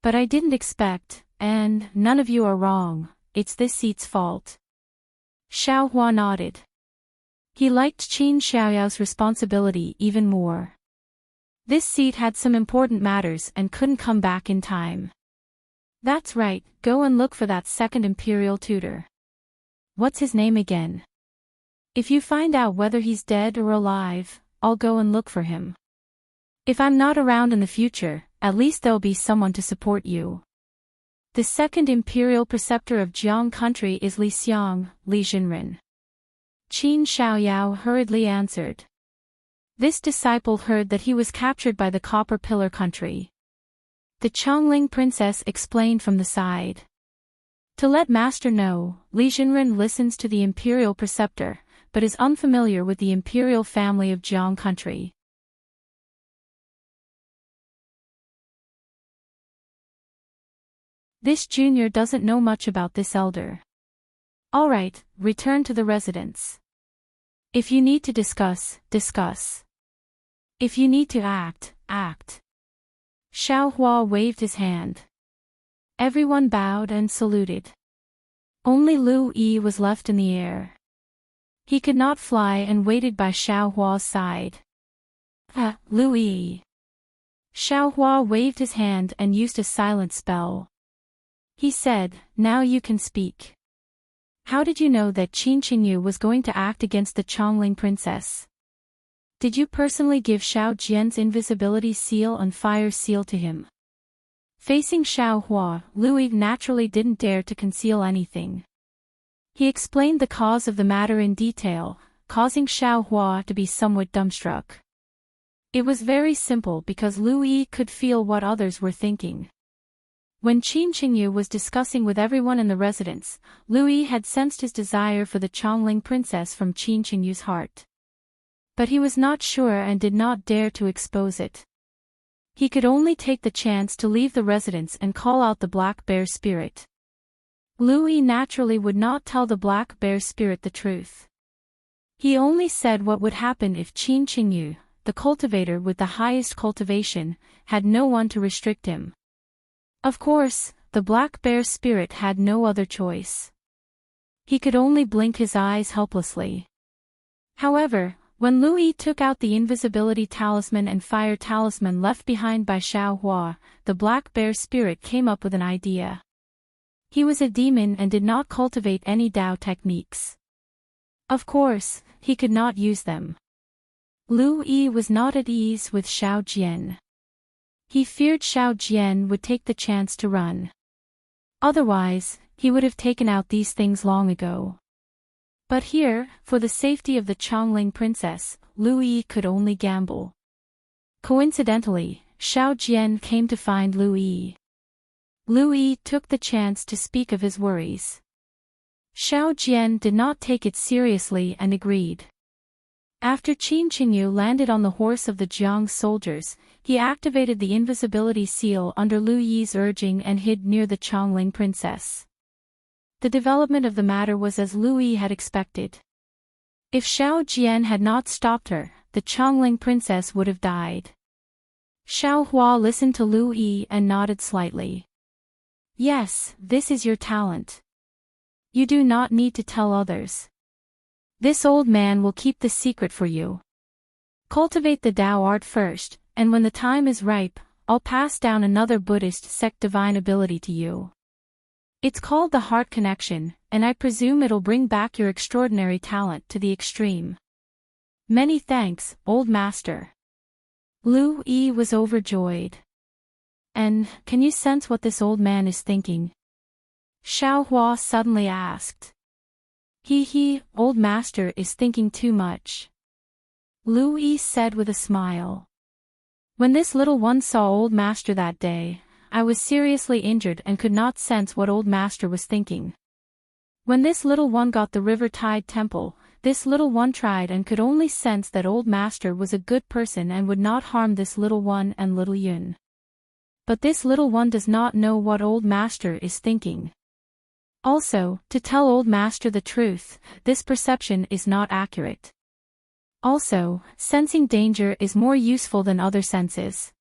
But I didn't expect, and none of you are wrong, it's this seat's fault. Xiao Hua nodded. He liked Qin Xiaoyao's responsibility even more. This seat had some important matters and couldn't come back in time. That's right, go and look for that second imperial tutor. What's his name again? If you find out whether he's dead or alive, I'll go and look for him. If I'm not around in the future, at least there'll be someone to support you. The second imperial preceptor of Jiang country is Li Xiang, Li Jinren. Qin Xiaoyao hurriedly answered. This disciple heard that he was captured by the Copper Pillar country. The Chongling princess explained from the side. To let Master know, Li Jinren listens to the imperial preceptor, but is unfamiliar with the imperial family of Jiang country. This junior doesn't know much about this elder. Alright, return to the residence. If you need to discuss, discuss. If you need to act, act. Xiao Hua waved his hand. Everyone bowed and saluted. Only Lu Yi was left in the air. He could not fly and waited by Xiao Hua's side. Lu Yi. Xiao Hua waved his hand and used a silent spell. He said, now you can speak. How did you know that Qin Qingyu was going to act against the Chongling princess? Did you personally give Xiao Jian's invisibility seal and fire seal to him? Facing Xiao Hua, Lu Yi naturally didn't dare to conceal anything. He explained the cause of the matter in detail, causing Xiao Hua to be somewhat dumbstruck. It was very simple because Lu Yi could feel what others were thinking. When Qin Qingyu was discussing with everyone in the residence, Lu Yi had sensed his desire for the Chongling princess from Qin Qingyu's heart. But he was not sure and did not dare to expose it. He could only take the chance to leave the residence and call out the black bear spirit. Louis naturally would not tell the black bear spirit the truth. He only said what would happen if Qin Qingyu, the cultivator with the highest cultivation, had no one to restrict him. Of course, the black bear spirit had no other choice. He could only blink his eyes helplessly. However, when Louis took out the invisibility talisman and fire talisman left behind by Xiao Hua, the black bear spirit came up with an idea. He was a demon and did not cultivate any Dao techniques. Of course, he could not use them. Louis was not at ease with Xiao Jian. He feared Xiao Jian would take the chance to run. Otherwise, he would have taken out these things long ago. But here, for the safety of the Chongling princess, Louis could only gamble. Coincidentally, Xiao Jian came to find Louis. Louis took the chance to speak of his worries. Xiao Jian did not take it seriously and agreed. After Qin Qingyu landed on the horse of the Jiang soldiers, he activated the invisibility seal under Louis's urging and hid near the Chongling princess. The development of the matter was as Louis had expected. If Xiao Jian had not stopped her, the Chongling princess would have died. Xiao Hua listened to Louis and nodded slightly. Yes, this is your talent. You do not need to tell others. This old man will keep the secret for you. Cultivate the Dao art first, and when the time is ripe, I'll pass down another Buddhist sect divine ability to you. It's called the heart connection, and I presume it'll bring back your extraordinary talent to the extreme. Many thanks, old master. Louis was overjoyed. And, can you sense what this old man is thinking? Xiao Hua suddenly asked. He, old master is thinking too much. Louis said with a smile. When this little one saw old master that day, I was seriously injured and could not sense what old master was thinking. When this little one got the river tide temple, this little one tried and could only sense that old master was a good person and would not harm this little one and little Yun. But this little one does not know what old master is thinking. Also, to tell old master the truth, this perception is not accurate. Also, sensing danger is more useful than other senses.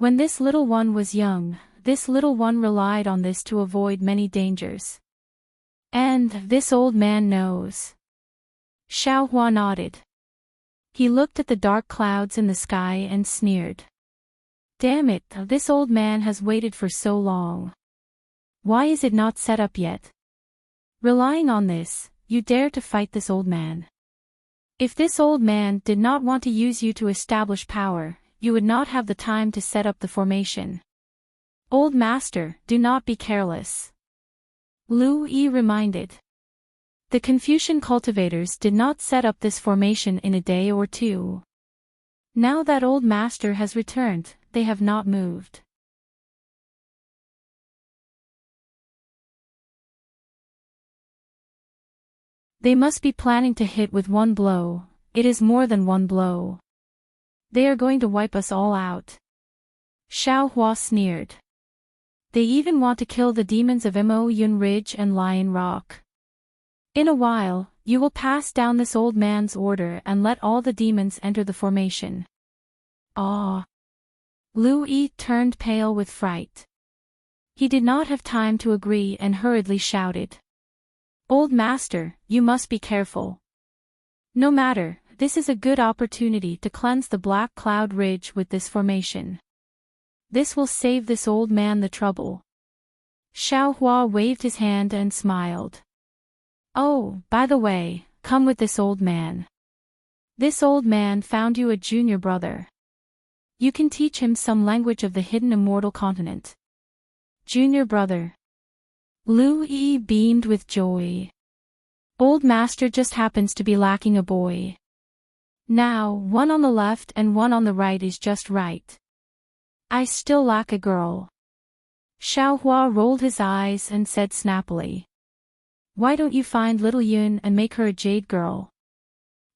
When this little one was young, this little one relied on this to avoid many dangers. And this old man knows. Xiao Hua nodded. He looked at the dark clouds in the sky and sneered. Damn it, this old man has waited for so long. Why is it not set up yet? Relying on this, you dare to fight this old man. If this old man did not want to use you to establish power, you would not have the time to set up the formation. Old master, do not be careless. Louis reminded. The Confucian cultivators did not set up this formation in a day or two. Now that old master has returned, they have not moved. They must be planning to hit with one blow. It is more than one blow. They are going to wipe us all out. Xiao Hua sneered. They even want to kill the demons of Mo Yun Ridge and Lion Rock. In a while, you will pass down this old man's order and let all the demons enter the formation. Ah! Louis turned pale with fright. He did not have time to agree and hurriedly shouted. Old master, you must be careful. No matter, this is a good opportunity to cleanse the Black Cloud Ridge with this formation. This will save this old man the trouble. Xiao Hua waved his hand and smiled. Oh, by the way, come with this old man. This old man found you a junior brother. You can teach him some language of the hidden immortal continent. Junior brother. Louis beamed with joy. Old master just happens to be lacking a boy. Now, one on the left and one on the right is just right. I still lack a girl. Xiao Hua rolled his eyes and said snappily. Why don't you find little Yun and make her a jade girl?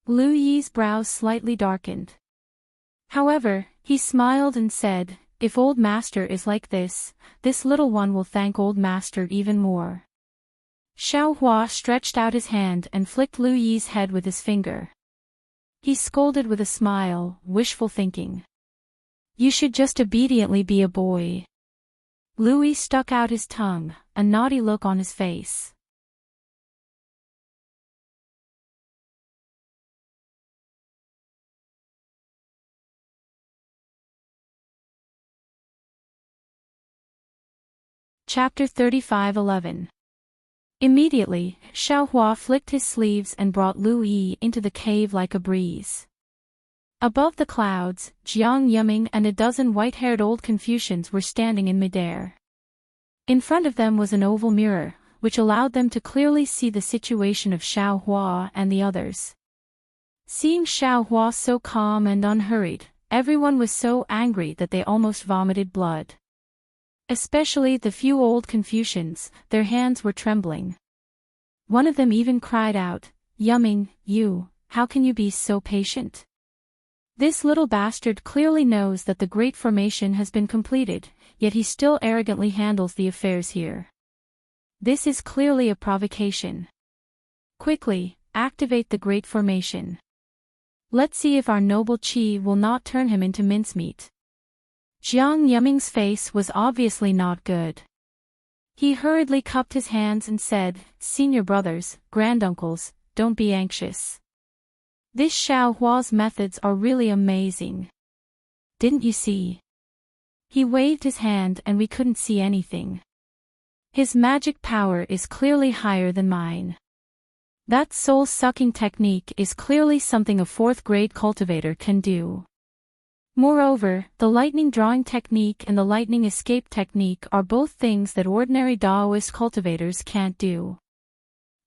Lu Yi's brows slightly darkened. However, he smiled and said, if Old Master is like this little one will thank Old Master even more. Xiaohua stretched out his hand and flicked Lu Yi's head with his finger. He scolded with a smile, wishful thinking. You should just obediently be a boy. Lu Yi stuck out his tongue, a naughty look on his face. Chapter 35:11. Immediately, Xiaohua flicked his sleeves and brought Lu Yi into the cave like a breeze. Above the clouds, Jiang Yuming and a dozen white-haired old Confucians were standing in midair. In front of them was an oval mirror, which allowed them to clearly see the situation of Xiaohua and the others. Seeing Xiaohua so calm and unhurried, everyone was so angry that they almost vomited blood. Especially the few old Confucians, their hands were trembling. One of them even cried out, Yuming, how can you be so patient? This little bastard clearly knows that the Great Formation has been completed, yet he still arrogantly handles the affairs here. This is clearly a provocation. Quickly, activate the Great Formation. Let's see if our noble Qi will not turn him into mincemeat. Jiang Yuming's face was obviously not good. He hurriedly cupped his hands and said, Senior brothers, granduncles, don't be anxious. This Xiaohua's methods are really amazing. Didn't you see? He waved his hand and we couldn't see anything. His magic power is clearly higher than mine. That soul-sucking technique is clearly something a fourth-grade cultivator can do. Moreover, the lightning drawing technique and the lightning escape technique are both things that ordinary Daoist cultivators can't do.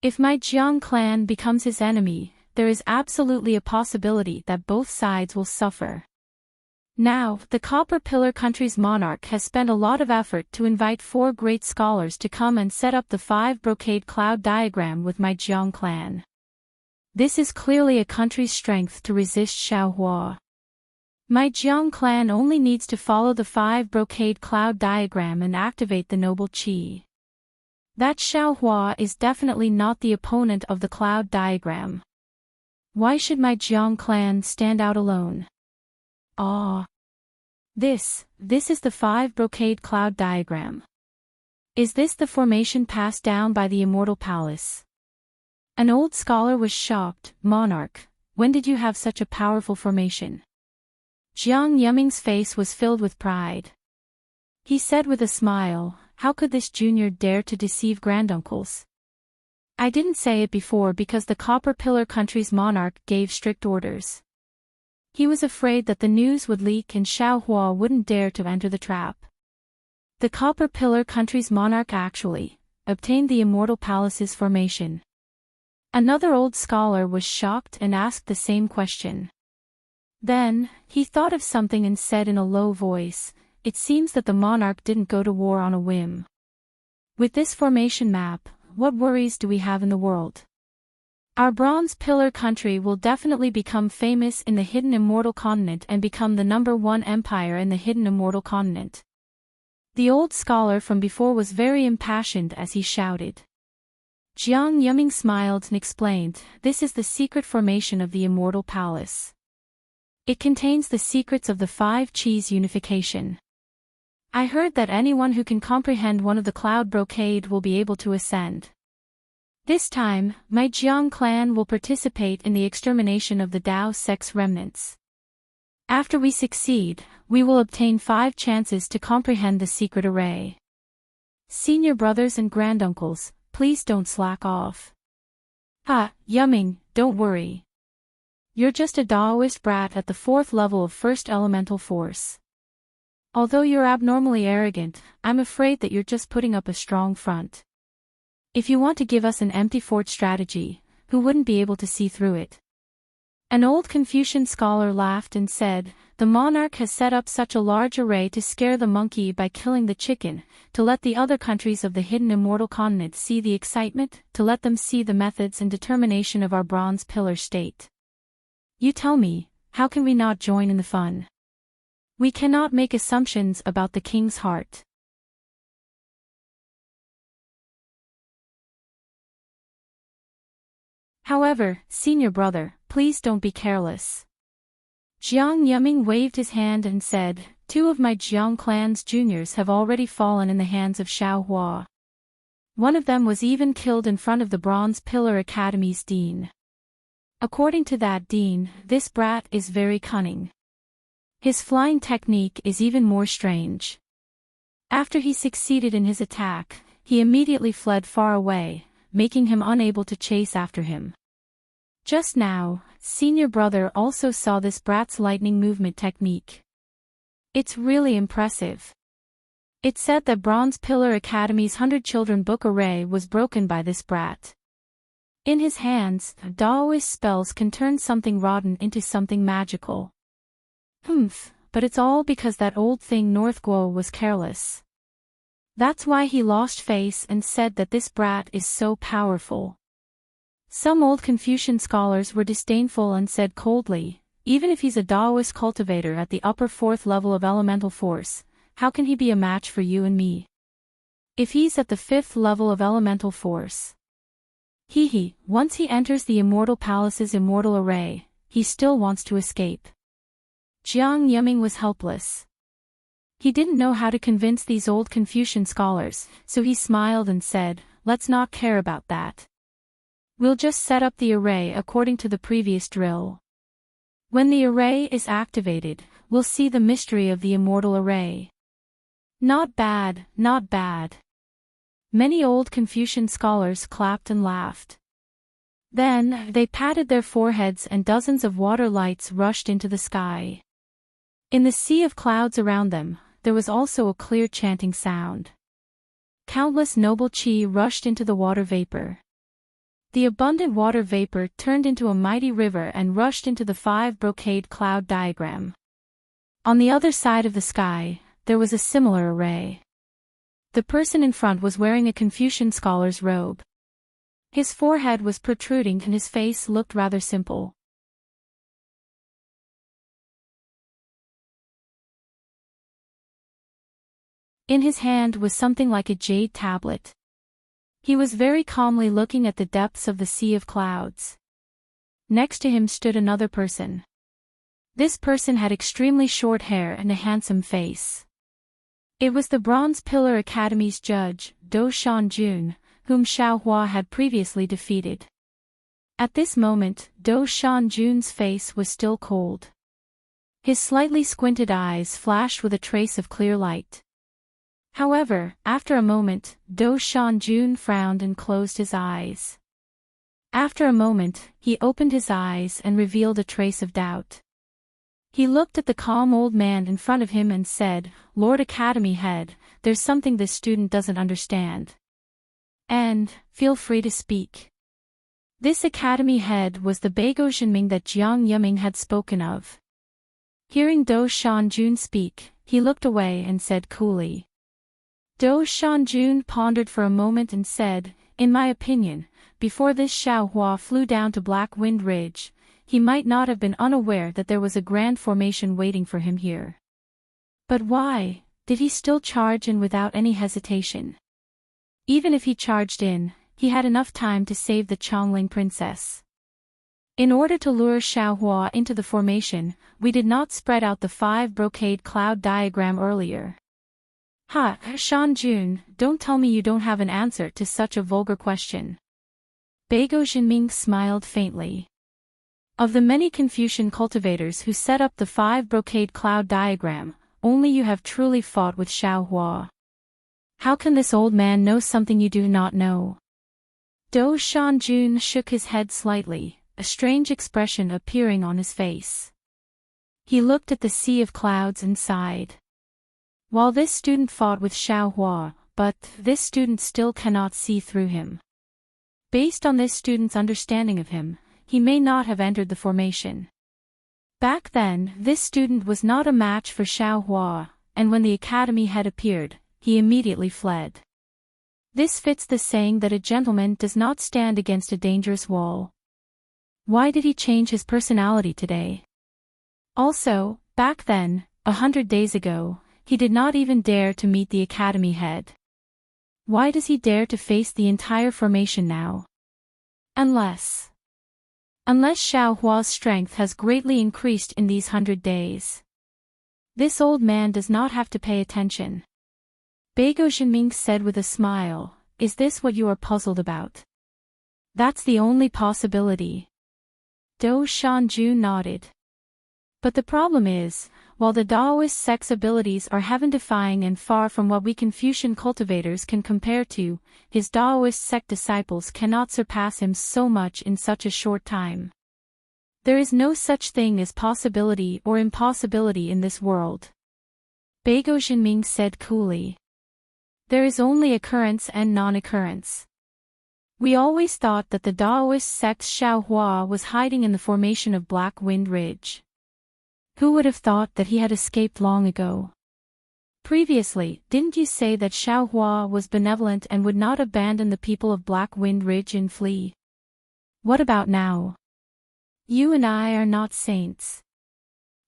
If my Jiang clan becomes his enemy, there is absolutely a possibility that both sides will suffer. Now, the Copper Pillar country's monarch has spent a lot of effort to invite 4 great scholars to come and set up the 5 brocade cloud diagram with my Jiang clan. This is clearly a country's strength to resist Xiaohua. My Jiang clan only needs to follow the 5 brocade cloud diagram and activate the noble Qi. That Xiaohua is definitely not the opponent of the cloud diagram. Why should my Jiang clan stand out alone? This is the 5 brocade cloud diagram. Is this the formation passed down by the Immortal Palace? An old scholar was shocked. Monarch, when did you have such a powerful formation? Jiang Yuming's face was filled with pride. He said with a smile, how could this junior dare to deceive granduncles? I didn't say it before because the Copper Pillar country's monarch gave strict orders. He was afraid that the news would leak and Xiaohua wouldn't dare to enter the trap. The Copper Pillar country's monarch actually obtained the Immortal Palace's formation. Another old scholar was shocked and asked the same question. Then, he thought of something and said in a low voice, it seems that the monarch didn't go to war on a whim. With this formation map, what worries do we have in the world? Our Bronze Pillar country will definitely become famous in the Hidden Immortal Continent and become the #1 empire in the Hidden Immortal Continent. The old scholar from before was very impassioned as he shouted. Jiang Yuming smiled and explained, this is the secret formation of the Immortal Palace. It contains the secrets of the 5 Qis unification. I heard that anyone who can comprehend one of the cloud brocade will be able to ascend. This time, my Jiang clan will participate in the extermination of the Dao sex remnants. After we succeed, we will obtain 5 chances to comprehend the secret array. Senior brothers and granduncles, please don't slack off. Yuming, don't worry. You're just a Daoist brat at the 4th level of first elemental force. Although you're abnormally arrogant, I'm afraid that you're just putting up a strong front. If you want to give us an empty fort strategy, who wouldn't be able to see through it? An old Confucian scholar laughed and said, the monarch has set up such a large array to scare the monkey by killing the chicken, to let the other countries of the Hidden Immortal Continent see the excitement, to let them see the methods and determination of our Bronze Pillar state. You tell me, how can we not join in the fun? We cannot make assumptions about the king's heart. However, senior brother, please don't be careless. Jiang Yuming waved his hand and said, 2 of my Jiang clan's juniors have already fallen in the hands of Xiao Hua. One of them was even killed in front of the Bronze Pillar Academy's dean. According to that dean, this brat is very cunning. His flying technique is even more strange. After he succeeded in his attack, he immediately fled far away, making him unable to chase after him. Just now, senior brother also saw this brat's lightning movement technique. It's really impressive. It said that Bronze Pillar Academy's 100 Children book array was broken by this brat. In his hands, Daoist spells can turn something rotten into something magical. But it's all because that old thing North Guo was careless. That's why he lost face and said that this brat is so powerful. Some old Confucian scholars were disdainful and said coldly, even if he's a Daoist cultivator at the upper 4th level of elemental force, how can he be a match for you and me? If he's at the 5th level of elemental force. Once he enters the Immortal Palace's immortal array, he still wants to escape. Jiang Yuming was helpless. He didn't know how to convince these old Confucian scholars, so he smiled and said, let's not care about that. We'll just set up the array according to the previous drill. When the array is activated, we'll see the mystery of the immortal array. Not bad, not bad. Many old Confucian scholars clapped and laughed. Then, they patted their foreheads and dozens of water lights rushed into the sky. In the sea of clouds around them, there was also a clear chanting sound. Countless noble qi rushed into the water vapor. The abundant water vapor turned into a mighty river and rushed into the 5 brocade cloud diagram. On the other side of the sky, there was a similar array. The person in front was wearing a Confucian scholar's robe. His forehead was protruding and his face looked rather simple. In his hand was something like a jade tablet. He was very calmly looking at the depths of the sea of clouds. Next to him stood another person. This person had extremely short hair and a handsome face. It was the Bronze Pillar Academy's judge, Do Shanjun, whom Xiao Hua had previously defeated. At this moment, Do Shanjun's face was still cold. His slightly squinted eyes flashed with a trace of clear light. However, after a moment, Do Shanjun frowned and closed his eyes. After a moment, he opened his eyes and revealed a trace of doubt. He looked at the calm old man in front of him and said, Lord Academy Head, there's something this student doesn't understand. And, feel free to speak. This Academy Head was the Beigo Zhenming that Jiang Yuming had spoken of. Hearing Do Shanjun speak, he looked away and said coolly. Do Shanjun pondered for a moment and said, in my opinion, before this Xiao Hua flew down to Black Wind Ridge, he might not have been unaware that there was a grand formation waiting for him here. But why did he still charge in without any hesitation? Even if he charged in, he had enough time to save the Chongling princess. In order to lure Xiao Hua into the formation, we did not spread out the 5 brocade cloud diagram earlier. Shanjun, don't tell me you don't have an answer to such a vulgar question. Beigo Zhenming smiled faintly. Of the many Confucian cultivators who set up the 5 brocade cloud diagram, only you have truly fought with Xiao Hua. How can this old man know something you do not know? Do Shanjun shook his head slightly, a strange expression appearing on his face. He looked at the sea of clouds and sighed. While this student fought with Xiao Hua, but this student still cannot see through him. Based on this student's understanding of him, he may not have entered the formation. Back then, this student was not a match for Xiao Hua, and when the academy had appeared, he immediately fled. This fits the saying that a gentleman does not stand against a dangerous wall. Why did he change his personality today? Also, back then, 100 days ago, he did not even dare to meet the academy head. Why does he dare to face the entire formation now? Unless Xiao Hua's strength has greatly increased in these 100 days. This old man does not have to pay attention. Beigo Zhenming said with a smile, "Is this what you are puzzled about?" "That's the only possibility." Dou Shanju nodded. "But the problem is, while the Daoist sect's abilities are heaven-defying and far from what we Confucian cultivators can compare to, his Daoist sect disciples cannot surpass him so much in such a short time. There is no such thing as possibility or impossibility in this world." Beigo Zhenming said coolly. "There is only occurrence and non-occurrence. We always thought that the Daoist sect's Xiao Hua was hiding in the formation of Black Wind Ridge. Who would have thought that he had escaped long ago? Previously, didn't you say that Xiao Hua was benevolent and would not abandon the people of Black Wind Ridge and flee? What about now? You and I are not saints.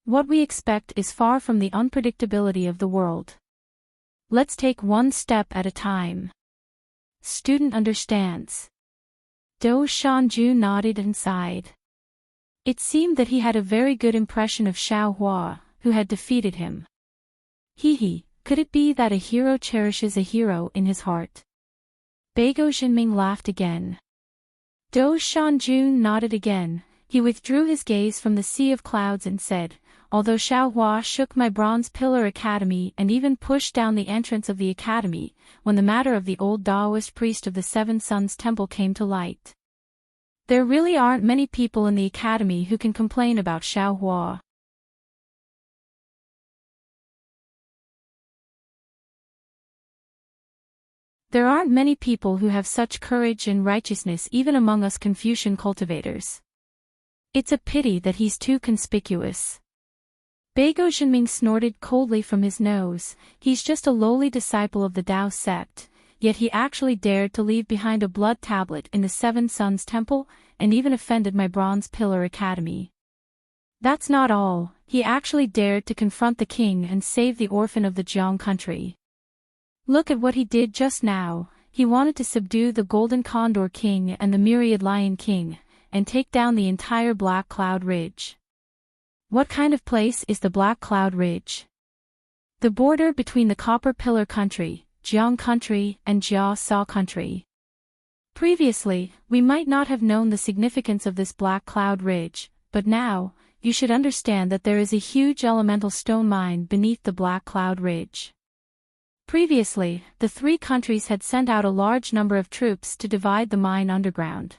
What we expect is far from the unpredictability of the world. Let's take one step at a time." Student understands. Dou Shanju nodded and sighed. It seemed that he had a very good impression of Xiao Hua, who had defeated him. Could it be that a hero cherishes a hero in his heart? Beigo Zhenming laughed again. Dou Shanju nodded again. He withdrew his gaze from the sea of clouds and said, "Although Xiao Hua shook my Bronze Pillar Academy and even pushed down the entrance of the academy, when the matter of the old Daoist priest of the Seven Suns Temple came to light, there really aren't many people in the academy who can complain about Xiao Hua." There aren't many people who have such courage and righteousness even among us Confucian cultivators. It's a pity that he's too conspicuous. Beigo Zhenming snorted coldly from his nose. He's just a lowly disciple of the Dao sect, yet he actually dared to leave behind a blood tablet in the Seven Suns Temple, and even offended my Bronze Pillar Academy. That's not all, he actually dared to confront the king and save the orphan of the Jiang country. Look at what he did just now. He wanted to subdue the Golden Condor King and the Myriad Lion King, and take down the entire Black Cloud Ridge. What kind of place is the Black Cloud Ridge? The border between the Copper Pillar Country, Jiang Country, and Jia Sa Country. Previously, we might not have known the significance of this Black Cloud Ridge, but now, you should understand that there is a huge elemental stone mine beneath the Black Cloud Ridge. Previously, the three countries had sent out a large number of troops to divide the mine underground.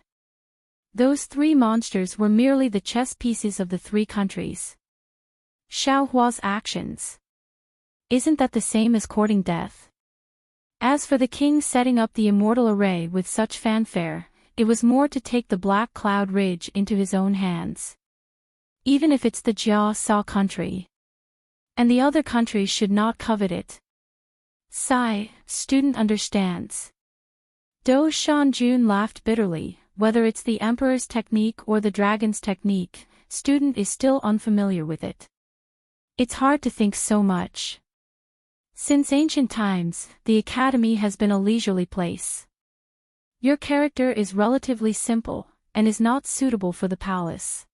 Those three monsters were merely the chess pieces of the three countries. Xiao Hua's actions. Isn't that the same as courting death? As for the king setting up the immortal array with such fanfare, it was more to take the Black Cloud Ridge into his own hands. Even if it's the Jia Sa country. And the other countries should not covet it. Sigh, student understands. Dou Shanjun laughed bitterly. Whether it's the emperor's technique or the dragon's technique, student is still unfamiliar with it. It's hard to think so much. Since ancient times, the academy has been a leisurely place. Your character is relatively simple, and is not suitable for the palace.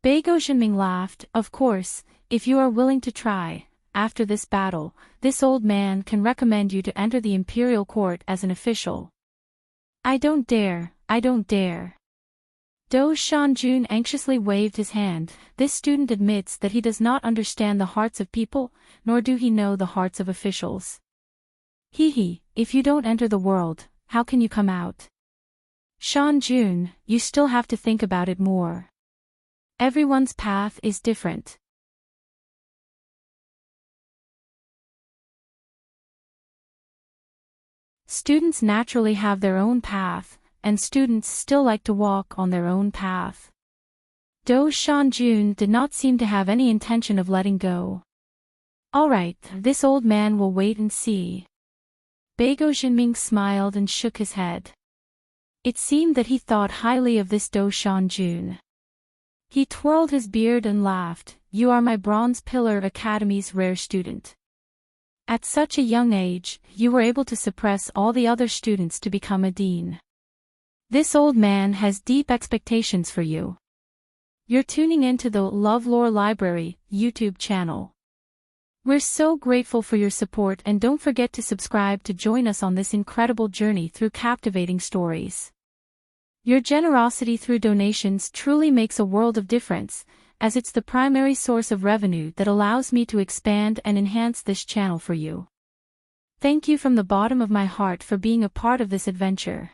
Beigo Zhenming laughed. Of course, if you are willing to try, after this battle, this old man can recommend you to enter the imperial court as an official. I don't dare. Dou Shanjun anxiously waved his hand. This student admits that he does not understand the hearts of people, nor do he know the hearts of officials. If you don't enter the world, how can you come out? Shanjun, you still have to think about it more. Everyone's path is different. Students naturally have their own path, and students still like to walk on their own path. Dou Shanjun did not seem to have any intention of letting go. Alright, this old man will wait and see. Beigo Zhenming smiled and shook his head. It seemed that he thought highly of this Do Shan Jun. He twirled his beard and laughed. You are my Bronze Pillar Academy's rare student. At such a young age, you were able to suppress all the other students to become a dean. This old man has deep expectations for you. You're tuning into the LoveLore Library YouTube channel. We're so grateful for your support, and don't forget to subscribe to join us on this incredible journey through captivating stories. Your generosity through donations truly makes a world of difference, as it's the primary source of revenue that allows me to expand and enhance this channel for you. Thank you from the bottom of my heart for being a part of this adventure.